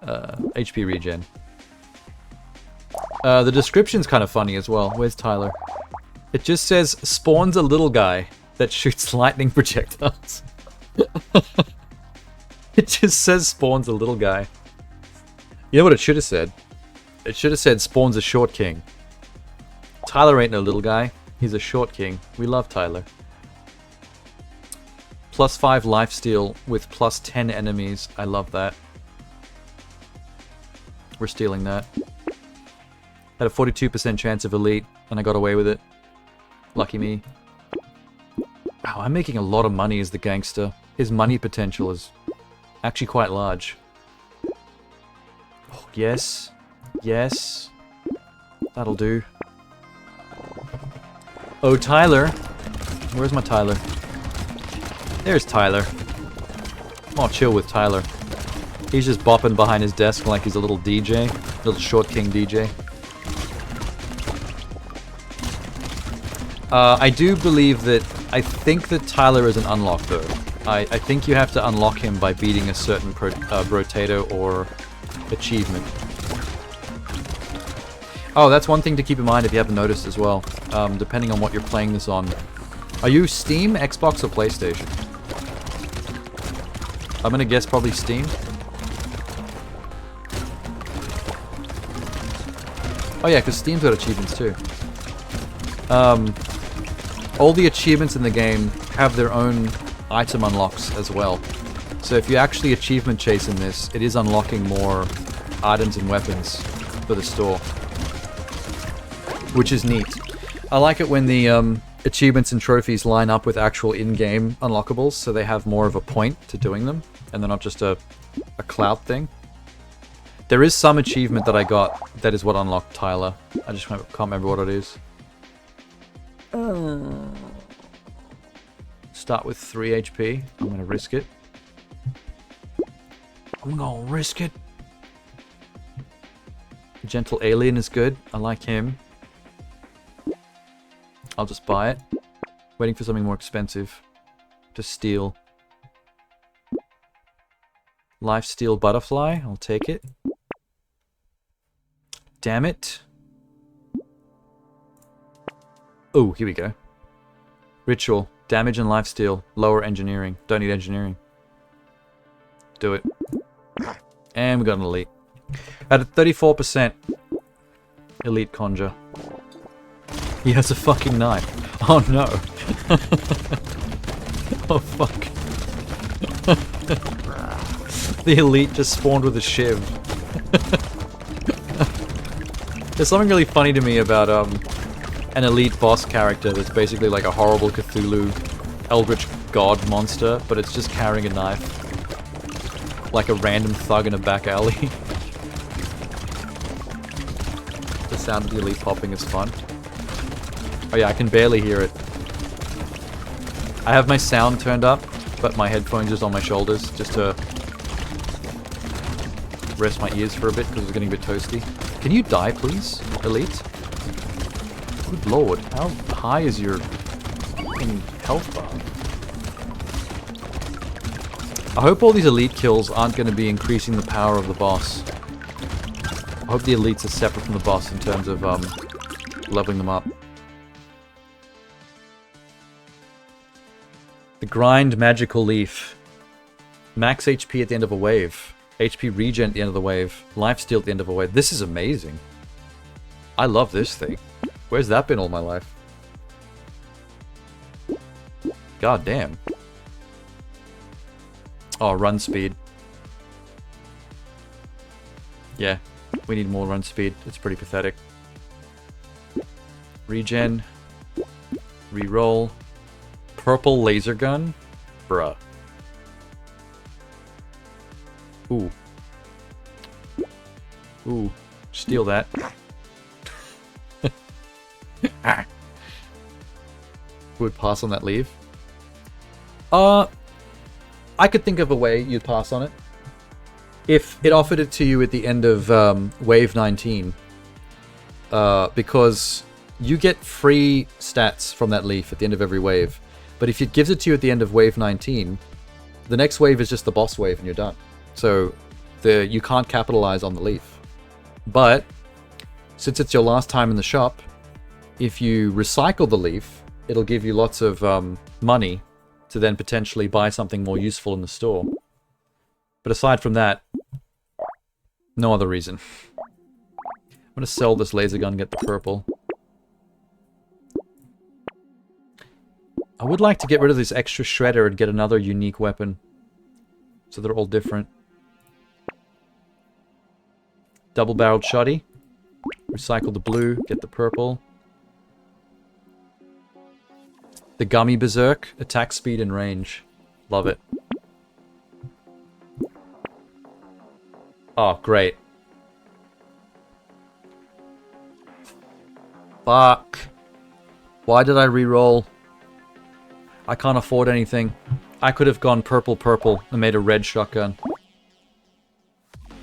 HP regen. The description's kind of funny as well. Where's Tyler? It just says, spawns a little guy that shoots lightning projectiles. It just says spawns a little guy. You know what it should have said? It should have said spawns a short king. Tyler ain't no little guy. He's a short king. We love Tyler. +5 lifesteal with +10 enemies. I love that. We're stealing that. Had a 42% chance of elite, and I got away with it. Lucky me. Wow, I'm making a lot of money as the gangster. His money potential is actually quite large. Oh, yes. Yes. That'll do. Oh, Tyler. Where's my Tyler? There's Tyler. Oh, chill with Tyler. He's just bopping behind his desk like he's a little DJ. Little short king DJ. I do believe that... I think that Tyler is an unlock, though. I think you have to unlock him by beating a certain Brotato or achievement. Oh, that's one thing to keep in mind if you haven't noticed as well. Depending on what you're playing this on. Are you Steam, Xbox, or PlayStation? I'm gonna guess probably Steam. Oh yeah, because Steam's got achievements too. All the achievements in the game have their own item unlocks as well. So if you actually achievement chase in this, it is unlocking more items and weapons for the store. Which is neat. I like it when the achievements and trophies line up with actual in-game unlockables, so they have more of a point to doing them, and they're not just a clout thing. There is some achievement that I got that is what unlocked Tyler. I just can't remember what it is. Start with 3 HP. I'm gonna risk it. I'm gonna risk it. Gentle Alien is good. I like him. I'll just buy it. Waiting for something more expensive to steal. Lifesteal Butterfly. I'll take it. Damn it. Oh, here we go. Ritual. Damage and lifesteal. Lower engineering. Don't need engineering. Do it. And we got an elite. At a 34%. Elite Conjure. He has a fucking knife. Oh no. Oh fuck. The elite just spawned with a shiv. There's something really funny to me about an elite boss character that's basically like a horrible Cthulhu eldritch god monster, but it's just carrying a knife. Like a random thug in a back alley. The sound of the elite popping is fun. Oh yeah, I can barely hear it. I have my sound turned up, but my headphones just on my shoulders, just to rest my ears for a bit, because it's getting a bit toasty. Can you die, please, Elite? Good lord, how high is your fucking health bar? I hope all these Elite kills aren't going to be increasing the power of the boss. I hope the Elites are separate from the boss in terms of leveling them up. The Grind Magical Leaf. Max HP at the end of a wave. HP regen at the end of the wave. Lifesteal at the end of a wave. This is amazing. I love this thing. Where's that been all my life? God damn. Oh, run speed. Yeah, we need more run speed. It's pretty pathetic. Regen. Reroll. Purple laser gun? Bruh. Ooh. Ooh. Steal that. Would pass on that leave? I could think of a way you'd pass on it. If it offered it to you at the end of Wave 19. Because you get free stats from that leaf at the end of every wave. But if it gives it to you at the end of Wave 19, the next wave is just the boss wave and you're done. So you can't capitalize on the leaf. But since it's your last time in the shop, if you recycle the leaf, it'll give you lots of money to then potentially buy something more useful in the store. But aside from that, no other reason. I'm going to sell this laser gun and get the purple. I would like to get rid of this extra shredder and get another unique weapon. So they're all different. Double-barreled shotty. Recycle the blue, get the purple. The Gummy Berserk, attack speed and range. Love it. Oh, great. Fuck. Why did I re-roll? I can't afford anything. I could have gone purple and made a red shotgun.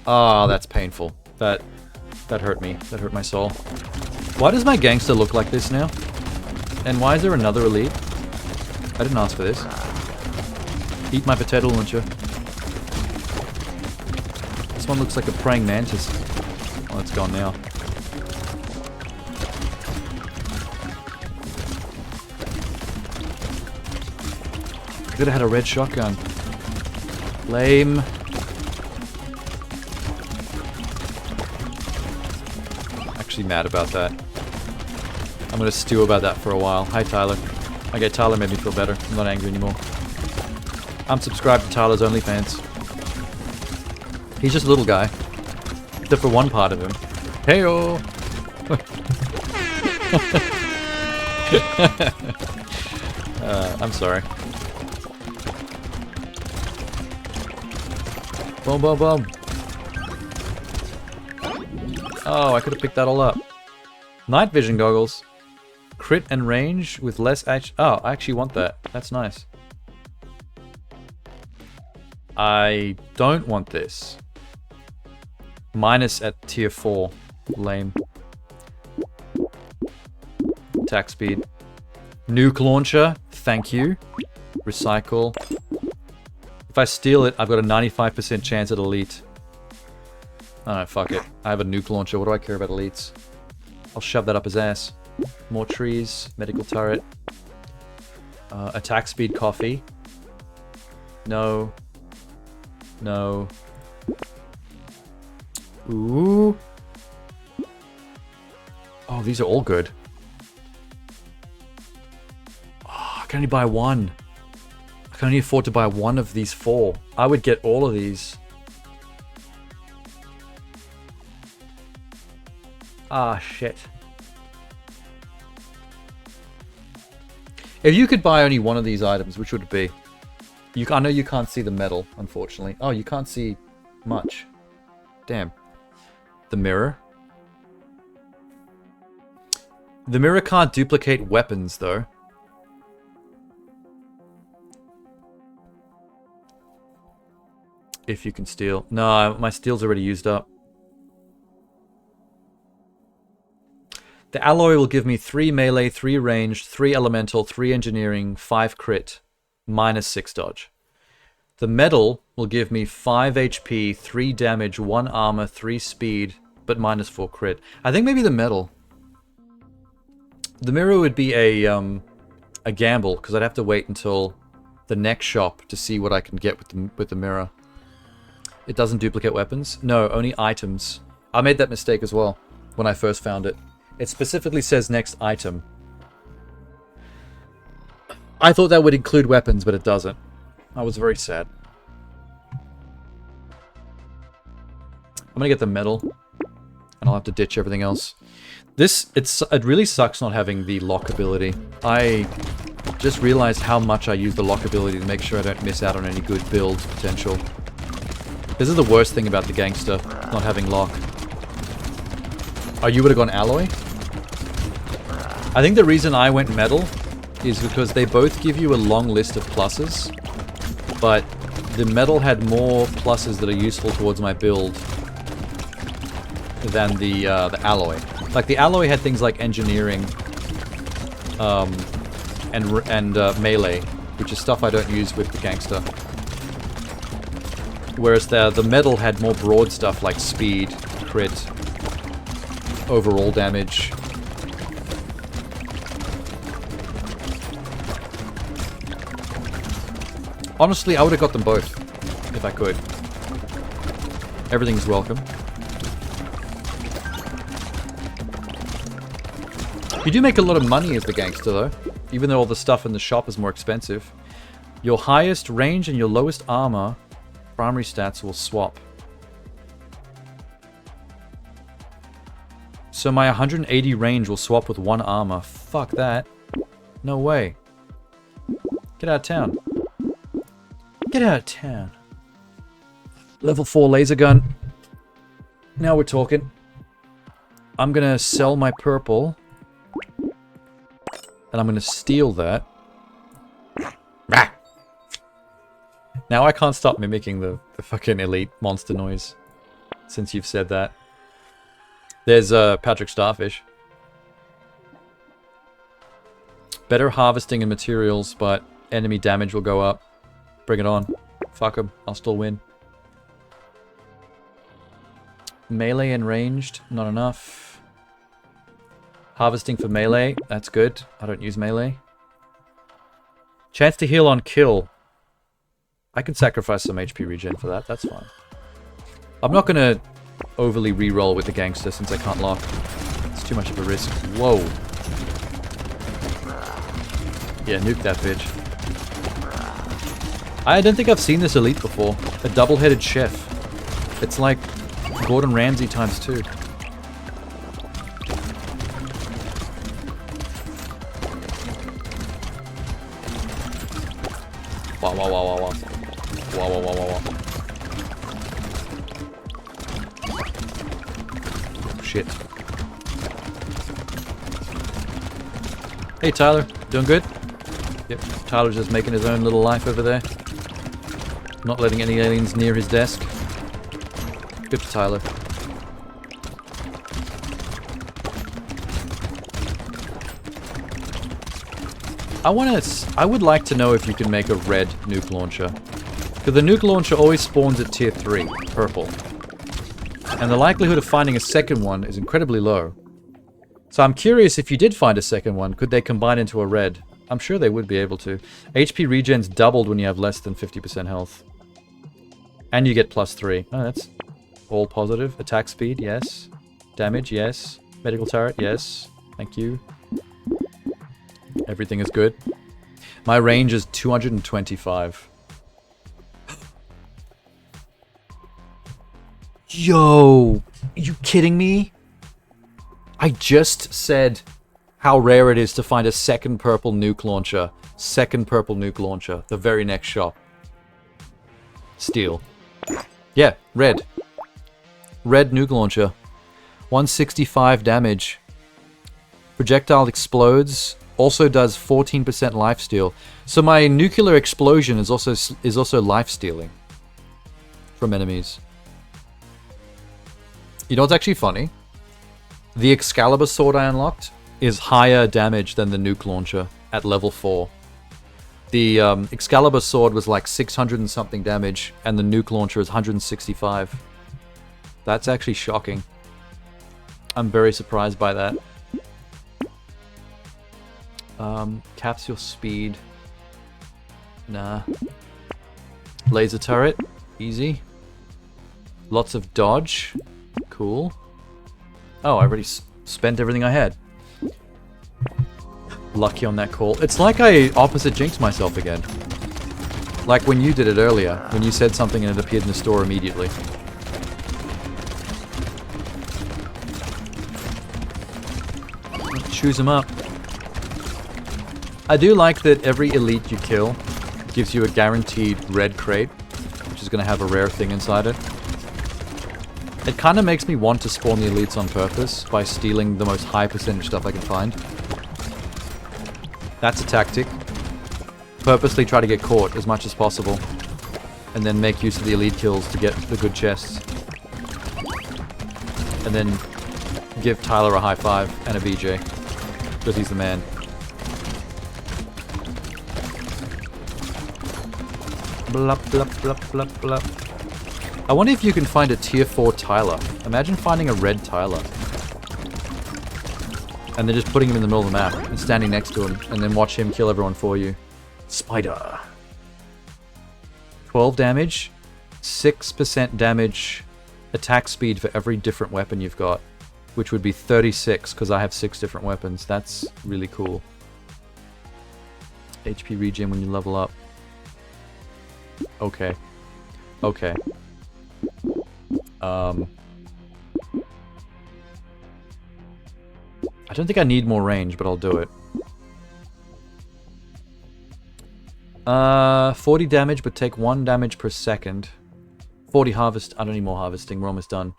Ah, that's painful. That hurt me. That hurt my soul. Why does my gangster look like this now? And why is there another elite? I didn't ask for this. Eat my potato launcher. This one looks like a praying mantis. Oh, it's gone now. Could have had a red shotgun. Lame. Actually mad about that. I'm gonna stew about that for a while. Hi, Tyler. Okay, Tyler made me feel better. I'm not angry anymore. I'm subscribed to Tyler's OnlyFans. He's just a little guy. Except for one part of him. Heyo! I'm sorry. Boom, boom, boom. Oh, I could have picked that all up. Night vision goggles. Crit and range with less oh, I actually want that. That's nice. I don't want this. Minus at tier 4. Lame. Attack speed. Nuke launcher. Thank you. Recycle. If I steal it, I've got a 95% chance at elite. Oh no, fuck it. I have a nuke launcher. What do I care about elites? I'll shove that up his ass. More trees. Medical turret. Attack speed coffee. No. No. Ooh. Oh, these are all good. Oh, I can only buy one. I can only afford to buy one of these 4. I would get all of these. Ah, shit. If you could buy only one of these items, which would it be? I know you can't see the metal, unfortunately. Oh, you can't see much. Damn. The mirror. The mirror can't duplicate weapons, though. If you can steal. No, my steel's already used up. The alloy will give me 3 melee, 3 ranged, 3 elemental, 3 engineering, 5 crit, minus 6 dodge. The metal will give me 5 HP, 3 damage, 1 armor, 3 speed, but minus 4 crit. I think maybe the metal. The mirror would be a gamble, because I'd have to wait until the next shop to see what I can get with the mirror. It doesn't duplicate weapons? No, only items. I made that mistake as well when I first found it. It specifically says next item. I thought that would include weapons, but it doesn't. I was very sad. I'm gonna get the metal, and I'll have to ditch everything else. It really sucks not having the lock ability. I just realized how much I use the lock ability to make sure I don't miss out on any good build potential. This is the worst thing about the gangster, not having lock. Oh, you would have gone alloy? I think the reason I went metal is because they both give you a long list of pluses, but the metal had more pluses that are useful towards my build than the alloy. Like, the alloy had things like engineering and melee, which is stuff I don't use with the gangster. Whereas the metal had more broad stuff like speed, crit, overall damage. Honestly, I would have got them both, if I could. Everything's welcome. You do make a lot of money as the gangster, though, even though all the stuff in the shop is more expensive. Your highest range and your lowest armor primary stats will swap. So my 180 range will swap with 1 armor. Fuck that. No way. Get out of town. Get out of town. Level 4 laser gun. Now we're talking. I'm gonna sell my purple. And I'm gonna steal that. Now I can't stop mimicking the fucking elite monster noise. Since you've said that. There's Patrick Starfish. Better harvesting and materials, but enemy damage will go up. Bring it on. Fuck him. I'll still win. Melee and ranged. Not enough. Harvesting for melee. That's good. I don't use melee. Chance to heal on kill. I can sacrifice some HP regen for that. That's fine. I'm not going to overly reroll with the gangster since I can't lock. It's too much of a risk. Whoa. Yeah, nuke that bitch. I don't think I've seen this elite before. A double-headed chef. It's like Gordon Ramsay times 2. Wow, wow, wow, wow, wow. Wow, wow, wow, wow, wow. Shit. Hey, Tyler. Doing good? Yep, Tyler's just making his own little life over there. Not letting any aliens near his desk. Good for Tyler. I would like to know if you can make a red nuke launcher. Because the nuke launcher always spawns at tier 3, purple. And the likelihood of finding a second one is incredibly low. So I'm curious, if you did find a second one, could they combine into a red? I'm sure they would be able to. HP regen's doubled when you have less than 50% health. And you get +3. Oh, that's all positive. Attack speed, yes. Damage, yes. Medical turret, yes. Thank you. Everything is good. My range is 225. Yo! Are you kidding me? I just said how rare it is to find a second purple nuke launcher. Second purple nuke launcher. The very next shop. Steel. Yeah, red. Red nuke launcher. 165 damage. Projectile explodes. Also does 14% lifesteal. So my nuclear explosion is also lifestealing from enemies. You know what's actually funny? The Excalibur sword I unlocked is higher damage than the nuke launcher at level 4. The Excalibur sword was like 600 and something damage, and the nuke launcher is 165. That's actually shocking. I'm very surprised by that. Capsule speed. Nah. Laser turret. Easy. Lots of dodge. Cool. Oh, I already spent everything I had. Lucky on that call. It's like I opposite jinxed myself again. Like when you did it earlier, when you said something and it appeared in the store immediately. Choose them up. I do like that every elite you kill gives you a guaranteed red crate, which is going to have a rare thing inside it. It kind of makes me want to spawn the elites on purpose by stealing the most high percentage stuff I can find. That's a tactic. Purposely try to get caught as much as possible, and then make use of the elite kills to get the good chests. And then give Tyler a high five and a BJ, because he's the man. Blup, blup, blup, blup, blup. I wonder if you can find a tier 4 Tyler. Imagine finding a red Tyler. And then just putting him in the middle of the map and standing next to him and then watch him kill everyone for you. Spider. 12 damage, 6% damage, attack speed for every different weapon you've got, which would be 36 because I have 6 different weapons. That's really cool. HP regen when you level up. Okay. Okay. I don't think I need more range, but I'll do it. 40 damage, but take 1 damage per second. 40 harvest. I don't need more harvesting. We're almost done.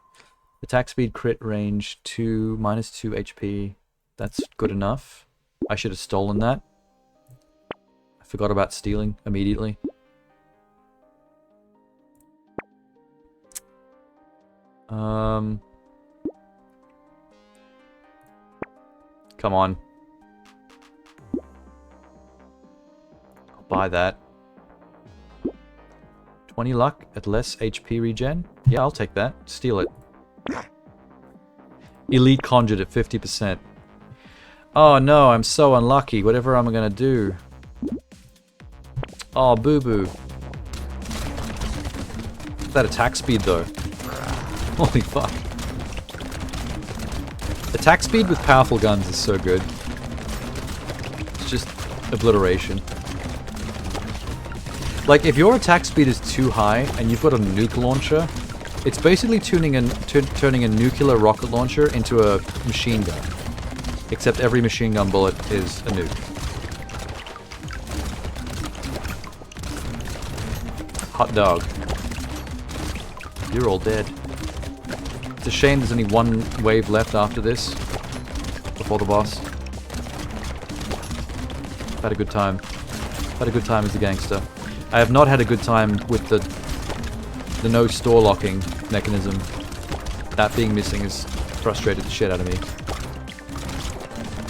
Attack speed, crit range, minus 2 HP. That's good enough. I should have stolen that. I forgot about stealing immediately. Come on. I'll buy that. 20 luck at less HP regen. Yeah, I'll take that. Steal it. Elite conjured at 50%. Oh no, I'm so unlucky. Whatever I'm gonna do. Oh, boo-boo. That attack speed though. Holy fuck. Attack speed with powerful guns is so good. It's just obliteration. Like, if your attack speed is too high and you've got a nuke launcher, it's basically turning a nuclear rocket launcher into a machine gun. Except every machine gun bullet is a nuke. Hot dog. You're all dead. It's a shame there's only one wave left after this. Before the boss. Had a good time. Had a good time as a gangster. I have not had a good time with the no store locking mechanism. That being missing has frustrated the shit out of me.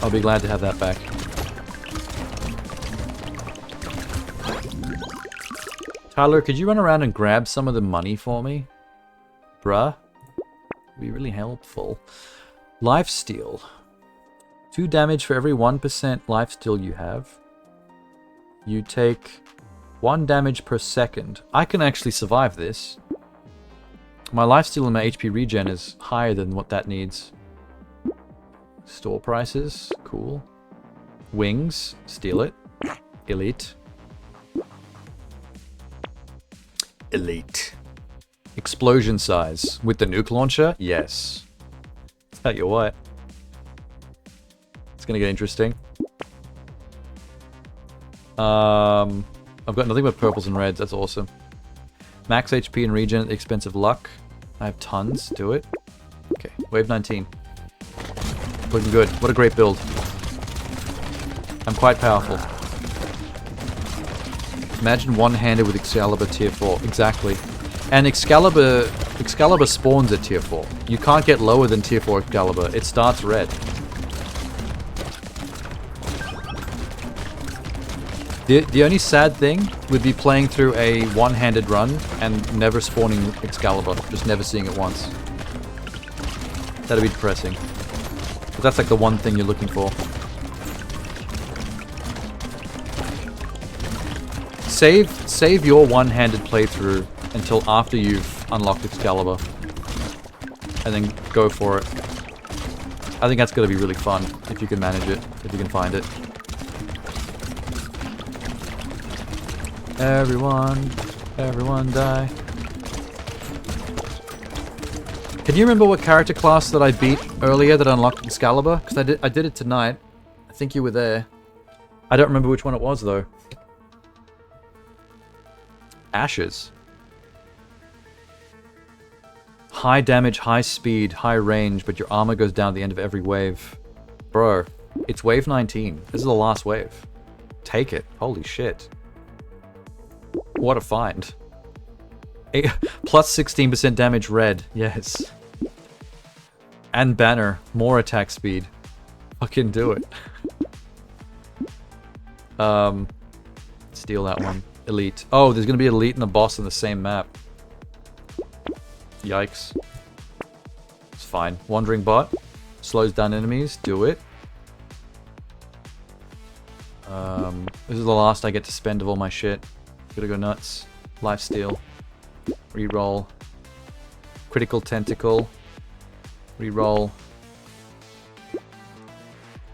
I'll be glad to have that back. Tyler, could you run around and grab some of the money for me? Bruh? It'd be really helpful. Lifesteal. 2 damage for every 1% lifesteal you have. You take 1 damage per second. I can actually survive this. My lifesteal and my HP regen is higher than what that needs. Store prices. Cool. Wings. Steal it. Elite. Elite. Explosion size. With the nuke launcher? Yes. Tell you what. It's gonna get interesting. I've got nothing but purples and reds. That's awesome. Max HP and regen at the expense of luck. I have tons. Do it. Okay. Wave 19. Looking good. What a great build. I'm quite powerful. Imagine one-handed with Excalibur tier 4. Exactly. And Excalibur spawns at tier 4. You can't get lower than tier 4 Excalibur. It starts red. The only sad thing would be playing through a one-handed run and never spawning Excalibur. Just never seeing it once. That'd be depressing. But that's like the one thing you're looking for. Save your one-handed playthrough until after you've unlocked Excalibur. And then go for it. I think that's gonna be really fun if you can manage it, if you can find it. Everyone die. Can you remember what character class that I beat earlier that unlocked Excalibur? Because I did it tonight. I think you were there. I don't remember which one it was though. Ashes. High damage, high speed, high range, but your armor goes down at the end of every wave. Bro, it's wave 19. This is the last wave. Take it. Holy shit. What a find. Plus 16% damage red. Yes. And banner. More attack speed. Fucking do it. Steal that one. Elite. Oh, there's gonna be elite and a boss on the same map. Yikes. It's fine. Wandering bot. Slows down enemies. Do it. This is the last I get to spend of all my shit. Gotta go nuts. Lifesteal. Reroll. Critical tentacle. Reroll.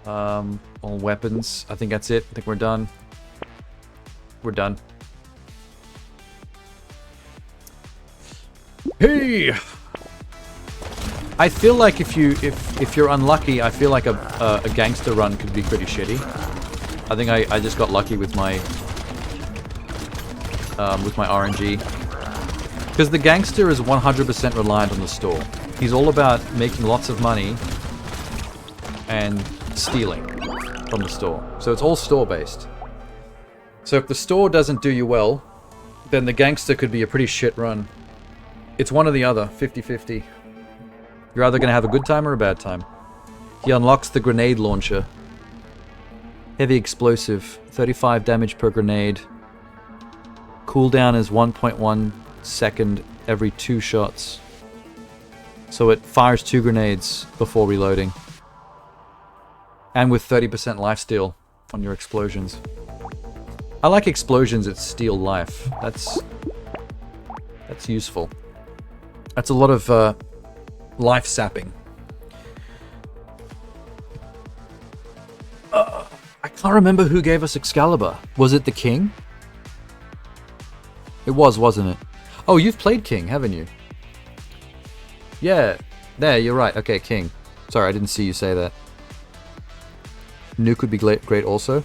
All weapons. I think that's it. I think we're done. We're done. Hey! I feel like if you're unlucky, I feel like a gangster run could be pretty shitty. I think I just got lucky with my RNG. Because the gangster is 100% reliant on the store. He's all about making lots of money and stealing from the store. So it's all store-based. So if the store doesn't do you well, then the gangster could be a pretty shit run. It's one or the other, 50-50. You're either going to have a good time or a bad time. He unlocks the grenade launcher. Heavy explosive, 35 damage per grenade. Cooldown is 1.1 second every 2 shots. So it fires 2 grenades before reloading. And with 30% lifesteal on your explosions. I like explosions that steal life. That's useful. That's a lot of life sapping. I can't remember who gave us Excalibur. Was it the King? It was, wasn't it? Oh, you've played King, haven't you? Yeah, there, you're right. Okay, King. Sorry, I didn't see you say that. Nuke would be great also.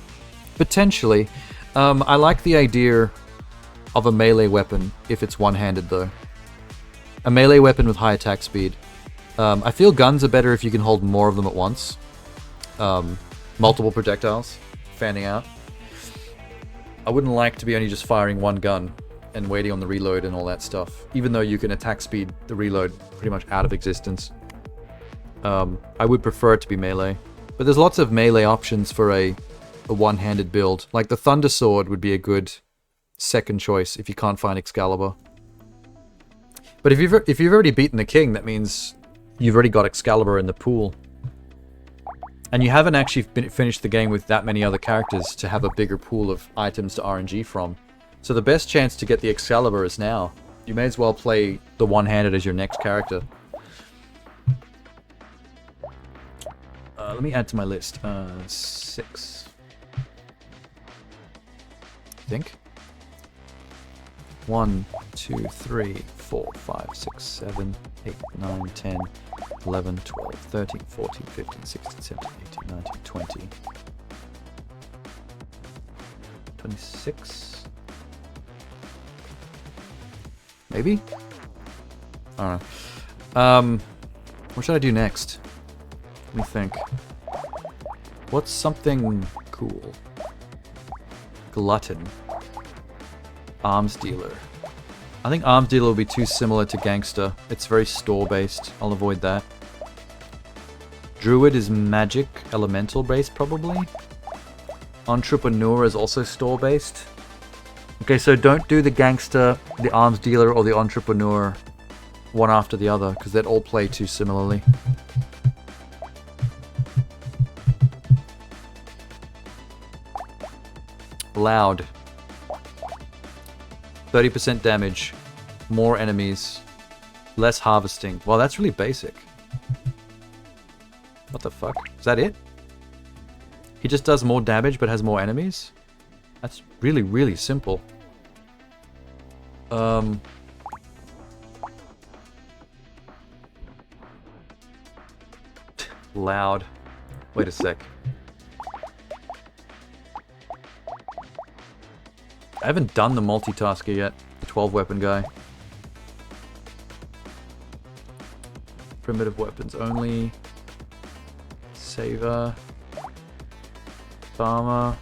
Potentially. I like the idea of a melee weapon if it's one-handed, though. A melee weapon with high attack speed. I feel guns are better if you can hold more of them at once. Multiple projectiles fanning out. I wouldn't like to be only just firing one gun and waiting on the reload and all that stuff, even though you can attack speed the reload pretty much out of existence. I would prefer it to be melee, but there's lots of melee options for a one-handed build. Like the Thunder Sword would be a good second choice if you can't find Excalibur. But if you've already beaten the King, that means you've already got Excalibur in the pool. And you haven't actually finished the game with that many other characters to have a bigger pool of items to RNG from. So the best chance to get the Excalibur is now. You may as well play the one-handed as your next character. Let me add to my list. 6. I think. 1, 2, 3, 4, 5, 6, 7, 8, 9, 10, 11, 12, 13, 14, 15, 16, 17, 18, 19, 20. 26? Maybe? I don't know. What should I do next? Let me think. What's something cool? Glutton. Arms Dealer. I think Arms Dealer will be too similar to Gangster. It's very store-based. I'll avoid that. Druid is magic, elemental-based probably. Entrepreneur is also store-based. Okay, so don't do the Gangster, the Arms Dealer, or the Entrepreneur one after the other, because they'd all play too similarly. Loud. 30% damage, more enemies, less harvesting. Well, that's really basic. What the fuck? Is that it? He just does more damage but has more enemies? That's really, really simple. Loud. Wait a sec. I haven't done the multitasker yet. The 12-weapon guy. Primitive weapons only. Saver. Farmer.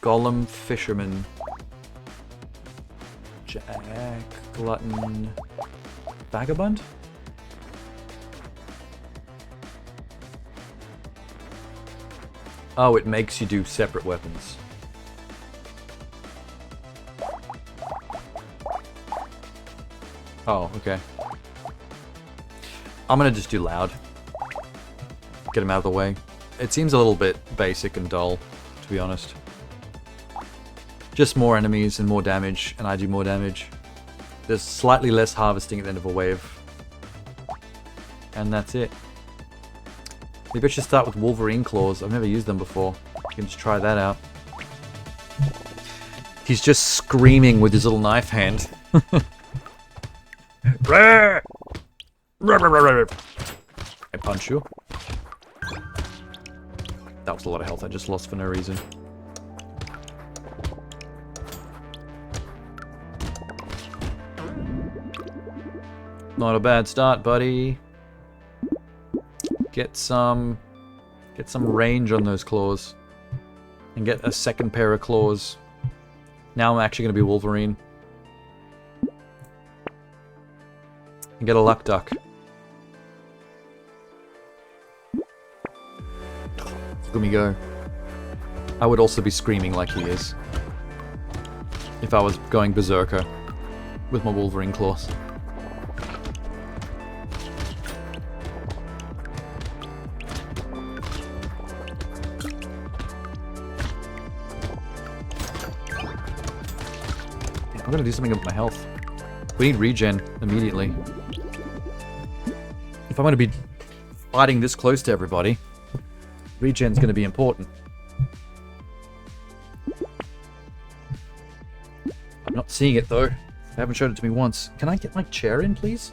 Golem Fisherman. Jack. Glutton. Vagabond? Oh, it makes you do separate weapons. Oh, okay. I'm gonna just do loud. Get him out of the way. It seems a little bit basic and dull, to be honest. Just more enemies and more damage, and I do more damage. There's slightly less harvesting at the end of a wave. And that's it. Maybe I should start with Wolverine claws. I've never used them before. You can just try that out. He's just screaming with his little knife hand. I punch you. That was a lot of health I just lost for no reason. Not a bad start, buddy. Get some range on those claws. And get a second pair of claws. Now I'm actually going to be Wolverine. And get a luck duck. Look at me go. I would also be screaming like he is. If I was going berserker with my Wolverine claws. I'm gonna do something with my health. We need regen immediately. If I'm gonna be fighting this close to everybody, regen's gonna be important. I'm not seeing it though. They haven't shown it to me once. Can I get my chair in, please?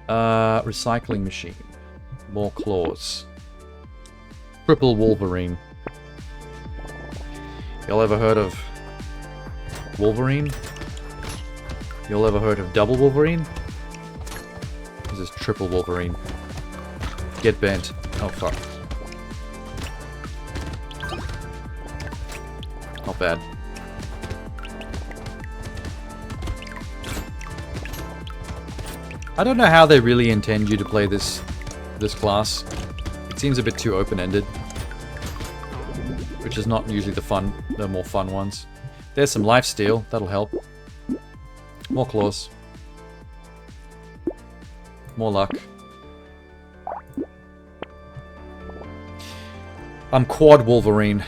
Recycling machine. More claws. Triple Wolverine. Y'all ever heard of Wolverine? Y'all ever heard of double Wolverine? This is triple Wolverine. Get bent. Oh fuck. Not bad. I don't know how they really intend you to play this class. It seems a bit too open-ended. Which is not usually the more fun ones. There's some lifesteal, that'll help. More claws. More luck. I'm quad Wolverine.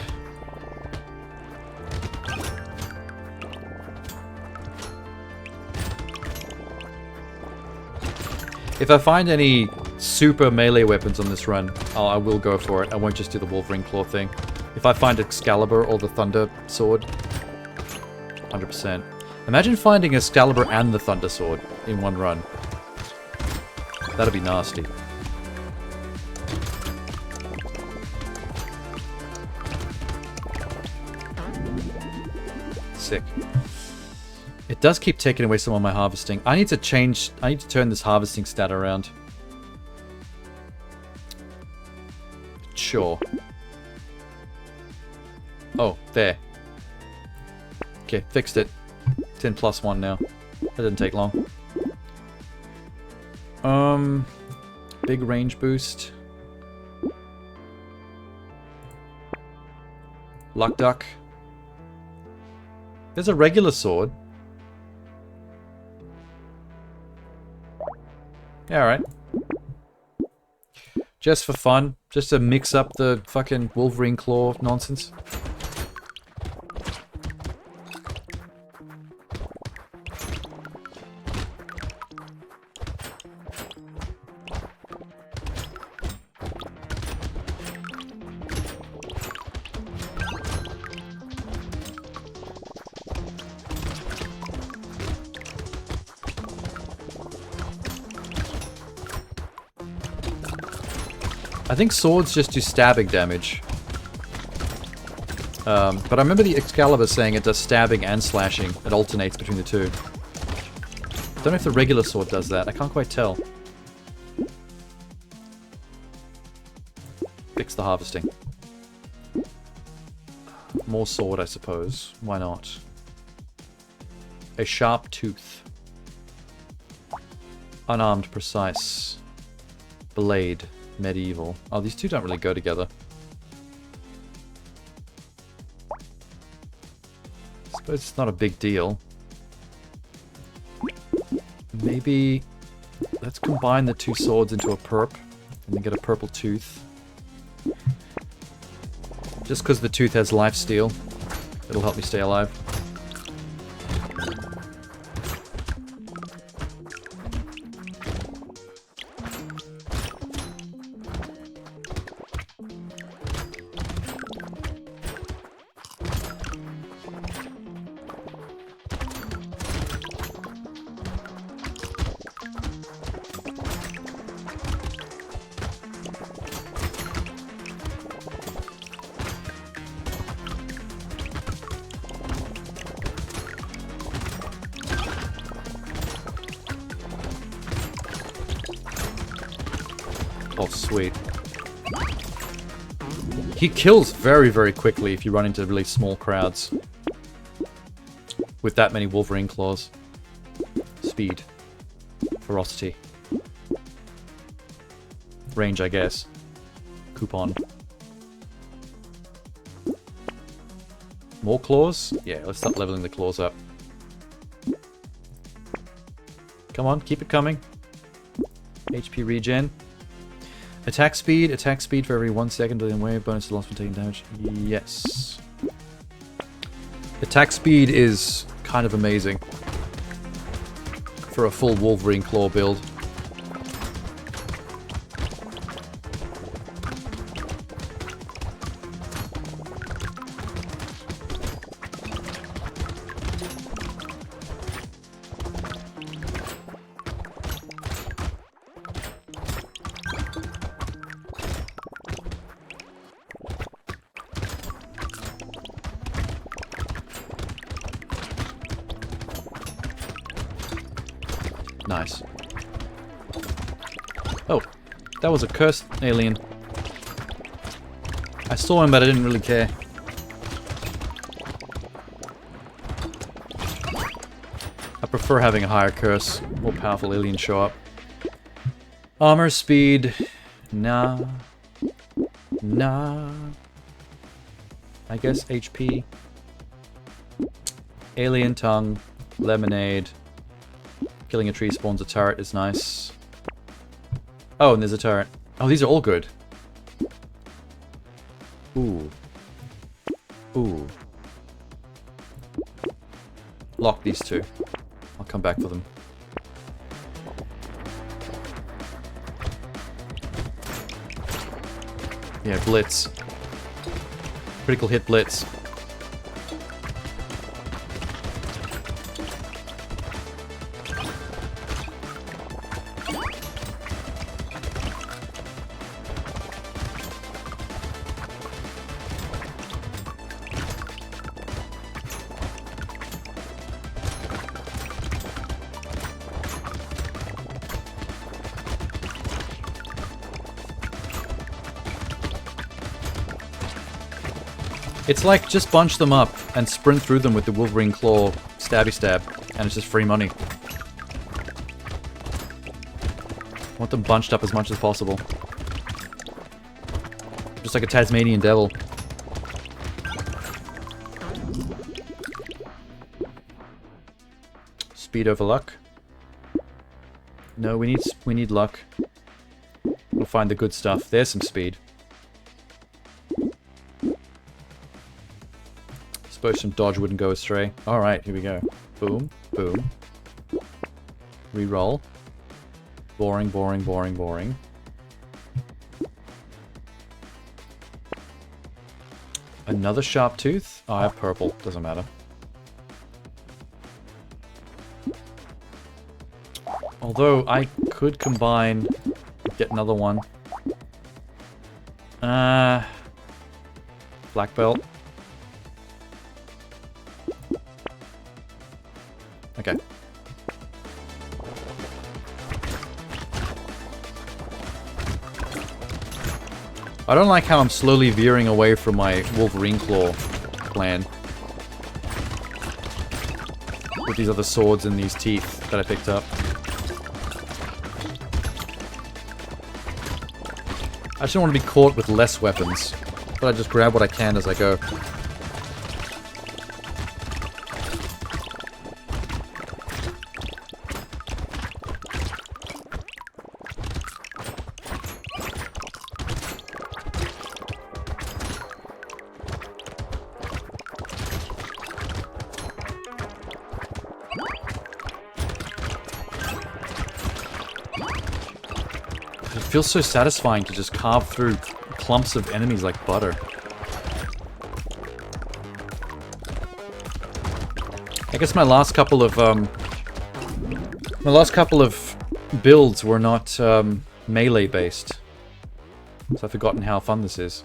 If I find any super melee weapons on this run, I will go for it. I won't just do the Wolverine claw thing. If I find Excalibur or the Thunder Sword, 100%. Imagine finding Excalibur and the Thunder Sword in one run. That'd be nasty. Sick. It does keep taking away some of my harvesting. I need to turn this harvesting stat around. Sure. Oh, there. Okay, fixed it. 10 plus 1 now. That didn't take long. Big range boost. Luck duck. There's a regular sword. Yeah, alright. Just for fun. Just to mix up the fucking Wolverine claw nonsense. I think swords just do stabbing damage. But I remember the Excalibur saying it does stabbing and slashing. It alternates between the two. Don't know if the regular sword does that. I can't quite tell. Fix the harvesting. More sword, I suppose. Why not? A sharp tooth. Unarmed, precise. Blade. Medieval. Oh, these two don't really go together. I suppose it's not a big deal. Maybe let's combine the two swords into a perp and then get a purple tooth. Just because the tooth has lifesteal, it'll help me stay alive. Oh, sweet. He kills very, very quickly if you run into really small crowds. With that many Wolverine claws. Speed. Ferocity. range, I guess. Coupon. More claws? Yeah, let's start leveling the claws up. Come on, keep it coming. HP regen. Attack speed for every 1 second dealing wave, bonus to loss from taking damage. Yes. Attack speed is kind of amazing for a full Wolverine Claw build. Nice. Oh, that was a cursed alien. I saw him, but I didn't really care. I prefer having a higher curse. More powerful aliens show up. Armor, speed. Nah. Nah. I guess HP. Alien tongue. Lemonade. Killing a tree spawns a turret is nice. Oh, and there's a turret. Oh, these are all good. Ooh. Ooh. Lock these two. I'll come back for them. Yeah, blitz. Critical hit blitz. It's like, just bunch them up and sprint through them with the Wolverine Claw stabby stab, and it's just free money. Want them bunched up as much as possible. Just like a Tasmanian devil. Speed over luck. No, we need luck. We'll find the good stuff. There's some speed. Suppose some dodge wouldn't go astray. Alright, here we go. Boom, boom. Reroll. Boring, boring, boring, boring. Another sharp tooth? Oh, I have purple. Doesn't matter. Although, I could combine... Get another one. Black belt. Okay. I don't like how I'm slowly veering away from my Wolverine Claw plan. With these other swords and these teeth that I picked up. I just don't want to be caught with less weapons. But I just grab what I can as I go. It feels so satisfying to just carve through clumps of enemies like butter. I guess my last couple of builds were not melee based, so I've forgotten how fun this is.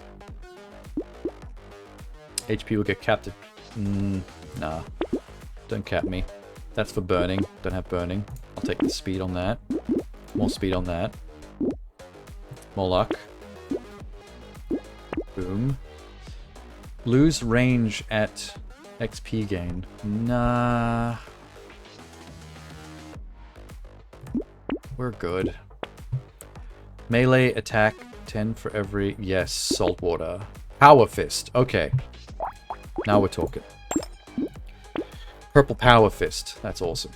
HP will get capped. Nah, don't cap me. That's for burning. Don't have burning. I'll take the speed on that. More speed on that. More luck. Boom. Lose range at XP gain. Nah. We're good. Melee attack 10 for every... Yes, salt water. Power fist. Okay. Now we're talking. Purple power fist. That's awesome.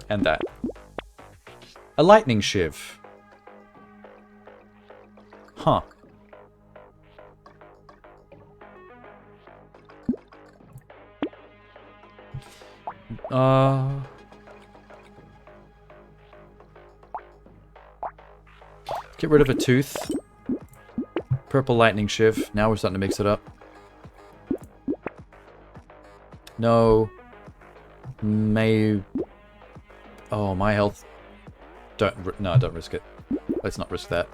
And that. A lightning shiv. Huh. Get rid of a tooth. Purple lightning shiv. Now we're starting to mix it up. No. Oh, my health. No, don't risk it. Let's not risk that.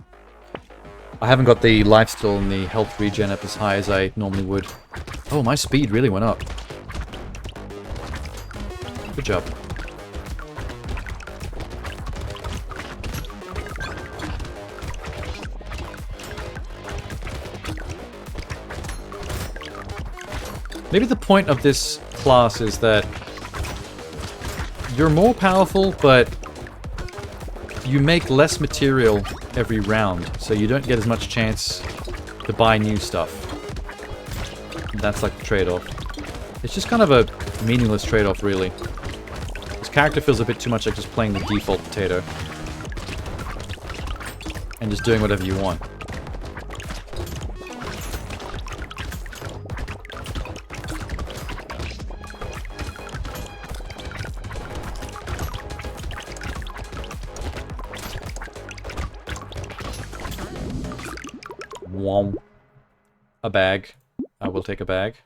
I haven't got the lifesteal and the health regen up as high as I normally would. Oh, my speed really went up. Good job. Maybe the point of this class is that you're more powerful, but you make less material every round, so you don't get as much chance to buy new stuff. That's like the trade-off. It's just kind of a meaningless trade-off, really. This character feels a bit too much like just playing the default potato. And just doing whatever you want. A bag. I will take a bag.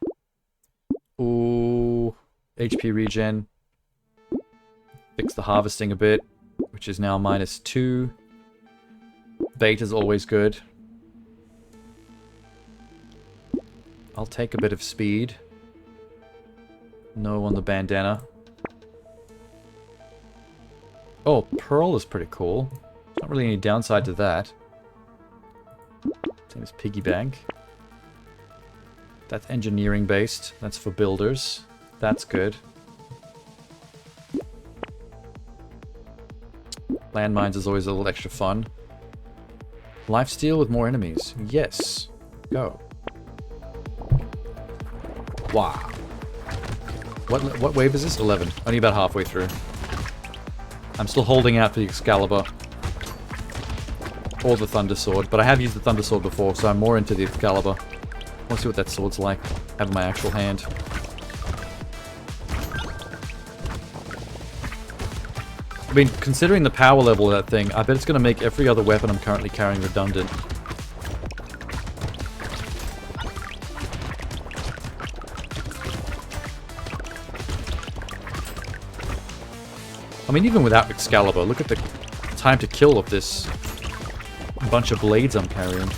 Ooh. HP regen. Fix the harvesting a bit, which is now -2. Bait is always good. I'll take a bit of speed. No on the bandana. Oh, pearl is pretty cool. Not really any downside to that. Same as piggy bank. That's engineering based. That's for builders. That's good. Landmines is always a little extra fun. Lifesteal with more enemies. Yes. Go. Wow. What wave is this? 11. Only about halfway through. I'm still holding out for the Excalibur. Or the Thunder Sword. But I have used the Thunder Sword before, so I'm more into the Excalibur. I want to see what that sword's like. Have in my actual hand. I mean, considering the power level of that thing, I bet it's going to make every other weapon I'm currently carrying redundant. I mean, even without Excalibur, look at the time to kill of this bunch of blades I'm carrying.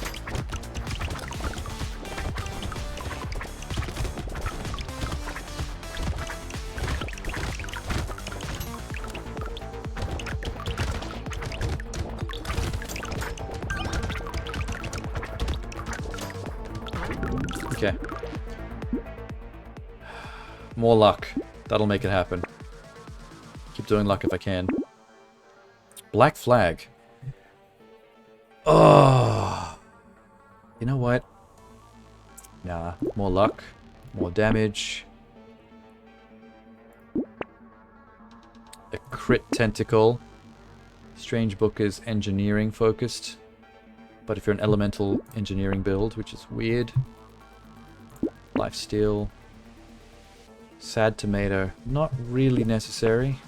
Okay. More luck. That'll make it happen. Keep doing luck if I can. Black flag. Oh. You know what? Nah. More luck. More damage. A crit tentacle. Strange book is engineering focused. But if you're an elemental engineering build, which is weird. Lifesteal. Sad tomato. Not really necessary.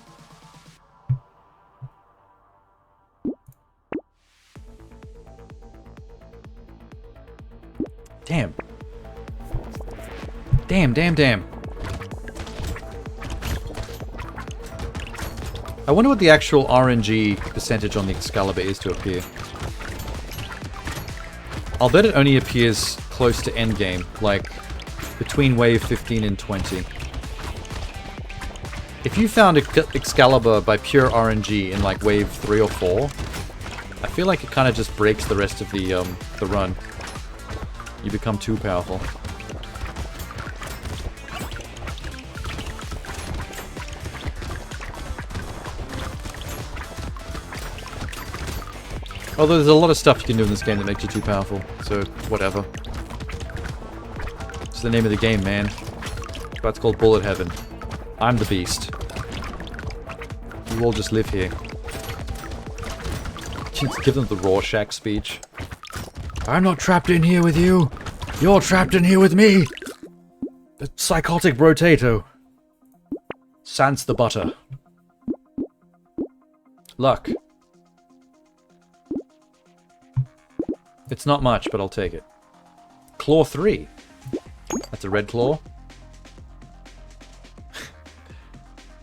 Damn. Damn. I wonder what the actual RNG percentage on the Excalibur is to appear. I'll bet it only appears close to endgame, like between wave 15 and 20. If you found Excalibur by pure RNG in like wave 3 or 4, I feel like it kind of just breaks the rest of the run. You become too powerful. Although there's a lot of stuff you can do in this game that makes you too powerful, so whatever. It's the name of the game, man. That's called Bullet Heaven. I'm the beast. You all just live here. Just give them the Rorschach speech. I'm not trapped in here with you. You're trapped in here with me. The psychotic Brotato. Sans the butter. Luck. It's not much, but I'll take it. Claw 3. That's a red claw.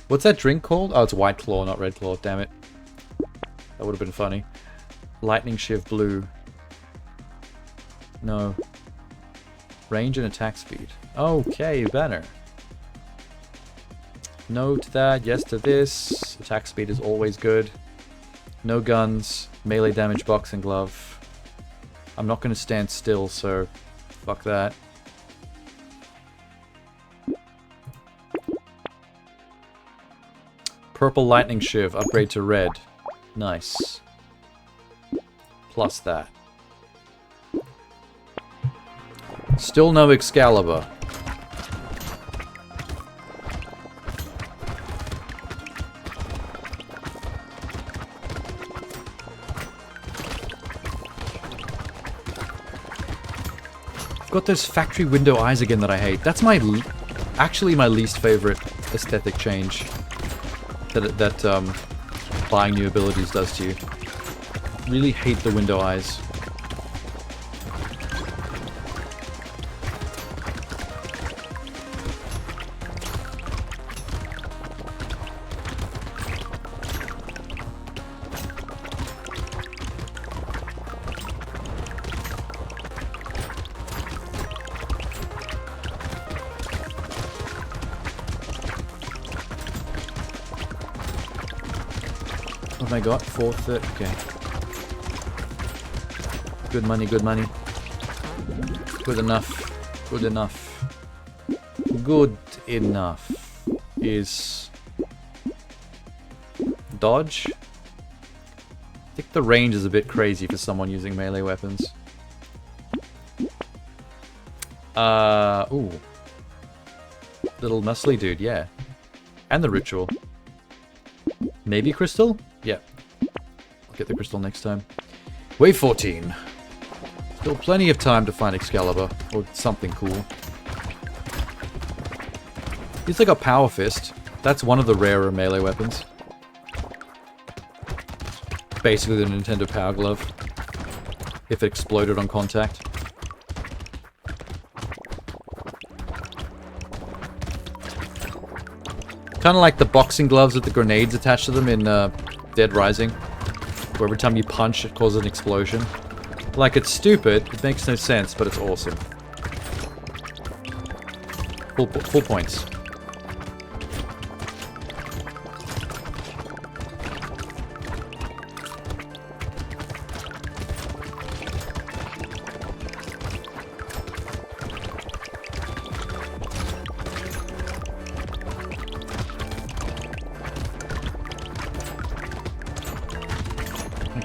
What's that drink called? Oh, it's white claw, not red claw. Damn it. That would have been funny. Lightning Shiv blue. No. Range and attack speed. Okay, banner. No to that, yes to this. Attack speed is always good. No guns. Melee damage, boxing glove. I'm not going to stand still, so fuck that. Purple Lightning Shiv, upgrade to red. Nice. Plus that. Still no Excalibur. Got those factory window eyes again that I hate. That's actually my least favorite aesthetic change that buying new abilities does to you. Really hate the window eyes. What have I got? 430. Okay. Good money, good money. Good enough. Good enough. Good enough is dodge. I think the range is a bit crazy for someone using melee weapons. Ooh. Little muscly dude, yeah. And the ritual. Maybe crystal? Yeah. I'll get the crystal next time. Wave 14. Still plenty of time to find Excalibur, or something cool. It's like a power fist. That's one of the rarer melee weapons. Basically the Nintendo Power Glove. If it exploded on contact. Kind of like the boxing gloves with the grenades attached to them in Dead Rising. Where every time you punch, it causes an explosion. Like, it's stupid, it makes no sense, but it's awesome. Full points.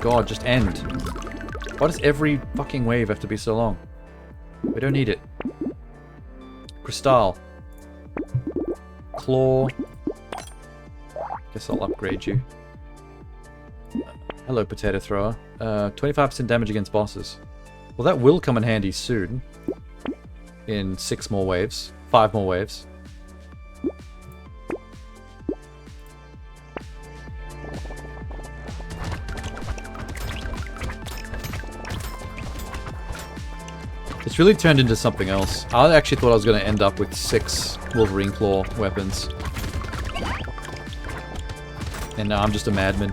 God, just end. Why does every fucking wave have to be so long? We don't need it. Crystal. Claw. Guess I'll upgrade you. Hello, Potato Thrower. 25% damage against bosses. Well, that will come in handy soon. In 6 more waves. 5 more waves. It's really turned into something else. I actually thought I was going to end up with 6 Wolverine Claw weapons. And now I'm just a madman.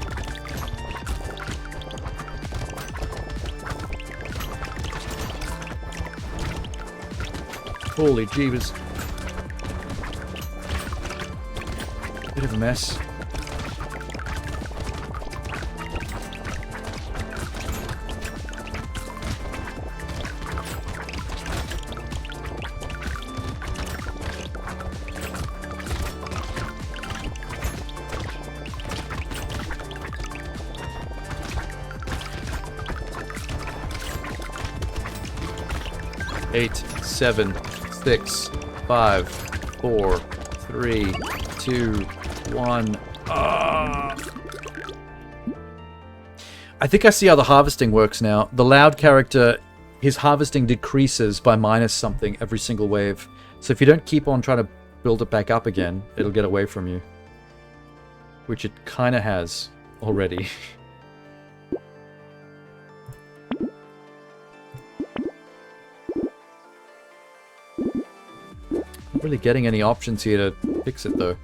Holy jeebus. Bit of a mess. 8, 7, 6, 5, 4, 3, 2, 1. I think I see how the harvesting works now. The loud character, his harvesting decreases by minus something every single wave. So if you don't keep on trying to build it back up again, it'll get away from you. Which it kind of has already. Not really getting any options here to fix it though.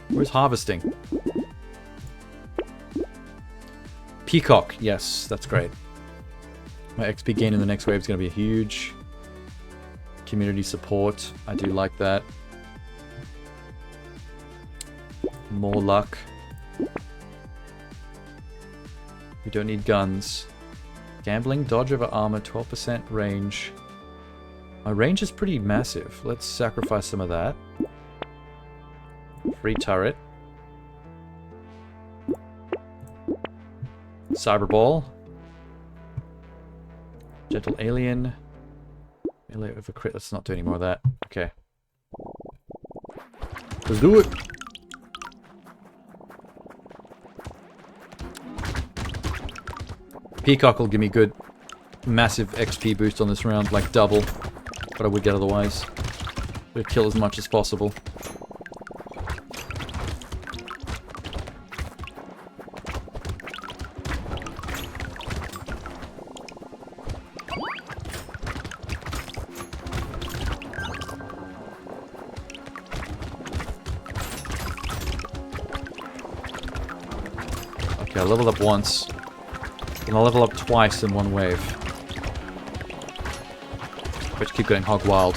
Where's harvesting? Peacock, yes, that's great. My XP gain in the next wave is going to be huge. Community support, I do like that. More luck. We don't need guns. Gambling, dodge over armor, 12% range. My range is pretty massive. Let's sacrifice some of that. Free turret. Cyberball. Gentle alien. Melee over crit. Let's not do any more of that. Okay. Let's do it. Peacock will give me good, massive XP boost on this round, like double what I would get otherwise. We'll kill as much as possible. Okay, I leveled up once. And I'll level up twice in one wave. Which keep getting hog wild.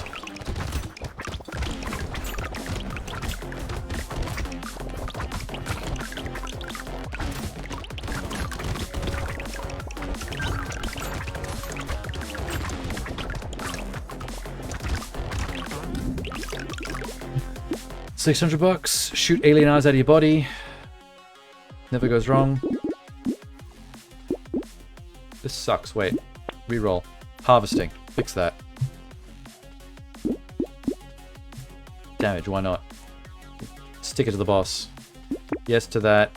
$600. Shoot alien eyes out of your body. Never goes wrong. This sucks. Wait. Reroll. Harvesting. Fix that. Damage. Why not? Stick it to the boss. Yes to that.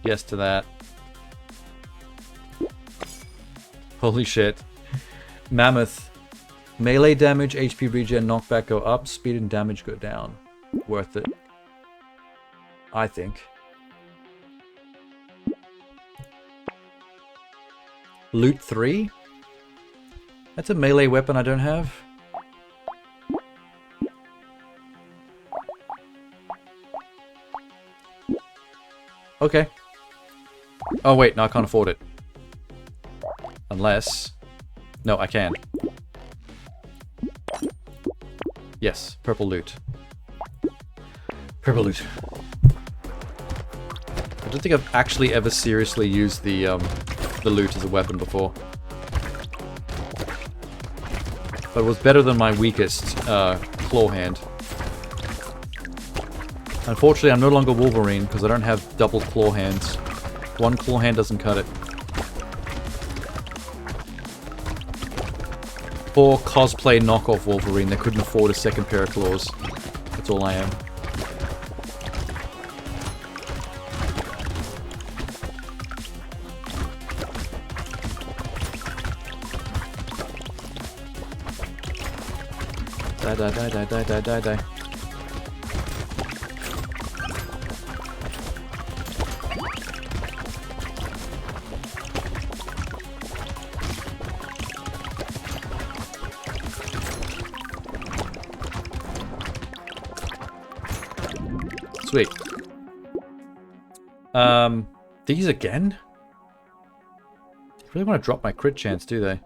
Yes to that. Holy shit. Mammoth. Melee damage, HP regen, knockback go up, speed and damage go down. Worth it. I think. Loot 3? That's a melee weapon I don't have. Okay. Oh wait, no, I can't afford it. Unless... No, I can. Yes, purple loot. Purple loot. I don't think I've actually ever seriously used the loot as a weapon before. But it was better than my weakest claw hand. Unfortunately, I'm no longer Wolverine because I don't have double claw hands. One claw hand doesn't cut it. Poor cosplay knockoff Wolverine that couldn't afford a second pair of claws. That's all I am. Die. Sweet. These again? They really want to drop my crit chance, do they?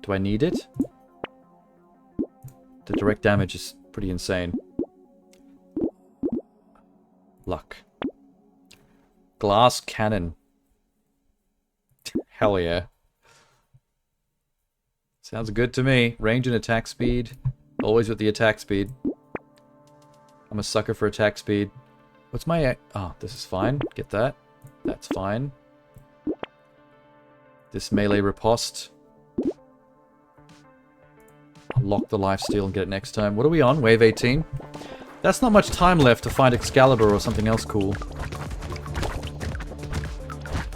Do I need it? The direct damage is pretty insane. Luck. Glass cannon. Hell yeah. Sounds good to me. Range and attack speed. Always with the attack speed. I'm a sucker for attack speed. What's my... Oh, this is fine. Get that. That's fine. This melee riposte. lock the lifesteal and get it next time. What are we on? Wave 18? That's not much time left to find Excalibur or something else cool.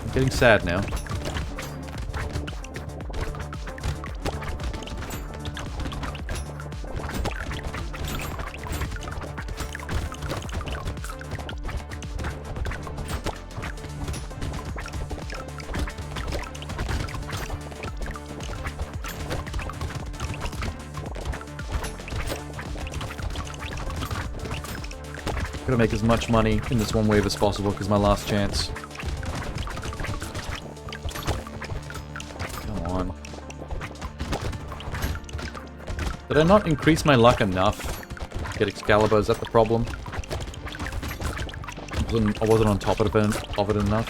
I'm getting sad now. Gotta make as much money in this one wave as possible because my last chance. Come on. Did I not increase my luck enough to get Excalibur? Is that the problem? I wasn't on top of it enough.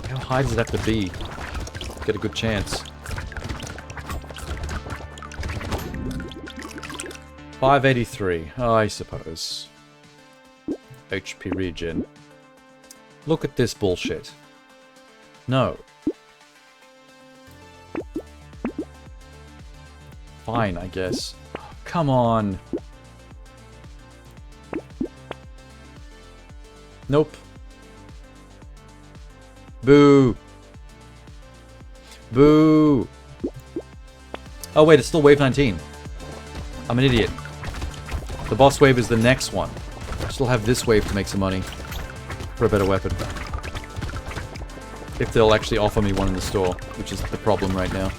How high does it have to be to get a good chance? 583, I suppose. HP regen. Look at this bullshit. No. Fine, I guess. Oh, come on. Nope. Boo. Boo. Oh wait, it's still wave 19. I'm an idiot. The boss wave is the next one. I still have this wave to make some money for a better weapon. If they'll actually offer me one in the store, which is the problem right now.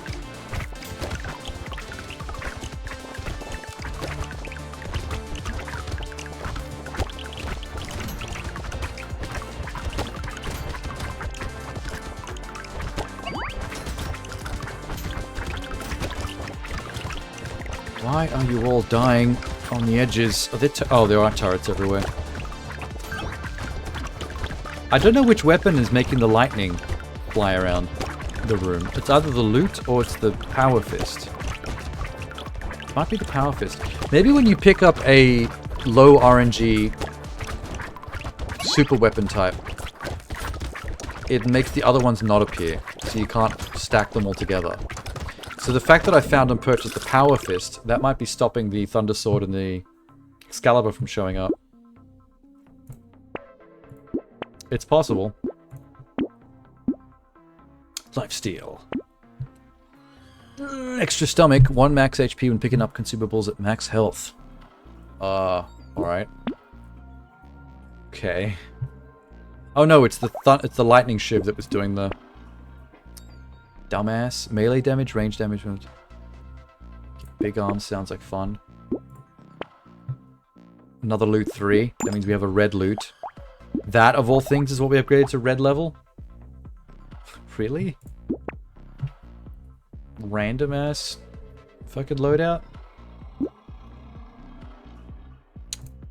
Why are you all dying on the edges? Oh, there are turrets everywhere. I don't know which weapon is making the lightning fly around the room. It's either the loot or it's the power fist. It might be the power fist. Maybe when you pick up a low RNG super weapon type, it makes the other ones not appear, so you can't stack them all together. So the fact that I found and purchased the Power Fist, that might be stopping the Thunder Sword and the Excalibur from showing up. It's possible. Lifesteal. Extra stomach, 1 max HP when picking up consumables at max health. Alright. Okay. Oh no, it's the lightning shiv that was doing the... Dumbass. Melee damage, range damage. Big arms sounds like fun. Another loot 3. That means we have a red loot. That, of all things, is what we upgraded to red level? Really? Random ass fucking loadout?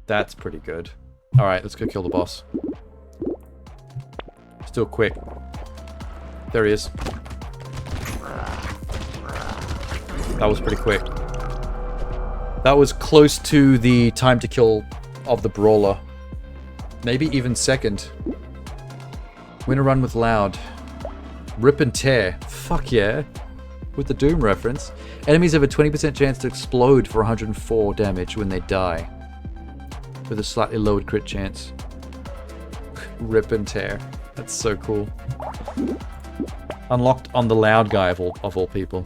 That's pretty good. Alright, let's go kill the boss. Still quick. There he is. That was pretty quick. That was close to the time to kill of the brawler. Maybe even second. Win a run with Loud. Rip and tear. Fuck yeah. With the Doom reference. Enemies have a 20% chance to explode for 104 damage when they die. With a slightly lowered crit chance. Rip and tear. That's so cool. Unlocked on the Loud guy of all people.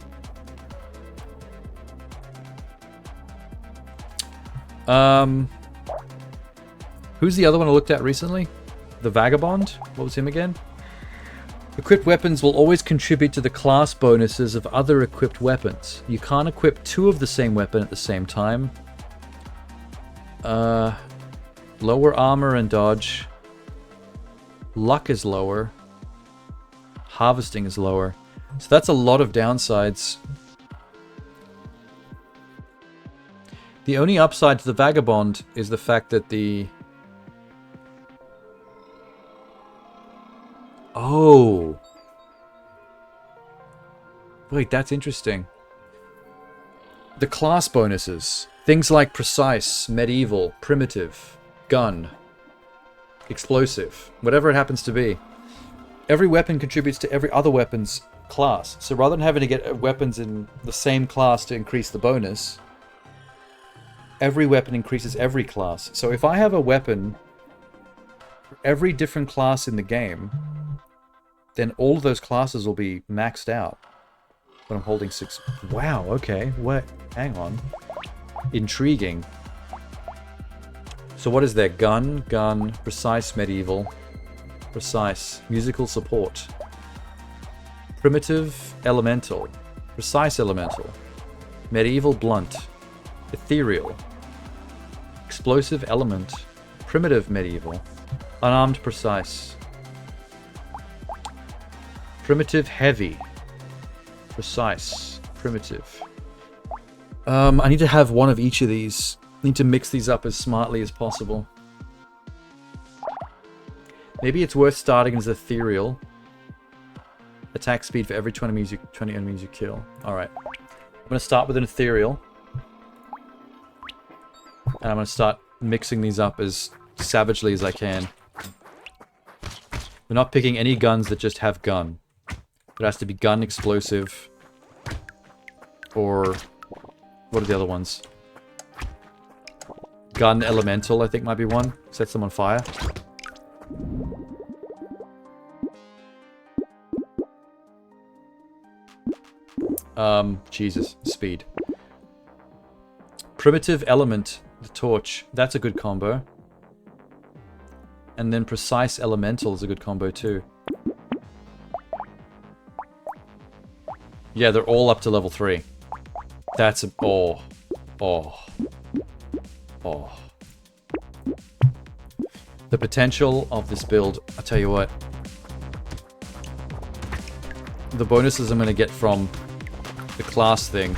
Who's the other one I looked at recently? The Vagabond? What was him again? Equipped weapons will always contribute to the class bonuses of other equipped weapons. You can't equip 2 of the same weapon at the same time. Lower armor and dodge. Luck is lower. Harvesting is lower. So that's a lot of downsides. The only upside to the Vagabond is the fact that the... Oh! Wait, that's interesting. The class bonuses. Things like Precise, Medieval, Primitive, Gun, Explosive, whatever it happens to be. Every weapon contributes to every other weapon's class. So rather than having to get weapons in the same class to increase the bonus, every weapon increases every class. So if I have a weapon for every different class in the game, then all of those classes will be maxed out. But I'm holding 6. Wow, okay. What? Hang on. Intriguing. So what is there? Gun, precise medieval, precise, musical support, primitive elemental, precise elemental, medieval blunt, ethereal, explosive element, primitive medieval, unarmed precise, primitive heavy, precise, primitive. I need to have one of each of these. I need to mix these up as smartly as possible. Maybe it's worth starting as ethereal. Attack speed for every 20 enemies you kill. Alright. I'm going to start with an ethereal. And I'm going to start mixing these up as savagely as I can. We're not picking any guns that just have gun. It has to be gun, explosive, or what are the other ones? Gun elemental, I think might be one. Sets them on fire. Jesus, speed. Primitive element, the torch. That's a good combo. And then precise elemental is a good combo too. Yeah, they're all up to level 3. That's a... Oh. The potential of this build, I'll tell you what. The bonuses I'm going to get from the class thing.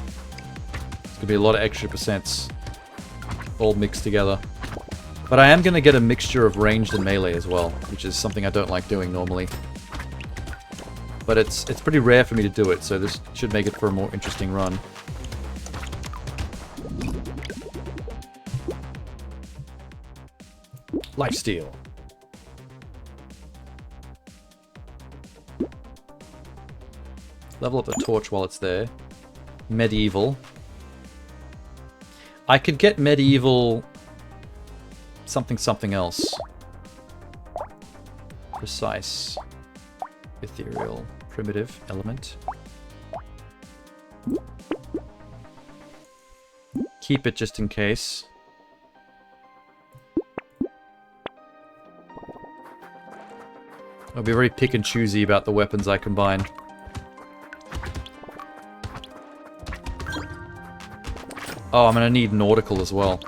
It's going to be a lot of extra percents. All mixed together. But I am going to get a mixture of ranged and melee as well, which is something I don't like doing normally. But it's pretty rare for me to do it, so this should make it for a more interesting run. Lifesteal. Level up the torch while it's there. Medieval. I could get medieval something else. Precise. Ethereal. Primitive element. Keep it just in case. I'll be very pick and choosy about the weapons I combine. Oh, I'm gonna need nautical as well.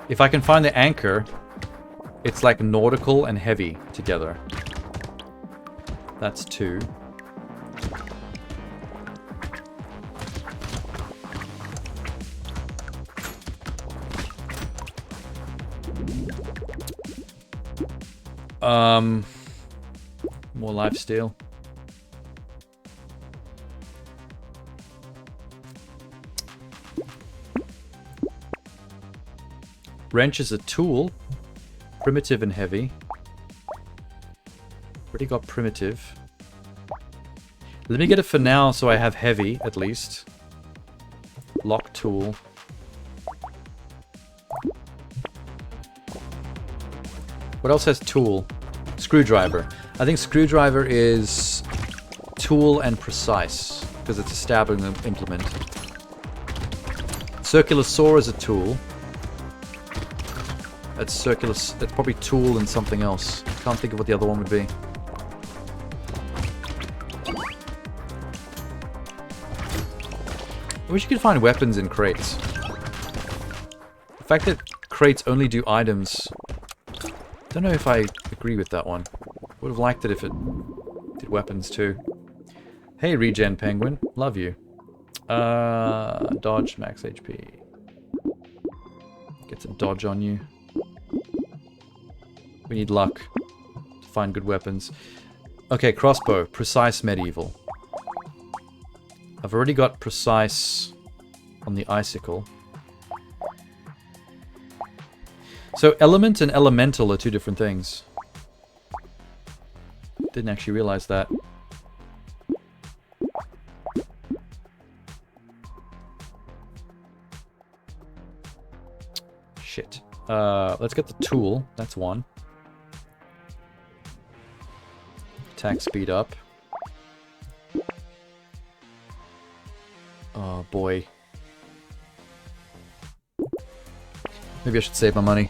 If I can find the anchor, it's like nautical and heavy together. That's 2. More lifesteal. Wrench is a tool. Primitive and heavy. Already got primitive. Let me get it for now so I have heavy, at least. Lock tool. What else has tool? Screwdriver. I think screwdriver is tool and precise, because it's a stabbing implement. Circular saw is a tool. That's circular. That's probably tool and something else. Can't think of what the other one would be. I wish you could find weapons in crates. The fact that crates only do items. Don't know if I agree with that one. Would have liked it if it did weapons too. Hey, regen penguin, love you. Dodge max HP. Get some dodge on you. We need luck to find good weapons. Okay, crossbow. Precise medieval. I've already got precise on the icicle. So element and elemental are two different things. Didn't actually realize that. Shit. Let's get the tool. That's one. Attack speed up. Oh boy. Maybe I should save my money.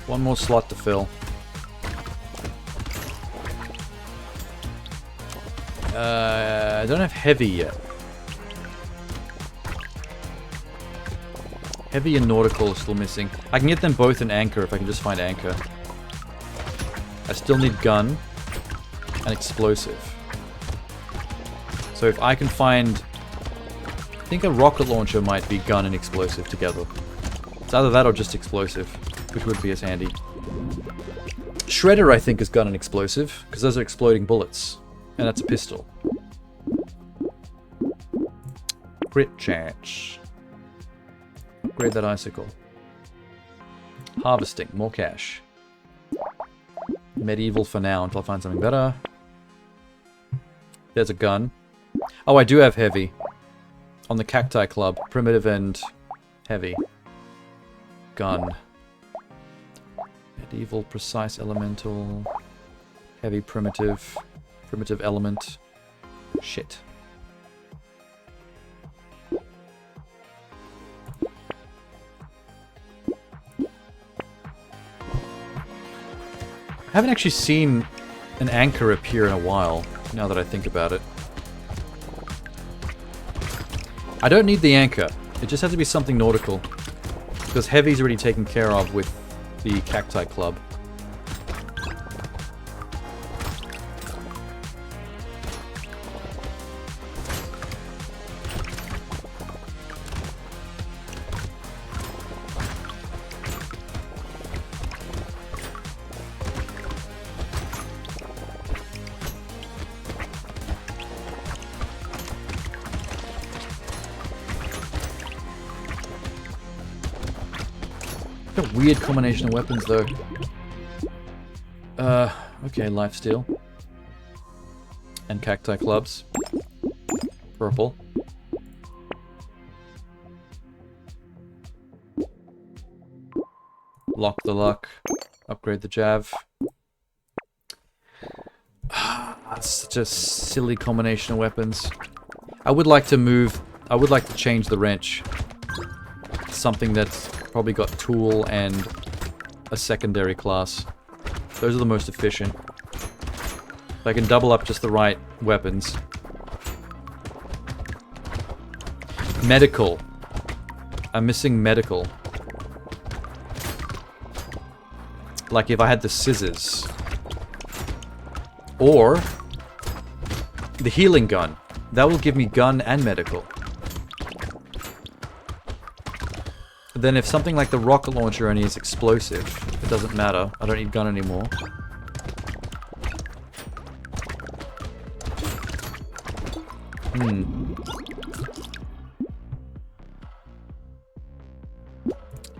One more slot to fill. I don't have heavy yet. Heavy and nautical are still missing. I can get them both in anchor if I can just find anchor. I still need gun and explosive. So if I can find... I think a rocket launcher might be gun and explosive together. It's either that or just explosive, which would be as handy. Shredder, I think, is gun and explosive, because those are exploding bullets. And that's a pistol. Crit chance. Upgrade that icicle. Harvesting, more cash. Medieval for now until I find something better. There's a gun. Oh, I do have heavy. On the Cacti Club. Primitive and heavy. Gun. Medieval, precise, elemental. Heavy, primitive. Primitive element. Shit. I haven't actually seen an anchor appear in a while, now that I think about it. I don't need the anchor. It just has to be something nautical. Because heavy's already taken care of with the Cacti Club. What a weird combination of weapons, though. Okay, lifesteal. And Cacti Clubs. Purple. Lock the luck. Upgrade the jav. That's such a silly combination of weapons. I would like to change the wrench. Something that's probably got tool and a secondary class. Those are the most efficient. If I can double up just the right weapons. Medical. I'm missing medical. Like if I had the scissors. Or the healing gun. That will give me gun and medical. But then if something like the rocket launcher only is explosive, it doesn't matter. I don't need gun anymore.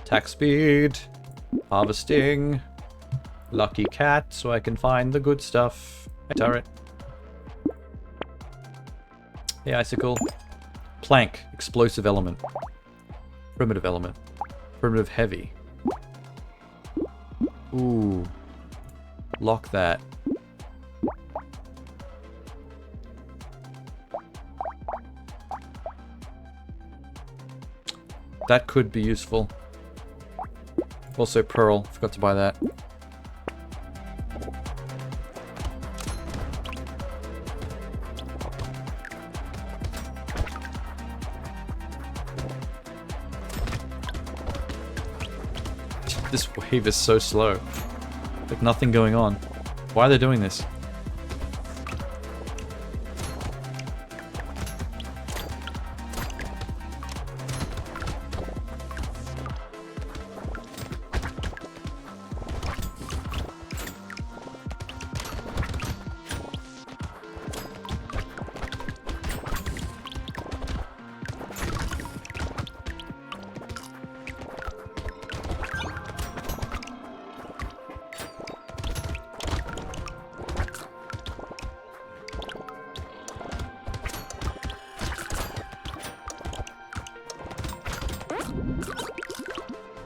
Attack speed. Harvesting. Lucky cat, so I can find the good stuff. Hey, turret. Hey, icicle. Plank. Explosive element. Primitive element. Primitive heavy. Ooh. Lock that. That could be useful. Also pearl. Forgot to buy that. This wave is so slow. Like nothing going on. Why are they doing this?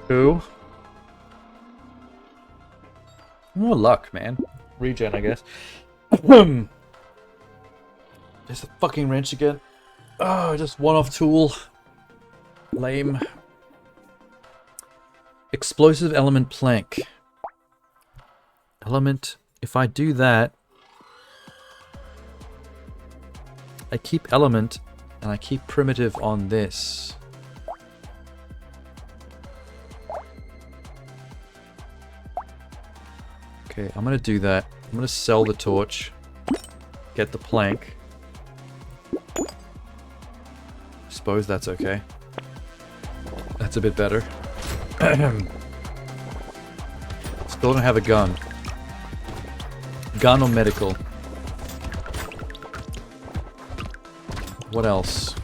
Who? More luck, man. Regen, I guess. There's the fucking wrench again. Oh, just one-off tool. Lame. Explosive element plank. Element. If I do that, I keep element and I keep primitive on this. Okay, I'm gonna do that. I'm gonna sell the torch. Get the plank. Suppose that's okay. That's a bit better. Still don't have a gun. Gun or medical? What else?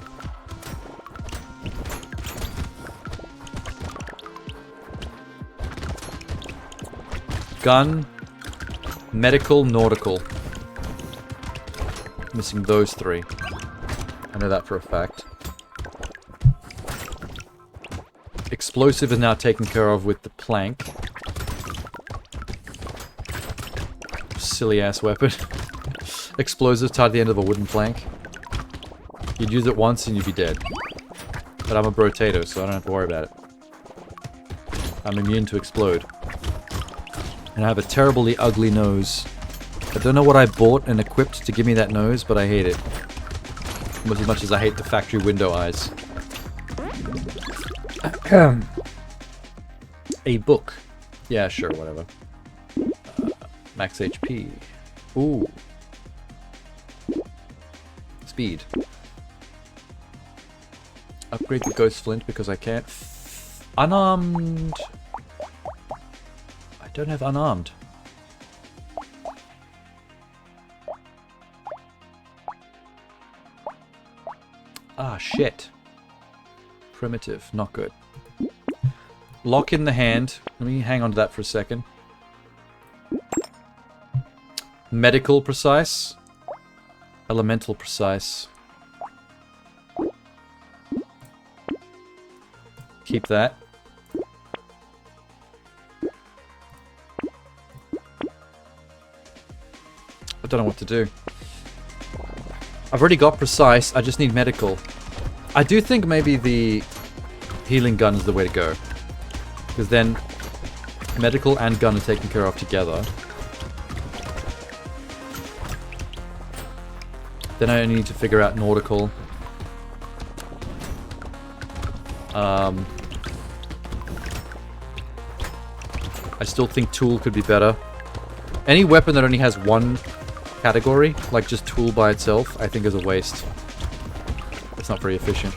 Gun, medical, nautical. Missing those three. I know that for a fact. Explosive is now taken care of with the plank. Silly ass weapon. Explosive tied to the end of a wooden plank. You'd use it once and you'd be dead. But I'm a Brotato, so I don't have to worry about it. I'm immune to explode. And I have a terribly ugly nose. I don't know what I bought and equipped to give me that nose, but I hate it. Almost as much as I hate the factory window eyes. A book. Yeah, sure, whatever. Max HP. Ooh. Speed. Upgrade the ghost flint because I can't. Unarmed. I don't have unarmed. Ah, shit. Primitive. Not good. Lock in the hand. Let me hang on to that for a second. Medical precise. Elemental precise. Keep that. I don't know what to do. I've already got precise, I just need medical. I do think maybe the healing gun is the way to go. Because then medical and gun are taken care of together. Then I only need to figure out nautical. I still think tool could be better. Any weapon that only has one category, like just tool by itself, I think is a waste. It's not very efficient.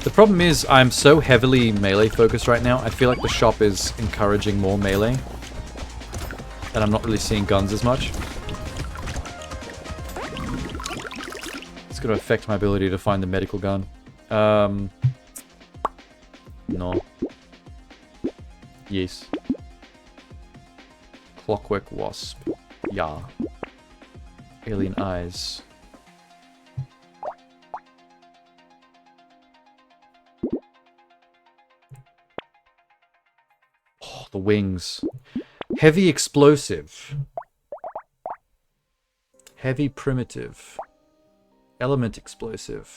The problem is, I'm so heavily melee focused right now, I feel like the shop is encouraging more melee. And I'm not really seeing guns as much. It's going to affect my ability to find the medical gun. No. Yes. Clockwork wasp. Yeah. Alien eyes. Oh, the wings. Heavy explosive. Heavy primitive. Element explosive.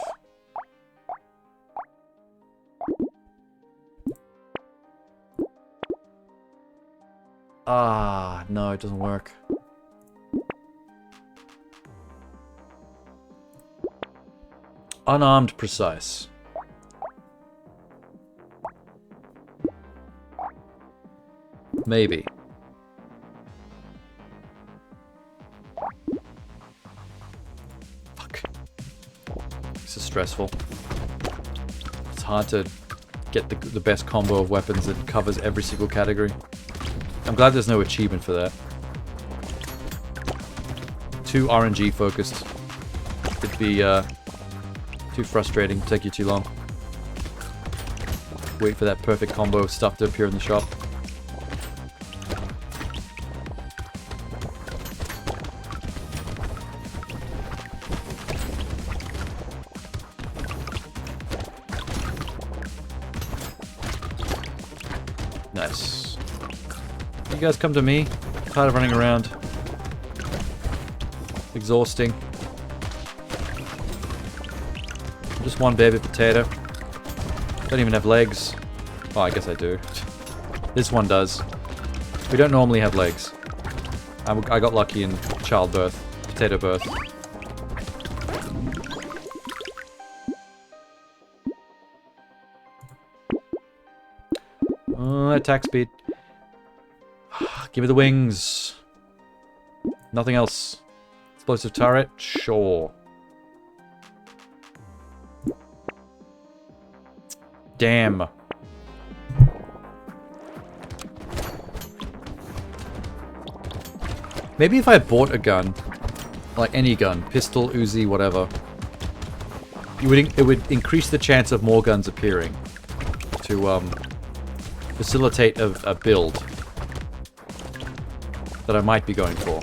Ah, no, it doesn't work. Unarmed precise. Maybe. Fuck. This is stressful. It's hard to get the best combo of weapons that covers every single category. I'm glad there's no achievement for that. Too RNG focused. It'd be too frustrating, take you too long. Wait for that perfect combo of stuff to appear in the shop. Nice. You guys come to me. I'm tired of running around. Exhausting. Just one baby potato. Don't even have legs. Oh, I guess I do. This one does. We don't normally have legs. I got lucky in childbirth. Potato birth. Attack speed. Give me the wings. Nothing else. Explosive turret? Sure. Damn. Maybe if I bought a gun, like any gun, pistol, Uzi, whatever, it would increase the chance of more guns appearing to facilitate a build that I might be going for.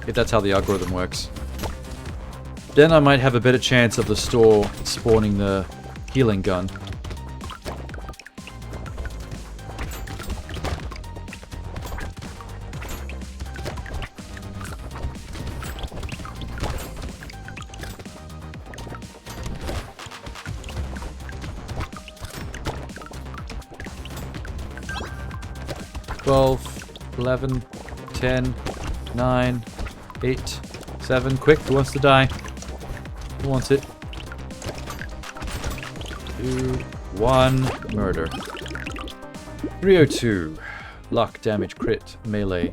If that's how the algorithm works. Then I might have a better chance of the store spawning the healing gun. Twelve, 11, 10, 9, 8, 7. Quick, who wants to die? Who wants it? 2, 1, murder. 302. Luck, damage, crit, melee.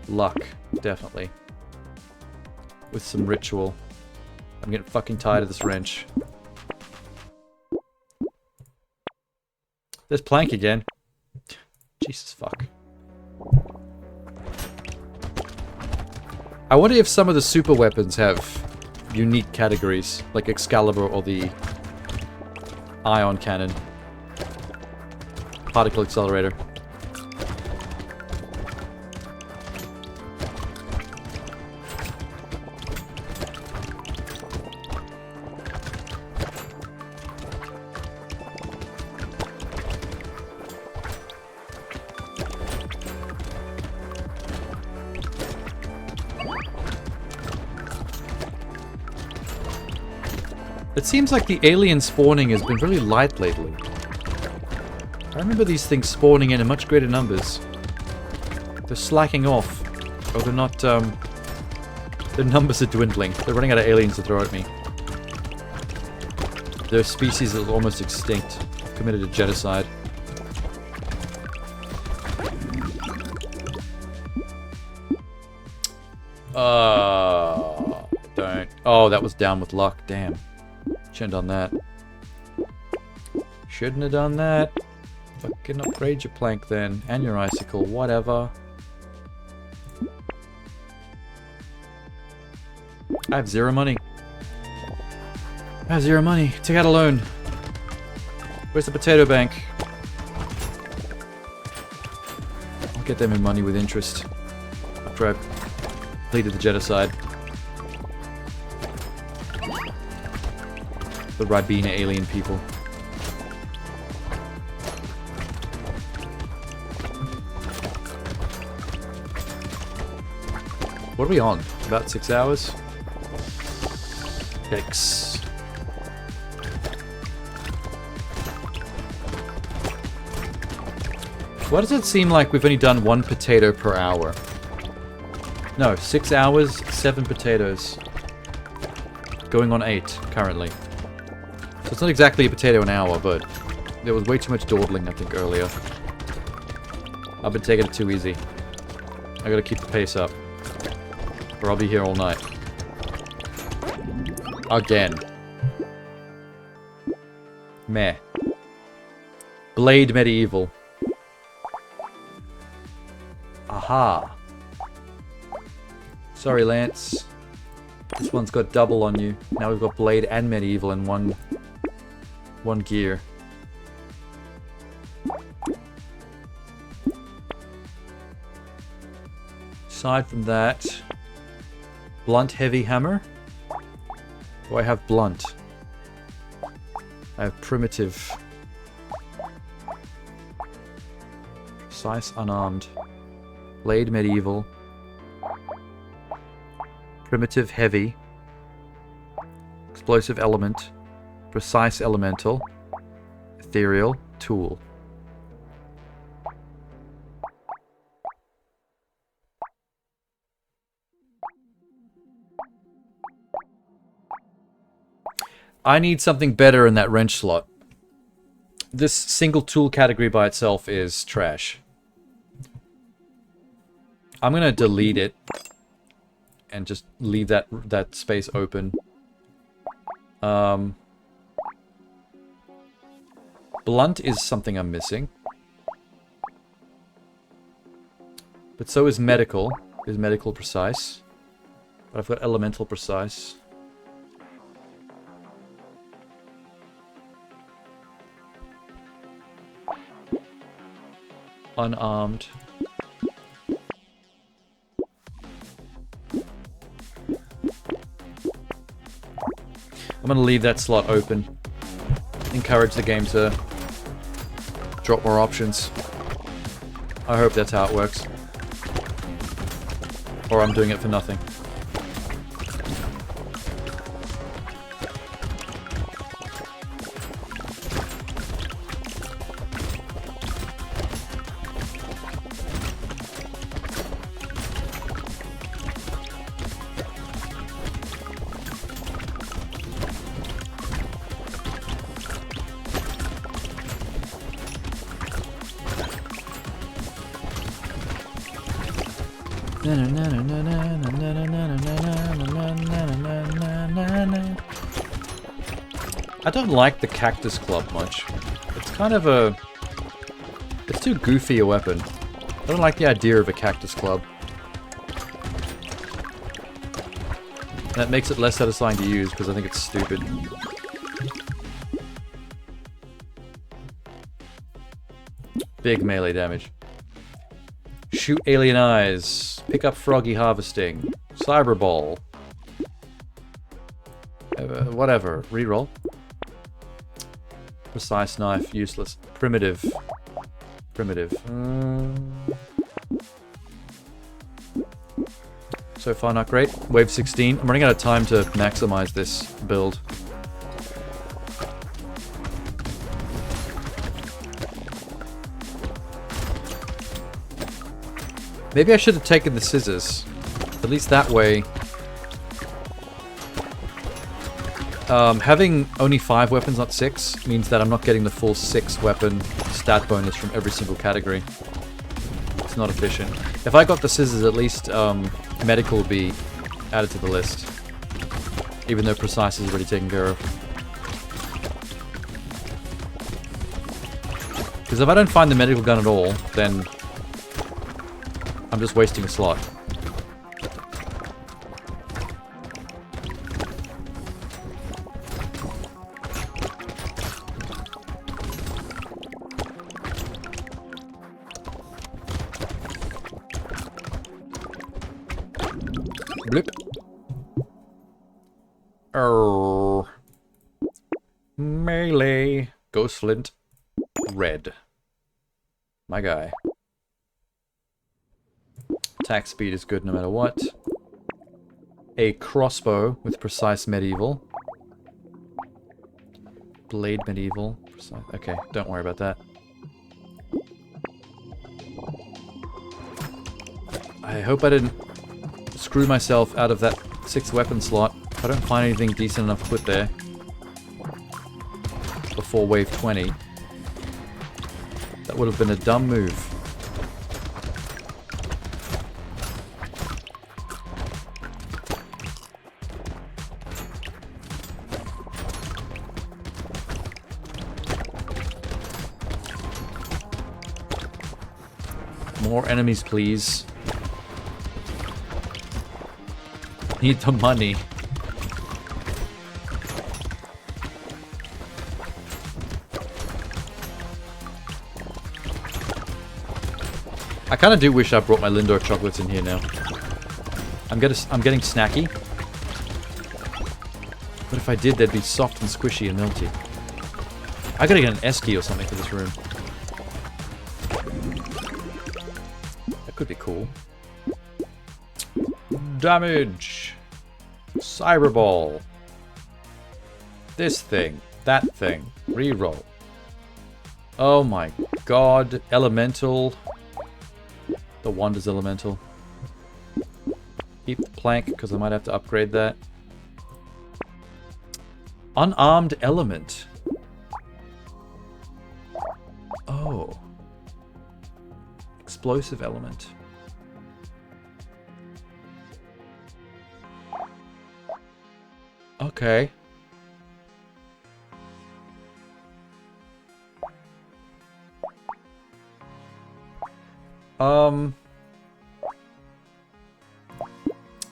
Luck, definitely. With some ritual. I'm getting fucking tired of this wrench. There's Plank again. Jesus fuck. I wonder if some of the super weapons have unique categories, like Excalibur or the Ion Cannon. Particle Accelerator. It seems like the alien spawning has been really light lately. I remember these things spawning in much greater numbers. They're slacking off. Or they're not, their numbers are dwindling. They're running out of aliens to throw at me. Their species is almost extinct. Committed a genocide. Don't. Oh, that was down with luck. Damn. Shouldn't have done that. Shouldn't have done that. Fucking upgrade your plank then. And your icicle. Whatever. I have 0 money. I have 0 money. Take out a loan. Where's the potato bank? I'll get them in money with interest. After I've completed the genocide. The Ribena alien people. What are we on? About 6 hours? 6. Why does it seem like we've only done 1 potato per hour? No, 6 hours, 7 potatoes. Going on 8 currently. So it's not exactly a potato an hour, but there was way too much dawdling, I think, earlier. I've been taking it too easy. I gotta keep the pace up. Or I'll be here all night. Again. Meh. Blade Medieval. Aha. Sorry, Lance. This one's got double on you. Now we've got Blade and Medieval in one gear. aside from that, blunt heavy hammer. Do I have blunt? I have primitive. Precise unarmed. Blade medieval. Primitive heavy. Explosive element. Precise elemental. Ethereal tool. I need something better in that wrench slot. This single tool category by itself is trash. I'm gonna delete it and just leave that space open. Blunt is something I'm missing. But so is medical. Is medical precise? But I've got elemental precise. Unarmed. I'm going to leave that slot open. Encourage the game to drop more options. I hope that's how it works. Or I'm doing it for nothing. I don't like the Cactus Club much. It's kind of a... It's too goofy a weapon. I don't like the idea of a Cactus Club. That makes it less satisfying to use because I think it's stupid. Big melee damage. Shoot alien eyes. Pick up froggy harvesting. Cyber ball. Whatever. Reroll. Precise knife. Useless. Primitive. Primitive. So far not great. Wave 16. I'm running out of time to maximize this build. Maybe I should have taken the scissors. At least that way. Having only 5 weapons, not 6, means that I'm not getting the full 6 weapon stat bonus from every single category. It's not efficient. If I got the scissors, at least medical would be added to the list. Even though precise is already taken care of. Because if I don't find the medical gun at all, then I'm just wasting a slot. Blip. Melee. Ghost Flint. Red. My guy. Attack speed is good no matter what. A crossbow with precise medieval. Blade medieval. Precise. Okay, don't worry about that. I hope I didn't screw myself out of that 6th weapon slot. If I don't find anything decent enough to put there before wave 20, that would have been a dumb move. More enemies, please. Need the money. I kind of do wish I brought my Lindor chocolates in here now. I'm getting snacky. But if I did, they'd be soft and squishy and melty. I gotta get an S key or something for this room. That could be cool. Damage! Cyberball! This thing. That thing. Reroll. Oh my god. Elemental. The Wonders Elemental. Keep the plank, because I might have to upgrade that. Unarmed Element. Oh. Explosive Element. Okay.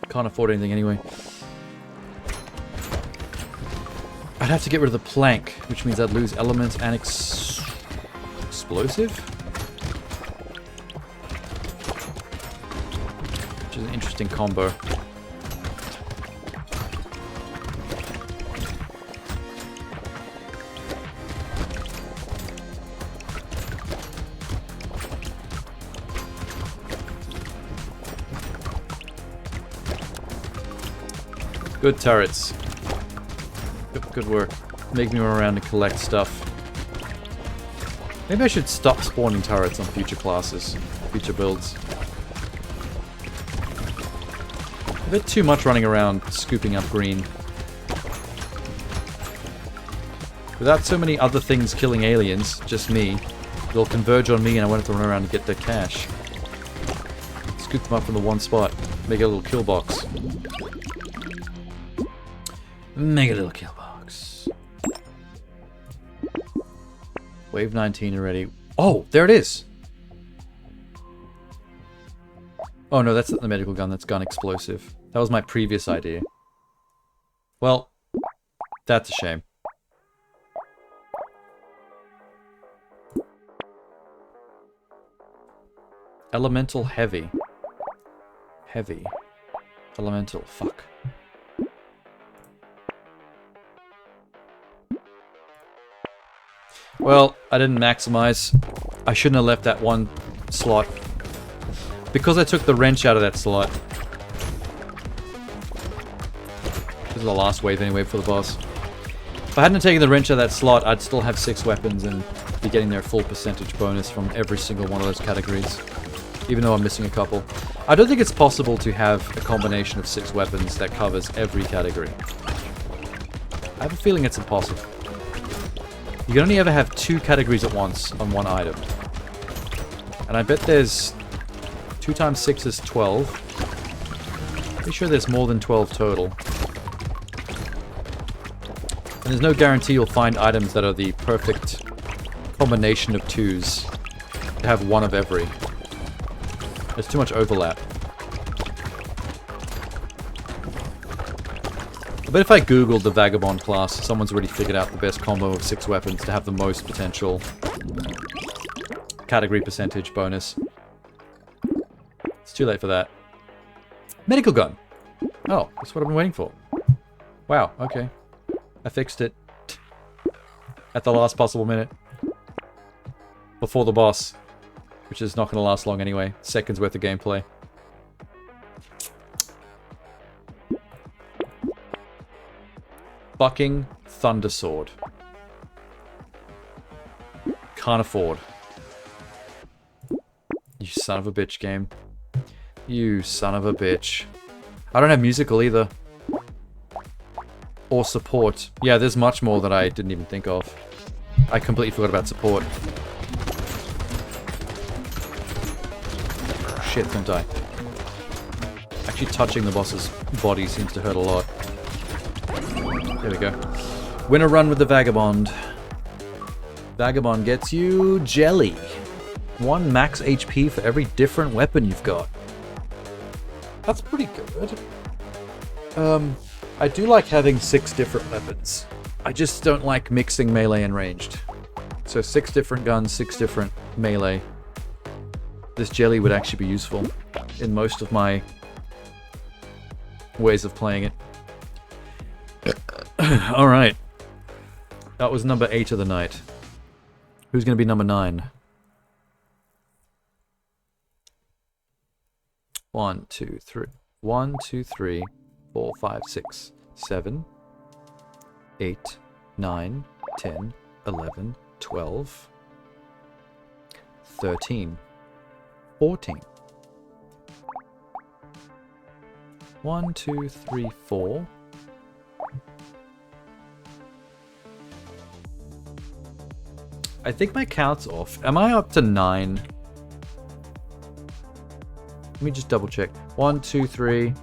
Can't afford anything anyway. I'd have to get rid of the plank, which means I'd lose element and explosive? Which is an interesting combo. Good turrets. Good work. Make me run around and collect stuff. Maybe I should stop spawning turrets on future classes, future builds. A bit too much running around scooping up green. Without so many other things killing aliens, just me, they'll converge on me and I won't have to run around and get their cash. Scoop them up from the one spot. Make a little kill box. Make a little kill box. Wave 19 already. Oh, there it is! Oh no, that's not the medical gun, that's gun explosive. That was my previous idea. Well, that's a shame. Elemental heavy. Heavy. Elemental, fuck. Well, I didn't maximize. I shouldn't have left that one slot. Because I took the wrench out of that slot. This is the last wave anyway for the boss. If I hadn't taken the wrench out of that slot, I'd still have 6 weapons and be getting their full percentage bonus from every single one of those categories. Even though I'm missing a couple. I don't think it's possible to have a combination of 6 weapons that covers every category. I have a feeling it's impossible. You can only ever have 2 categories at once on one item. And I bet there's 2 times 6 is 12. Pretty sure there's more than 12 total. And there's no guarantee you'll find items that are the perfect combination of 2s to have one of every. There's too much overlap. But if I googled the Vagabond class, someone's already figured out the best combo of 6 weapons to have the most potential category percentage bonus. It's too late for that. Medical gun! Oh, that's what I've been waiting for. Wow, okay. I fixed it. At the last possible minute. Before the boss. Which is not going to last long anyway. Seconds worth of gameplay. Fucking Thunder Sword. Can't afford. You son of a bitch, game. You son of a bitch. I don't have musical either. Or support. Yeah, there's much more that I didn't even think of. I completely forgot about support. Shit, don't die. Actually touching the boss's body seems to hurt a lot. There we go. Win a run with the Vagabond. Vagabond gets you jelly. 1 max HP for every different weapon you've got. That's pretty good. I do like having 6 different weapons. I just don't like mixing melee and ranged. So 6 different guns, 6 different melee. This jelly would actually be useful in most of my ways of playing it. Alright. That was number 8 of the night. Who's going to be number 9? 1, 2, 3. 1, 2, 3, 4, 5, 6, 7, 8, 9, 10, 11, 12, 13, 14. 1, 2, 3, 4. I think my count's off. Am I up to 9? Let me just double check. 1, 2, 3,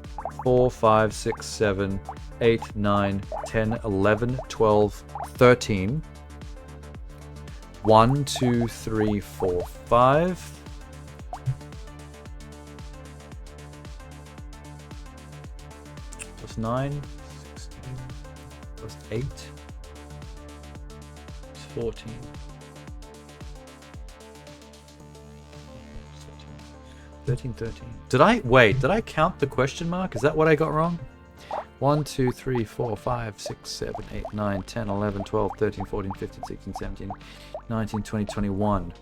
4, 5, 6, 7, 8, 9, 10, 11, 12, 13. 1, 2, 3, 4, 5. Plus 9, 16, plus 8, 14. 13. Did I count the question mark? Is that what I got wrong? 1, 2, 3, 4, 5, 6, 7, 8, 9, 10, 11, 12, 13, 14, 15, 16, 17, 19, 20, 21.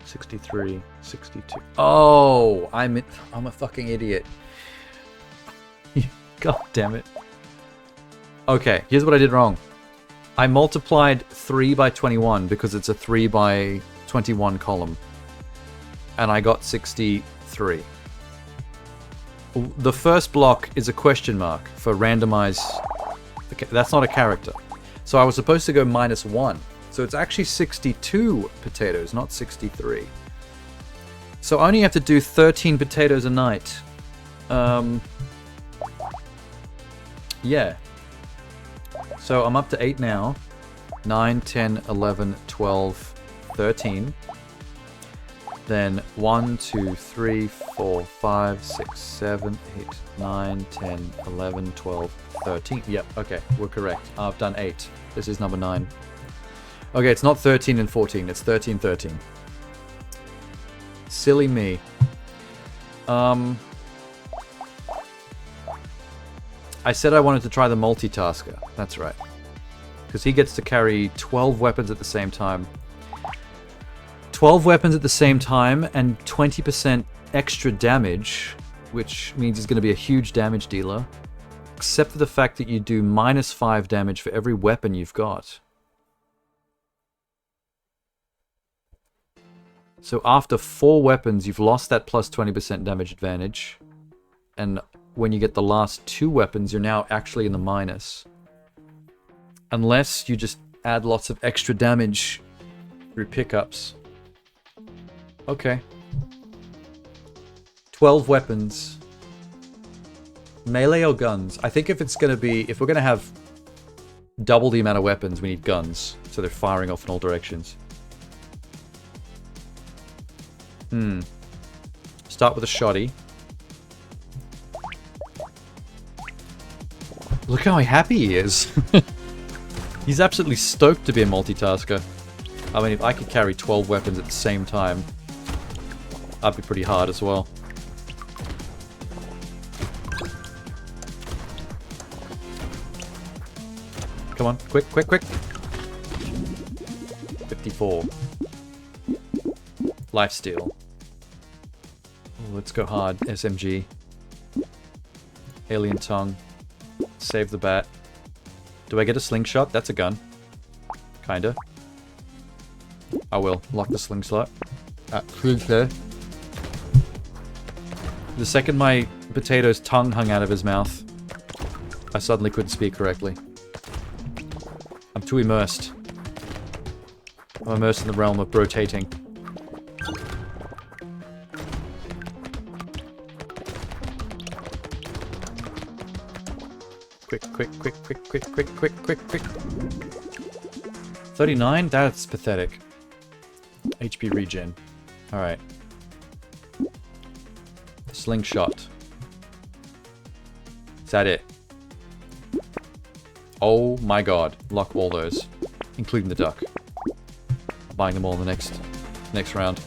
$63, 62. Oh, I'm a fucking idiot. God damn it. Okay, here's what I did wrong. I multiplied 3 by 21 because it's a 3 by 21 column. And I got 63. The first block is a question mark for randomize. Okay, that's not a character. So I was supposed to go -1. So it's actually 62 potatoes, not 63. So I only have to do 13 potatoes a night. Yeah. So I'm up to 8 now. 9, 10, 11, 12, 13. Then 1, 2, 3, 4, 5, 6, 7, 8, 9, 10, 11, 12, 13. Yep, okay, we're correct. I've done 8. This is number 9. Okay, it's not 13 and 14, it's 13, 13. Silly me. I said I wanted to try the multitasker. That's right. Because he gets to carry 12 weapons at the same time. 12 weapons at the same time and 20% extra damage, which means he's going to be a huge damage dealer. Except for the fact that you do -5 damage for every weapon you've got. So after 4 weapons, you've lost that plus 20% damage advantage. And when you get the last 2 weapons, you're now actually in the minus. Unless you just add lots of extra damage through pickups. Okay. 12 weapons. Melee or guns? I think if we're gonna have double the amount of weapons, we need guns. So they're firing off in all directions. Start with a shotty. Look how happy he is. He's absolutely stoked to be a multitasker. I mean, if I could carry 12 weapons at the same time, that'd be pretty hard as well. Come on, quick, quick, quick. 54. Lifesteal. Oh, let's go hard. SMG. Alien tongue. Save the bat. Do I get a slingshot? That's a gun. Kinda. I will. Lock the slingshot. The second my potato's tongue hung out of his mouth, I suddenly couldn't speak correctly. I'm too immersed. I'm immersed in the realm of brotating. Quick, quick, quick, quick, quick, quick, quick, quick, quick. 39? That's pathetic. HP regen. Alright. Slingshot. Is that it? Oh my god. Lock all those. Including the duck. I'm buying them all in the next round.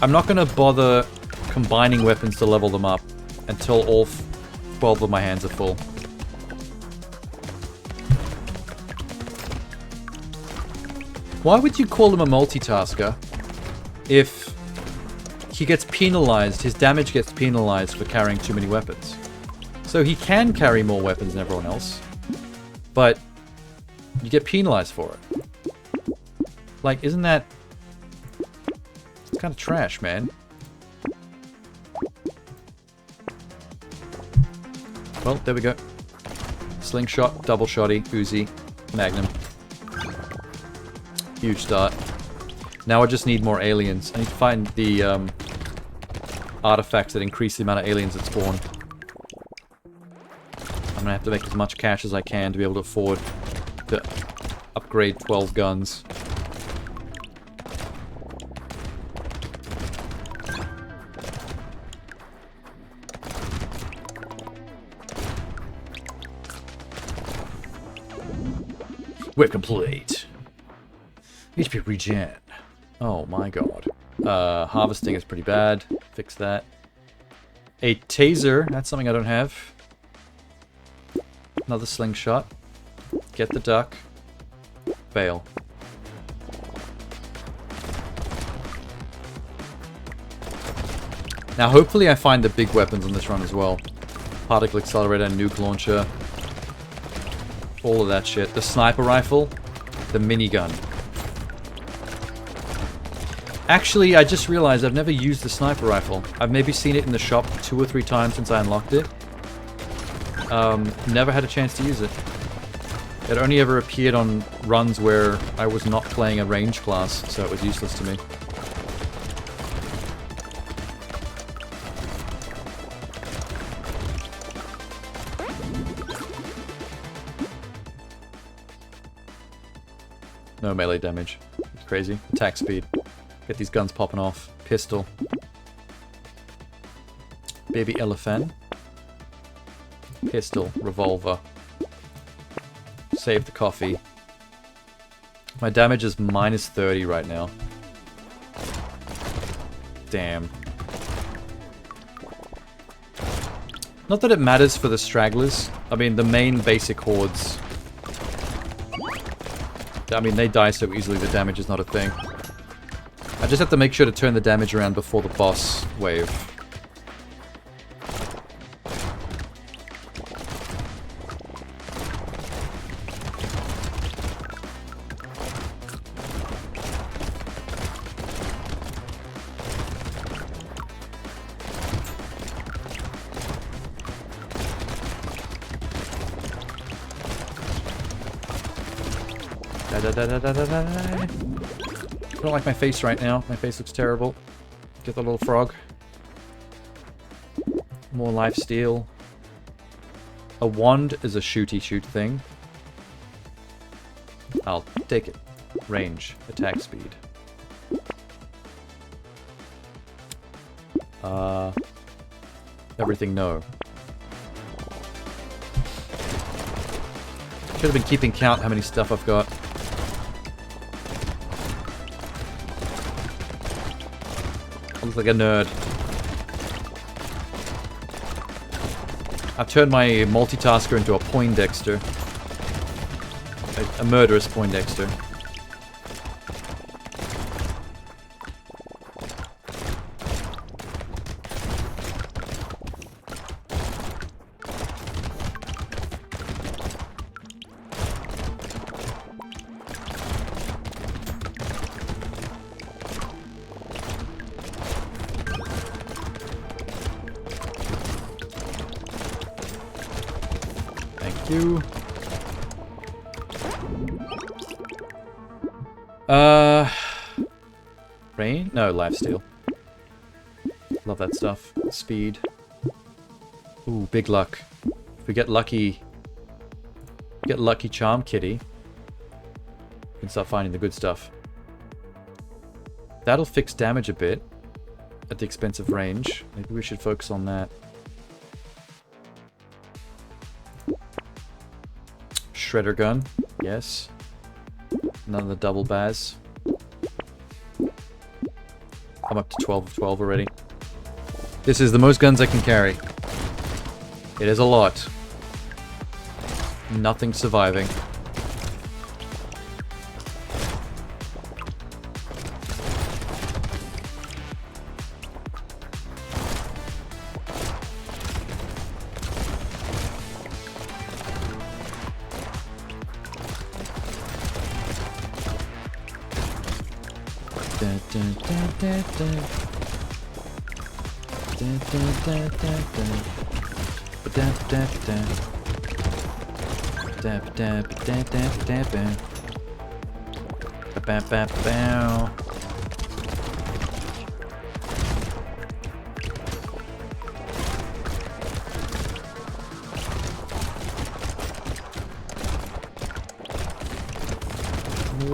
I'm not going to bother combining weapons to level them up until all 12 of my hands are full. Why would you call him a multitasker if he gets penalized, his damage gets penalized for carrying too many weapons? So he can carry more weapons than everyone else, but you get penalized for it. Like, isn't that... It's kind of trash, man. Well, there we go. Slingshot, double shotty, Uzi, Magnum. Huge start. Now I just need more aliens. I need to find the artifacts that increase the amount of aliens that spawn. I'm gonna have to make as much cash as I can to be able to afford to upgrade 12 guns. We're complete. HP regen. Oh my god. Harvesting is pretty bad. Fix that. A taser. That's something I don't have. Another slingshot. Get the duck. Fail. Now hopefully I find the big weapons on this run as well. Particle accelerator, nuke launcher. All of that shit. The sniper rifle. The minigun. Actually, I just realized I've never used the sniper rifle. I've maybe seen it in the shop 2 or 3 times since I unlocked it. Never had a chance to use it. It only ever appeared on runs where I was not playing a range class, so it was useless to me. No melee damage. It's crazy. Attack speed. Get these guns popping off. Pistol. Baby elephant. Pistol. Revolver. Save the coffee. My damage is minus 30 right now. Damn. Not that it matters for the stragglers. I mean, the main basic hordes... I mean, they die so easily, the damage is not a thing. I just have to make sure to turn the damage around before the boss wave. I don't like my face right now. My face looks terrible. Get the little frog. More lifesteal. A wand is a shooty-shoot thing. I'll take it. Range. Attack speed. Everything no. Should have been keeping count how many stuff I've got. I look like a nerd. I've turned my multitasker into a Poindexter. A murderous Poindexter. Rain? No, lifesteal. Love that stuff. Speed. Ooh, big luck. If we get lucky charm kitty, we can start finding the good stuff. That'll fix damage a bit at the expense of range. Maybe we should focus on that. Shredder gun. Yes. Another double baz. I'm up to 12 of 12 already. This is the most guns I can carry. It is a lot. Nothing surviving.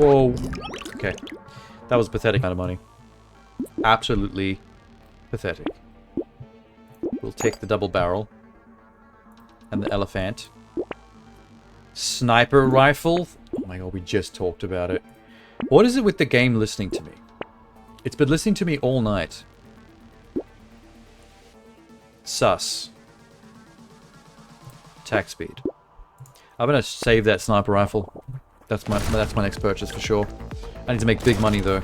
Whoa. Okay. That was a pathetic amount of money. Absolutely pathetic. We'll take the double barrel. And the elephant. Sniper rifle? Oh my god, we just talked about it. What is it with the game listening to me? It's been listening to me all night. Sus. Attack speed. I'm gonna save that sniper rifle. That's my next purchase for sure. I need to make big money though.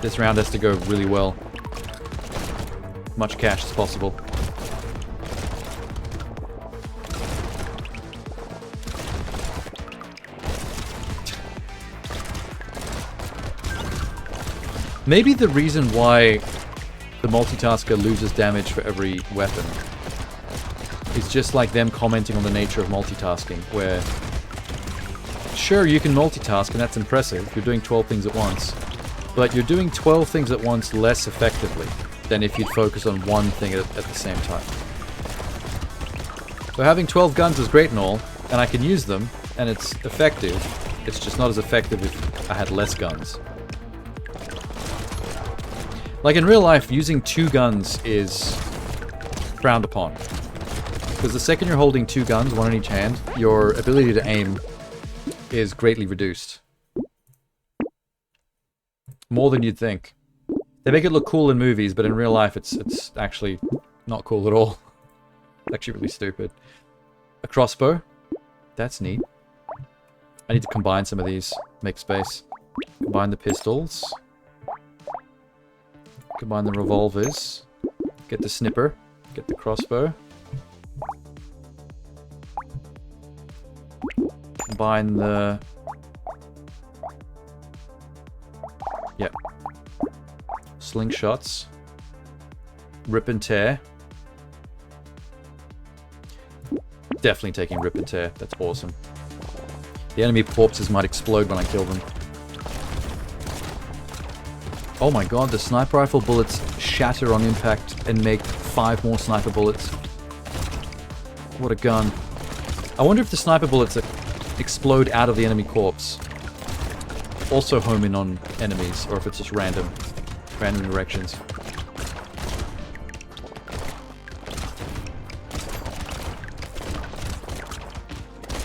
This round has to go really well. Much cash as possible. Maybe the reason why the multitasker loses damage for every weapon is just like them commenting on the nature of multitasking, where sure, you can multitask and that's impressive, you're doing 12 things at once, but you're doing 12 things at once less effectively than if you'd focus on one thing at the same time. So having 12 guns is great and all, and I can use them, and it's effective. It's just not as effective if I had less guns. Like in real life, using 2 guns is frowned upon. Because the second you're holding 2 guns, one in each hand, your ability to aim is greatly reduced. More than you'd think. They make it look cool in movies, but in real life it's actually not cool at all. It's actually really stupid. A crossbow. That's neat. I need to combine some of these. Make space. Combine the pistols. Combine the revolvers. Get the snipper. Get the crossbow. Combine the... Yep. Slingshots. Rip and tear. Definitely taking rip and tear. That's awesome. The enemy corpses might explode when I kill them. Oh my god, the sniper rifle bullets shatter on impact and make 5 more sniper bullets. What a gun. I wonder if the sniper bullets explode out of the enemy corpse. Also home in on enemies, or if it's just random directions.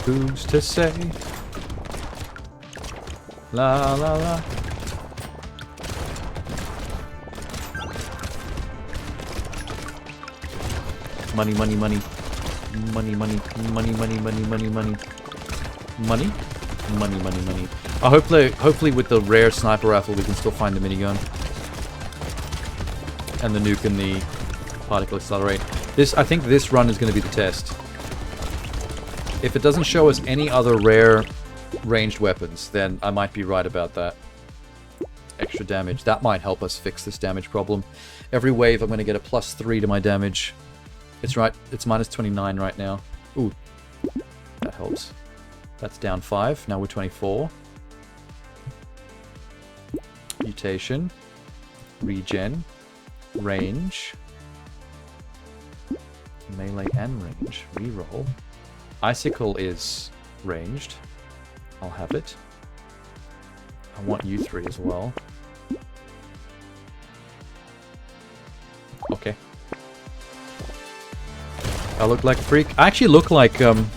Who's to say? La la la. Money, money, money. Money, money, money, money, money, money, money. Money? Money, money, money. Hopefully with the rare sniper rifle we can still find the minigun. And the nuke and the particle accelerate. I think this run is going to be the test. If it doesn't show us any other rare ranged weapons, then I might be right about that. Extra damage. That might help us fix this damage problem. Every wave I'm going to get a +3 to my damage. It's right. It's minus 29 right now. Ooh. That helps. That's down 5. Now we're 24. Mutation. Regen. Range. Melee and range. Reroll. Icicle is ranged. I'll have it. I want you 3 as well. Okay. I look like a freak. I actually look like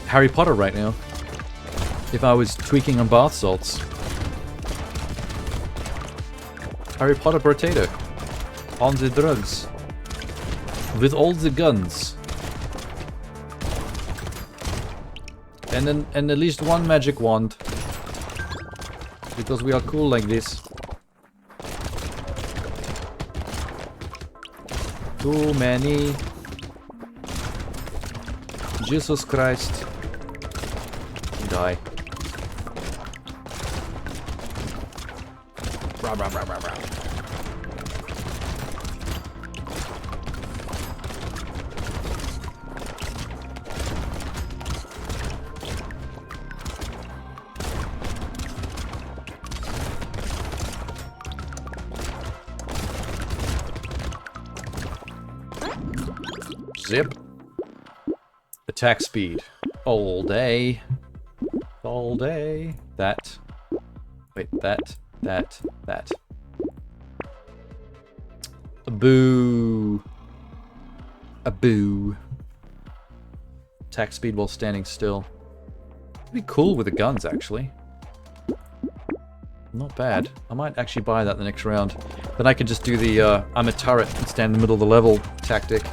Harry Potter right now. If I was tweaking on bath salts. Harry Potter Brotato. On the drugs. With all the guns. And at least one magic wand. Because we are cool like this. Too many. Jesus Christ. Die. Rah, rah, rah, rah, rah. Zip. Attack speed. All day. All day. That. Wait, that. A boo. A boo. Attack speed while standing still. It'd be cool with the guns, actually. Not bad. I might actually buy that the next round. Then I can just do the, I'm a turret and stand in the middle of the level tactic.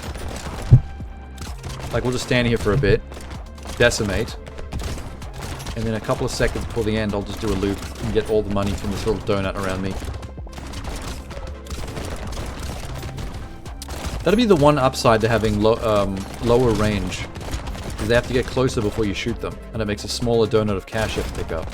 Like, we'll just stand here for a bit, decimate, and then a couple of seconds before the end, I'll just do a loop and get all the money from this little donut around me. That'll be the one upside to having lower range, is they have to get closer before you shoot them, and it makes a smaller donut of cash you have to pick up.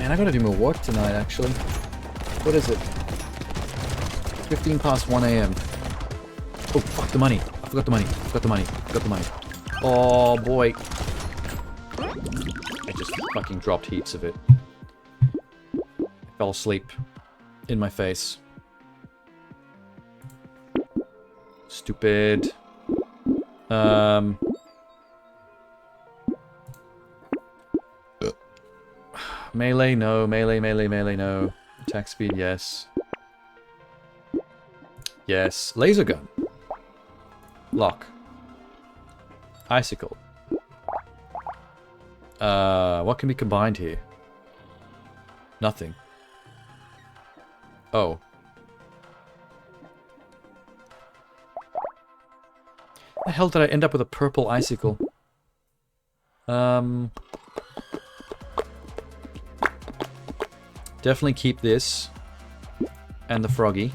I gotta do more work tonight, actually. What is it? 15 past 1 a.m. Oh, fuck the money. I forgot the money. Oh, boy. I just fucking dropped heaps of it. I fell asleep. In my face. Stupid. Melee, no. Melee, no. Attack speed, yes. Yes. Laser gun. Lock. Icicle. What can be combined here? Nothing. Oh. The hell did I end up with a purple icicle? Definitely keep this. And the froggy.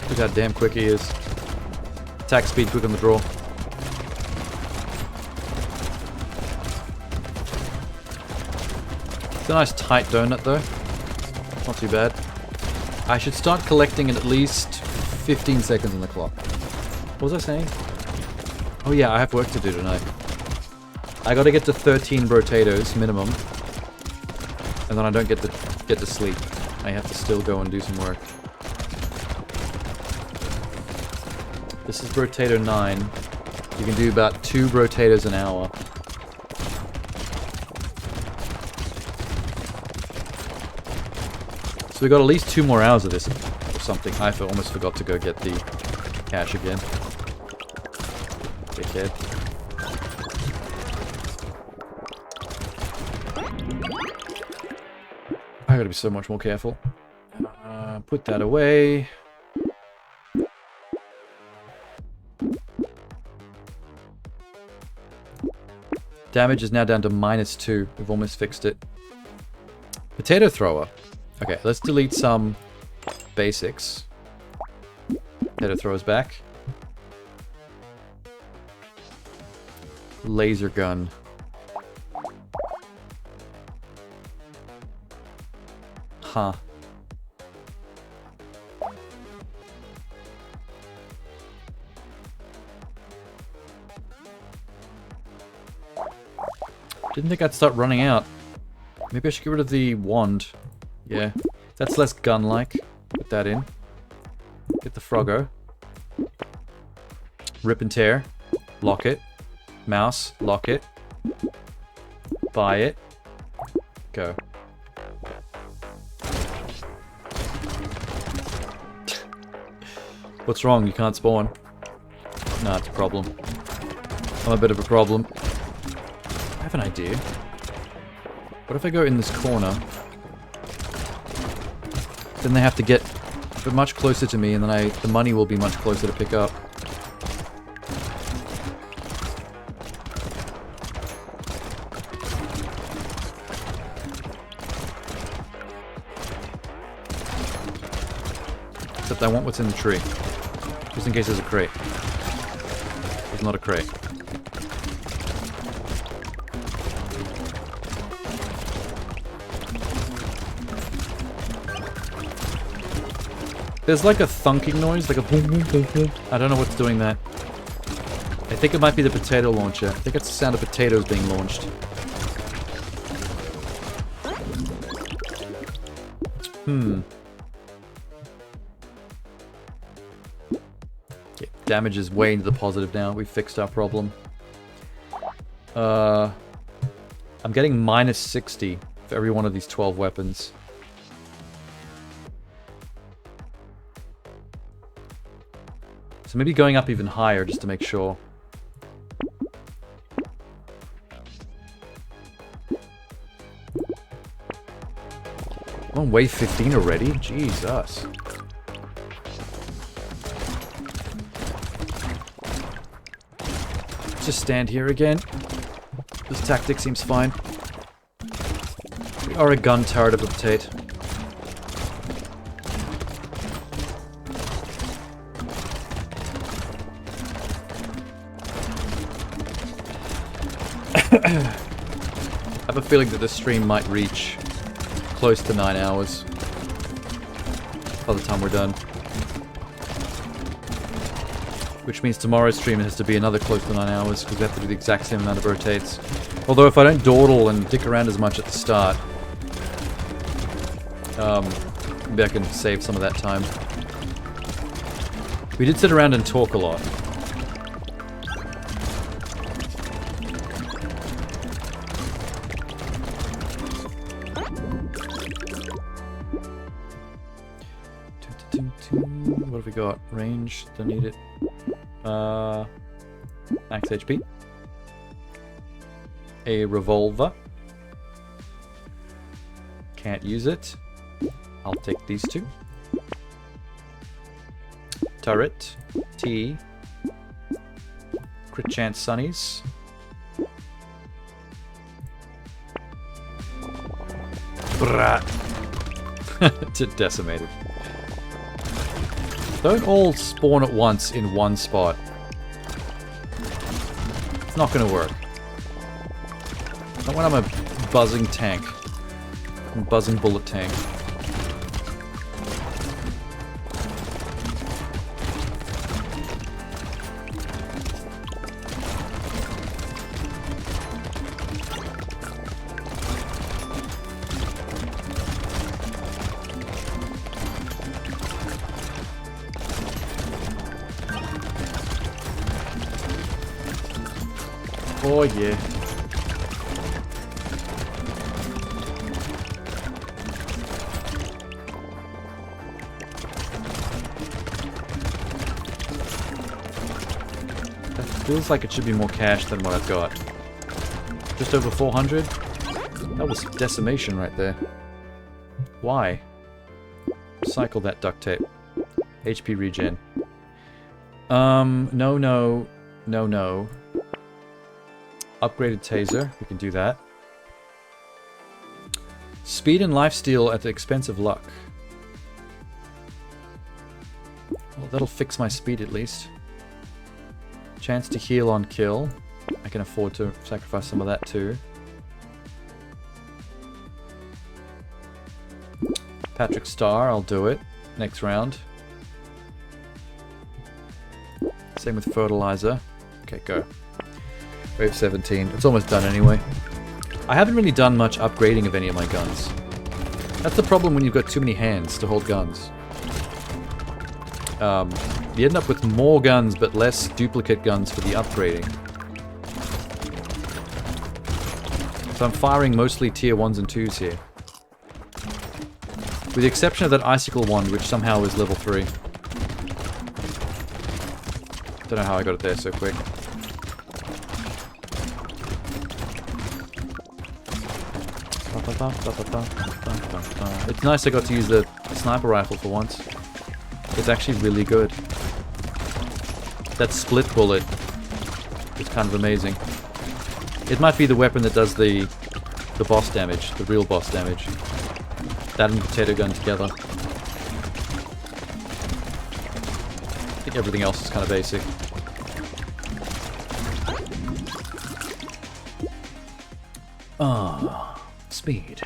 Look how damn quick he is. Attack speed quick on the draw. It's a nice tight donut though. Not too bad. I should start collecting at least 15 seconds on the clock. What was I saying? Oh yeah, I have work to do tonight. I gotta get to 13 Brotatoes minimum. And then I don't get to sleep. I have to still go and do some work. This is Brotato 9. You can do about 2 Brotatos an hour. So we got at least 2 more hours of this or something. I almost forgot to go get the cash again. Dickhead. I gotta be so much more careful. Put that away. Damage is now down to -2. We've almost fixed it. Potato thrower. Okay, let's delete some basics. Potato thrower's back. Laser gun. Huh. Didn't think I'd start running out. Maybe I should get rid of the wand. Yeah, that's less gun-like. Put that in. Get the Froggo. Rip and tear. Lock it. Mouse. Lock it. Buy it. Go. What's wrong? You can't spawn. Nah, it's a problem. I'm a bit of a problem. I have an idea. What if I go in this corner? Then they have to get much closer to me, and then the money will be much closer to pick up. Except I want what's in the tree. Just in case there's a crate. There's not a crate. There's like a thunking noise, like a boom boom boom boom. I don't know what's doing that. I think it might be the potato launcher. I think it's the sound of potatoes being launched. Okay, damage is way into the positive now. We fixed our problem. I'm getting minus 60 for every one of these 12 weapons. So maybe going up even higher just to make sure. I'm on wave 15 already? Jesus. Just stand here again. This tactic seems fine. We are a gun tower to potato. I have a feeling that this stream might reach close to 9 hours by the time we're done. Which means tomorrow's stream has to be another close to 9 hours, because we have to do the exact same amount of rotates. Although if I don't dawdle and dick around as much at the start, maybe I can save some of that time. We did sit around and talk a lot. What have we got? Range, don't need it. Max HP. A revolver. Can't use it. I'll take these two. Turret. T. Crit chance sunnies. Brat. Decimated. Don't all spawn at once in one spot. It's not gonna work. Not when I'm a buzzing tank. A buzzing bullet tank. Oh yeah. That feels like it should be more cash than what I've got. Just over 400? That was decimation right there. Why? Recycle that duct tape. HP regen. No. Upgraded taser, we can do that. Speed and lifesteal at the expense of luck. Well, that'll fix my speed at least. Chance to heal on kill. I can afford to sacrifice some of that too. Patrick Star, I'll do it. Next round. Same with fertilizer. Okay, go. Wave 17. It's almost done anyway. I haven't really done much upgrading of any of my guns. That's the problem when you've got too many hands to hold guns. You end up with more guns, but less duplicate guns for the upgrading. So I'm firing mostly tier 1s and 2s here. With the exception of that icicle wand, which somehow is level 3. Don't know how I got it there so quick. It's nice I got to use the sniper rifle for once. It's actually really good. That split bullet is kind of amazing. It might be the weapon that does the boss damage, the real boss damage. That and potato gun together. I think everything else is kind of basic. Ah, speed.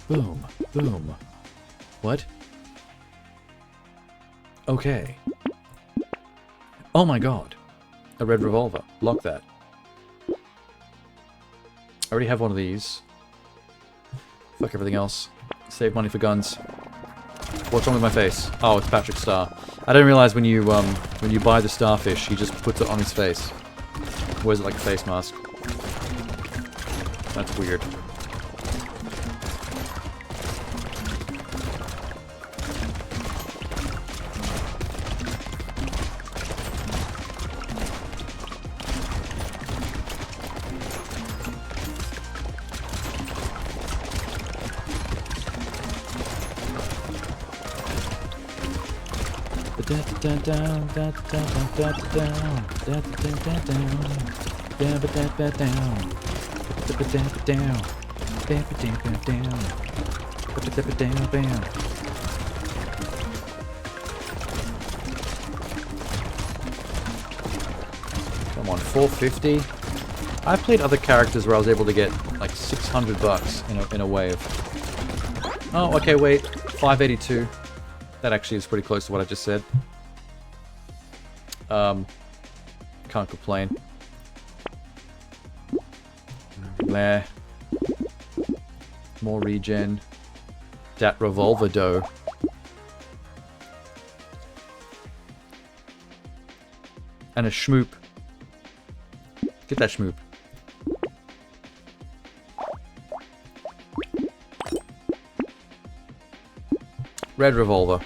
Boom, boom. What? Okay. Oh my god. A red revolver. Lock that. I already have one of these. Fuck everything else. Save money for guns. What's wrong with my face? Oh, it's Patrick Star. I didn't realize when you buy the starfish, he just puts it on his face. Wears it like a face mask. That's weird. Come on, 450. I've played other characters where I was able to get like 600 bucks in a wave. Oh, okay, wait, 582. That actually is pretty close to what I just said. Can't complain. Bleh. More regen. Dat revolver dough. And a schmoop. Get that schmoop. Red revolver.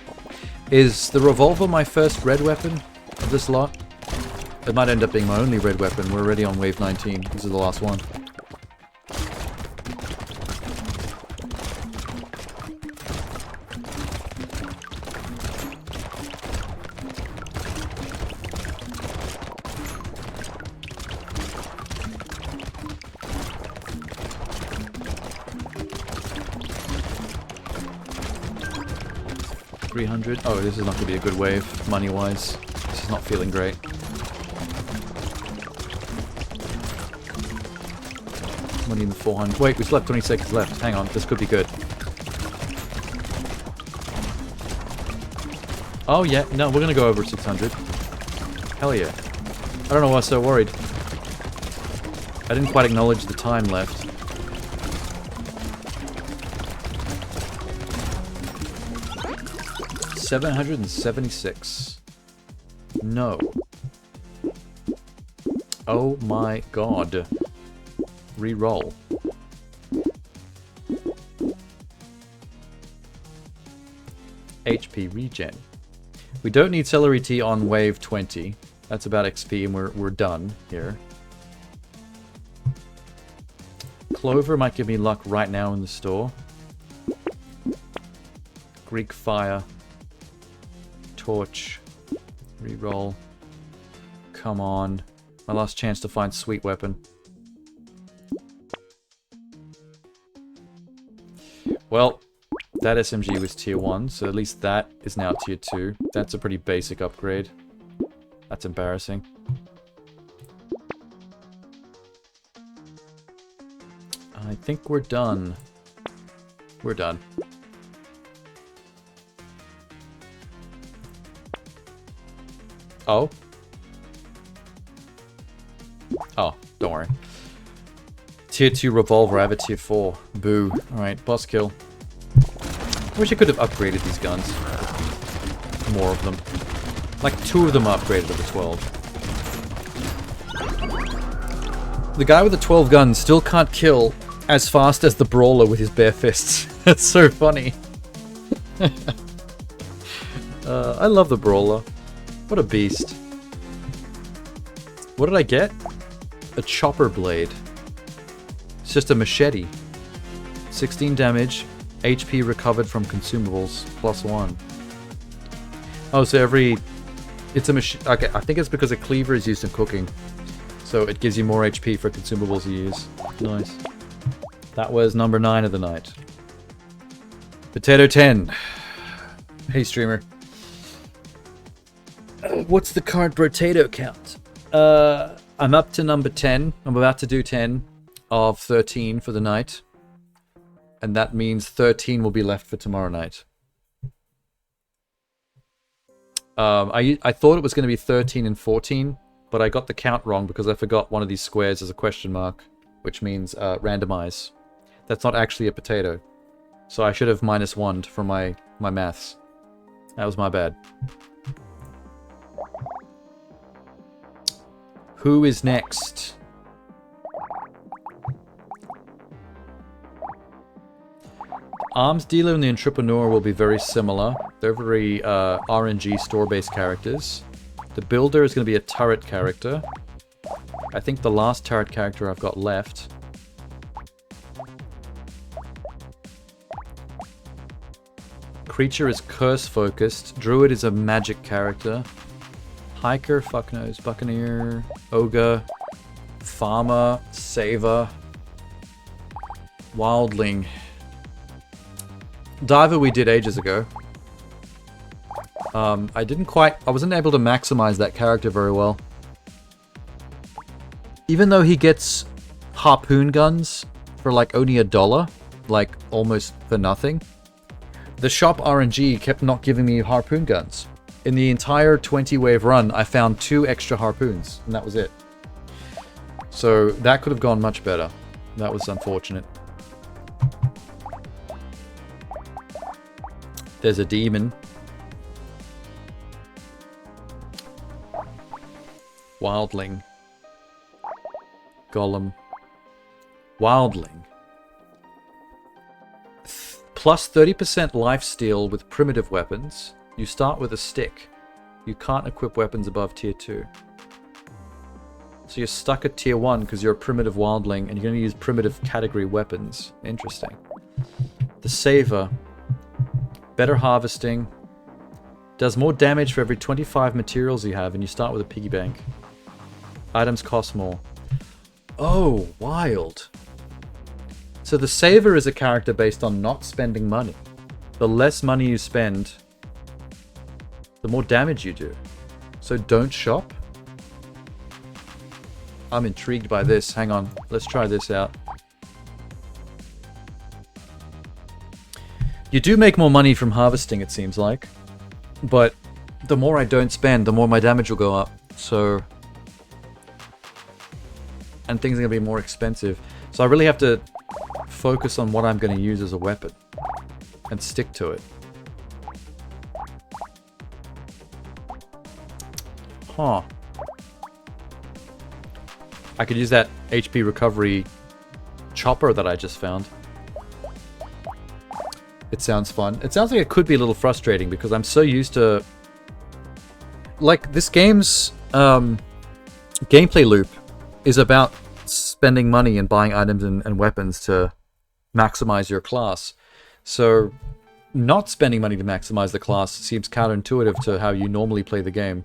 Is the revolver my first red weapon of this lot? It might end up being my only red weapon. We're already on wave 19. This is the last one. Oh, this is not going to be a good wave, money-wise. This is not feeling great. Money in the 400. Wait, we still have 20 seconds left. Hang on, this could be good. Oh, yeah. No, we're going to go over 600. Hell yeah. I don't know why I was so worried. I didn't quite acknowledge the time left. $776. No. Oh my god. Reroll. HP regen. We don't need celery tea on wave 20. That's about XP and we're done here. Clover might give me luck right now in the store. Greek fire. Torch. Reroll. Come on. My last chance to find sweet weapon. Well, that SMG was tier 1, so at least that is now tier 2. That's a pretty basic upgrade. That's embarrassing. I think we're done. We're done. Oh? Oh, don't worry. Tier 2 revolver, I have a tier 4. Boo. Alright, boss kill. Wish I could have upgraded these guns. more of them. Like 2 of them are upgraded to the 12. The guy with the 12 guns still can't kill as fast as the brawler with his bare fists. That's so funny. I love the brawler. What a beast. What did I get? A chopper blade. It's just a machete. 16 damage. HP recovered from consumables. +1. Oh, so every... It's a machine... Okay, I think it's because a cleaver is used in cooking. So it gives you more HP for consumables you use. Nice. That was number 9 of the night. Potato 10. Hey, streamer. What's the current Brotato count? I'm up to number 10. I'm about to do 10 of 13 for the night. And that means 13 will be left for tomorrow night. I thought it was going to be 13 and 14, but I got the count wrong because I forgot one of these squares is a question mark, which means randomize. That's not actually a potato. So I should have -1 for my maths. That was my bad. Who is next? Arms dealer and the entrepreneur will be very similar. They're very RNG store-based characters. The builder is going to be a turret character. I think the last turret character I've got left. Creature is curse-focused. Druid is a magic character. Hiker, fuck knows, Buccaneer, Ogre, Farmer, Saver, Wildling. Diver we did ages ago. I wasn't able to maximize that character very well. Even though he gets harpoon guns for like only $1, like almost for nothing, the shop RNG kept not giving me harpoon guns. In the entire 20-wave run, I found 2 extra harpoons, and that was it. So that could have gone much better. That was unfortunate. There's a demon. Wildling. Golem. Wildling. Plus 30% lifesteal with primitive weapons. You start with a stick. You can't equip weapons above tier 2. So you're stuck at tier 1 because you're a primitive wildling and you're going to use primitive category weapons. Interesting. The Saver. Better harvesting. Does more damage for every 25 materials you have and you start with a piggy bank. Items cost more. Oh, wild. So the Saver is a character based on not spending money. The less money you spend, the more damage you do. So don't shop? I'm intrigued by this. Hang on. Let's try this out. You do make more money from harvesting, it seems like. But the more I don't spend, the more my damage will go up. So... and things are going to be more expensive. So I really have to focus on what I'm going to use as a weapon. And stick to it. Huh. I could use that HP recovery chopper that I just found. It sounds fun. It sounds like it could be a little frustrating because I'm so used to... like, this game's gameplay loop is about spending money and buying items and weapons to maximize your class. So, not spending money to maximize the class seems counterintuitive to how you normally play the game.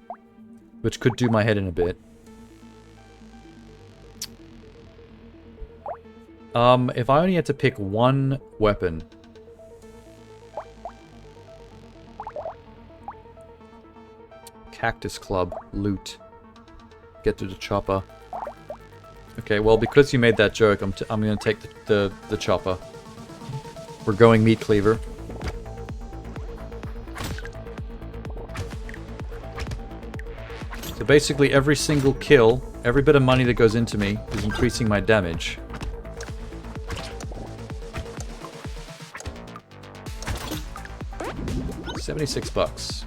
Which could do my head in a bit. If I only had to pick one weapon... Cactus Club. Loot. Get to the chopper. Okay, well, because you made that joke, I'm going to take the chopper. We're going meat cleaver. So basically, every single kill, every bit of money that goes into me is increasing my damage. $76.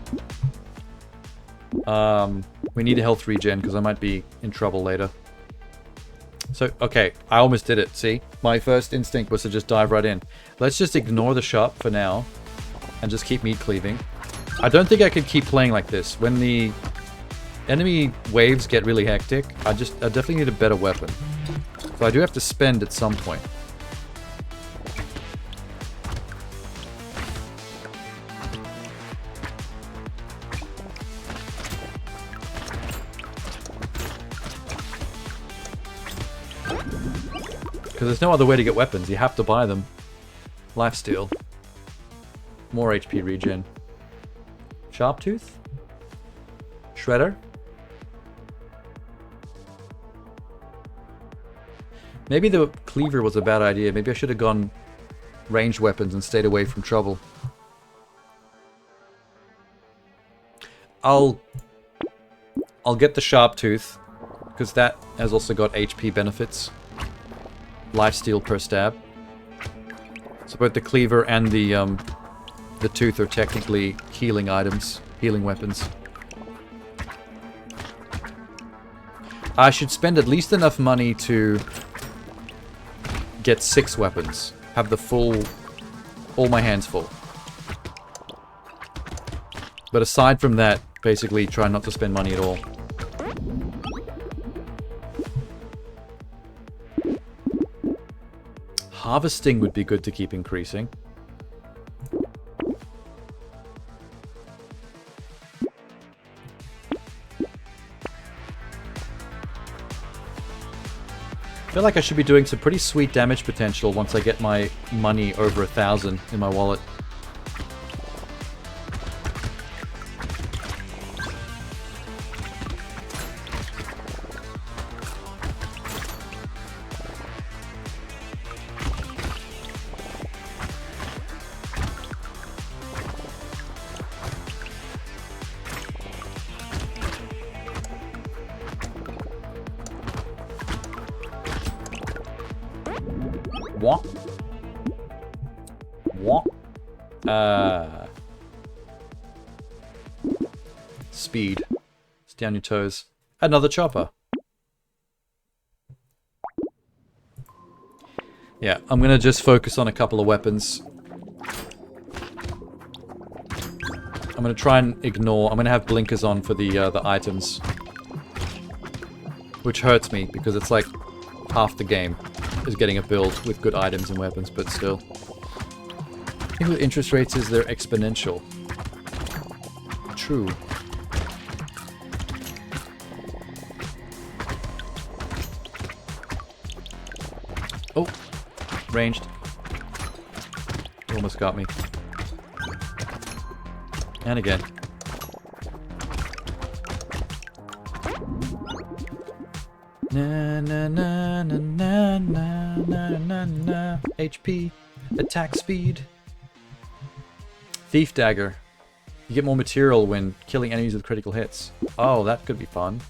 We need a health regen because I might be in trouble later. So, okay, I almost did it, see? My first instinct was to just dive right in. Let's just ignore the shop for now and just keep meat cleaving. I don't think I could keep playing like this. When the enemy waves get really hectic, I definitely need a better weapon. So I do have to spend at some point. Because there's no other way to get weapons. You have to buy them. Lifesteal. More HP regen. Sharp Tooth? Shredder? Maybe the cleaver was a bad idea. Maybe I should have gone ranged weapons and stayed away from trouble. I'll get the Sharp Tooth, because that has also got HP benefits. Lifesteal per stab. So both the cleaver and the tooth are technically healing items, healing weapons. I should spend at least enough money to get 6 weapons. Have the full, all my hands full. But aside from that, basically try not to spend money at all. Harvesting would be good to keep increasing. I feel like I should be doing some pretty sweet damage potential once I get my money over 1,000 in my wallet. Speed. Stay on your toes. Another chopper. Yeah, I'm gonna just focus on a couple of weapons. I'm gonna try and ignore... I'm gonna have blinkers on for the items. Which hurts me, because it's like half the game is getting a build with good items and weapons, but still. I think with interest rates is they're exponential. True. Oh, ranged. Almost got me. And again. Na na na na na na na na na. HP, attack speed. Thief dagger. You get more material when killing enemies with critical hits. Oh, that could be fun.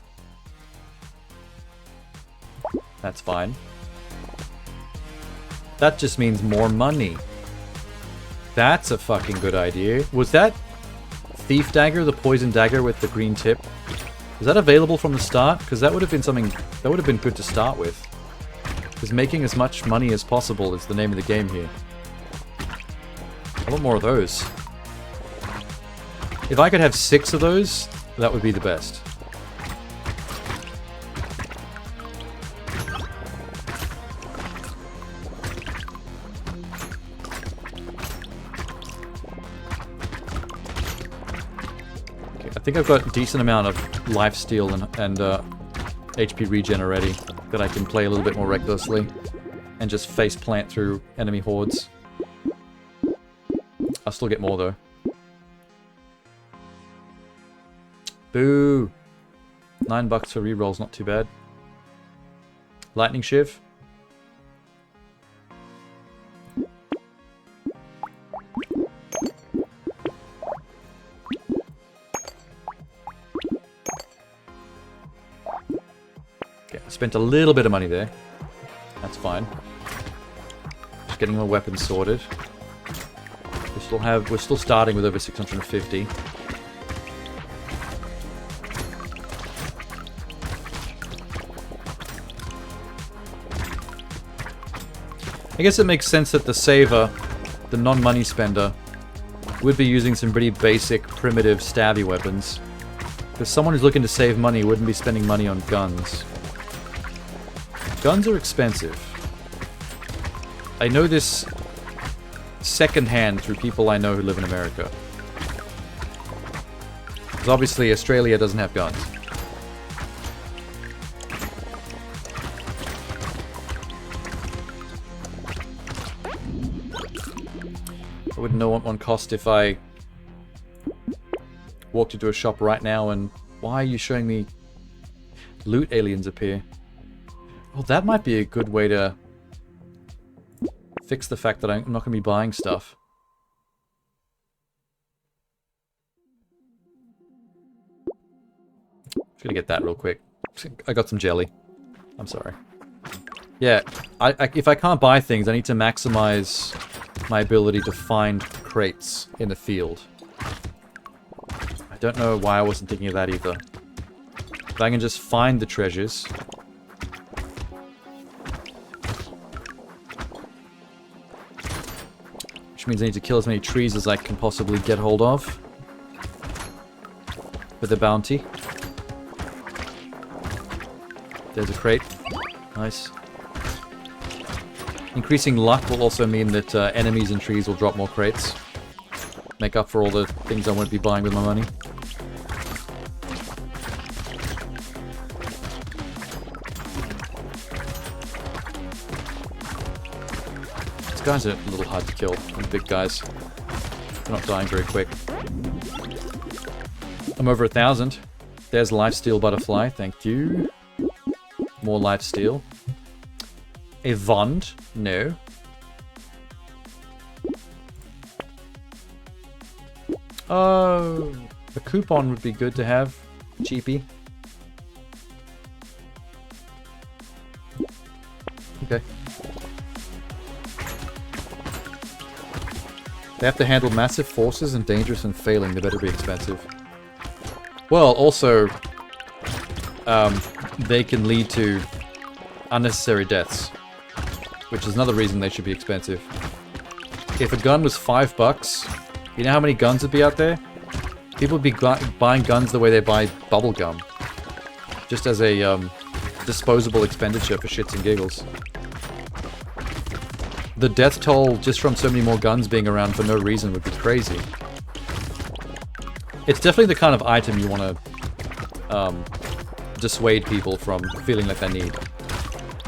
That's fine. That just means more money. That's a fucking good idea. Was that Thief Dagger, the poison dagger with the green tip? Was that available from the start? Because that would have been something... that would have been good to start with. Because making as much money as possible is the name of the game here. I want more of those. If I could have 6 of those, that would be the best. I think I've got a decent amount of lifesteal and HP regen already that I can play a little bit more recklessly and just face plant through enemy hordes. I'll still get more though. Boo! $9 for rerolls, not too bad. Lightning Shiv. Spent a little bit of money there. That's fine. Just getting my weapons sorted. We're still starting with over 650. I guess it makes sense that the saver, the non-money spender, would be using some pretty basic, primitive, stabby weapons. Because someone who's looking to save money wouldn't be spending money on guns. Guns are expensive. I know this secondhand through people I know who live in America. Because obviously Australia doesn't have guns. I wouldn't know what one cost if I walked into a shop right now and... Why are you showing me loot aliens appear? Oh, that might be a good way to fix the fact that I'm not going to be buying stuff. Just gonna get that real quick. I got some jelly. I'm sorry. Yeah, if I can't buy things, I need to maximize my ability to find crates in the field. I don't know why I wasn't thinking of that either. If I can just find the treasures. Which means I need to kill as many trees as I can possibly get hold of. For the bounty. There's a crate. Nice. Increasing luck will also mean that enemies and trees will drop more crates. Make up for all the things I won't be buying with my money. These guys are a little hard to kill. The big guys. They're not dying very quick. I'm over 1,000. There's lifesteal butterfly. Thank you. More lifesteal. A Vond? No. Oh, a coupon would be good to have. Cheapy. Okay. They have to handle massive forces and dangerous and failing. They better be expensive. Well, also, they can lead to unnecessary deaths. Which is another reason they should be expensive. If a gun was $5, you know how many guns would be out there? People would be buying guns the way they buy bubble gum. Just as a disposable expenditure for shits and giggles. The death toll just from so many more guns being around for no reason would be crazy. It's definitely the kind of item you want to dissuade people from feeling like they need.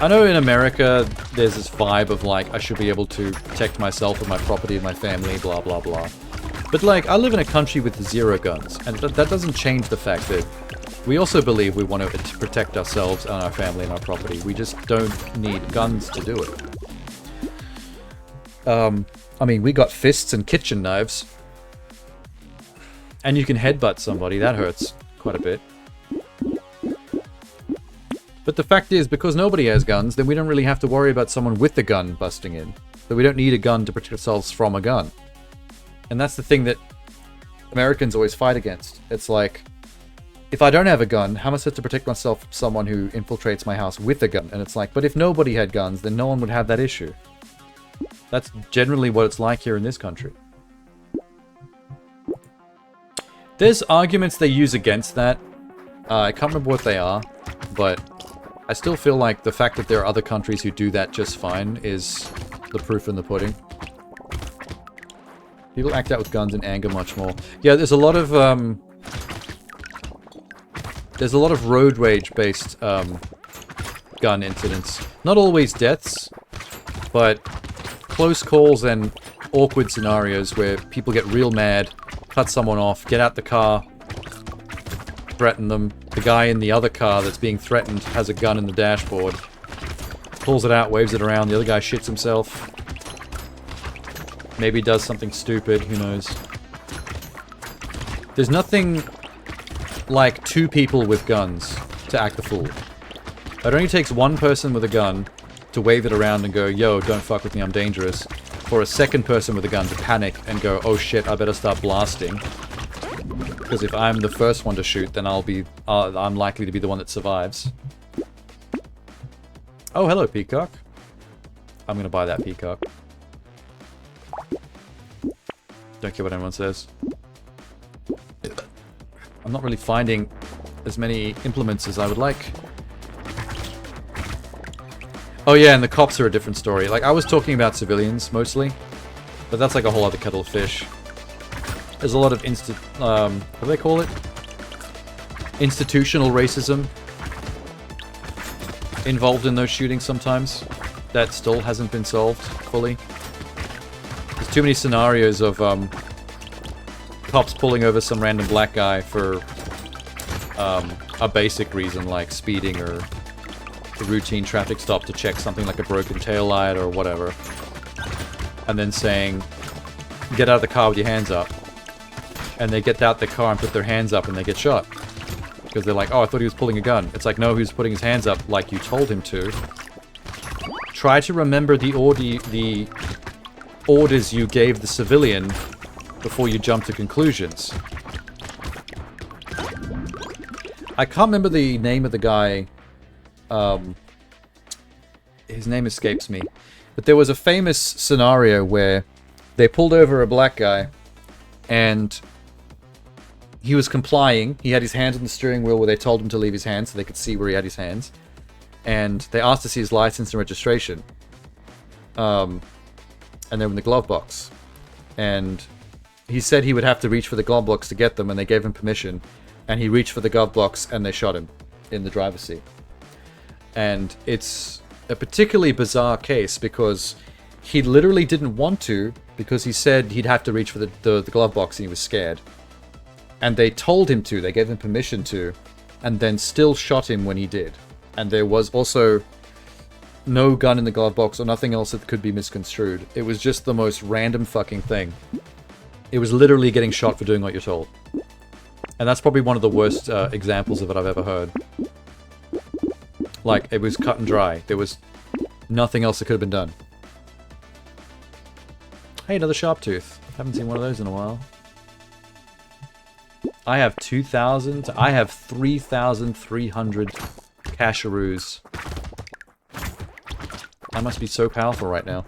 I know in America, there's this vibe of like, I should be able to protect myself and my property and my family, blah blah blah. But like, I live in a country with 0 guns, and that doesn't change the fact that we also believe we want to protect ourselves and our family and our property. We just don't need guns to do it. I mean, we got fists and kitchen knives. And you can headbutt somebody, that hurts quite a bit. But the fact is, because nobody has guns, then we don't really have to worry about someone with a gun busting in. So we don't need a gun to protect ourselves from a gun. And that's the thing that Americans always fight against. It's like, if I don't have a gun, how am I supposed to protect myself from someone who infiltrates my house with a gun? And it's like, but if nobody had guns, then no one would have that issue. That's generally what it's like here in this country. There's arguments they use against that. I can't remember what they are, but I still feel like the fact that there are other countries who do that just fine is the proof in the pudding. People act out with guns in anger much more. Yeah, there's a lot of road rage based gun incidents. Not always deaths, but close calls and awkward scenarios where people get real mad, cut someone off, get out the car, threaten them. The guy in the other car that's being threatened has a gun in the dashboard. Pulls it out, waves it around, the other guy shits himself. Maybe does something stupid, who knows. There's nothing like 2 people with guns to act the fool. It only takes 1 person with a gun to wave it around and go, yo, don't fuck with me, I'm dangerous. For a second person with a gun to panic and go, oh shit, I better start blasting. Because if I'm the first one to shoot, then I'm likely to be the one that survives. Oh, hello, Peacock. I'm gonna buy that peacock. Don't care what anyone says. I'm not really finding as many implements as I would like. Oh yeah, and the cops are a different story. Like, I was talking about civilians, mostly. But that's like a whole other kettle of fish. There's a lot of what do they call it? Institutional racism involved in those shootings sometimes. That still hasn't been solved fully. There's too many scenarios of cops pulling over some random black guy for a basic reason like speeding or a routine traffic stop to check something like a broken taillight or whatever. And then saying, get out of the car with your hands up. And they get out the car and put their hands up and they get shot. Because they're like, oh, I thought he was pulling a gun. It's like, no, he was putting his hands up like you told him to. Try to remember the orders you gave the civilian before you jump to conclusions. I can't remember the name of the guy. His name escapes me. But there was a famous scenario where they pulled over a black guy and he was complying. He had his hands on the steering wheel where they told him to leave his hands so they could see where he had his hands. And they asked to see his license and registration. And they were in the glove box. And he said he would have to reach for the glove box to get them, and they gave him permission. And he reached for the glove box, and they shot him in the driver's seat. And it's a particularly bizarre case because he literally didn't want to, because he said he'd have to reach for the glove box and he was scared. And they told him to, they gave him permission to, and then still shot him when he did. And there was also no gun in the glove box or nothing else that could be misconstrued. It was just the most random fucking thing. It was literally getting shot for doing what you're told. And that's probably one of the worst examples of it I've ever heard. Like, it was cut and dry. There was nothing else that could have been done. Hey, another sharp tooth. Haven't seen one of those in a while. I have 2,000. I have 3,300 casheroos. I must be so powerful right now.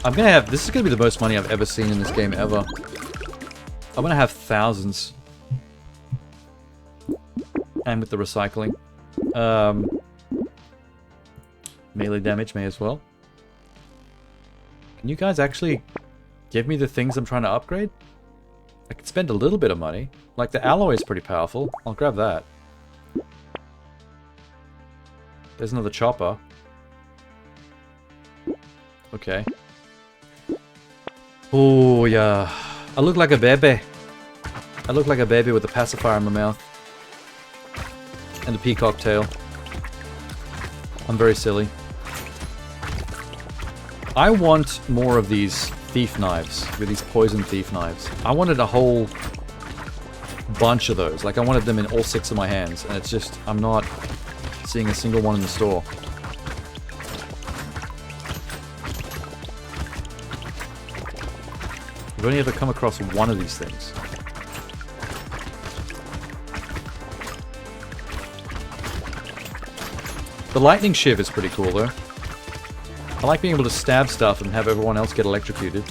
I'm gonna have... This is gonna be the most money I've ever seen in this game ever. I'm gonna have thousands. And with the recycling. Melee damage may as well. Can you guys actually give me the things I'm trying to upgrade? I could spend a little bit of money. Like, the alloy is pretty powerful. I'll grab that. There's another chopper. Okay. Oh, yeah. I look like a baby. I look like a baby with a pacifier in my mouth. And a peacock tail. I'm very silly. I want more of these thief knives. With these poison thief knives. I wanted a whole bunch of those. Like, I wanted them in all 6 of my hands. And it's just, I'm not seeing a single one in the store. I've only ever come across one of these things. The lightning shiv is pretty cool, though. I like being able to stab stuff and have everyone else get electrocuted.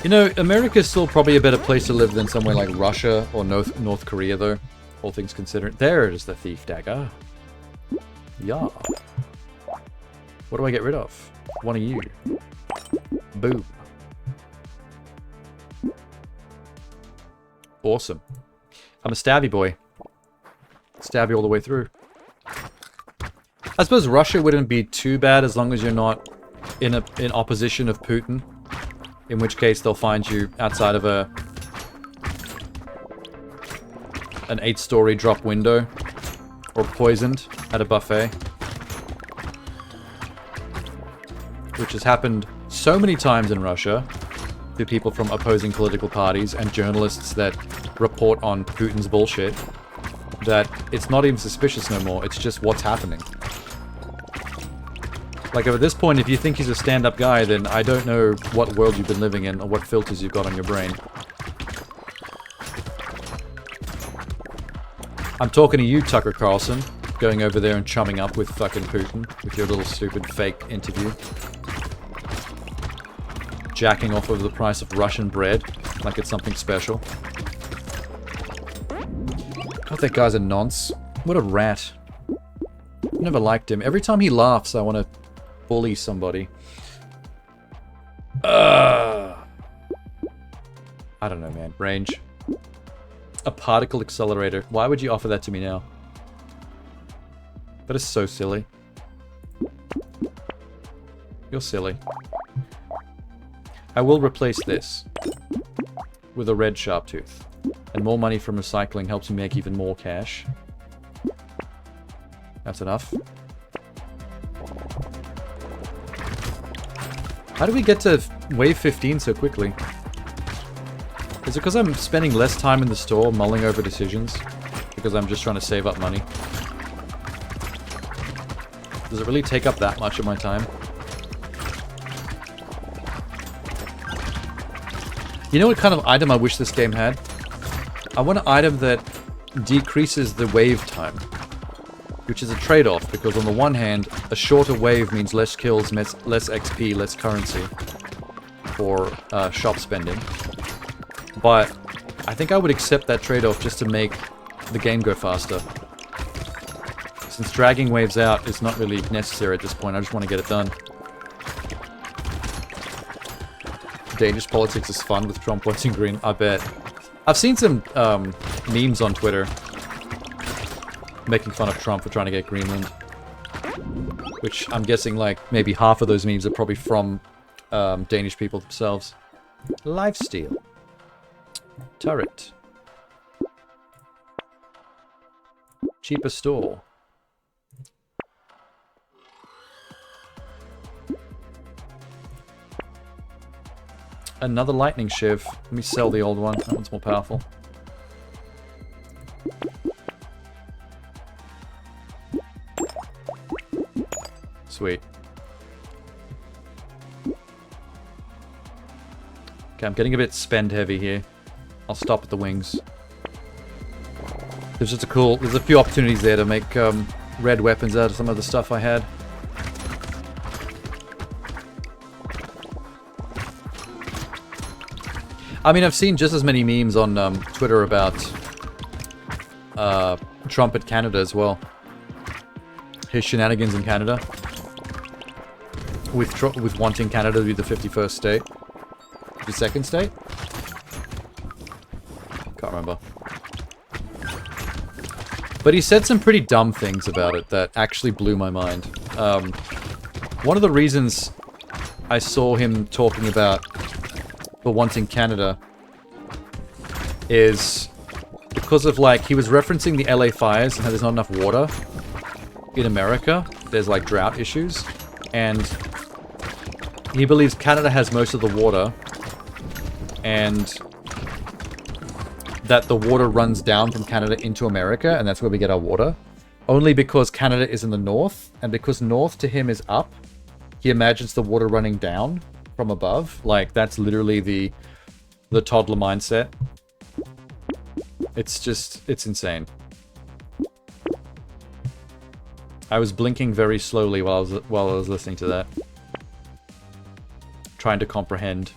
You know, America's still probably a better place to live than somewhere like Russia or North Korea, though. All things considered. There is the thief dagger. Yeah. What do I get rid of? One of you. Boom. Awesome. I'm a stabby boy. Stab you all the way through. I suppose Russia wouldn't be too bad as long as you're not in opposition of Putin. In which case they'll find you outside of an 8-story drop window. Or poisoned at a buffet. Which has happened so many times in Russia to people from opposing political parties and journalists that report on Putin's bullshit that it's not even suspicious no more, it's just what's happening. Like, at this point, if you think he's a stand-up guy, then I don't know what world you've been living in or what filters you've got on your brain. I'm talking to you, Tucker Carlson, going over there and chumming up with fucking Putin with your little stupid fake interview. Jacking off over the price of Russian bread like it's something special. God, that guy's a nonce. What a rat. Never liked him. Every time he laughs, I want to bully somebody. I don't know, man. Range. A particle accelerator. Why would you offer that to me now? That is so silly. You're silly. I will replace this with a red sharp tooth. And more money from recycling helps me make even more cash. That's enough. How do we get to wave 15 so quickly? Is it because I'm spending less time in the store mulling over decisions? Because I'm just trying to save up money? Does it really take up that much of my time? You know what kind of item I wish this game had? I want an item that decreases the wave time. Which is a trade-off, because on the one hand, a shorter wave means less kills, less XP, less currency for shop spending. But I think I would accept that trade-off just to make the game go faster. Since dragging waves out is not really necessary at this point, I just want to get it done. Danish politics is fun with Trump wanting green, I bet. I've seen some memes on Twitter making fun of Trump for trying to get Greenland. Which I'm guessing like maybe half of those memes are probably from Danish people themselves. Lifesteal. Turret. Cheaper store. Another lightning shiv. Let me sell the old one. That one's more powerful. Sweet. Okay, I'm getting a bit spend heavy here. I'll stop at the wings. There's just there's a few opportunities there to make red weapons out of some of the stuff I had. I mean, I've seen just as many memes on Twitter about Trump at Canada as well. His shenanigans in Canada. With wanting Canada to be the 51st state. The second state? Can't remember. But he said some pretty dumb things about it that actually blew my mind. One of the reasons I saw him talking about for wanting Canada is because of, like, he was referencing the LA fires and how there's not enough water in America. There's, like, drought issues. And he believes Canada has most of the water and that the water runs down from Canada into America, and that's where we get our water. Only because Canada is in the north, and because north to him is up, he imagines the water running down from above. Like, that's literally the toddler mindset. It's just, it's insane. I was blinking very slowly while I was listening to that. Trying to comprehend.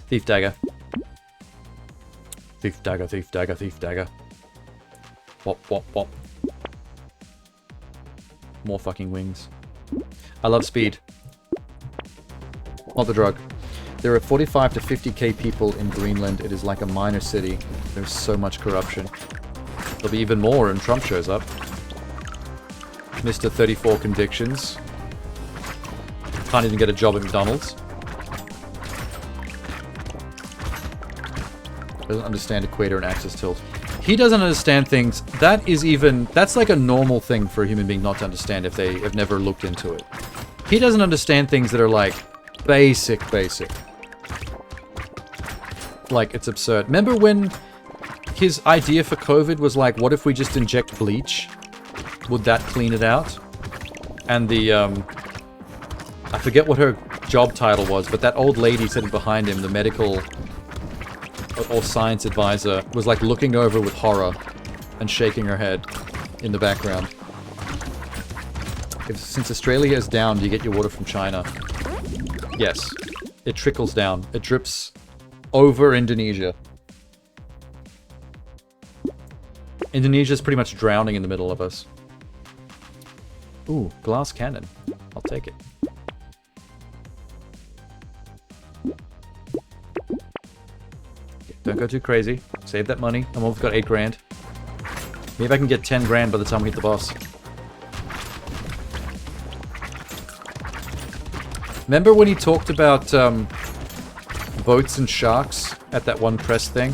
Thief dagger. Thief dagger, thief dagger, thief dagger. Wop, wop, wop. More fucking wings. I love speed. Not the drug. There are 45 to 50k people in Greenland. It is like a minor city. There's so much corruption. There'll be even more when Trump shows up. Mr. 34 convictions. Can't even get a job at McDonald's. Doesn't understand equator and axis tilt. He doesn't understand things. That's like a normal thing for a human being not to understand if they have never looked into it. He doesn't understand things that are like basic. Like, it's absurd. Remember when his idea for COVID was like, what if we just inject bleach? Would that clean it out? And the, I forget what her job title was, but that old lady sitting behind him, the medical or science advisor, was like looking over with horror and shaking her head in the background. Since Australia is down, do you get your water from China? Yes. It trickles down. It drips over Indonesia. Indonesia's pretty much drowning in the middle of us. Ooh, glass cannon. I'll take it. Don't go too crazy. Save that money. I'm almost got 8 grand. Maybe I can get 10 grand by the time we hit the boss. Remember when he talked about boats and sharks at that one press thing?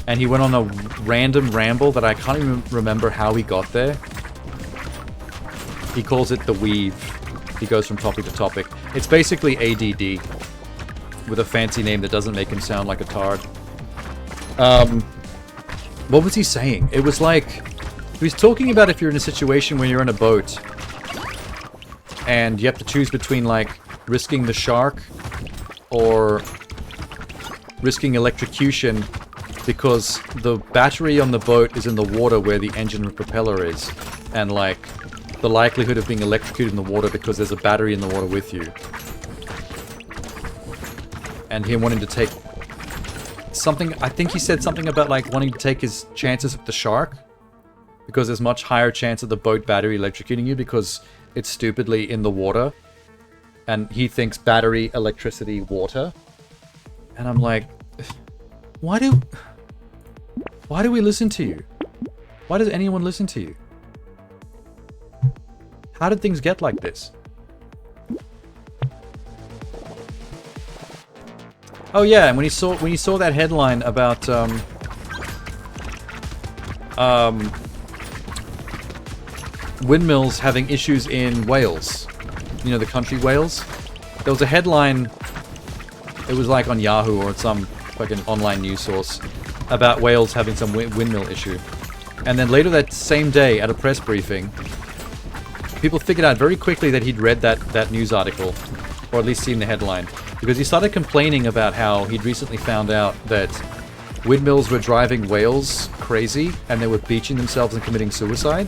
And he went on a random ramble that I can't even remember how he got there. He calls it the weave. He goes from topic to topic. It's basically ADD. With a fancy name that doesn't make him sound like a tard. What was he saying? It was like... He was talking about if you're in a situation where you're in a boat and you have to choose between, like, risking the shark or risking electrocution because the battery on the boat is in the water where the engine and propeller is. And, like, the likelihood of being electrocuted in the water because there's a battery in the water with you. And him wanting to take something, I think he said something about like wanting to take his chances with the shark because there's much higher chance of the boat battery electrocuting you because it's stupidly in the water, and he thinks battery, electricity, water. And I'm like, why do we listen to you? Why does anyone listen to you? How did things get like this? Oh yeah, and when he saw that headline about windmills having issues in Wales, you know, the country Wales, there was a headline. It was like on Yahoo or some fucking online news source about Wales having some windmill issue, and then later that same day at a press briefing, people figured out very quickly that he'd read that news article, or at least seen the headline. Because he started complaining about how he'd recently found out that windmills were driving whales crazy and they were beaching themselves and committing suicide.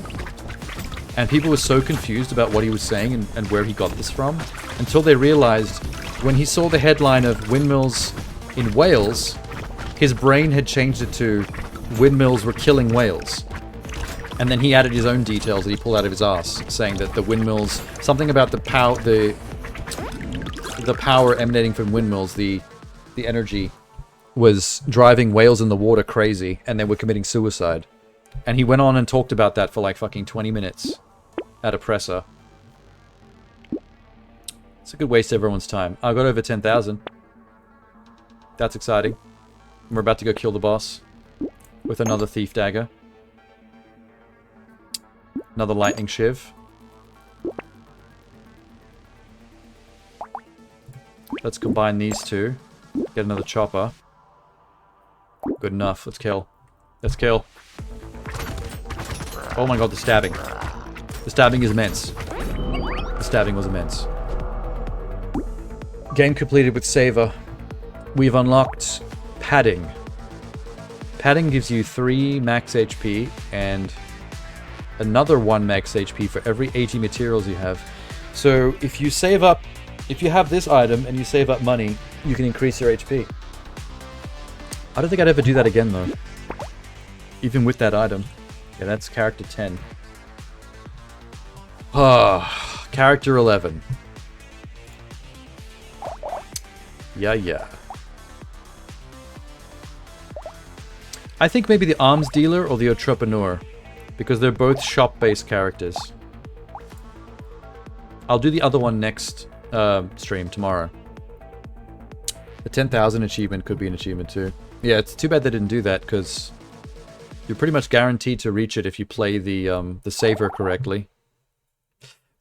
And people were so confused about what he was saying and where he got this from, until they realized when he saw the headline of windmills in Wales, his brain had changed it to windmills were killing whales. And then he added his own details that he pulled out of his ass, saying that the windmills, something about the power emanating from windmills, the energy, was driving whales in the water crazy, and they were committing suicide. And he went on and talked about that for like fucking 20 minutes at a presser. It's a good waste of everyone's time. I got over 10,000. That's exciting. We're about to go kill the boss with another thief dagger. Another lightning shiv. Let's combine these two. Get another chopper. Good enough. Let's kill. Let's kill. Oh my god, the stabbing. The stabbing is immense. The stabbing was immense. Game completed with Saver. We've unlocked Padding. Padding gives you 3 max HP and another 1 max HP for every 80 materials you have. So if you save up, if you have this item and you save up money, you can increase your HP. I don't think I'd ever do that again though. Even with that item. Yeah, that's character 10. Ah, character 11. Yeah. I think maybe the arms dealer or the entrepreneur, because they're both shop-based characters. I'll do the other one next stream tomorrow. The 10,000 achievement could be an achievement too. Yeah, it's too bad they didn't do that, because you're pretty much guaranteed to reach it if you play the saver correctly.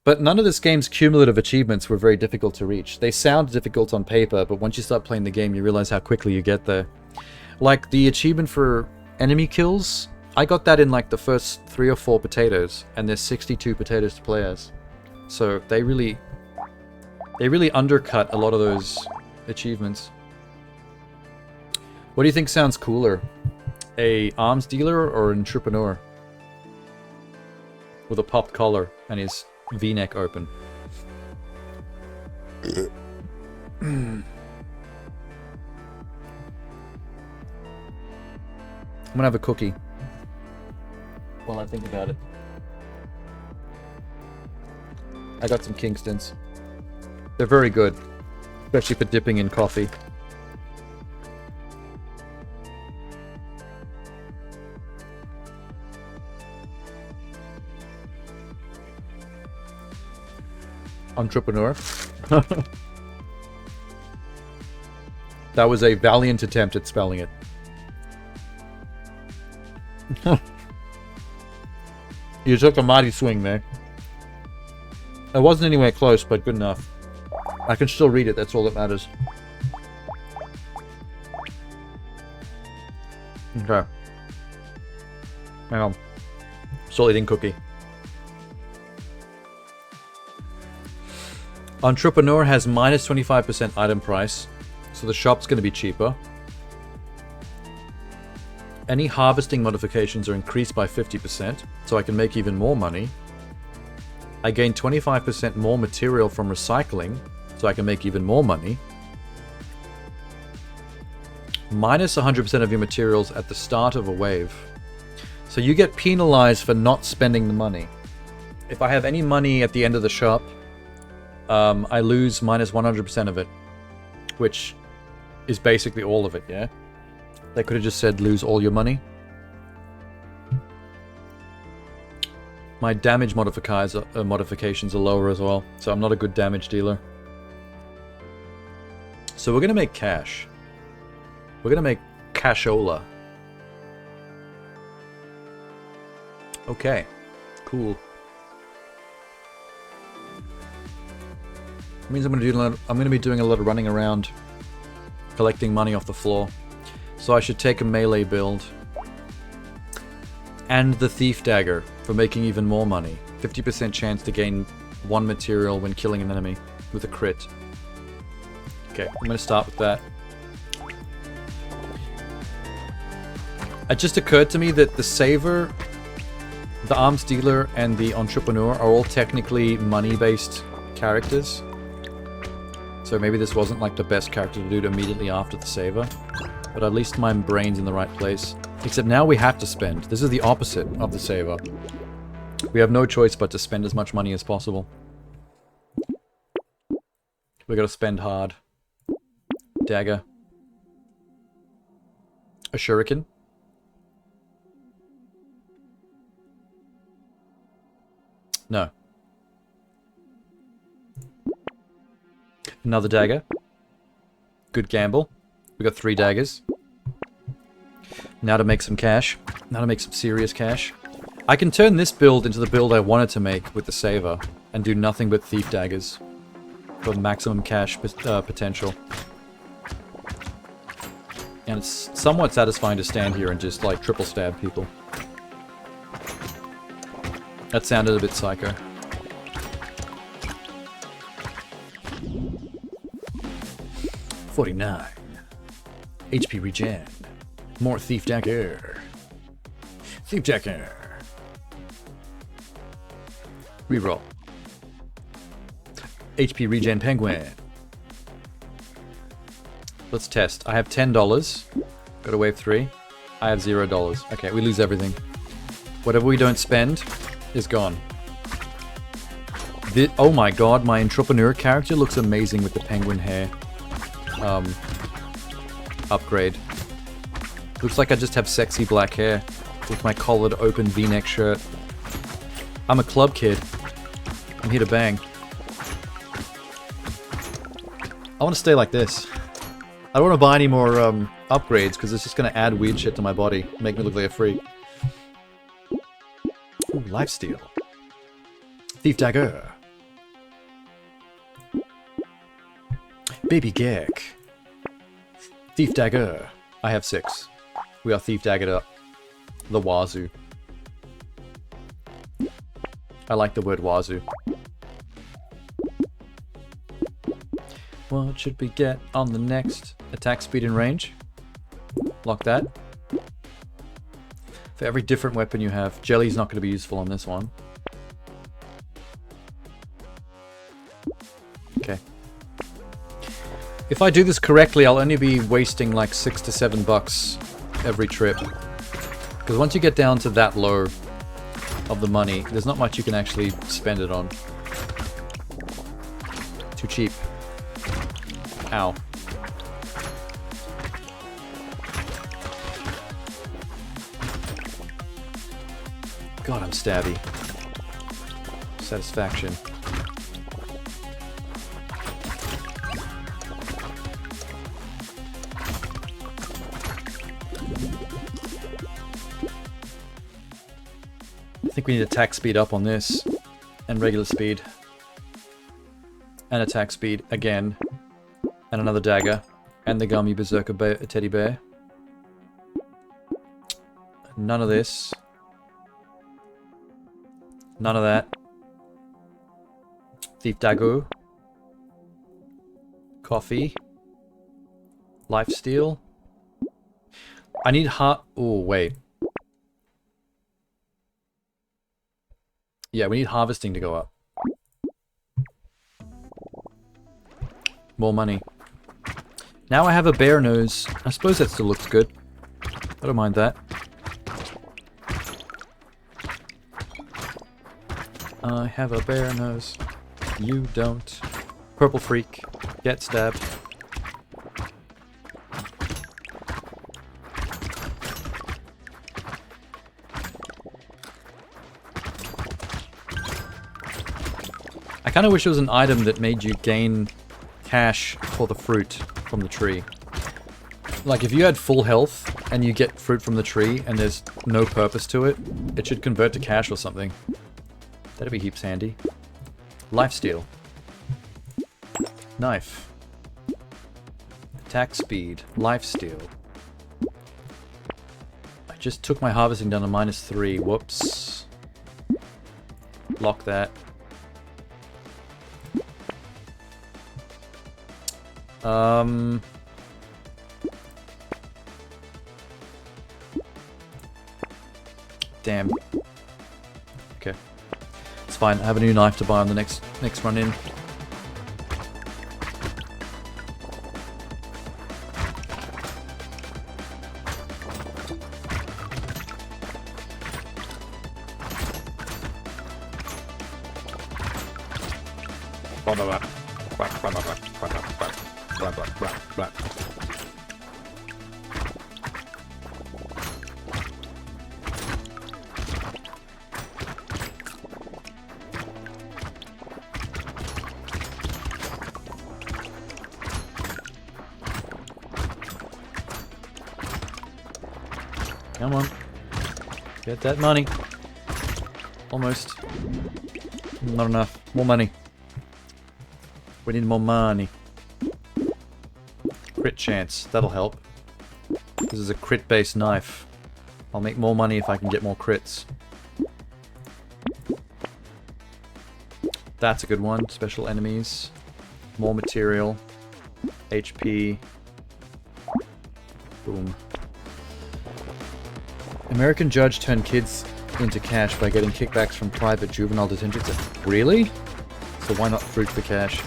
But none of this game's cumulative achievements were very difficult to reach. They sound difficult on paper, but once you start playing the game, you realize how quickly you get there. Like, the achievement for enemy kills, I got that in like the first 3 or 4 potatoes, and there's 62 potatoes to play as. So they really undercut a lot of those achievements. What do you think sounds cooler? A arms dealer or an entrepreneur? With a popped collar and his V-neck open. I'm gonna have a cookie while I think about it. I got some Kingstons. They're very good, especially for dipping in coffee. Entrepreneur. That was a valiant attempt at spelling it. You took a mighty swing there. It wasn't anywhere close, but good enough. I can still read it, that's all that matters. Okay. Hang on. Still eating cookie. Entrepreneur has minus 25% item price, so the shop's going to be cheaper. Any harvesting modifications are increased by 50%, so I can make even more money. I gain 25% more material from recycling, so I can make even more money. Minus 100% of your materials at the start of a wave. So you get penalized for not spending the money. If I have any money at the end of the shop, I lose minus 100% of it, which is basically all of it, yeah? They could have just said lose all your money. My damage modifications are lower as well, so I'm not a good damage dealer. So we're going to make cash. We're going to make cashola. Okay, cool. It means I'm going to be doing a lot of running around, collecting money off the floor. So I should take a melee build. And the Thief Dagger for making even more money. 50% chance to gain 1 material when killing an enemy with a crit. Okay, I'm going to start with that. It just occurred to me that the Saver, the Arms Dealer, and the Entrepreneur are all technically money-based characters. So maybe this wasn't like the best character to do immediately after the Saver. But at least my brain's in the right place. Except now we have to spend. This is the opposite of the Saver. We have no choice but to spend as much money as possible. We gotta spend hard. Dagger. A shuriken. No. Another dagger. Good gamble. We got 3 daggers. Now to make some cash. Now to make some serious cash. I can turn this build into the build I wanted to make with the Saver and do nothing but Thief Daggers for maximum cash potential. And it's somewhat satisfying to stand here and just like triple stab people. That sounded a bit psycho. $49. HP regen. More Thief Dagger. Thief Dagger. Reroll. HP regen Penguin. Let's test. I have $10. Go to wave 3. I have $0. Okay, we lose everything. Whatever we don't spend is gone. Oh my god, my entrepreneur character looks amazing with the penguin hair. Upgrade. Looks like I just have sexy black hair with my collared open V-neck shirt. I'm a club kid. I'm here to bang. I want to stay like this. I don't want to buy any more upgrades because it's just going to add weird shit to my body. Make me look like a freak. Ooh, lifesteal. Thief dagger. Baby Gek. Thief dagger. I have 6. We are thief daggered up. The wazoo. I like the word wazoo. What should we get on the next? Attack speed and range. Lock that. For every different weapon you have. Jelly's not going to be useful on this one. Okay. If I do this correctly, I'll only be wasting like $6 to $7 every trip. Because once you get down to that low of the money, there's not much you can actually spend it on. Too cheap. Ow. God, I'm stabby. Satisfaction. I think we need attack speed up on this. And regular speed. And attack speed again. And another dagger. And the gummy berserker teddy bear. None of this. None of that. Thief dagger. Coffee. Lifesteal. I need heart. Oh, wait. Yeah, we need harvesting to go up. More money. Now I have a bear nose. I suppose that still looks good. I don't mind that. I have a bear nose. You don't. Purple freak. Get stabbed. I kind of wish it was an item that made you gain cash for the fruit from the tree. Like if you had full health and you get fruit from the tree and there's no purpose to it, it should convert to cash or something. That'd be heaps handy. Lifesteal. Knife. Attack speed. Lifesteal. I just took my harvesting down to -3. Whoops. Lock that. Damn. Okay. It's fine. I have a new knife to buy on the next run in. Come on. Get that money. Almost. Not enough. More money. We need more money. Crit chance. That'll help. This is a crit-based knife. I'll make more money if I can get more crits. That's a good one. Special enemies. More material. HP. Boom. American judge turned kids into cash by getting kickbacks from private juvenile detentions. Really? So why not fruit for cash?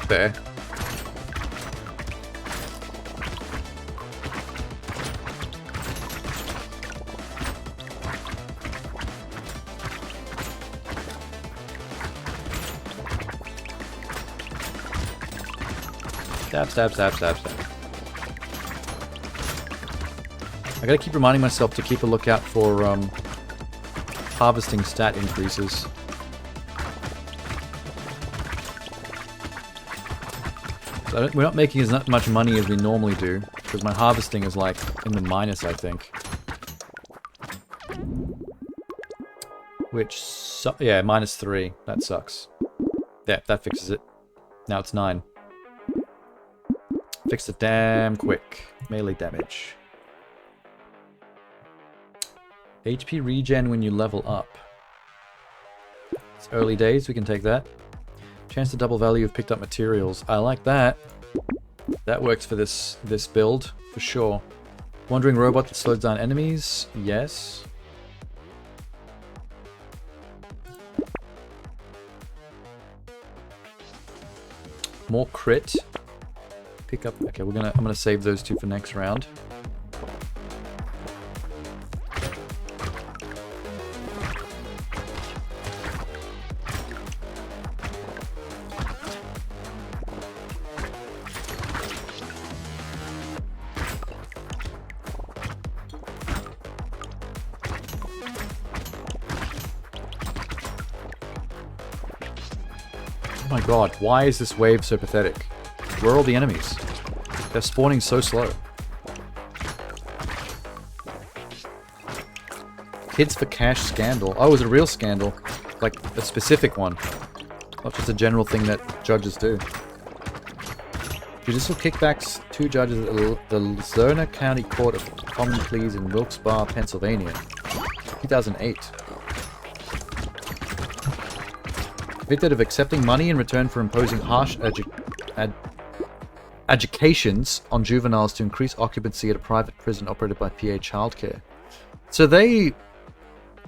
Fair. Stab, stab, stab, stab, stab. I gotta keep reminding myself to keep a lookout for harvesting stat increases. So we're not making as much money as we normally do, because my harvesting is like in the minus, I think. Which, yeah, -3. That sucks. Yeah, that fixes it. Now it's 9. Fix it damn quick. Melee damage. HP regen when you level up. It's early days, we can take that. Chance to double value of picked up materials. I like that. That works for this build, for sure. Wandering robot that slows down enemies. Yes. More crit. Pick up. Okay, I'm gonna save those two for next round. Oh my god, why is this wave so pathetic? Where are all the enemies? They're spawning so slow. Kids for Cash scandal. Oh, it was a real scandal. Like, a specific one. Not just a general thing that judges do. Judicial kickbacks, 2 judges at the Luzerne County Court of Common Pleas in Wilkes-Barre, Pennsylvania. 2008. Convicted of accepting money in return for imposing harsh adjudications on juveniles to increase occupancy at a private prison operated by PA Childcare. So they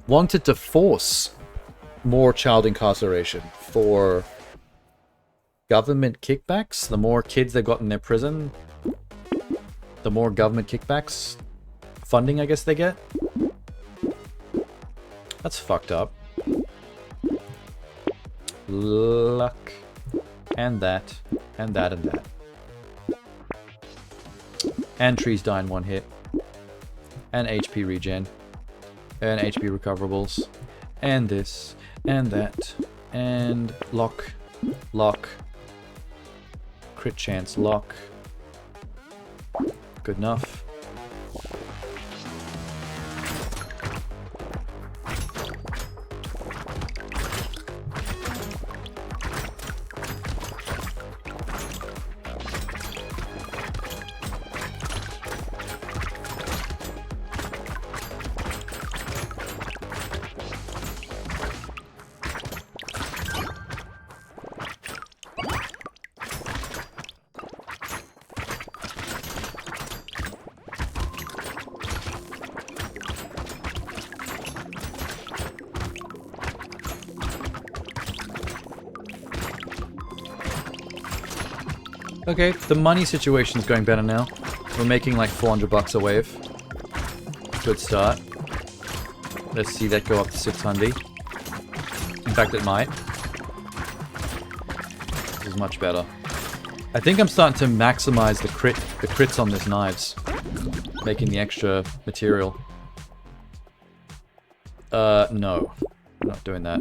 wanted to force more child incarceration for government kickbacks. The more kids they got in their prison, the more government kickbacks funding, I guess, they get. That's fucked up. Luck. And that. And that and that. And trees die in 1 hit. And HP regen. And HP recoverables. And this. And that. And lock. Lock. Crit chance. Lock. Good enough. Okay, the money situation is going better now. We're making like 400 bucks a wave. Good start. Let's see that go up to 600. In fact, it might. This is much better. I think I'm starting to maximize the crits on these knives, making the extra material. No, I'm not doing that.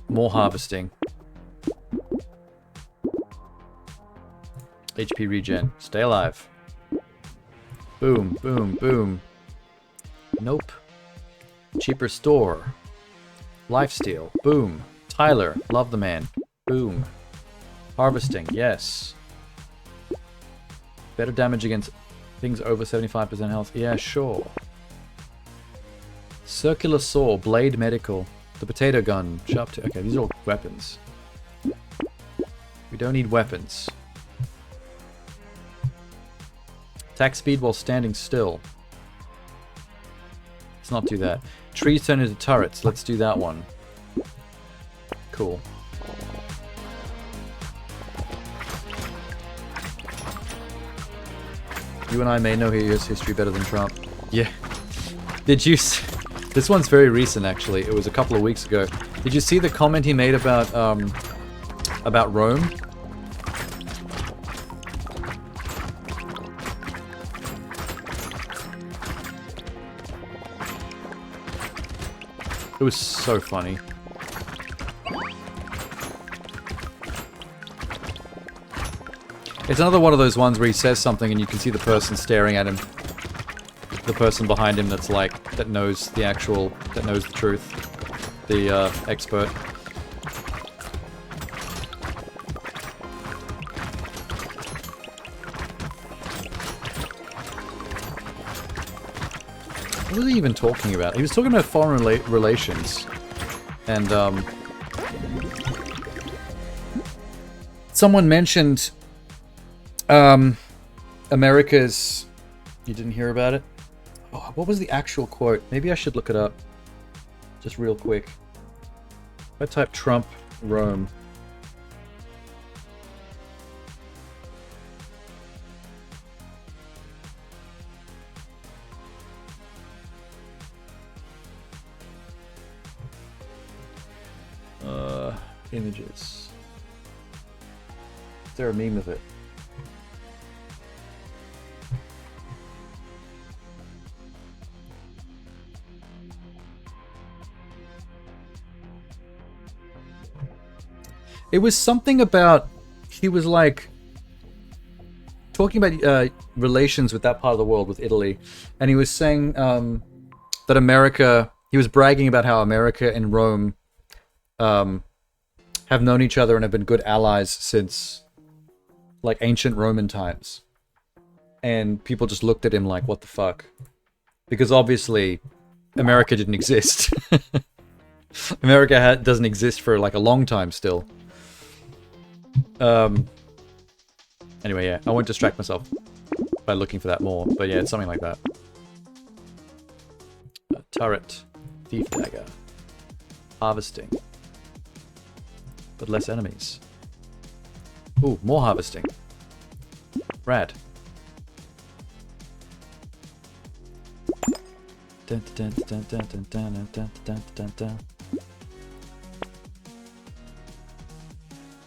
More harvesting. HP regen. Stay alive. Boom, boom, boom. Nope. Cheaper store. Lifesteal. Boom. Tyler. Love the man. Boom. Harvesting. Yes. Better damage against things over 75% health. Yeah, sure. Circular saw. Blade medical. The potato gun. Sharp to... Okay, these are all weapons. We don't need weapons. Attack speed while standing still. Let's not do that. Trees turn into turrets. Let's do that one. Cool. You and I may know his history better than Trump. Yeah. Did you... This one's very recent, actually. It was a couple of weeks ago. Did you see the comment he made about Rome? was so funny. It's another one of those ones where he says something and you can see the person staring at him. The person behind him that's like, that knows the truth. The, expert. What was he even talking about? He was talking about foreign relations. And, someone mentioned, America's... You didn't hear about it? Oh, what was the actual quote? Maybe I should look it up. Just real quick. If I type Trump, Rome... images. Is there a meme of it? It was something about, he was like talking about relations with that part of the world, with Italy, and he was saying that America, he was bragging about how America and Rome have known each other and have been good allies since like ancient Roman times. And people just looked at him like, what the fuck? Because obviously America didn't exist. America doesn't exist for like a long time still. Anyway, yeah, I won't distract myself by looking for that more, but yeah, it's something like that. Turret, thief dagger, harvesting, but less enemies. Ooh, more harvesting. Rad. Dun, dun, dun, dun, dun, dun, dun, dun, dun, dun.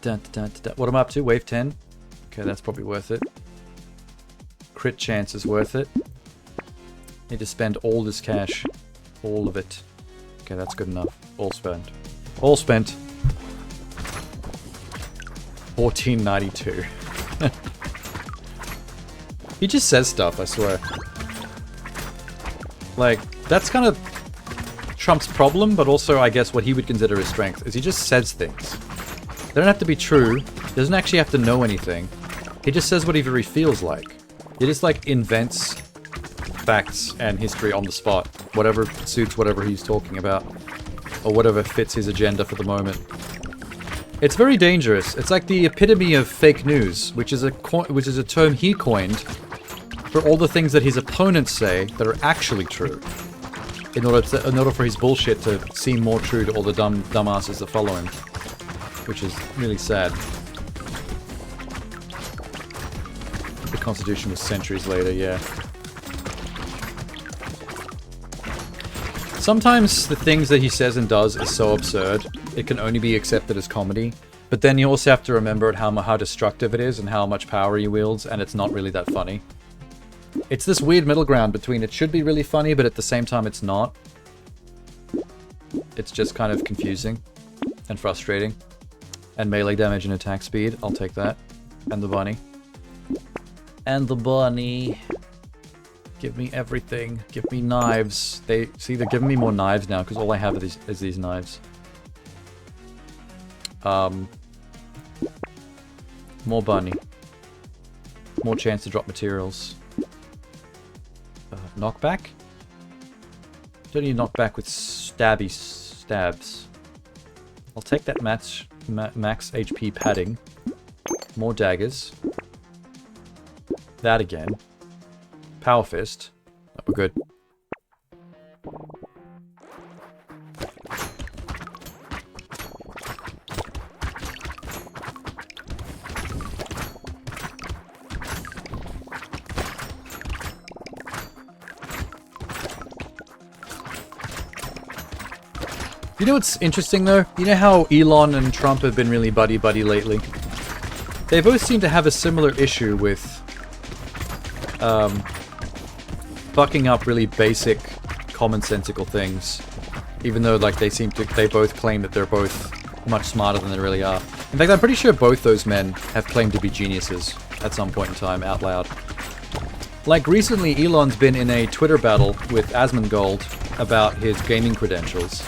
Dun, dun, dun, dun. What am I up to? Wave 10? Okay, that's probably worth it. Crit chance is worth it. Need to spend all this cash. All of it. Okay, that's good enough. All spent. All spent. 1492. He just says stuff, I swear. Like, that's kind of Trump's problem, but also, I guess, what he would consider his strength, is he just says things. They don't have to be true. He doesn't actually have to know anything. He just says whatever he feels like. He just, like, invents facts and history on the spot. Whatever suits whatever he's talking about. Or whatever fits his agenda for the moment. It's very dangerous. It's like the epitome of fake news, which is a term he coined for all the things that his opponents say that are actually true. In order for his bullshit to seem more true to all the dumbasses that follow him. Which is really sad. The Constitution was centuries later, yeah. Sometimes the things that he says and does is so absurd, it can only be accepted as comedy. But then you also have to remember how destructive it is and how much power he wields, and it's not really that funny. It's this weird middle ground between it should be really funny, but at the same time it's not. It's just kind of confusing and frustrating. And melee damage and attack speed, I'll take that. And the bunny. And the bunny. Give me everything. Give me knives. They're giving me more knives now, because all I have is these knives. More bunny. More chance to drop materials. Knockback? Don't need knockback with stabby stabs. I'll take that max HP padding. More daggers. That again. Power fist. Oh, we're good. You know what's interesting though? You know how Elon and Trump have been really buddy-buddy lately? They both seem to have a similar issue with fucking up really basic, commonsensical things. even though like they both claim that they're both much smarter than they really are. In fact, I'm pretty sure both those men have claimed to be geniuses at some point in time, out loud. Like, recently, Elon's been in a Twitter battle with Asmongold about his gaming credentials.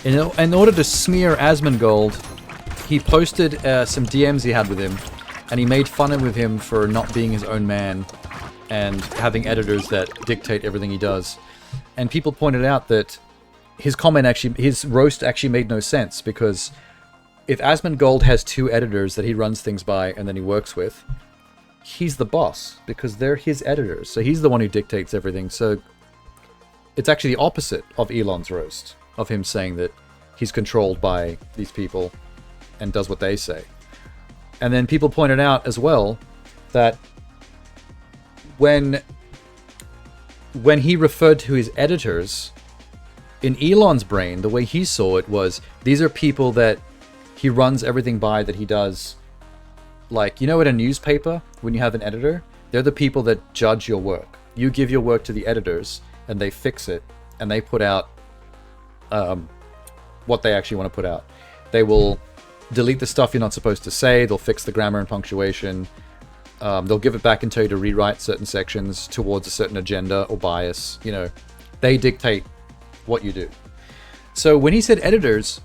In order to smear Asmongold, he posted some DMs he had with him, and he made fun of him for not being his own man and having editors that dictate everything he does. And people pointed out that his roast actually made no sense, because if Asmongold has 2 editors that he runs things by and then he works with, he's the boss, because they're his editors. So he's the one who dictates everything. So it's actually the opposite of Elon's roast, of him saying that he's controlled by these people and does what they say. And then people pointed out as well that when he referred to his editors, in Elon's brain, the way he saw it was, these are people that he runs everything by, that he does. Like, you know, at a newspaper, when you have an editor, they're the people that judge your work. You give your work to the editors, and they fix it, and they put out what they actually want to put out. They will delete the stuff you're not supposed to say, they'll fix the grammar and punctuation, they'll give it back and tell you to rewrite certain sections towards a certain agenda or bias. You know, they dictate what you do. So when he said editors,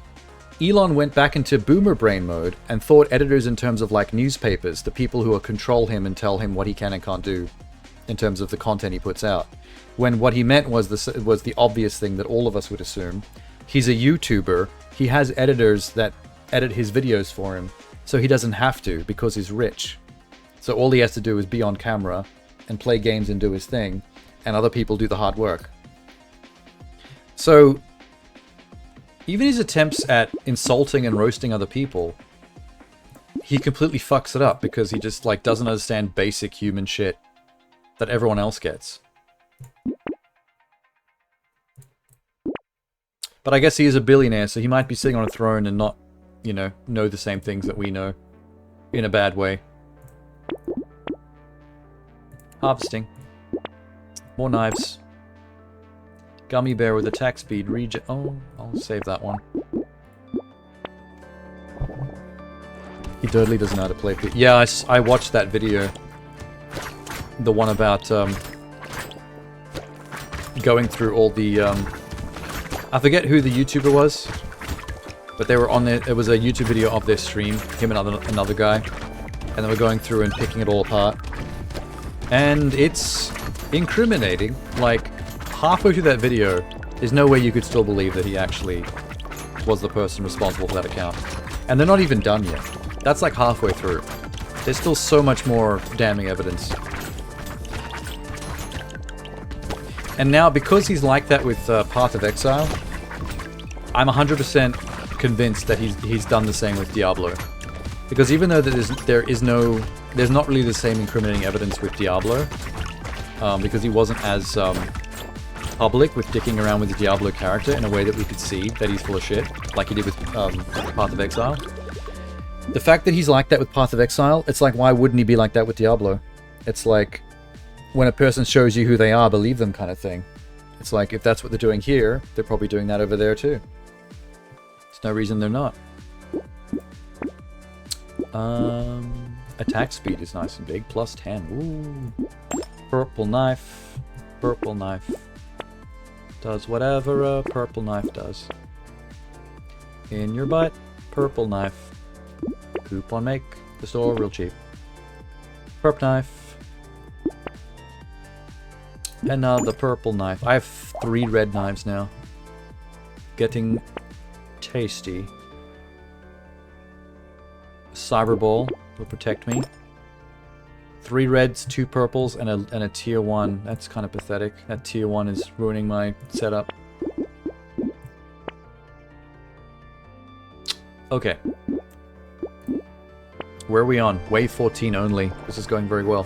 Elon went back into boomer brain mode and thought editors in terms of like newspapers, the people who will control him and tell him what he can and can't do in terms of the content he puts out. When what he meant was the obvious thing that all of us would assume. He's a YouTuber. He has editors that edit his videos for him, so he doesn't have to, because he's rich. So all he has to do is be on camera and play games and do his thing, and other people do the hard work. So even his attempts at insulting and roasting other people, he completely fucks it up, because he just like doesn't understand basic human shit that everyone else gets. But I guess he is a billionaire, so he might be sitting on a throne and not, you know the same things that we know, in a bad way. Harvesting. More knives. Gummy bear with attack speed. Oh, I'll save that one. He totally doesn't know how to play. Yeah, I watched that video. The one about going through all the I forget who the YouTuber was, but they were on there. It was a YouTube video of their stream, him and another guy, and they were going through and picking it all apart. And it's incriminating. Like, halfway through that video, there's no way you could still believe that he actually was the person responsible for that account. And they're not even done yet. That's like halfway through. There's still so much more damning evidence. And now, because he's like that with Path of Exile, I'm 100% convinced that he's done the same with Diablo. Because even though there's not really the same incriminating evidence with Diablo, because he wasn't as public with dicking around with the Diablo character in a way that we could see that he's full of shit, like he did with Path of Exile. The fact that he's like that with Path of Exile, it's like, why wouldn't he be like that with Diablo? It's like, when a person shows you who they are, believe them kind of thing. It's like, if that's what they're doing here, they're probably doing that over there too. There's no reason they're not. Attack speed is nice and big, plus 10. Ooh. Purple knife. Purple knife. Does whatever a purple knife does. In your butt, purple knife. Coupon make the store real cheap. Purple knife. Another purple knife. I have 3 red knives now. Getting tasty. Cyberball will protect me. 3 reds, 2 purples, and a tier 1. That's kind of pathetic. That tier 1 is ruining my setup. Okay. Where are we on? Wave 14 only. This is going very well.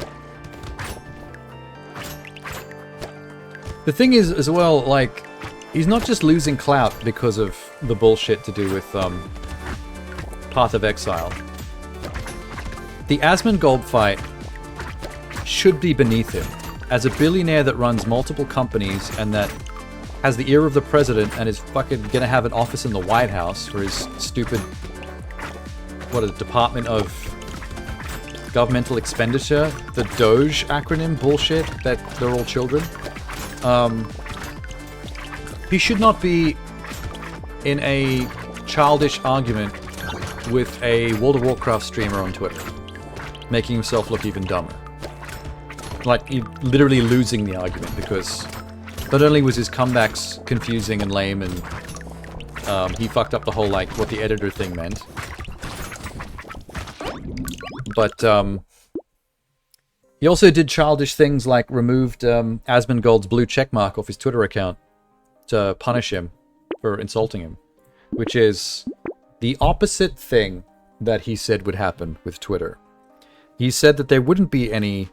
The thing is, as well, like, he's not just losing clout because of the bullshit to do with Path of Exile. The Asmongold fight should be beneath him. As a billionaire that runs multiple companies and that has the ear of the president and is fucking gonna have an office in the White House for his stupid, what, a Department of Governmental Expenditure, the DOGE acronym bullshit that they're all children. He should not be in a childish argument with a World of Warcraft streamer on Twitter, making himself look even dumber. Like, literally losing the argument, because not only was his comebacks confusing and lame, and he fucked up the whole, like, what the editor thing meant, but he also did childish things like removed Asmongold's blue checkmark off his Twitter account to punish him for insulting him, which is the opposite thing that he said would happen with Twitter. He said that there wouldn't be any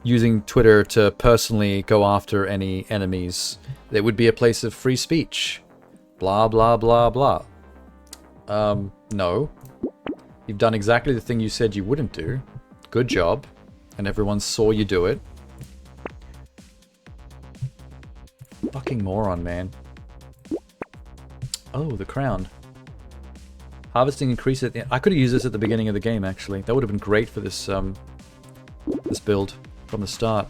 using Twitter to personally go after any enemies. It would be a place of free speech. Blah, blah, blah, blah. No. You've done exactly the thing you said you wouldn't do. Good job. And everyone saw you do it. Fucking moron, man. Oh, the crown. Harvesting increase it. I could have used this at the beginning of the game, actually. That would have been great for this this build from the start.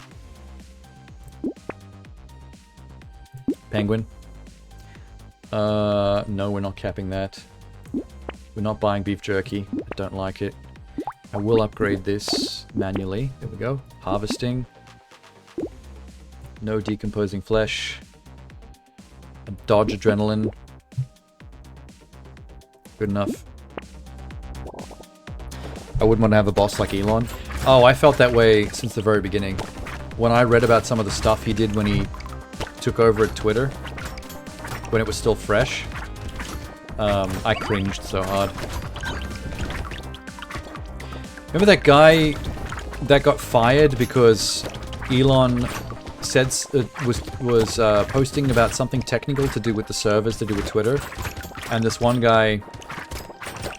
Penguin. No, we're not capping that. We're not buying beef jerky. I don't like it. I will upgrade this manually. There we go. Harvesting. No decomposing flesh. Dodge adrenaline. Good enough. I wouldn't want to have a boss like Elon. Oh, I felt that way since the very beginning. When I read about some of the stuff he did when he took over at Twitter, when it was still fresh, I cringed so hard. Remember that guy that got fired because Elon said was posting about something technical to do with the servers, to do with Twitter, and this one guy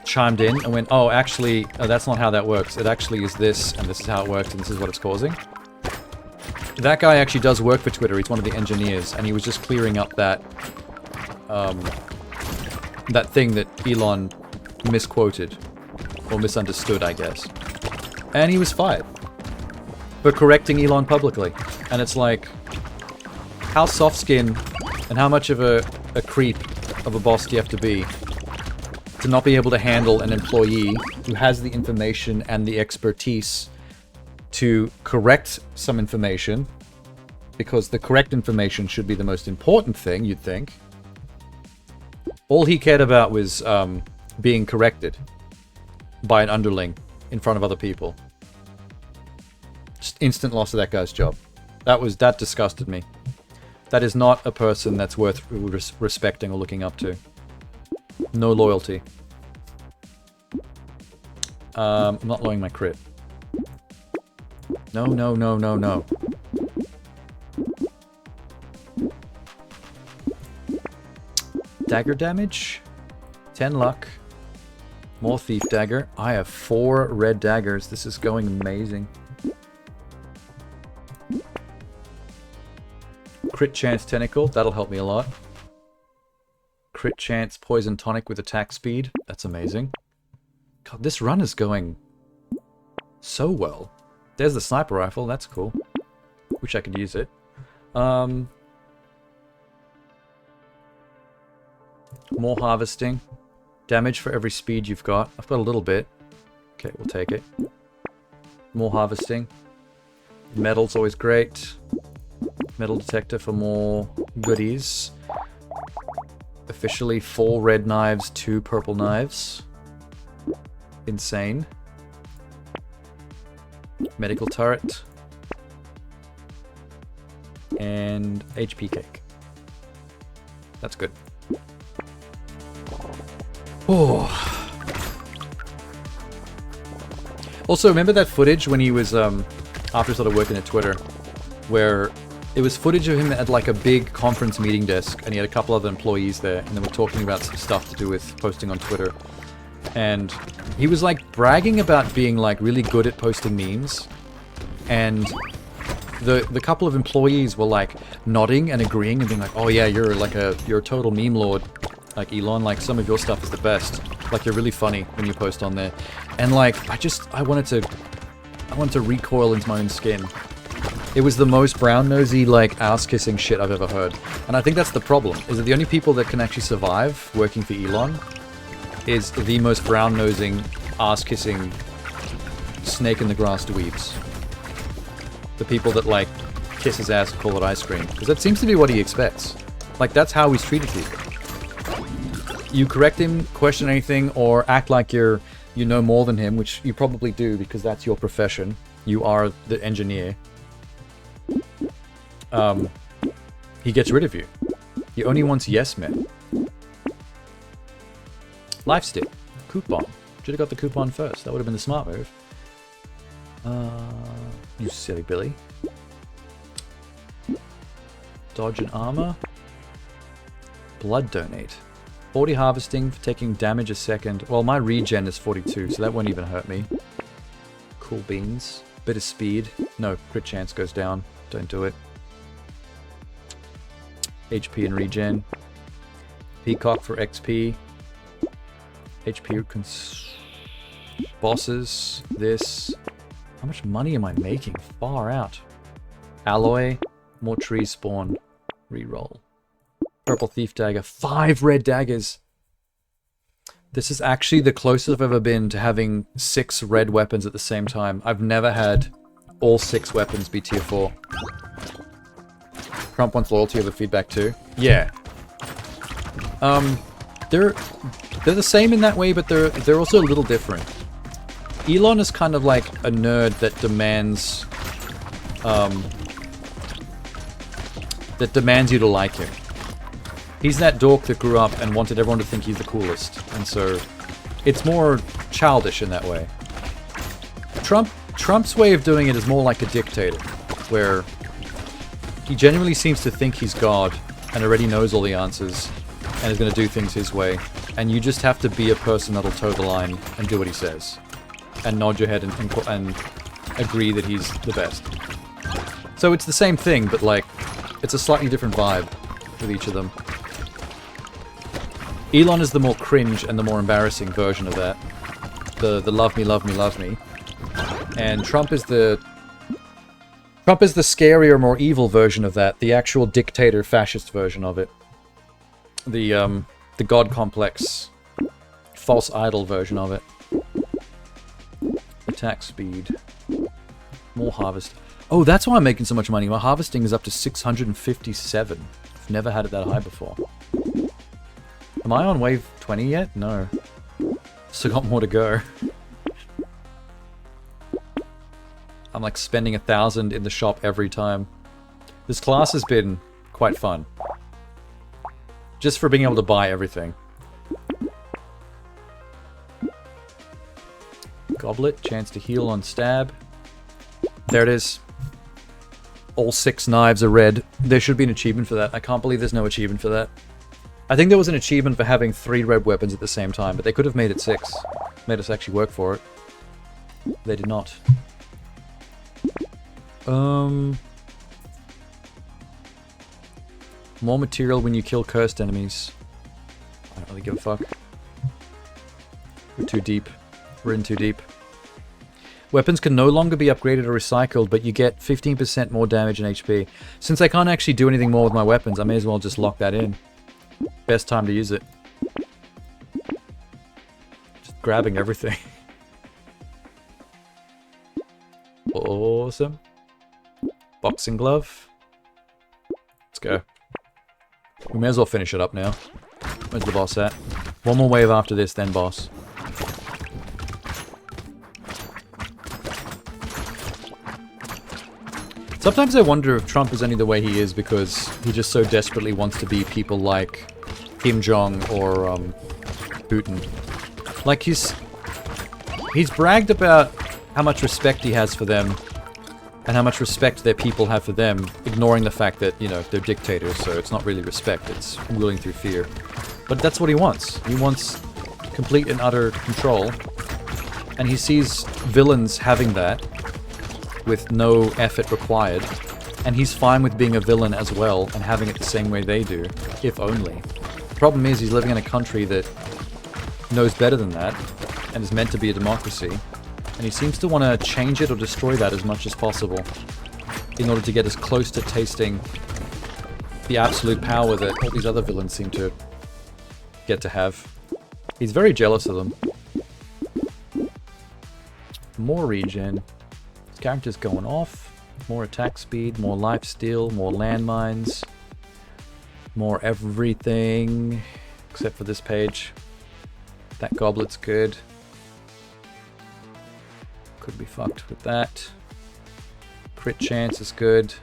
chimed in and went, "Oh, actually, that's not how that works. It actually is this, and this is how it works, and this is what it's causing." That guy actually does work for Twitter. He's one of the engineers, and he was just clearing up that that thing that Elon misquoted or misunderstood, I guess. And he was fired for correcting Elon publicly. And it's like, how soft-skinned and how much of a creep of a boss do you have to be to not be able to handle an employee who has the information and the expertise to correct some information, because the correct information should be the most important thing, you'd think. All he cared about was being corrected by an underling in front of other people. Just instant loss of that guy's job. That disgusted me. That is not a person that's worth respecting or looking up to. No loyalty. I'm not lowering my crit. No, no, no, no, no. Dagger damage? 10 luck. More thief dagger. I have 4 red daggers. This is going amazing. Crit chance tentacle. That'll help me a lot. Crit chance poison tonic with attack speed. That's amazing. God, this run is going so well. There's the sniper rifle. That's cool. Wish I could use it. More harvesting. Damage for every speed you've got. I've got a little bit. Okay, we'll take it. More harvesting. Metal's always great. Metal detector for more goodies. Officially 4 red knives, 2 purple knives. Insane. Medical turret. And HP cake. That's good. Oh. Also, remember that footage when he was, after he started working at Twitter, where it was footage of him at like a big conference meeting desk, and he had a couple other employees there, and they were talking about some stuff to do with posting on Twitter. And he was like bragging about being like really good at posting memes, and the couple of employees were like nodding and agreeing and being like, "Oh yeah, you're a total meme lord, like Elon. Like some of your stuff is the best. Like you're really funny when you post on there." And like I wanted to recoil into my own skin. It was the most brown-nosy, like, ass-kissing shit I've ever heard. And I think that's the problem, is that the only people that can actually survive working for Elon is the most brown-nosing, ass-kissing, snake-in-the-grass dweebs. The people that, like, kiss his ass and call it ice cream. Because that seems to be what he expects. Like, that's how he's treated people. You correct him, question anything, or act like you know more than him, which you probably do because that's your profession. You are the engineer. He gets rid of you. He only wants yes men. Life stick. Coupon. Should have got the coupon first. That would have been the smart move. You silly Billy. Dodge and armor. Blood donate. 40 harvesting for taking damage a second. Well, my regen is 42, so that won't even hurt me. Cool beans. Bit of speed. No, crit chance goes down. Don't do it. HP and regen. Peacock for XP. HP bosses. This. How much money am I making? Far out. Alloy. More trees spawn. Reroll. Purple thief dagger. 5 red daggers. This is actually the closest I've ever been to having 6 red weapons at the same time. I've never had all 6 weapons be tier 4. Trump wants loyalty over feedback too. Yeah. They're the same in that way, but they're also a little different. Elon is kind of like a nerd that demands you to like him. He's that dork that grew up and wanted everyone to think he's the coolest, and so it's more childish in that way. Trump's way of doing it is more like a dictator, where he genuinely seems to think he's God and already knows all the answers and is going to do things his way, and you just have to be a person that'll toe the line and do what he says and nod your head and agree that he's the best. So it's the same thing, but like it's a slightly different vibe with each of them. Elon is the more cringe and the more embarrassing version of that. The love me, love me, love me. And Trump is the scarier, more evil version of that. The actual dictator, fascist version of it. The god complex, false idol version of it. Attack speed. More harvest. Oh, that's why I'm making so much money. My harvesting is up to 657. I've never had it that high before. Am I on wave 20 yet? No. Still got more to go. I'm like spending 1,000 in the shop every time. This class has been quite fun. Just for being able to buy everything. Goblet, chance to heal on stab. There it is. All 6 knives are red. There should be an achievement for that. I can't believe there's no achievement for that. I think there was an achievement for having 3 red weapons at the same time, but they could have made it 6. Made us actually work for it. They did not. More material when you kill cursed enemies. I don't really give a fuck. We're too deep. We're in too deep. Weapons can no longer be upgraded or recycled, but you get 15% more damage and HP. Since I can't actually do anything more with my weapons, I may as well just lock that in. Best time to use it. Just grabbing everything. Awesome. Boxing glove. Let's go. We may as well finish it up now. Where's the boss at? One more wave after this, then boss. Sometimes I wonder if Trump is only the way he is because he just so desperately wants to be people like Kim Jong or Putin. Like he's bragged about how much respect he has for them and how much respect their people have for them, ignoring the fact that, you know, they're dictators, so it's not really respect, it's ruling through fear. But that's what he wants. He wants complete and utter control, and he sees villains having that with no effort required, And he's fine with being a villain as well and having it the same way they do, if only. The problem is he's living in a country that knows better than that and is meant to be a democracy. And he seems to want to change it or destroy that as much as possible in order to get as close to tasting the absolute power that all these other villains seem to get to have. He's very jealous of them. More regen. His character's going off. More attack speed, more life steal, more landmines. More everything. Except for this page. That goblet's good. Could be fucked with that. Crit chance is good.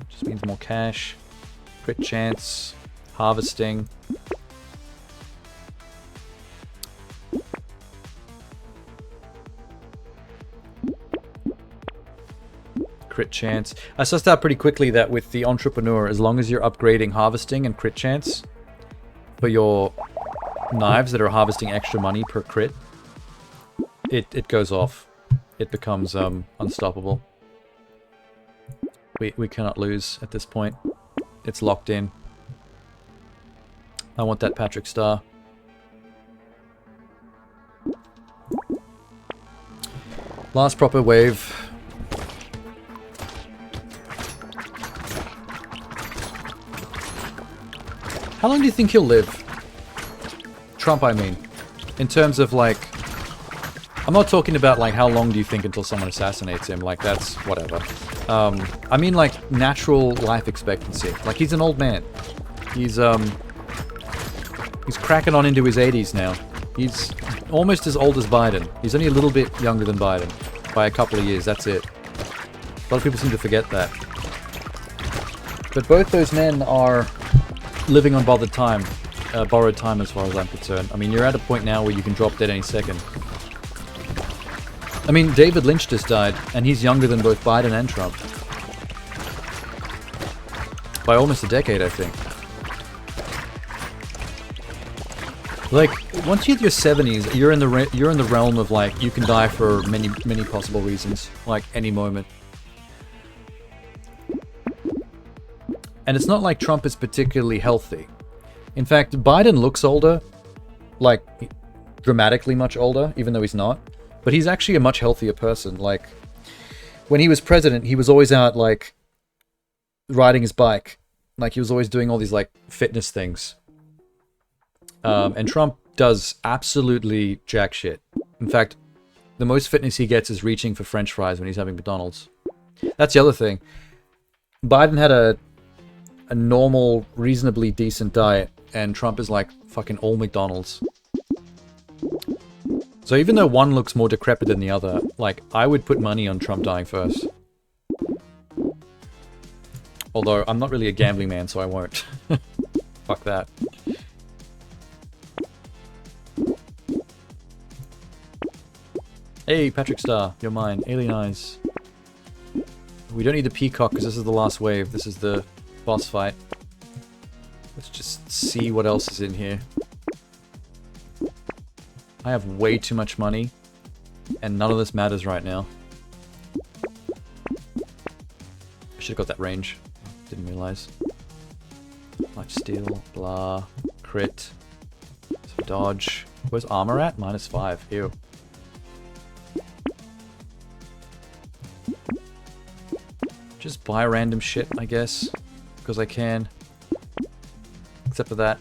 Just means more cash. Crit chance. Harvesting. Crit chance. I sussed out pretty quickly that with the entrepreneur, as long as you're upgrading harvesting and crit chance for your knives that are harvesting extra money per crit, it goes off. It becomes unstoppable. We cannot lose at this point. It's locked in. I want that Patrick Star. Last proper wave. How long do you think he'll live? Trump, I mean. In terms of, like... I'm not talking about, like, how long do you think until someone assassinates him? Like, that's whatever. I mean, like, natural life expectancy. Like, he's an old man. He's cracking on into his 80s now. He's almost as old as Biden. He's only a little bit younger than Biden. By a couple of years, that's it. A lot of people seem to forget that. But both those men are living on borrowed time as far as I'm concerned. I mean, you're at a point now where you can drop dead any second. I mean, David Lynch just died, and he's younger than both Biden and Trump. By almost a decade, I think. Like, once you hit your 70s, you're in the realm of, like, you can die for many possible reasons, like any moment. And it's not like Trump is particularly healthy. In fact, Biden looks older, like, dramatically much older, even though he's not. But he's actually a much healthier person. Like, when he was president, he was always out, like, riding his bike. Like, he was always doing all these, like, fitness things. And Trump does absolutely jack shit. In fact, the most fitness he gets is reaching for French fries when he's having McDonald's. That's the other thing. Biden had a normal, reasonably decent diet, and Trump is like fucking all McDonald's. So even though one looks more decrepit than the other, like, I would put money on Trump dying first. Although, I'm not really a gambling man, so I won't. Fuck that. Hey, Patrick Star, you're mine. Alien Eyes. We don't need the Peacock, because this is the last wave. This is the boss fight. Let's just see what else is in here. I have way too much money, and none of this matters right now. I should have got that range. Didn't realize. Life steal, blah, crit, some dodge. Where's armor at? -5. Ew. Just buy random shit, I guess, because I can. Except for that.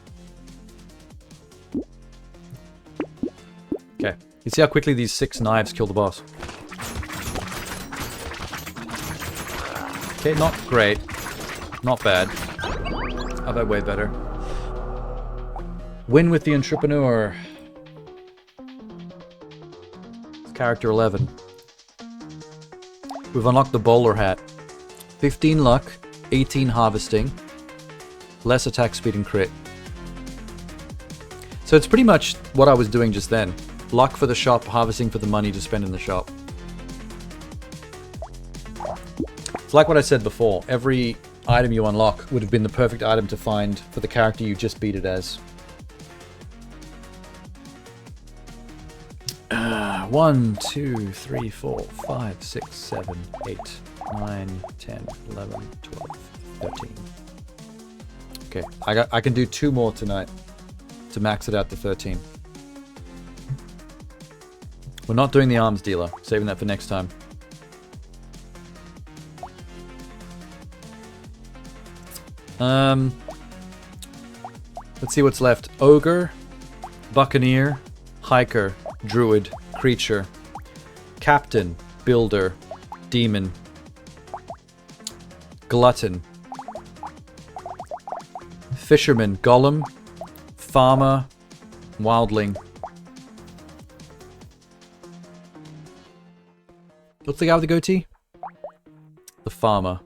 Okay. You see how quickly these 6 knives kill the boss? Okay, not great. Not bad. I've had way better. Win with the Entrepreneur. It's character 11. We've unlocked the bowler hat. 15 luck, 18 harvesting, less attack speed and crit. So it's pretty much what I was doing just then. Luck for the shop, harvesting for the money to spend in the shop. It's like what I said before. Every item you unlock would have been the perfect item to find for the character you just beat it as. 1, 2, 3, 4, 5, 6, 7, 8. 9, 10, 11, 12, 13. Okay, I can do 2 more tonight to max it out to 13. We're not doing the arms dealer. Saving that for next time. Let's see what's left. Ogre, Buccaneer, Hiker, Druid, Creature, Captain, Builder, Demon, Glutton, Fisherman, Golem, Farmer, Wildling. What's the guy with the goatee? The Farmer.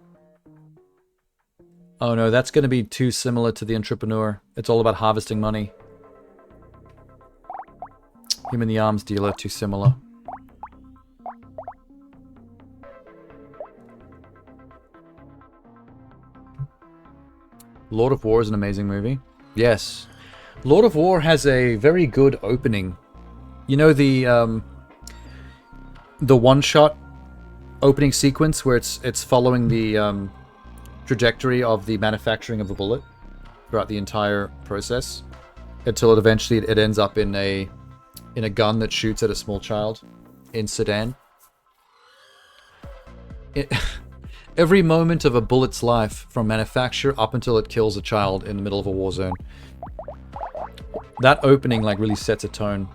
Oh no, that's going to be too similar to the Entrepreneur. It's all about harvesting money. Him and the Arms Dealer, too similar. Lord of War is an amazing movie. Yes. Lord of War has a very good opening. You know the one-shot opening sequence where it's following the trajectory of the manufacturing of a bullet throughout the entire process until it eventually ends up in a gun that shoots at a small child in Sudan. Every moment of a bullet's life from manufacture up until it kills a child in the middle of a war zone. That opening like really sets a tone.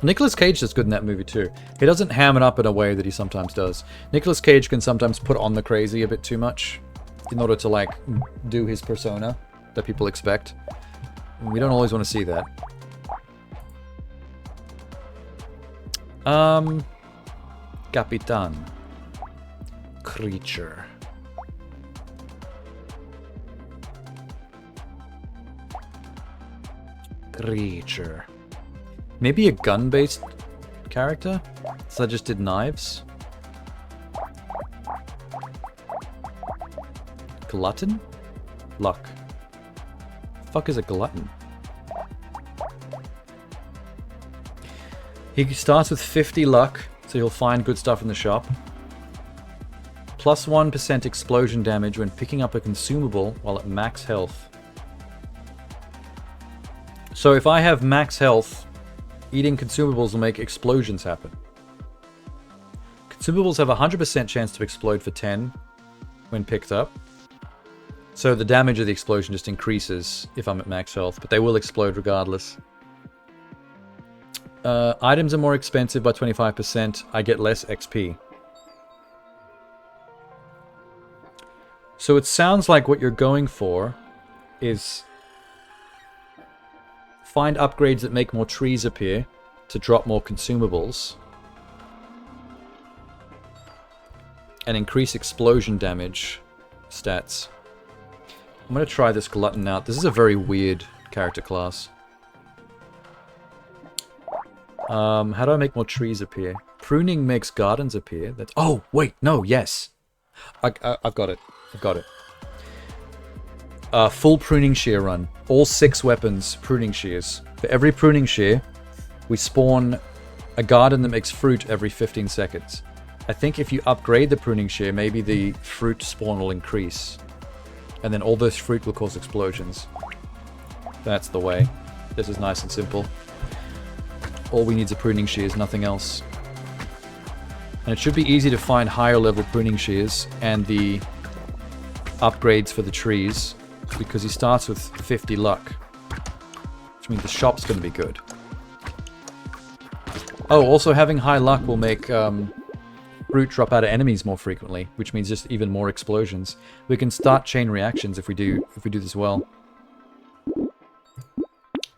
Nicolas Cage is good in that movie too. He doesn't ham it up in a way that he sometimes does. Nicolas Cage can sometimes put on the crazy a bit too much in order to like do his persona that people expect. We don't always want to see that. Capitan. Creature. Creature. Maybe a gun-based character? So I just did knives. Glutton? Luck. Fuck is a glutton? He starts with 50 luck, so he'll find good stuff in the shop. Plus 1% explosion damage when picking up a consumable while at max health. So if I have max health, eating consumables will make explosions happen. Consumables have a 100% chance to explode for 10 when picked up. So the damage of the explosion just increases if I'm at max health, but they will explode regardless. Items are more expensive by 25%. I get less XP. So it sounds like what you're going for is find upgrades that make more trees appear to drop more consumables and increase explosion damage stats. I'm going to try this Glutton out. This is a very weird character class. How do I make more trees appear? Pruning makes gardens appear. That's... Oh, wait, no, yes. I've got it. I've got it. Full pruning shear run. All 6 weapons, pruning shears. For every pruning shear, we spawn a garden that makes fruit every 15 seconds. I think if you upgrade the pruning shear, maybe the fruit spawn will increase. And then all those fruit will cause explosions. That's the way. This is nice and simple. All we need is a pruning shears, nothing else. And it should be easy to find higher level pruning shears and the upgrades for the trees, because he starts with 50 luck. Which means the shop's going to be good. Oh, also having high luck will make fruit drop out of enemies more frequently, which means just even more explosions. We can start chain reactions if we do this well.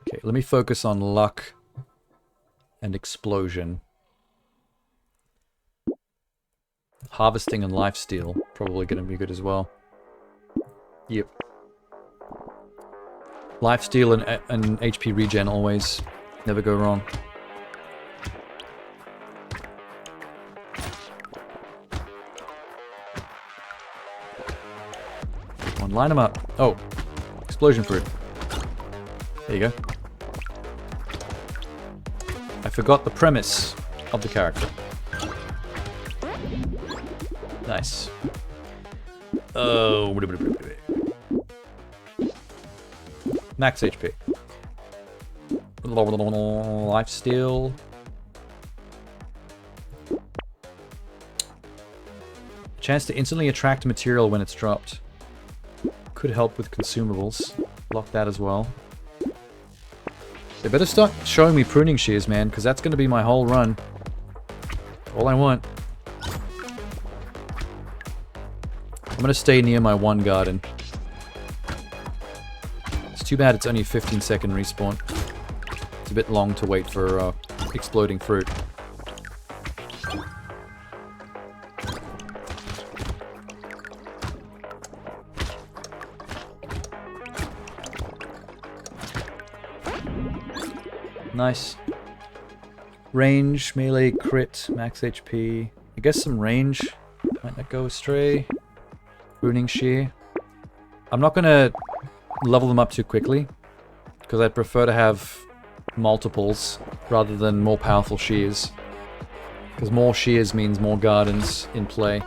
Okay, let me focus on luck and explosion. Harvesting and lifesteal probably going to be good as well. Yep. Lifesteal and HP regen always. Never go wrong. Come on, line them up. Oh, explosion fruit. There you go. I forgot the premise of the character. Nice. Oh, max HP. Lifesteal. Chance to instantly attract material when it's dropped. Could help with consumables. Lock that as well. They better start showing me pruning shears, man, because that's going to be my whole run. All I want. I'm going to stay near my one garden. It's too bad it's only a 15-second respawn. It's a bit long to wait for exploding fruit. Nice. Range, melee, crit, max HP. I guess some range might not go astray. Pruning shear. I'm not gonna level them up too quickly, because I'd prefer to have multiples rather than more powerful shears. Because more shears means more gardens in play.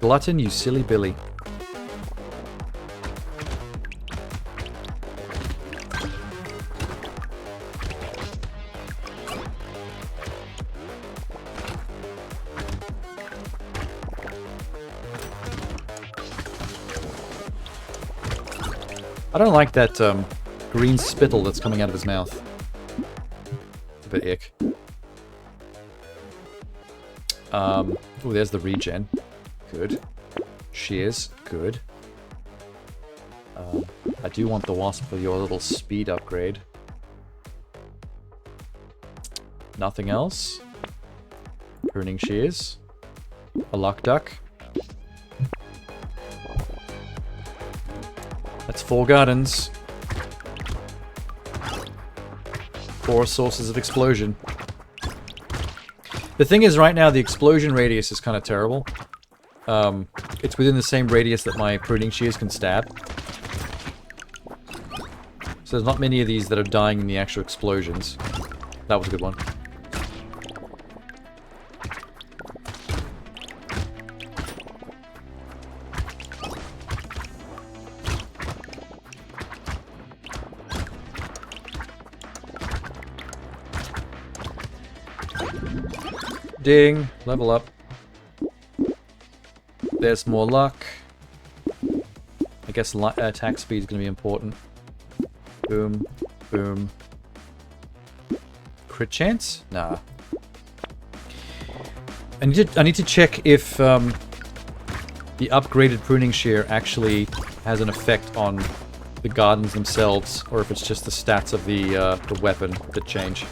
Glutton, you silly Billy. I don't like that green spittle that's coming out of his mouth. It's a bit ick. Oh, there's the regen. Good. Shears. Good. I do want the wasp for your little speed upgrade. Nothing else. Pruning shears. A luck duck. That's 4 gardens. 4 sources of explosion. The thing is, right now, the explosion radius is kind of terrible. It's within the same radius that my pruning shears can stab. So there's not many of these that are dying in the actual explosions. That was a good one. Ding! Level up. There's more luck. I guess attack speed is going to be important. Boom. Boom. Crit chance? Nah. I need to check if the upgraded pruning shear actually has an effect on the gardens themselves, or if it's just the stats of the weapon that change.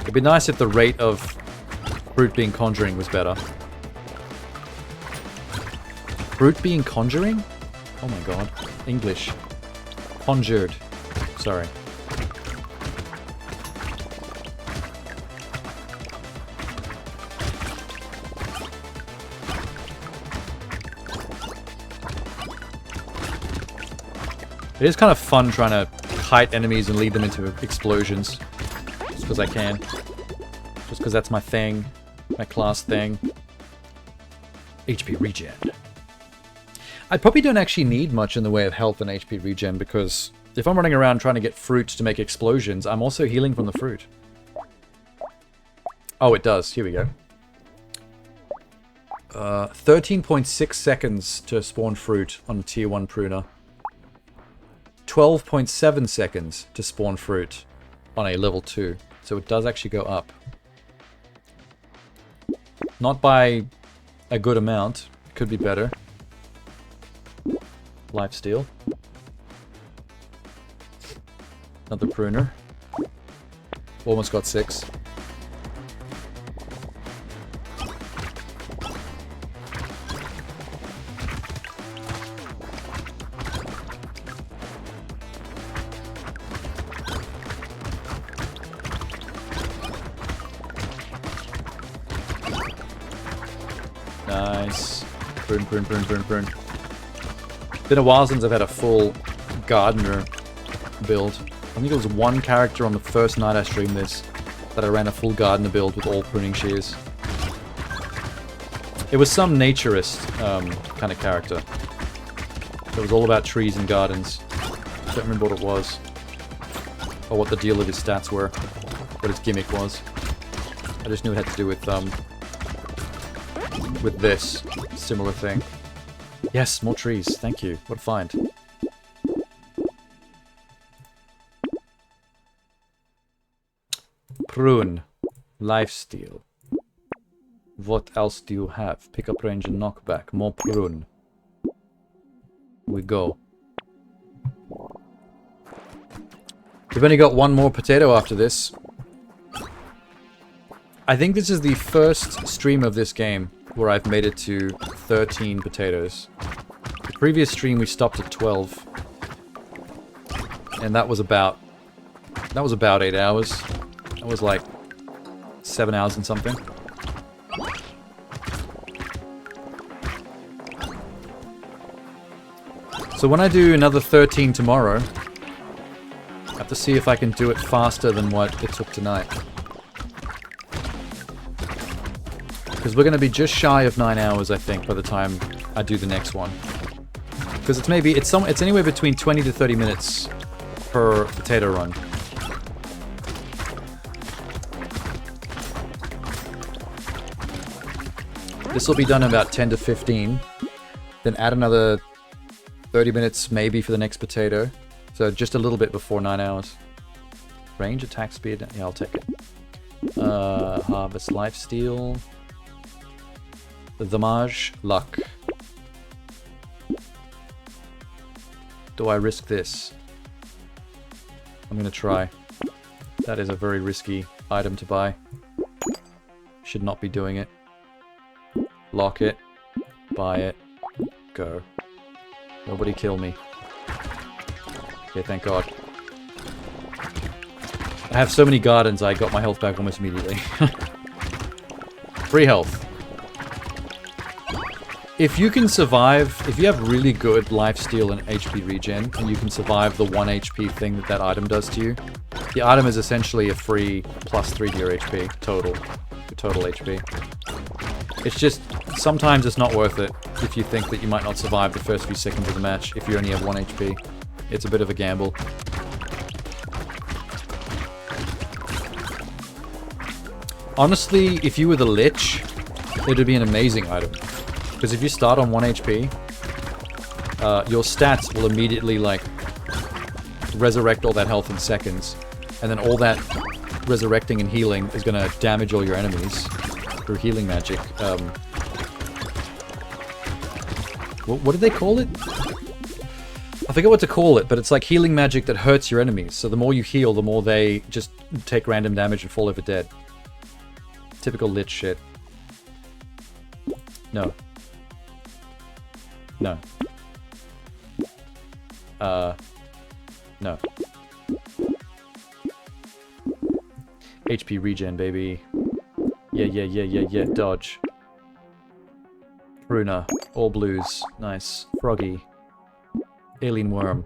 It'd be nice if the rate of fruit being conjuring was better. Fruit being conjuring? Oh my god. English. Conjured. Sorry. It is kind of fun trying to kite enemies and lead them into explosions. Just because I can. Just because that's my thing. My class thing. HP regen. I probably don't actually need much in the way of health and HP regen, because if I'm running around trying to get fruit to make explosions, I'm also healing from the fruit. Oh, it does. Here we go. 13.6 seconds to spawn fruit on a tier 1 pruner. 12.7 seconds to spawn fruit on a level 2. So it does actually go up. Not by a good amount. Could be better. Lifesteal. Another pruner. Almost got 6. Nice. Prune, prune, prune, prune, prune. been a while since I've had a full gardener build. I think it was one character on the first night I streamed this that I ran a full gardener build with all pruning shears. It was some naturist kind of character. It was all about trees and gardens. I don't remember what it was. Or what the deal of his stats were. What his gimmick was. I just knew it had to do with this. Similar thing. Yes, more trees. Thank you. What a find. Prune. Lifesteal. What else do you have? Pickup range and knockback. More prune. We go. We've only got one more potato after this. I think this is the first stream of this game where I've made it to 13 potatoes. The previous stream we stopped at 12. And that was about 8 hours. That was like 7 hours and something. So when I do another 13 tomorrow, I have to see if I can do it faster than what it took tonight. Because we're going to be just shy of 9 hours, I think, by the time I do the next one. Because it's anywhere between 20 to 30 minutes per potato run. This will be done in about 10 to 15. Then add another 30 minutes maybe for the next potato. So just a little bit before 9 hours. Range, attack speed. Yeah, I'll take it. Harvest, lifesteal. Damage, luck. Do I risk this? I'm gonna try. That is a very risky item to buy. Should not be doing it. Lock it. Buy it. Go. Nobody kill me. Okay, thank God. I have so many gardens, I got my health back almost immediately. Free health. If you can survive, if you have really good lifesteal and HP regen, and you can survive the 1 HP thing that item does to you, the item is essentially a free plus 3 to your HP, total HP. It's just, sometimes it's not worth it if you think that you might not survive the first few seconds of the match if you only have 1 HP. It's a bit of a gamble. Honestly, if you were the Lich, it would be an amazing item. Because if you start on 1 HP, your stats will immediately, like, resurrect all that health in seconds. And then all that resurrecting and healing is going to damage all your enemies through healing magic. What did they call it? I forget what to call it, but it's like healing magic that hurts your enemies. So the more you heal, the more they just take random damage and fall over dead. Typical Lich shit. No. No. No. HP regen, baby. Yeah, dodge. Runa. All blues. Nice. Froggy. Alien worm.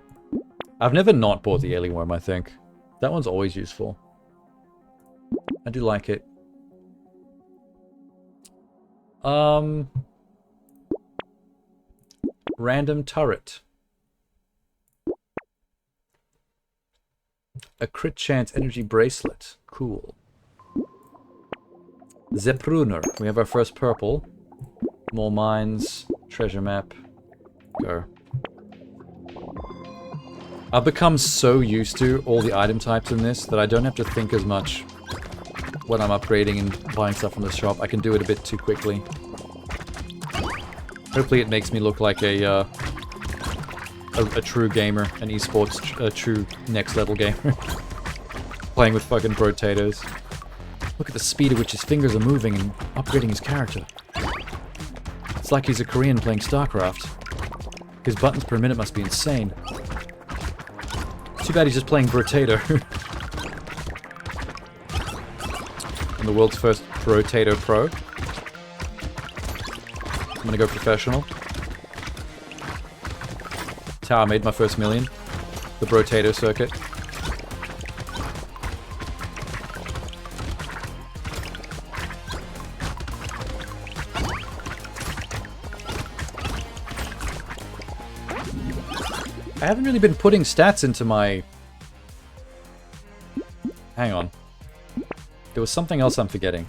I've never not bought the alien worm, I think. That one's always useful. I do like it. Random turret. A crit chance energy bracelet. Cool. Zepruner. We have our first purple. More mines. Treasure map. Go. I've become so used to all the item types in this that I don't have to think as much when I'm upgrading and buying stuff from the shop. I can do it a bit too quickly. Hopefully it makes me look like a true gamer, an esports, a true next level gamer. Playing with fucking Brotatoes. Look at the speed at which his fingers are moving and upgrading his character. It's like he's a Korean playing StarCraft. His buttons per minute must be insane. Too bad he's just playing Brotato. I'm the world's first Brotato pro. I'm gonna go professional. That's how I made my first million. The Brotato circuit. I haven't really been putting stats into my... Hang on. There was something else I'm forgetting.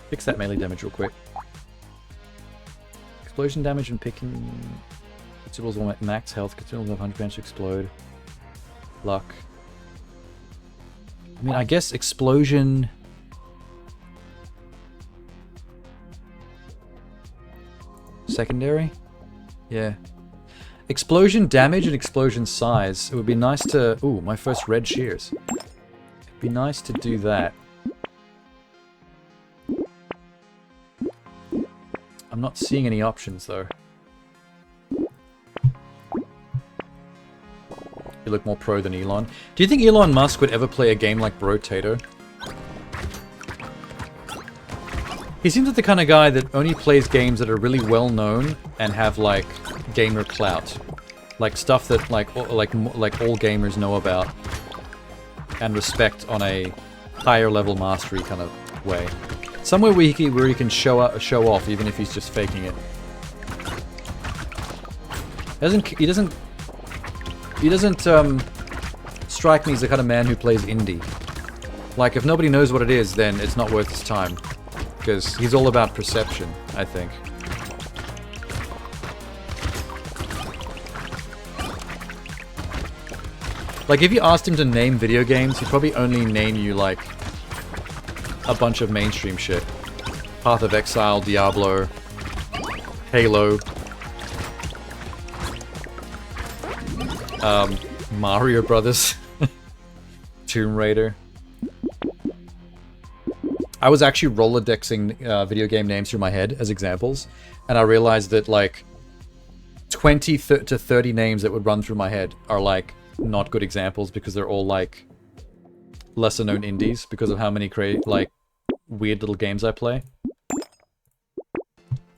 Fix that melee damage real quick. Explosion damage and picking... Consumables will max health. Consumables have 100% to explode. Luck. I mean, I guess explosion... Secondary? Yeah. Explosion damage and explosion size. It would be nice to... Ooh, my first red shears. It'd be nice to do that. I'm not seeing any options, though. You look more pro than Elon. Do you think Elon Musk would ever play a game like Brotato? He seems like the kind of guy that only plays games that are really well known and have like gamer clout, like stuff that like all gamers know about and respect on a higher level mastery kind of way. Somewhere where he can show off even if he's just faking it. He doesn't strike me as the kind of man who plays indie. Like if nobody knows what it is, then it's not worth his time. Because he's all about perception, I think. Like, if you asked him to name video games, he'd probably only name you, like, a bunch of mainstream shit. Path of Exile, Diablo, Halo, Mario Brothers, Tomb Raider. I was actually Rolodexing video game names through my head as examples, and I realized that like 20 to 30 names that would run through my head are like not good examples because they're all like lesser known indies because of how many like weird little games I play.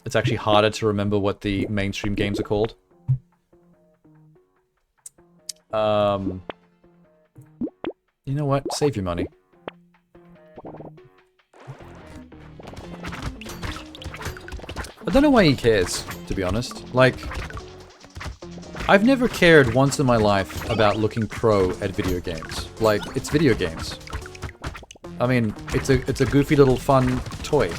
It's actually harder to remember what the mainstream games are called. You know what? Save your money. I don't know why he cares, to be honest. Like, I've never cared once in my life about looking pro at video games. Like, it's video games. I mean, it's a goofy little fun toy.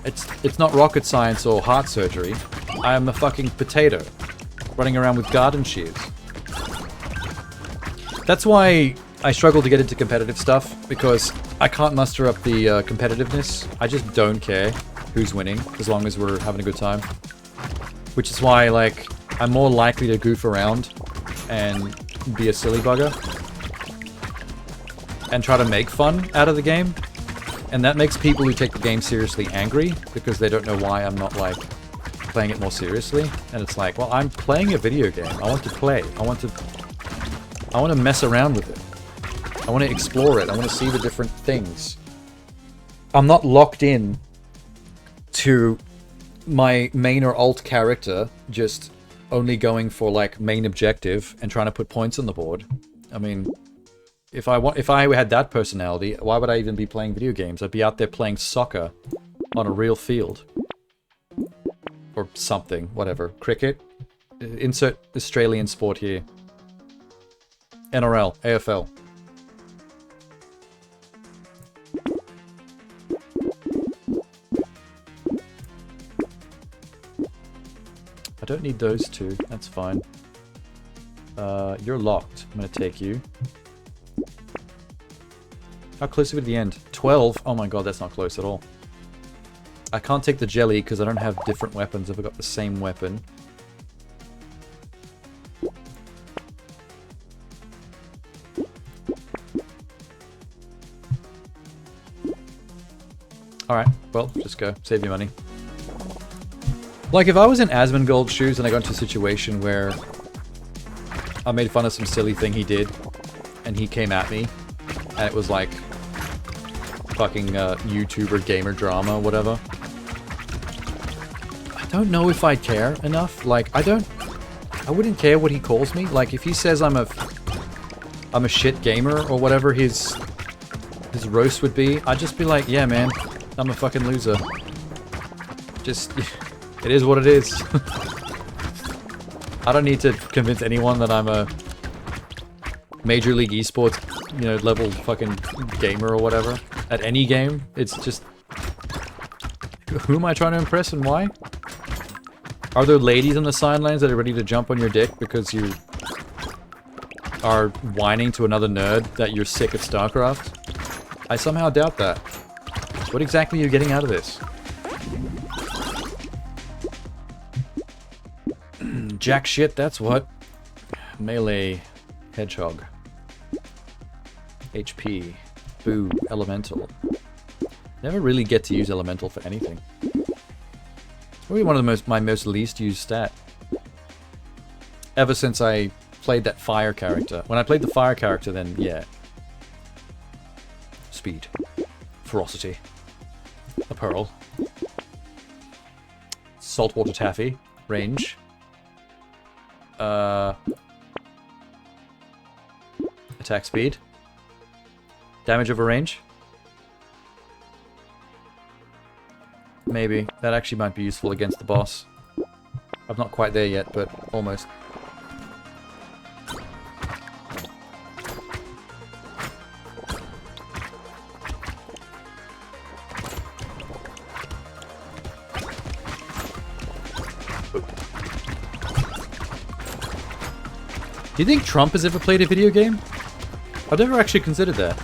It's not rocket science or heart surgery. I am a fucking potato, running around with garden shears. That's why I struggle to get into competitive stuff, because I can't muster up the competitiveness. I just don't care who's winning, as long as we're having a good time. Which is why, like, I'm more likely to goof around and be a silly bugger. And try to make fun out of the game. And that makes people who take the game seriously angry, because they don't know why I'm not, like, playing it more seriously. And it's like, well, I'm playing a video game. I want to play. I want to mess around with it. I want to explore it. I want to see the different things. I'm not locked in to my main or alt character just only going for like main objective and trying to put points on the board. I mean, if I had that personality, why would I even be playing video games? I'd be out there playing soccer on a real field. Or something, whatever. Cricket. Insert Australian sport here. NRL, AFL. I don't need those two, that's fine. You're locked. I'm gonna take you. How close are we to the end? 12? Oh my god, that's not close at all. I can't take the jelly because I don't have different weapons if I got the same weapon. Alright, well, just go. Save your money. Like, if I was in Asmongold's shoes and I got into a situation where I made fun of some silly thing he did, and he came at me, and it was like fucking YouTuber gamer drama, whatever, don't know if I care enough. Like, I wouldn't care what he calls me. Like, if he says I'm a shit gamer or whatever his roast would be, I'd just be like, yeah, man, I'm a fucking loser. Just, it is what it is. I don't need to convince anyone that I'm a Major League Esports, you know, level fucking gamer or whatever. At any game, it's just, who am I trying to impress and why? Are there ladies on the sidelines that are ready to jump on your dick because you are whining to another nerd that you're sick of StarCraft? I somehow doubt that. What exactly are you getting out of this? Jack shit, that's what. Melee hedgehog. HP. Boo. Elemental. Never really get to use elemental for anything. Probably one of my most least used stat. Ever since I played that fire character. When I played the fire character, then yeah. Speed. Ferocity. A pearl. Saltwater taffy. Range. Attack speed. Damage over range. Maybe. That actually might be useful against the boss. I'm not quite there yet, but almost. Do you think Trump has ever played a video game? I've never actually considered that.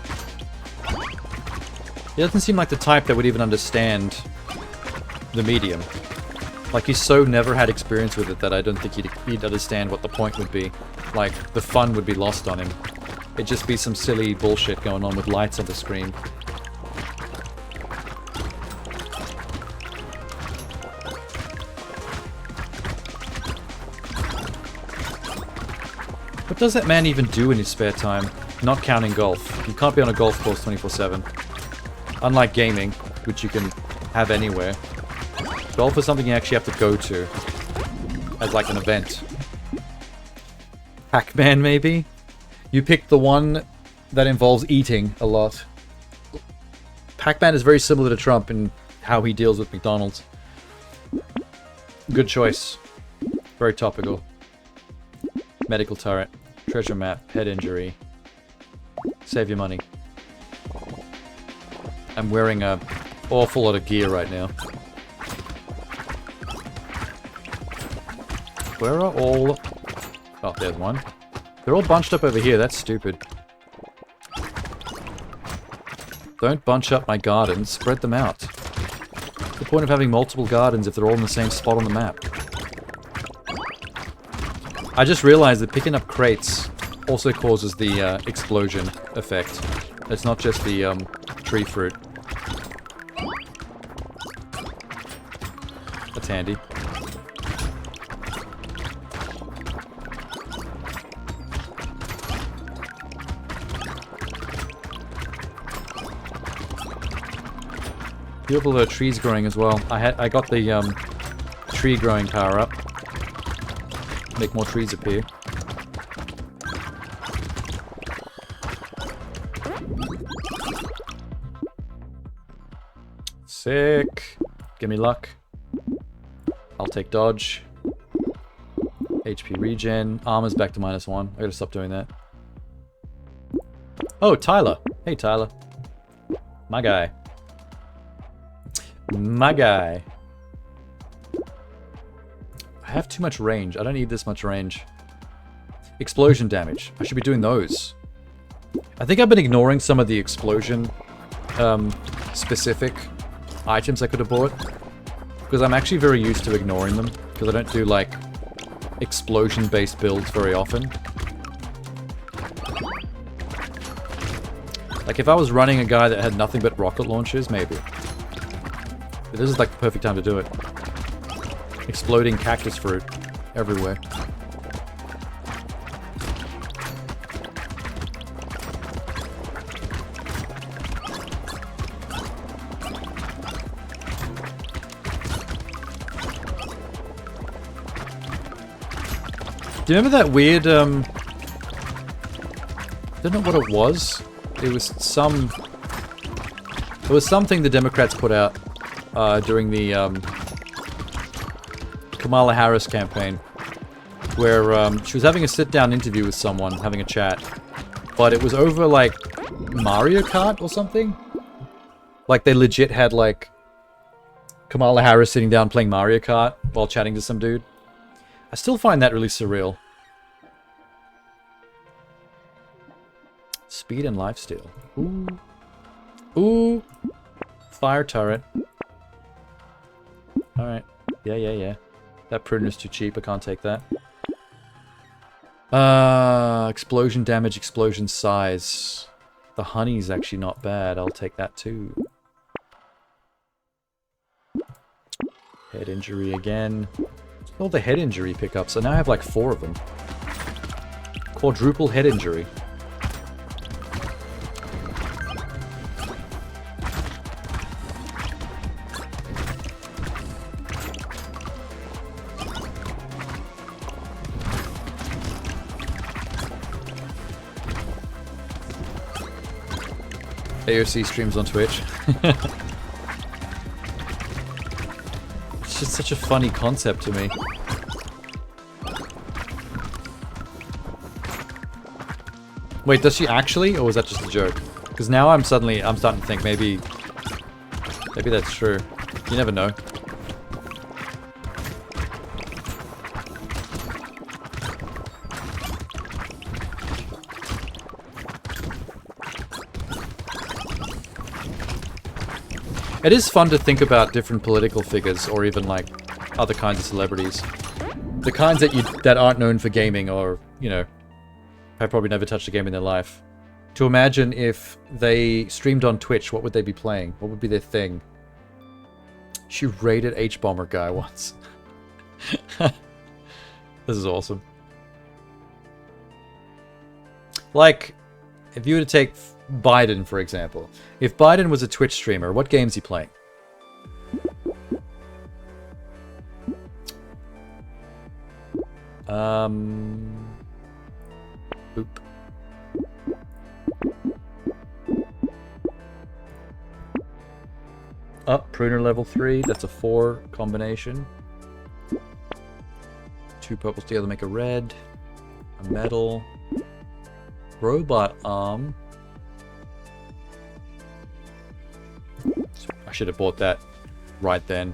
He doesn't seem like the type that would even understand the medium. Like, he's so never had experience with it that I don't think he'd understand what the point would be. Like, the fun would be lost on him. It'd just be some silly bullshit going on with lights on the screen. What does that man even do in his spare time? Not counting golf. You can't be on a golf course 24/7. Unlike gaming, which you can have anywhere. Golf is something you actually have to go to. As like an event. Pac-Man, maybe? You picked the one that involves eating a lot. Pac-Man is very similar to Trump in how he deals with McDonald's. Good choice. Very topical. Medical turret. Treasure map. Head injury. Save your money. I'm wearing a awful lot of gear right now. Where are all... Oh, there's one. They're all bunched up over here. That's stupid. Don't bunch up my gardens. Spread them out. What's the point of having multiple gardens if they're all in the same spot on the map? I just realized that picking up crates also causes the explosion effect. It's not just the tree fruit. That's handy. Beautiful trees growing as well. I got the tree growing power up. Make more trees appear. Sick. Give me luck. I'll take dodge. HP regen. Armor's back to -1. I gotta stop doing that. Oh, Tyler. Hey, Tyler. My guy. My guy. I have too much range. I don't need this much range. Explosion damage. I should be doing those. I think I've been ignoring some of the explosion specific items I could have bought. Because I'm actually very used to ignoring them. Because I don't do, like, explosion-based builds very often. Like, if I was running a guy that had nothing but rocket launchers, maybe. But this is, like, the perfect time to do it. Exploding cactus fruit everywhere. Do you remember that weird, don't know what it was. It was something the Democrats put out during the Kamala Harris campaign, where she was having a sit-down interview with someone, having a chat, but it was over like Mario Kart or something. Like they legit had like Kamala Harris sitting down playing Mario Kart while chatting to some dude. I still find that really surreal. Speed and lifesteal. Ooh. Ooh. Fire turret. Alright. Yeah. That pruner's too cheap. I can't take that. Explosion damage, explosion size. The honey's actually not bad. I'll take that too. Head injury again. All the head injury pickups. I now have like 4 of them. Quadruple head injury. AOC streams on Twitch. It's just such a funny concept to me. Wait, does she actually, or was that just a joke? Because now I'm starting to think maybe that's true. You never know. It is fun to think about different political figures, or even like other kinds of celebrities. The kinds that aren't known for gaming, or, you know, have probably never touched a game in their life. To imagine if they streamed on Twitch, what would they be playing? What would be their thing? She raided H-Bomber guy once. This is awesome. Like, if you were to take Biden, for example. If Biden was a Twitch streamer, what game's he playing? Boop. Pruner level 3. That's a 4 combination. 2 purples together make a red. A metal. Robot arm. I should have bought that right then.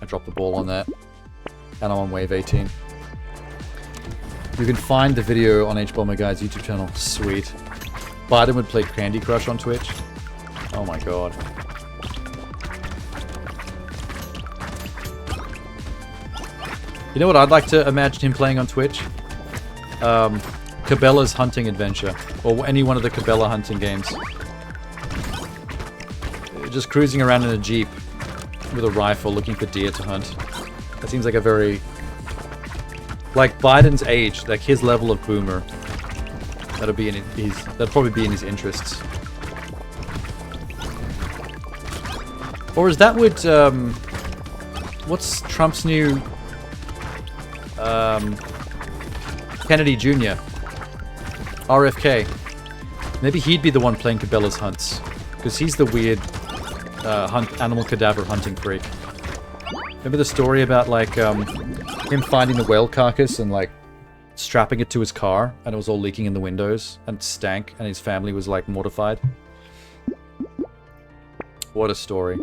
I dropped the ball on that. And I'm on wave 18. You can find the video on H-Bomber Guy's YouTube channel. Sweet. Biden would play Candy Crush on Twitch. Oh my god. You know what I'd like to imagine him playing on Twitch? Cabela's Hunting Adventure. Or any one of the Cabela hunting games. Just cruising around in a jeep with a rifle looking for deer to hunt. That seems like a very... like Biden's age, like his level of boomer. That'd probably be in his interests. Or is that what, what's Trump's new, Kennedy Jr.? RFK. Maybe he'd be the one playing Cabela's hunts. Because he's the weird, animal cadaver hunting freak. Remember the story about, like, him finding the whale carcass and, like, strapping it to his car, and it was all leaking in the windows, and it stank, and his family was, like, mortified? What a story.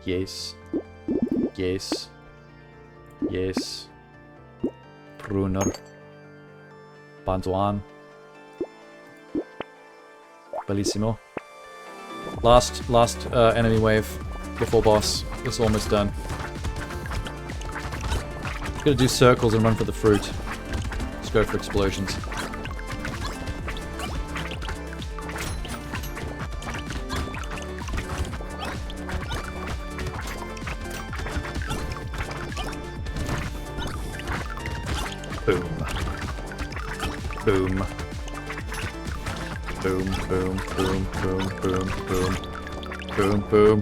Yes. Yes. Yes. Pruner. Bantuan. Bellissimo. Last enemy wave before boss. It's almost done. Gotta do circles and run for the fruit. Let's go for explosions. Boom. Boom. Boom, boom, boom, boom, boom, boom. Boom, boom.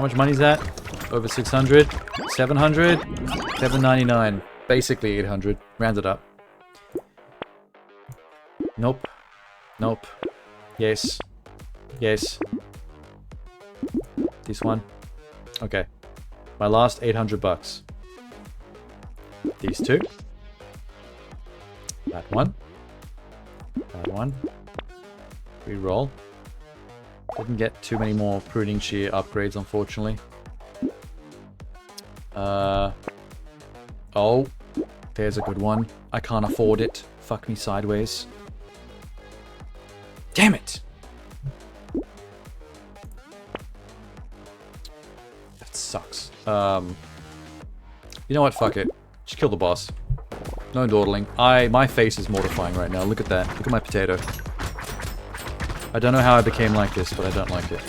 How much money is that? Over 600? 700? 799. Basically 800. Round it up. Nope. Nope. Yes. Yes. This one. Okay. My last 800 bucks. These two. That one. That one. Reroll. Didn't get too many more pruning shear upgrades, unfortunately. Oh. There's a good one. I can't afford it. Fuck me sideways. Damn it! That sucks. You know what? Fuck it. Just kill the boss. No dawdling. My face is mortifying right now. Look at that. Look at my potato. I don't know how I became like this, but I don't like it.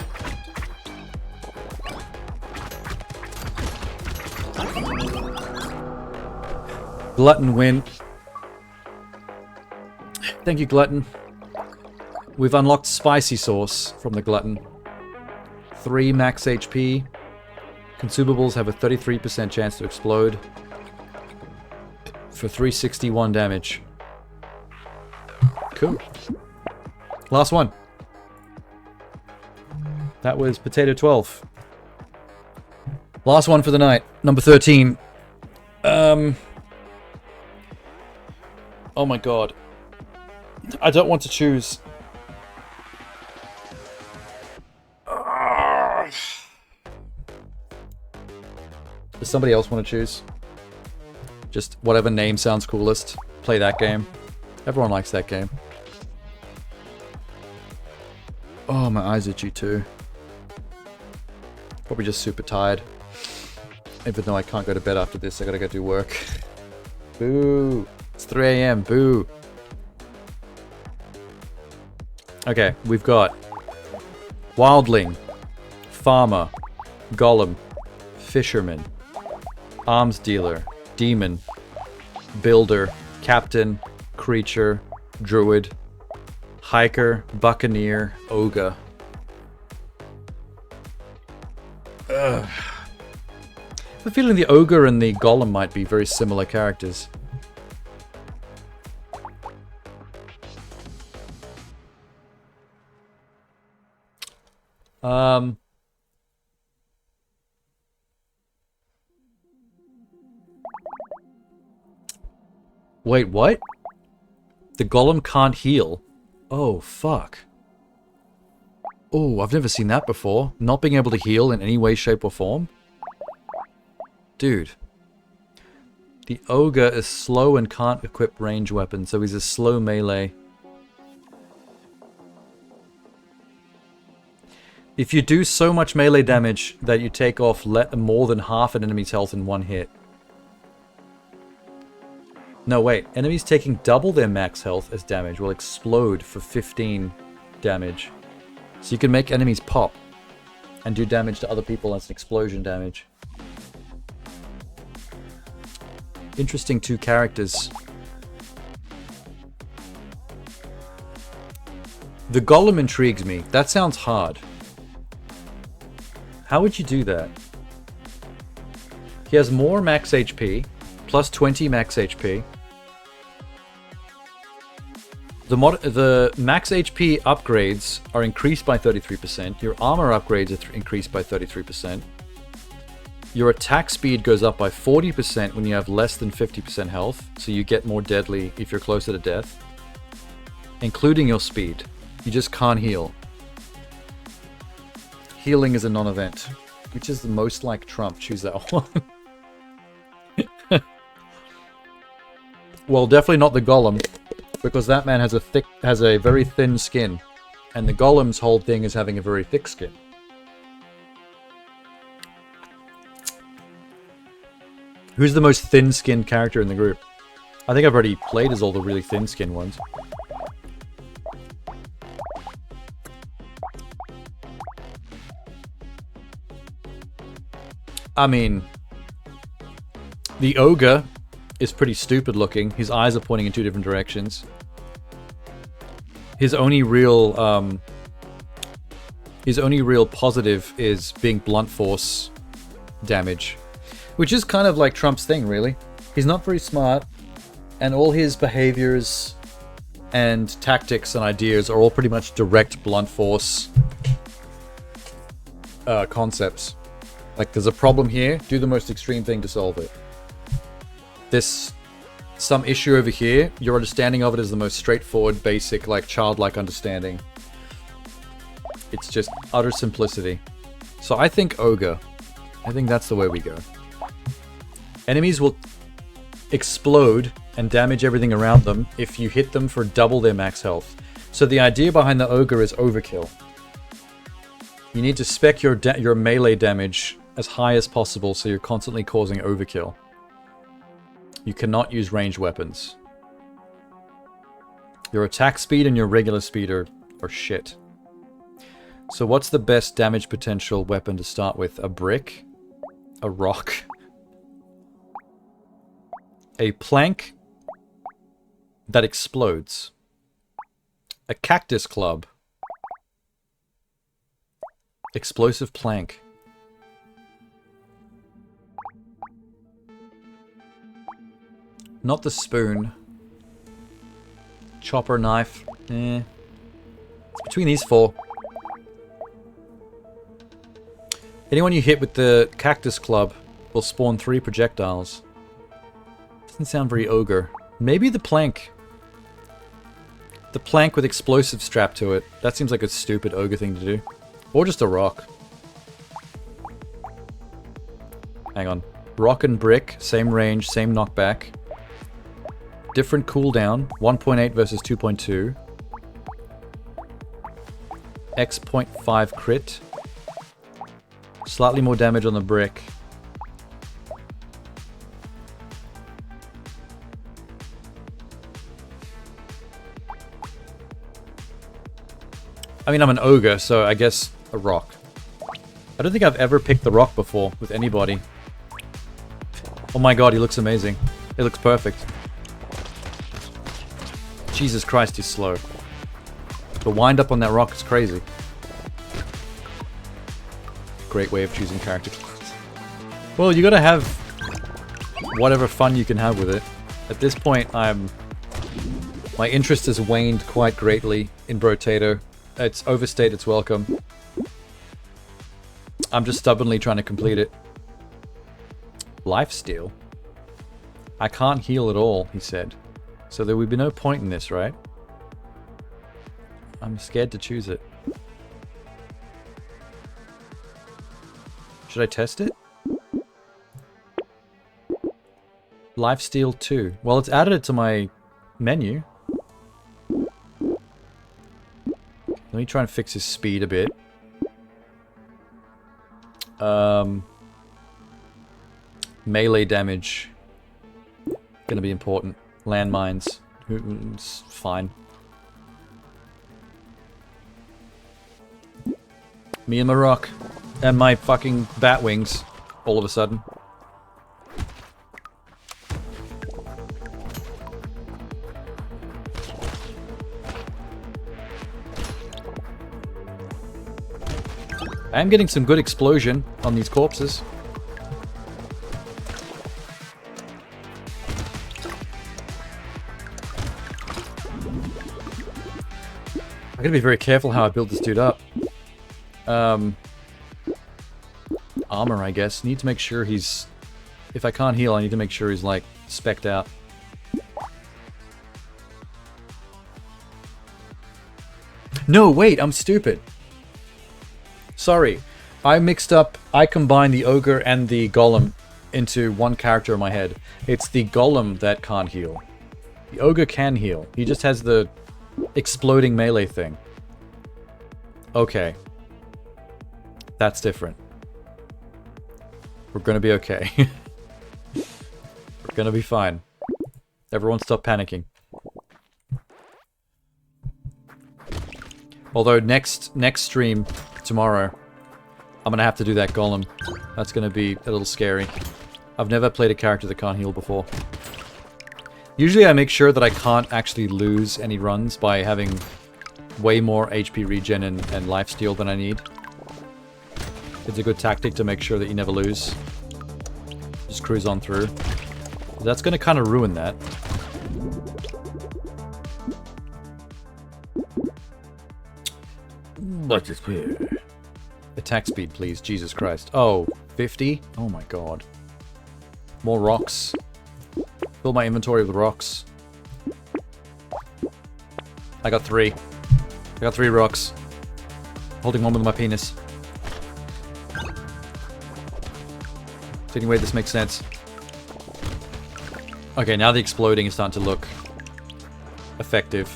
Glutton win. Thank you, Glutton. We've unlocked Spicy Sauce from the Glutton. 3 max HP. Consumables have a 33% chance to explode. For 361 damage. Cool. Last one. That was Potato 12. Last one for the night. Number 13. Oh my god. I don't want to choose. Does somebody else want to choose? Just whatever name sounds coolest. Play that game. Everyone likes that game. Oh, my eyes itchy too. Probably just super tired. Even though I can't go to bed after this, I gotta go do work. Boo! It's 3 AM, boo! Okay, we've got Wildling, Farmer, Golem, Fisherman, Arms Dealer, Demon, Builder, Captain, Creature, Druid, Hiker, Buccaneer, Ogre. Ugh. I have a feeling the Ogre and the Golem might be very similar characters. Wait, what? The Golem can't heal? Oh, fuck. Oh, I've never seen that before. Not being able to heal in any way, shape, or form? Dude. The Ogre is slow and can't equip range weapons, so he's a slow melee. If you do so much melee damage that you take off more than half an enemy's health in one hit. No, wait. Enemies taking double their max health as damage will explode for 15 damage. So you can make enemies pop and do damage to other people as an explosion damage. Interesting two characters. The Golem intrigues me. That sounds hard. How would you do that? He has more max HP, plus 20 max HP. The max HP upgrades are increased by 33%. Your armor upgrades are increased by 33%. Your attack speed goes up by 40% when you have less than 50% health, so you get more deadly if you're closer to death. Including your speed. You just can't heal. Healing is a non-event. Which is the most like Trump? Choose that one. Well, definitely not the Golem, because that man has a very thin skin, and the Golem's whole thing is having a very thick skin. Who's the most thin-skinned character in the group? I think I've already played as all the really thin-skinned ones. I mean, the Ogre is pretty stupid looking. His eyes are pointing in two different directions. His only real His only real positive is being blunt force damage, which is kind of like Trump's thing, really. He's not very smart, and all his behaviors and tactics and ideas are all pretty much direct blunt force concepts. Like, there's a problem here, do the most extreme thing to solve it. This, some issue over here, your understanding of it is the most straightforward, basic, like, childlike understanding. It's just utter simplicity. So I think Ogre. I think that's the way we go. Enemies will explode and damage everything around them if you hit them for double their max health. So the idea behind the Ogre is overkill. You need to spec your melee damage as high as possible so you're constantly causing overkill. You cannot use ranged weapons. Your attack speed and your regular speed are shit. So what's the best damage potential weapon to start with? A brick? A rock? A plank that explodes. A cactus club. Explosive plank. Not the spoon. Chopper knife. It's between these four. Anyone you hit with the cactus club will spawn 3 projectiles. Doesn't sound very ogre. Maybe the plank. The plank with explosives strapped to it. That seems like a stupid ogre thing to do. Or just a rock. Hang on. Rock and brick, same range, same knockback. Different cooldown, 1.8 versus 2.2. X 0.5 crit. Slightly more damage on the brick. I mean, I'm an ogre, so I guess a rock. I don't think I've ever picked the rock before with anybody. Oh my god, he looks amazing. It looks perfect. Jesus Christ, he's slow. The wind up on that rock is crazy. Great way of choosing character class. Well, you gotta have whatever fun you can have with it. At this point, my interest has waned quite greatly in Brotato. It's overstayed its welcome. I'm just stubbornly trying to complete it. Lifesteal? I can't heal at all, he said. So there would be no point in this, right? I'm scared to choose it. Should I test it? Lifesteal 2. Well, it's added it to my menu. Let me try and fix his speed a bit. Melee damage. Gonna be important. Landmines. It's fine. Me and my rock. And my fucking bat wings. All of a sudden. I am getting some good explosion on these corpses. I gotta be very careful how I build this dude up. Armor, I guess. Need to make sure he's... If I can't heal, I need to make sure he's, like, spec'd out. No, wait, I'm stupid. Sorry. I combined the ogre and the golem into one character in my head. It's the golem that can't heal. The ogre can heal. He just has the exploding melee thing. Okay. That's different. We're gonna be okay. We're gonna be fine. Everyone stop panicking. Although next stream, tomorrow, I'm gonna have to do that golem. That's gonna be a little scary. I've never played a character that can't heal before. Usually I make sure that I can't actually lose any runs by having way more HP regen and lifesteal than I need. It's a good tactic to make sure that you never lose. Just cruise on through. That's going to kind of ruin that. What is here? Attack speed, please. Jesus Christ. Oh, 50? Oh my god. More rocks. Fill my inventory with rocks. I got 3. I got 3 rocks. Holding one with my penis. So anyway, this makes sense. Okay, now the exploding is starting to look effective.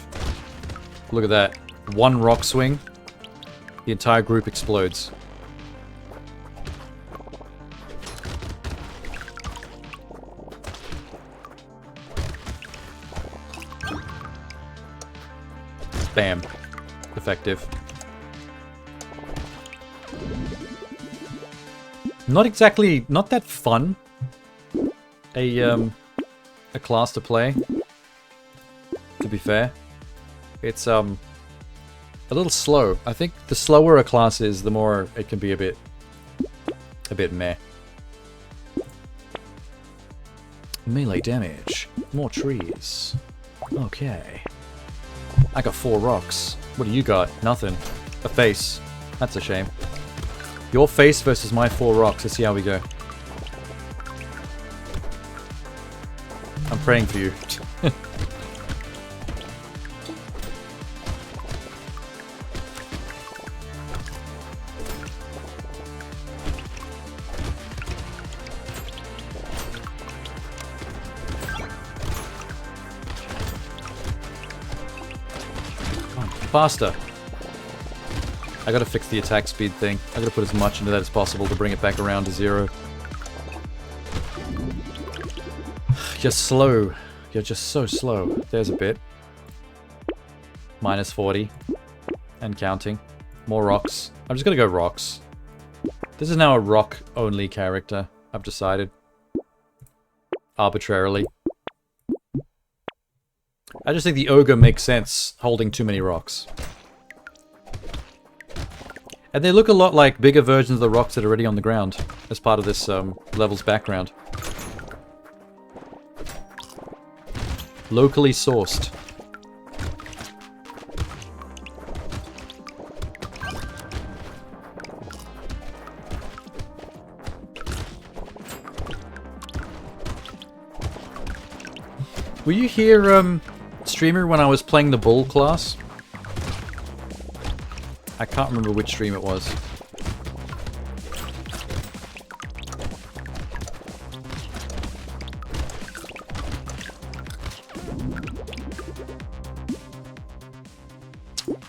Look at that. 1 rock swing. The entire group explodes. Bam. Effective. Not that fun. A class to play. To be fair. It's, a little slow. I think the slower a class is, the more it can be a bit meh. Melee damage. More trees. Okay. I got 4 rocks. What do you got? Nothing. A face. That's a shame. Your face versus my 4 rocks. Let's see how we go. I'm praying for you. Faster. I gotta fix the attack speed thing. I gotta put as much into that as possible to bring it back around to 0. You're slow. You're just so slow. There's a bit. Minus 40. And counting. More rocks. I'm just gonna go rocks. This is now a rock-only character, I've decided. Arbitrarily. I just think the ogre makes sense holding too many rocks. And they look a lot like bigger versions of the rocks that are already on the ground as part of this level's background. Locally sourced. Were you here, streamer, when I was playing the bull class? I can't remember which stream it was.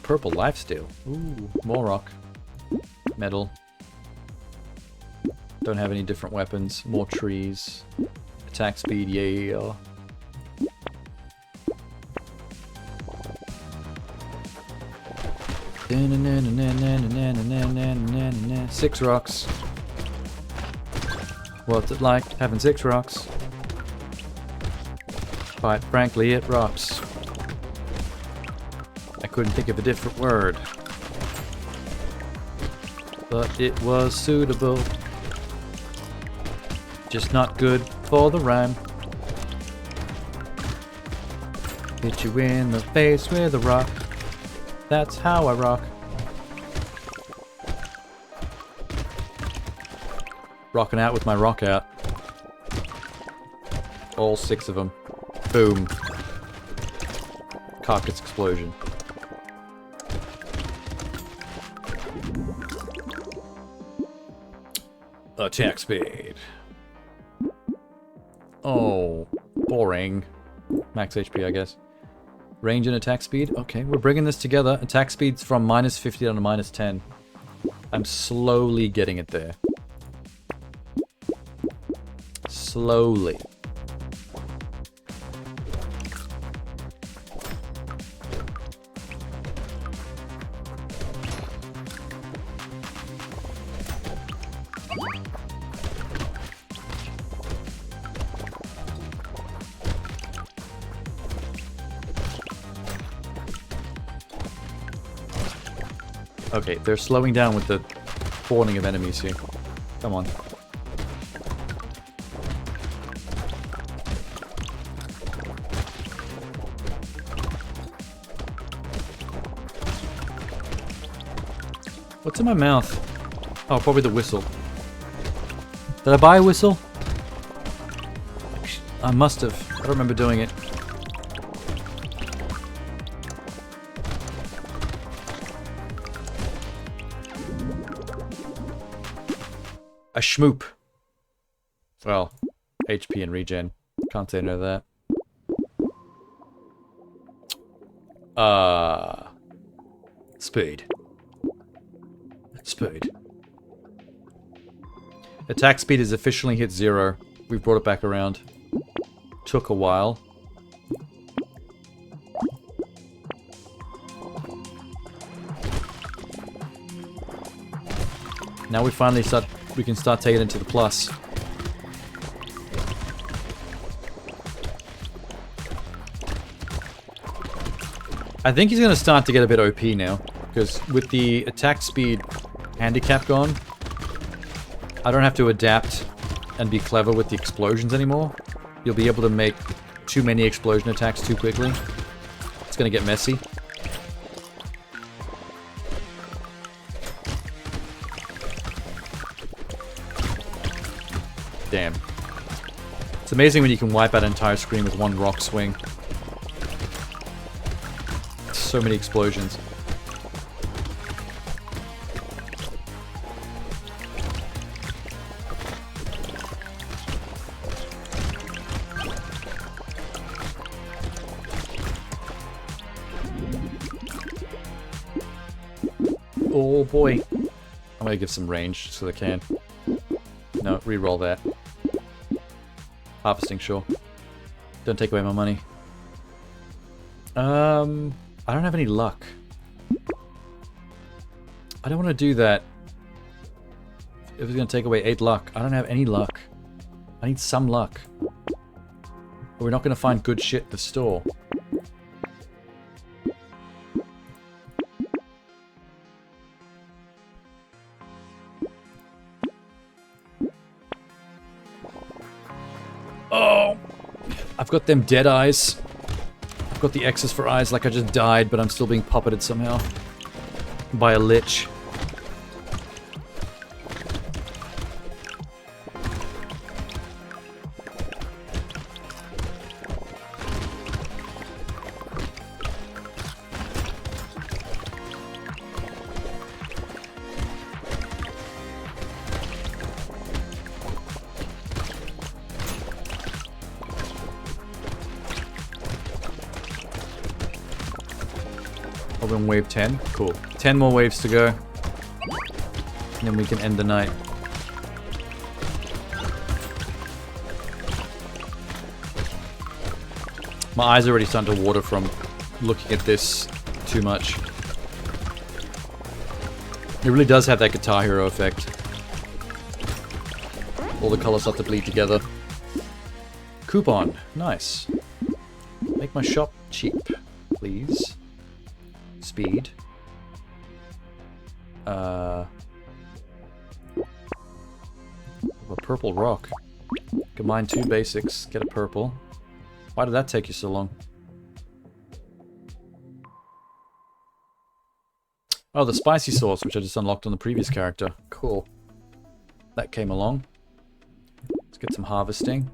Purple lifesteal. Ooh, more rock. Metal. Don't have any different weapons. More trees. Attack speed, yeah. Six rocks. What's it like having 6 rocks? Quite frankly, it rocks. I couldn't think of a different word. But it was suitable. Just not good for the rhyme. Hit you in the face with a rock. That's how I rock. Rocking out with my rock out. All 6 of them. Boom. Carcass explosion. Attack speed. Oh, boring. Max HP, I guess. Range and attack speed. Okay, we're bringing this together. Attack speed's from minus 50 down to minus 10. I'm slowly getting it there. Slowly. Okay, they're slowing down with the spawning of enemies here. Come on. What's in my mouth? Oh, probably the whistle. Did I buy a whistle? I must have. I don't remember doing it. A schmoop. Well, HP and regen. Can't say no to that. Speed. Speed. Attack speed is officially hit 0. We've brought it back around. Took a while. Now we finally we can start taking it to the plus. I think he's going to start to get a bit OP now, because with the attack speed handicap gone, I don't have to adapt and be clever with the explosions anymore. You'll be able to make too many explosion attacks too quickly. It's going to get messy. Damn. It's amazing when you can wipe out an entire screen with one rock swing. So many explosions. Oh boy. I'm gonna give some range so they can. No, re-roll that. Harvesting, sure. Don't take away my money. I don't have any luck. I don't want to do that. If it's going to take away 8 luck. I don't have any luck. I need some luck. But we're not going to find good shit at the store. Oh! I've got them dead eyes. I've got the X's for eyes like I just died, but I'm still being puppeted somehow. By a lich. We're on wave 10. Cool. 10 more waves to go. And then we can end the night. My eyes are already starting to water from looking at this too much. It really does have that Guitar Hero effect. All the colors start to bleed together. Coupon. Nice. Make my shop cheap, please. Speed. A purple rock. Combine 2 basics, get a purple. Why did that take you so long? Oh, the spicy sauce, which I just unlocked on the previous character. Cool. That came along. Let's get some harvesting.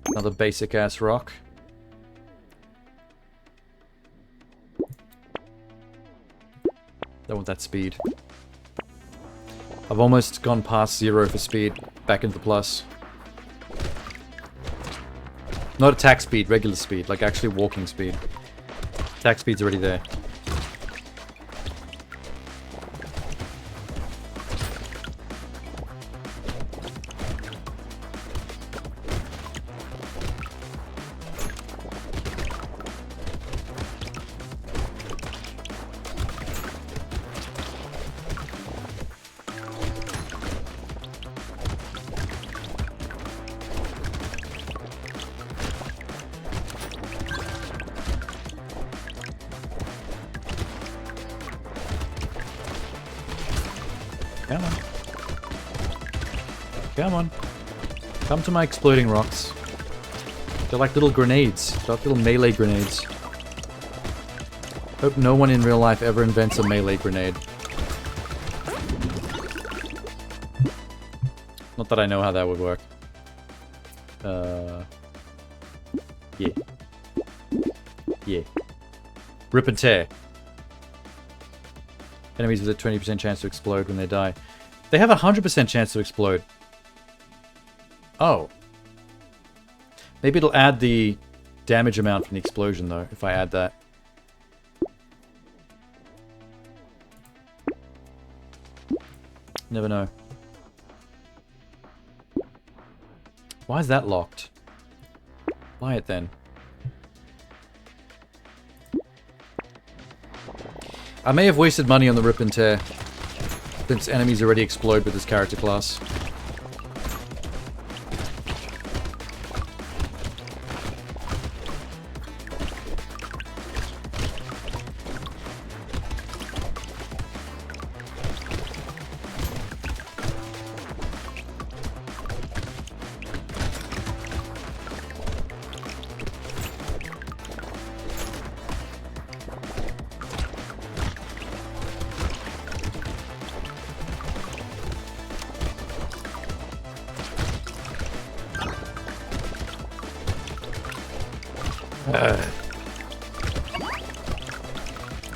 Another basic ass rock. Don't want that speed. I've almost gone past 0 for speed. Back into the plus. Not attack speed, regular speed. Like actually walking speed. Attack speed's already there. Come on. Come on. Come to my exploding rocks. They're like little grenades. They're like little melee grenades. Hope no one in real life ever invents a melee grenade. Not that I know how that would work. Yeah. Yeah. Rip and tear. Enemies with a 20% chance to explode when they die. They have a 100% chance to explode. Oh. Maybe it'll add the damage amount from the explosion, though, if I add that. Never know. Why is that locked? Buy it then. I may have wasted money on the rip and tear, since enemies already explode with this character class.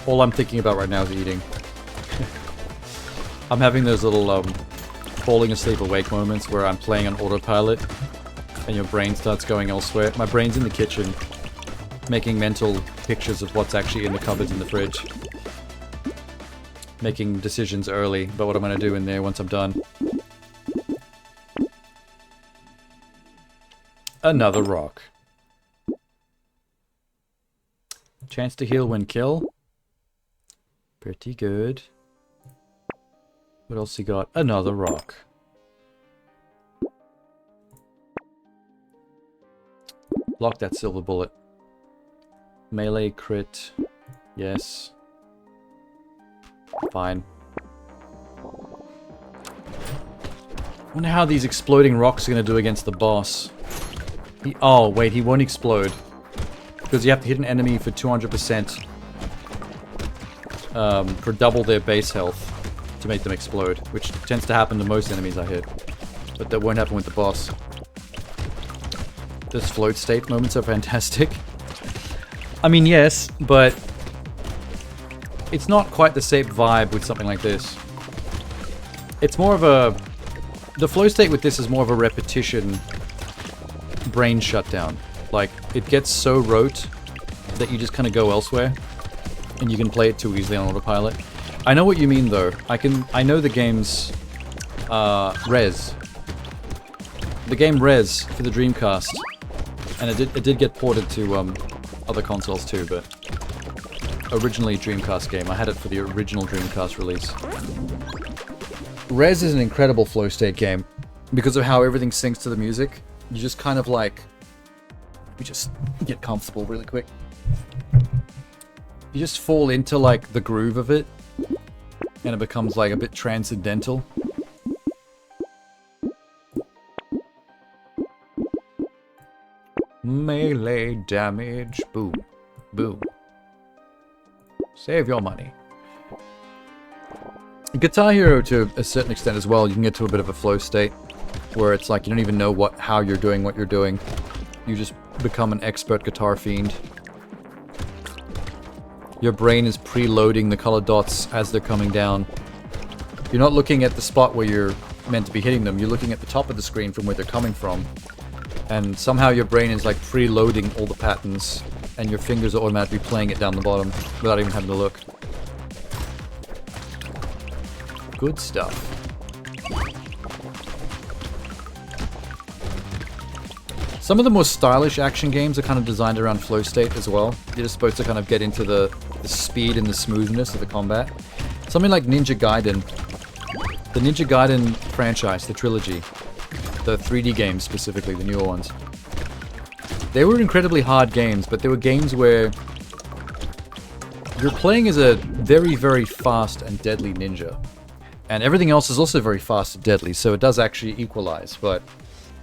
All I'm thinking about right now is eating. I'm having those little falling asleep awake moments where I'm playing on autopilot and your brain starts going elsewhere. My brain's in the kitchen making mental pictures of what's actually in the cupboards in the fridge. Making decisions early about what I'm going to do in there once I'm done. Another rock. Chance to heal when kill. Pretty good. What else you got? Another rock. Lock that silver bullet. Melee crit. Yes. Fine. Wonder how these exploding rocks are going to do against the boss. Oh, wait, he won't explode. Because you have to hit an enemy for 200%. For double their base health to make them explode, which tends to happen to most enemies I hit. But that won't happen with the boss. Those float state moments are fantastic. I mean, yes, but it's not quite the same vibe with something like this. It's more of a... The flow state with this is more of a repetition brain shutdown. Like, it gets so rote that you just kind of go elsewhere. And you can play it too easily on autopilot. I know what you mean, though. I know the game's Res. The game Res for the Dreamcast, and it did get ported to other consoles too. But originally Dreamcast game. I had it for the original Dreamcast release. Res is an incredible flow state game because of how everything syncs to the music. You just kind of like you just get comfortable really quick. You just fall into, like, the groove of it, and it becomes, like, a bit transcendental. Melee damage. Boom. Boom. Save your money. Guitar Hero, to a certain extent as well, you can get to a bit of a flow state, where it's like you don't even know how you're doing what you're doing. You just become an expert guitar fiend. Your brain is preloading the color dots as they're coming down. You're not looking at the spot where you're meant to be hitting them. You're looking at the top of the screen from where they're coming from. And somehow your brain is like preloading all the patterns, and your fingers are automatically playing it down the bottom without even having to look. Good stuff. Some of the more stylish action games are kind of designed around flow state as well. You're just supposed to kind of get into the speed and the smoothness of the combat. Something like Ninja Gaiden. The Ninja Gaiden franchise, the trilogy. The 3D games specifically, the newer ones. They were incredibly hard games, but they were games where you're playing as a very, very fast and deadly ninja. And everything else is also very fast and deadly, so it does actually equalize, but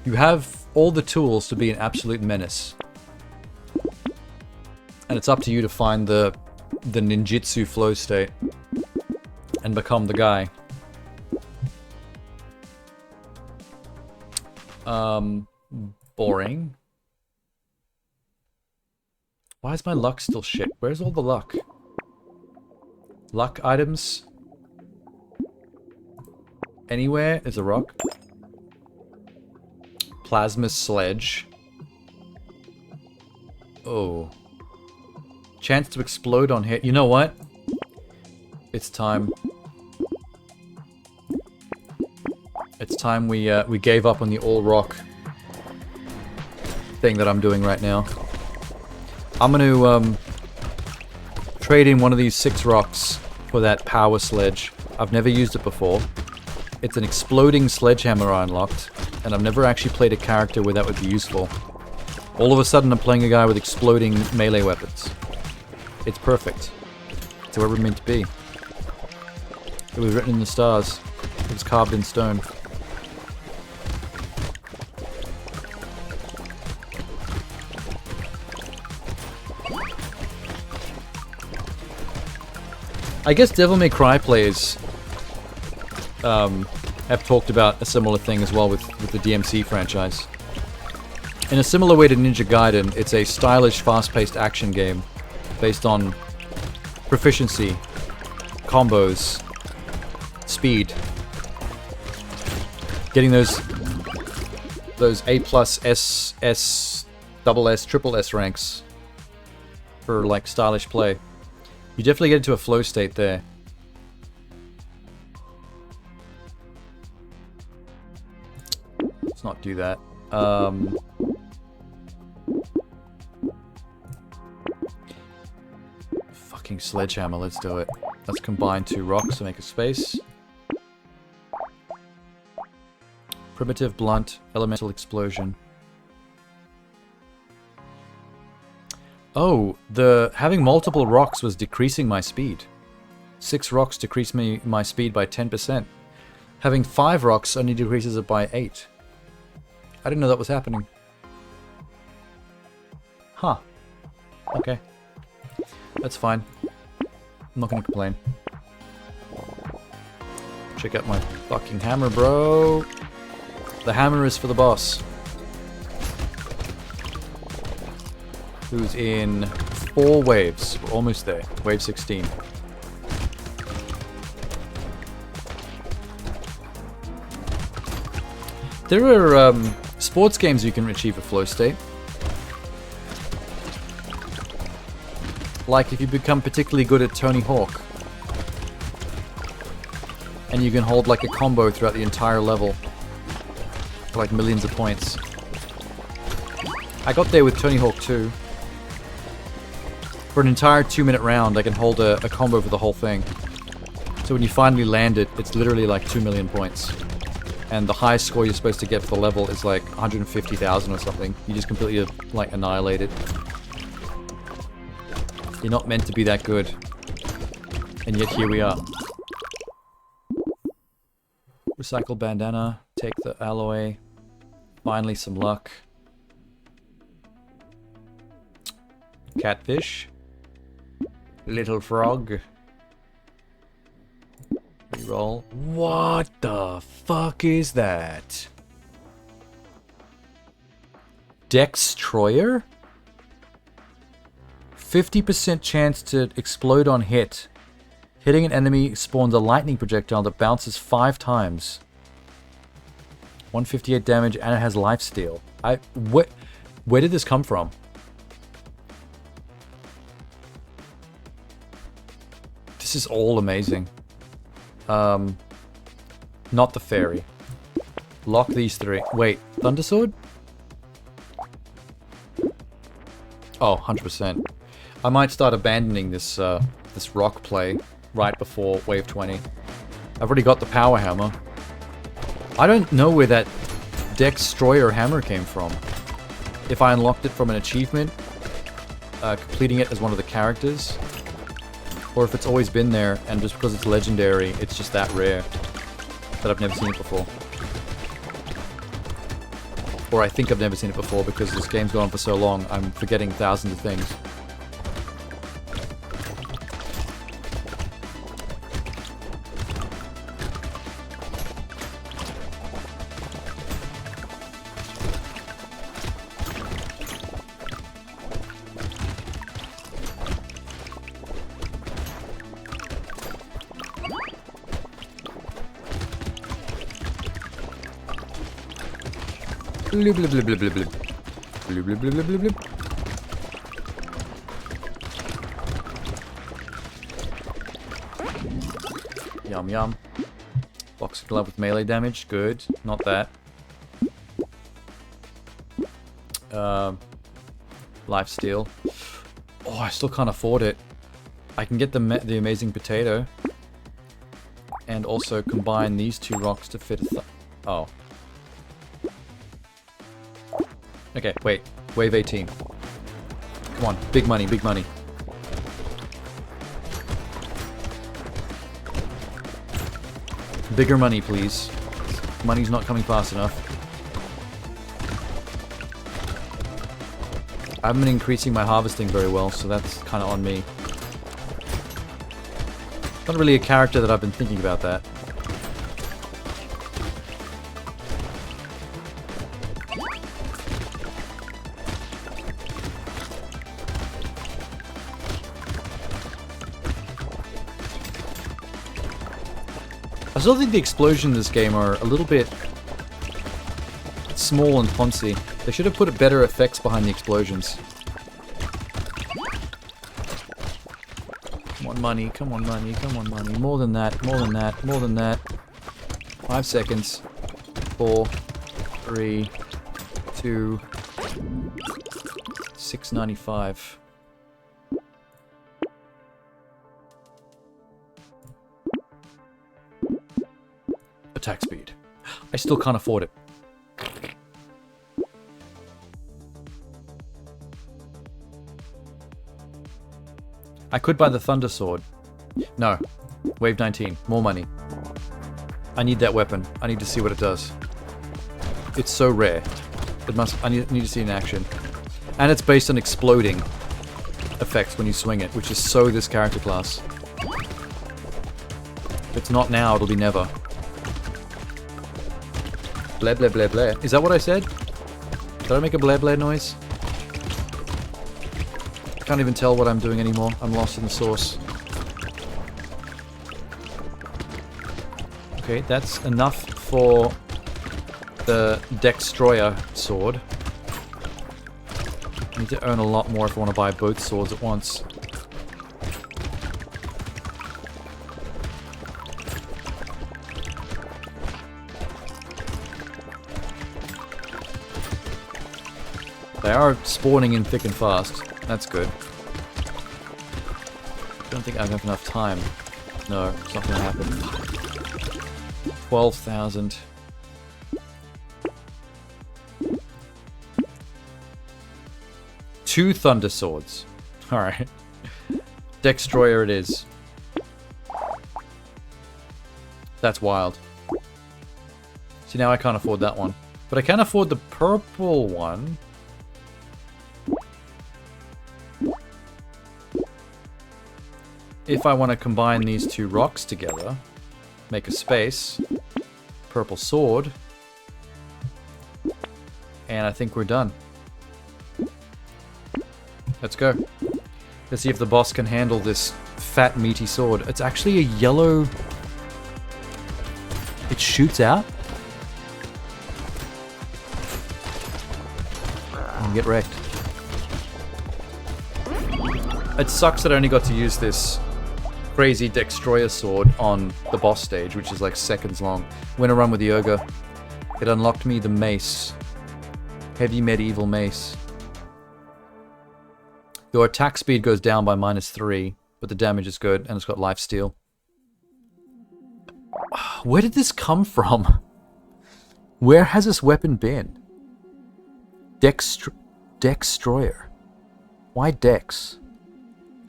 you have all the tools to be an absolute menace. And it's up to you to find the ninjutsu flow state and become the guy. Boring. Why is my luck still shit? Where's all the luck? Luck items? Anywhere is a rock. Plasma sledge. Oh. Chance to explode on hit. You know what? It's time. It's time we gave up on the all rock thing that I'm doing right now. I'm gonna trade in one of these 6 rocks for that power sledge. I've never used it before. It's an exploding sledgehammer I unlocked, and I've never actually played a character where that would be useful. All of a sudden I'm playing a guy with exploding melee weapons. It's perfect. It's where we're meant to be. It was written in the stars. It was carved in stone. I guess Devil May Cry players have talked about a similar thing as well with the DMC franchise. In a similar way to Ninja Gaiden, it's a stylish, fast-paced action game based on proficiency, combos, speed. Getting those A+, S, double S, triple S ranks for like stylish play. You definitely get into a flow state there. Let's not do that. Fucking sledgehammer, let's do it. Let's combine 2 rocks to make a space. Primitive, blunt, elemental explosion. Oh, having multiple rocks was decreasing my speed. 6 rocks decreased my speed by 10%. Having 5 rocks only decreases it by 8. I didn't know that was happening. Huh. Okay. That's fine. I'm not gonna complain. Check out my fucking hammer, bro. The hammer is for the boss. Who's in 4 waves. We're almost there. Wave 16. There are sports games you can achieve a flow state. Like if you become particularly good at Tony Hawk. And you can hold like a combo throughout the entire level. For like millions of points. I got there with Tony Hawk 2. For an entire 2-minute round, I can hold a combo for the whole thing. So when you finally land it, it's literally like 2 million points. And the highest score you're supposed to get for the level is like 150,000 or something. You just completely like annihilate it. You're not meant to be that good. And yet here we are. Recycle bandana, take the alloy. Finally some luck. Catfish. Little frog. Reroll. What the fuck is that? Dextroyer? 50% chance to explode on hit. Hitting an enemy spawns a lightning projectile that bounces 5 times. 158 damage and it has lifesteal. Where did this come from? This is all amazing. Not the fairy. Lock these 3. Wait, Thundersword? Oh, 100%. I might start abandoning this this rock play right before wave 20. I've already got the power hammer. I don't know where that Dextroyer hammer came from. If I unlocked it from an achievement, completing it as one of the characters, or if it's always been there and just because it's legendary, it's just that rare. that I've never seen it before. Or I think I've never seen it before because this game's gone on for so long, I'm forgetting thousands of things. Blub, blub, blub, blub, blub, blub. Blub, blub, blub, blub, blub, blub. Yum yum. Boxing glove with melee damage, good. Not that. Life steal. Oh, I still can't afford it. I can get the amazing potato, and also combine these two rocks to fit a oh. Okay, wait. Wave 18. Come on, big money, big money. Bigger money, please. Money's not coming fast enough. I haven't been increasing my harvesting very well, so that's kind of on me. Not really a character that I've been thinking about that. I still think the explosions in this game are a little bit small and poncy. They should have put better effects behind the explosions. Come on, money, come on, money, come on, money. More than that, more than that, more than that. 5 seconds. 4, 3, 2, 695. Attack speed. I still can't afford it. I could buy the Thunder Sword. No. Wave 19. More money. I need that weapon. I need to see what it does. It's so rare. I need to see it in action. And it's based on exploding effects when you swing it, which is so this character class. If it's not now, it'll be never. Blah blah blah blah. Is that what I said? Did I make a blah blah noise? I can't even tell what I'm doing anymore. I'm lost in the source. Okay, that's enough for the Destroyer sword. I need to earn a lot more if I want to buy both swords at once. They are spawning in thick and fast. That's good. I don't think I have enough time. No, it's not going to happen. 12,000. Two Thunder Swords. Alright. Destroyer it is. That's wild. See, now I can't afford that one. But I can afford the purple one. If I want to combine these two rocks together, make a space, purple sword, and I think we're done. Let's go. Let's see if the boss can handle this fat, meaty sword. It's actually a yellow... It shoots out? And get wrecked. It sucks that I only got to use this crazy Destroyer sword on the boss stage, which is like seconds long. Went a run with the ogre. It unlocked me the mace. Heavy medieval mace. Your attack speed goes down by -3, but the damage is good, and it's got life steal. Where did this come from? Where has this weapon been? Destroyer. Why Dex?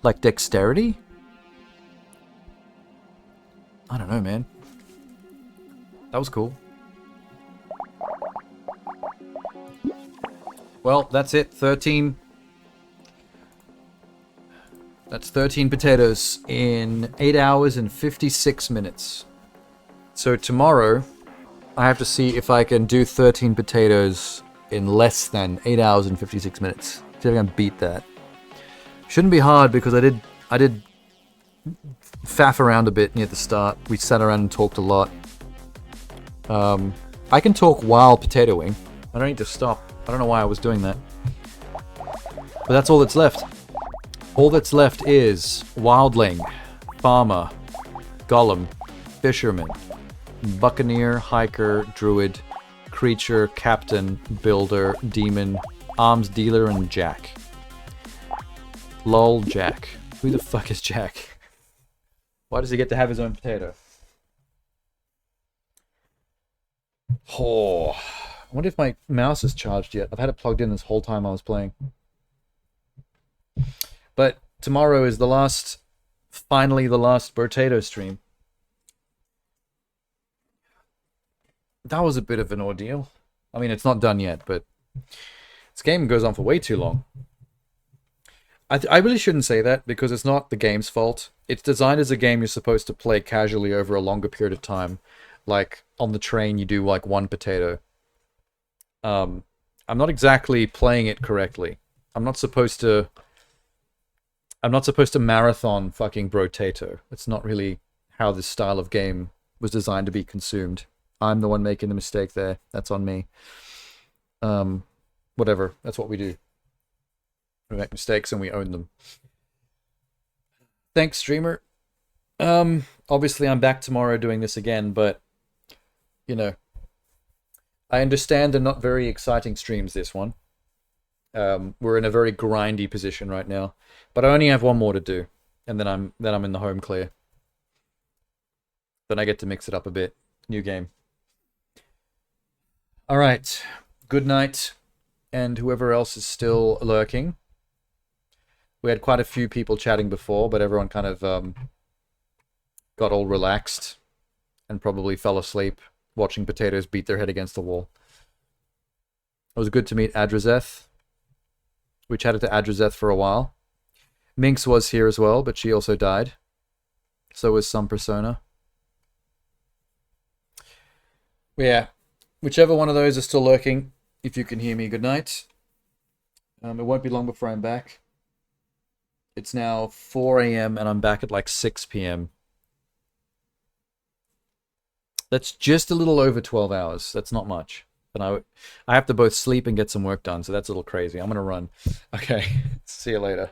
Like dexterity? I don't know, man. That was cool. Well, that's it. 13. That's 13 potatoes in 8 hours and 56 minutes. So tomorrow, I have to see if I can do 13 potatoes in less than 8 hours and 56 minutes. See if I can beat that. Shouldn't be hard because I did faff around a bit near the start. We sat around and talked a lot. I can talk while potatoing. I don't need to stop. I don't know why I was doing that. But that's all that's left. All that's left is Wildling, Farmer, Golem, Fisherman, Buccaneer, Hiker, Druid, Creature, Captain, Builder, Demon, Arms Dealer, and Jack. Lol, Jack. Who the fuck is Jack? Why does he get to have his own potato? Oh, I wonder if my mouse is charged yet. I've had it plugged in this whole time I was playing. But tomorrow is the last, finally the last Brotato stream. That was a bit of an ordeal. I mean, it's not done yet, but this game goes on for way too long. I really shouldn't say that because it's not the game's fault. It's designed as a game you're supposed to play casually over a longer period of time. Like on the train, you do like one potato. I'm not exactly playing it correctly. I'm not supposed to marathon fucking Brotato. It's not really how this style of game was designed to be consumed. I'm the one making the mistake there. That's on me. Whatever. That's what we do. We make mistakes and we own them. Thanks, streamer. Obviously I'm back tomorrow doing this again, but you know, I understand they're not very exciting streams, this one. We're in a very grindy position right now, but I only have one more to do, and then I'm in the home clear. Then I get to mix it up a bit. New game. All right. Good night, and whoever else is still lurking. We had quite a few people chatting before, but everyone kind of got all relaxed and probably fell asleep watching potatoes beat their head against the wall. It was good to meet Adrazeth. We chatted to Adrazeth for a while. Minx was here as well, but she also died. So was some persona. Yeah, whichever one of those is still lurking, if you can hear me, good night. It won't be long before I'm back. It's now 4 a.m. and I'm back at like 6 p.m. That's just a little over 12 hours. That's not much. But I have to both sleep and get some work done, so that's a little crazy. I'm going to run. Okay, see you later.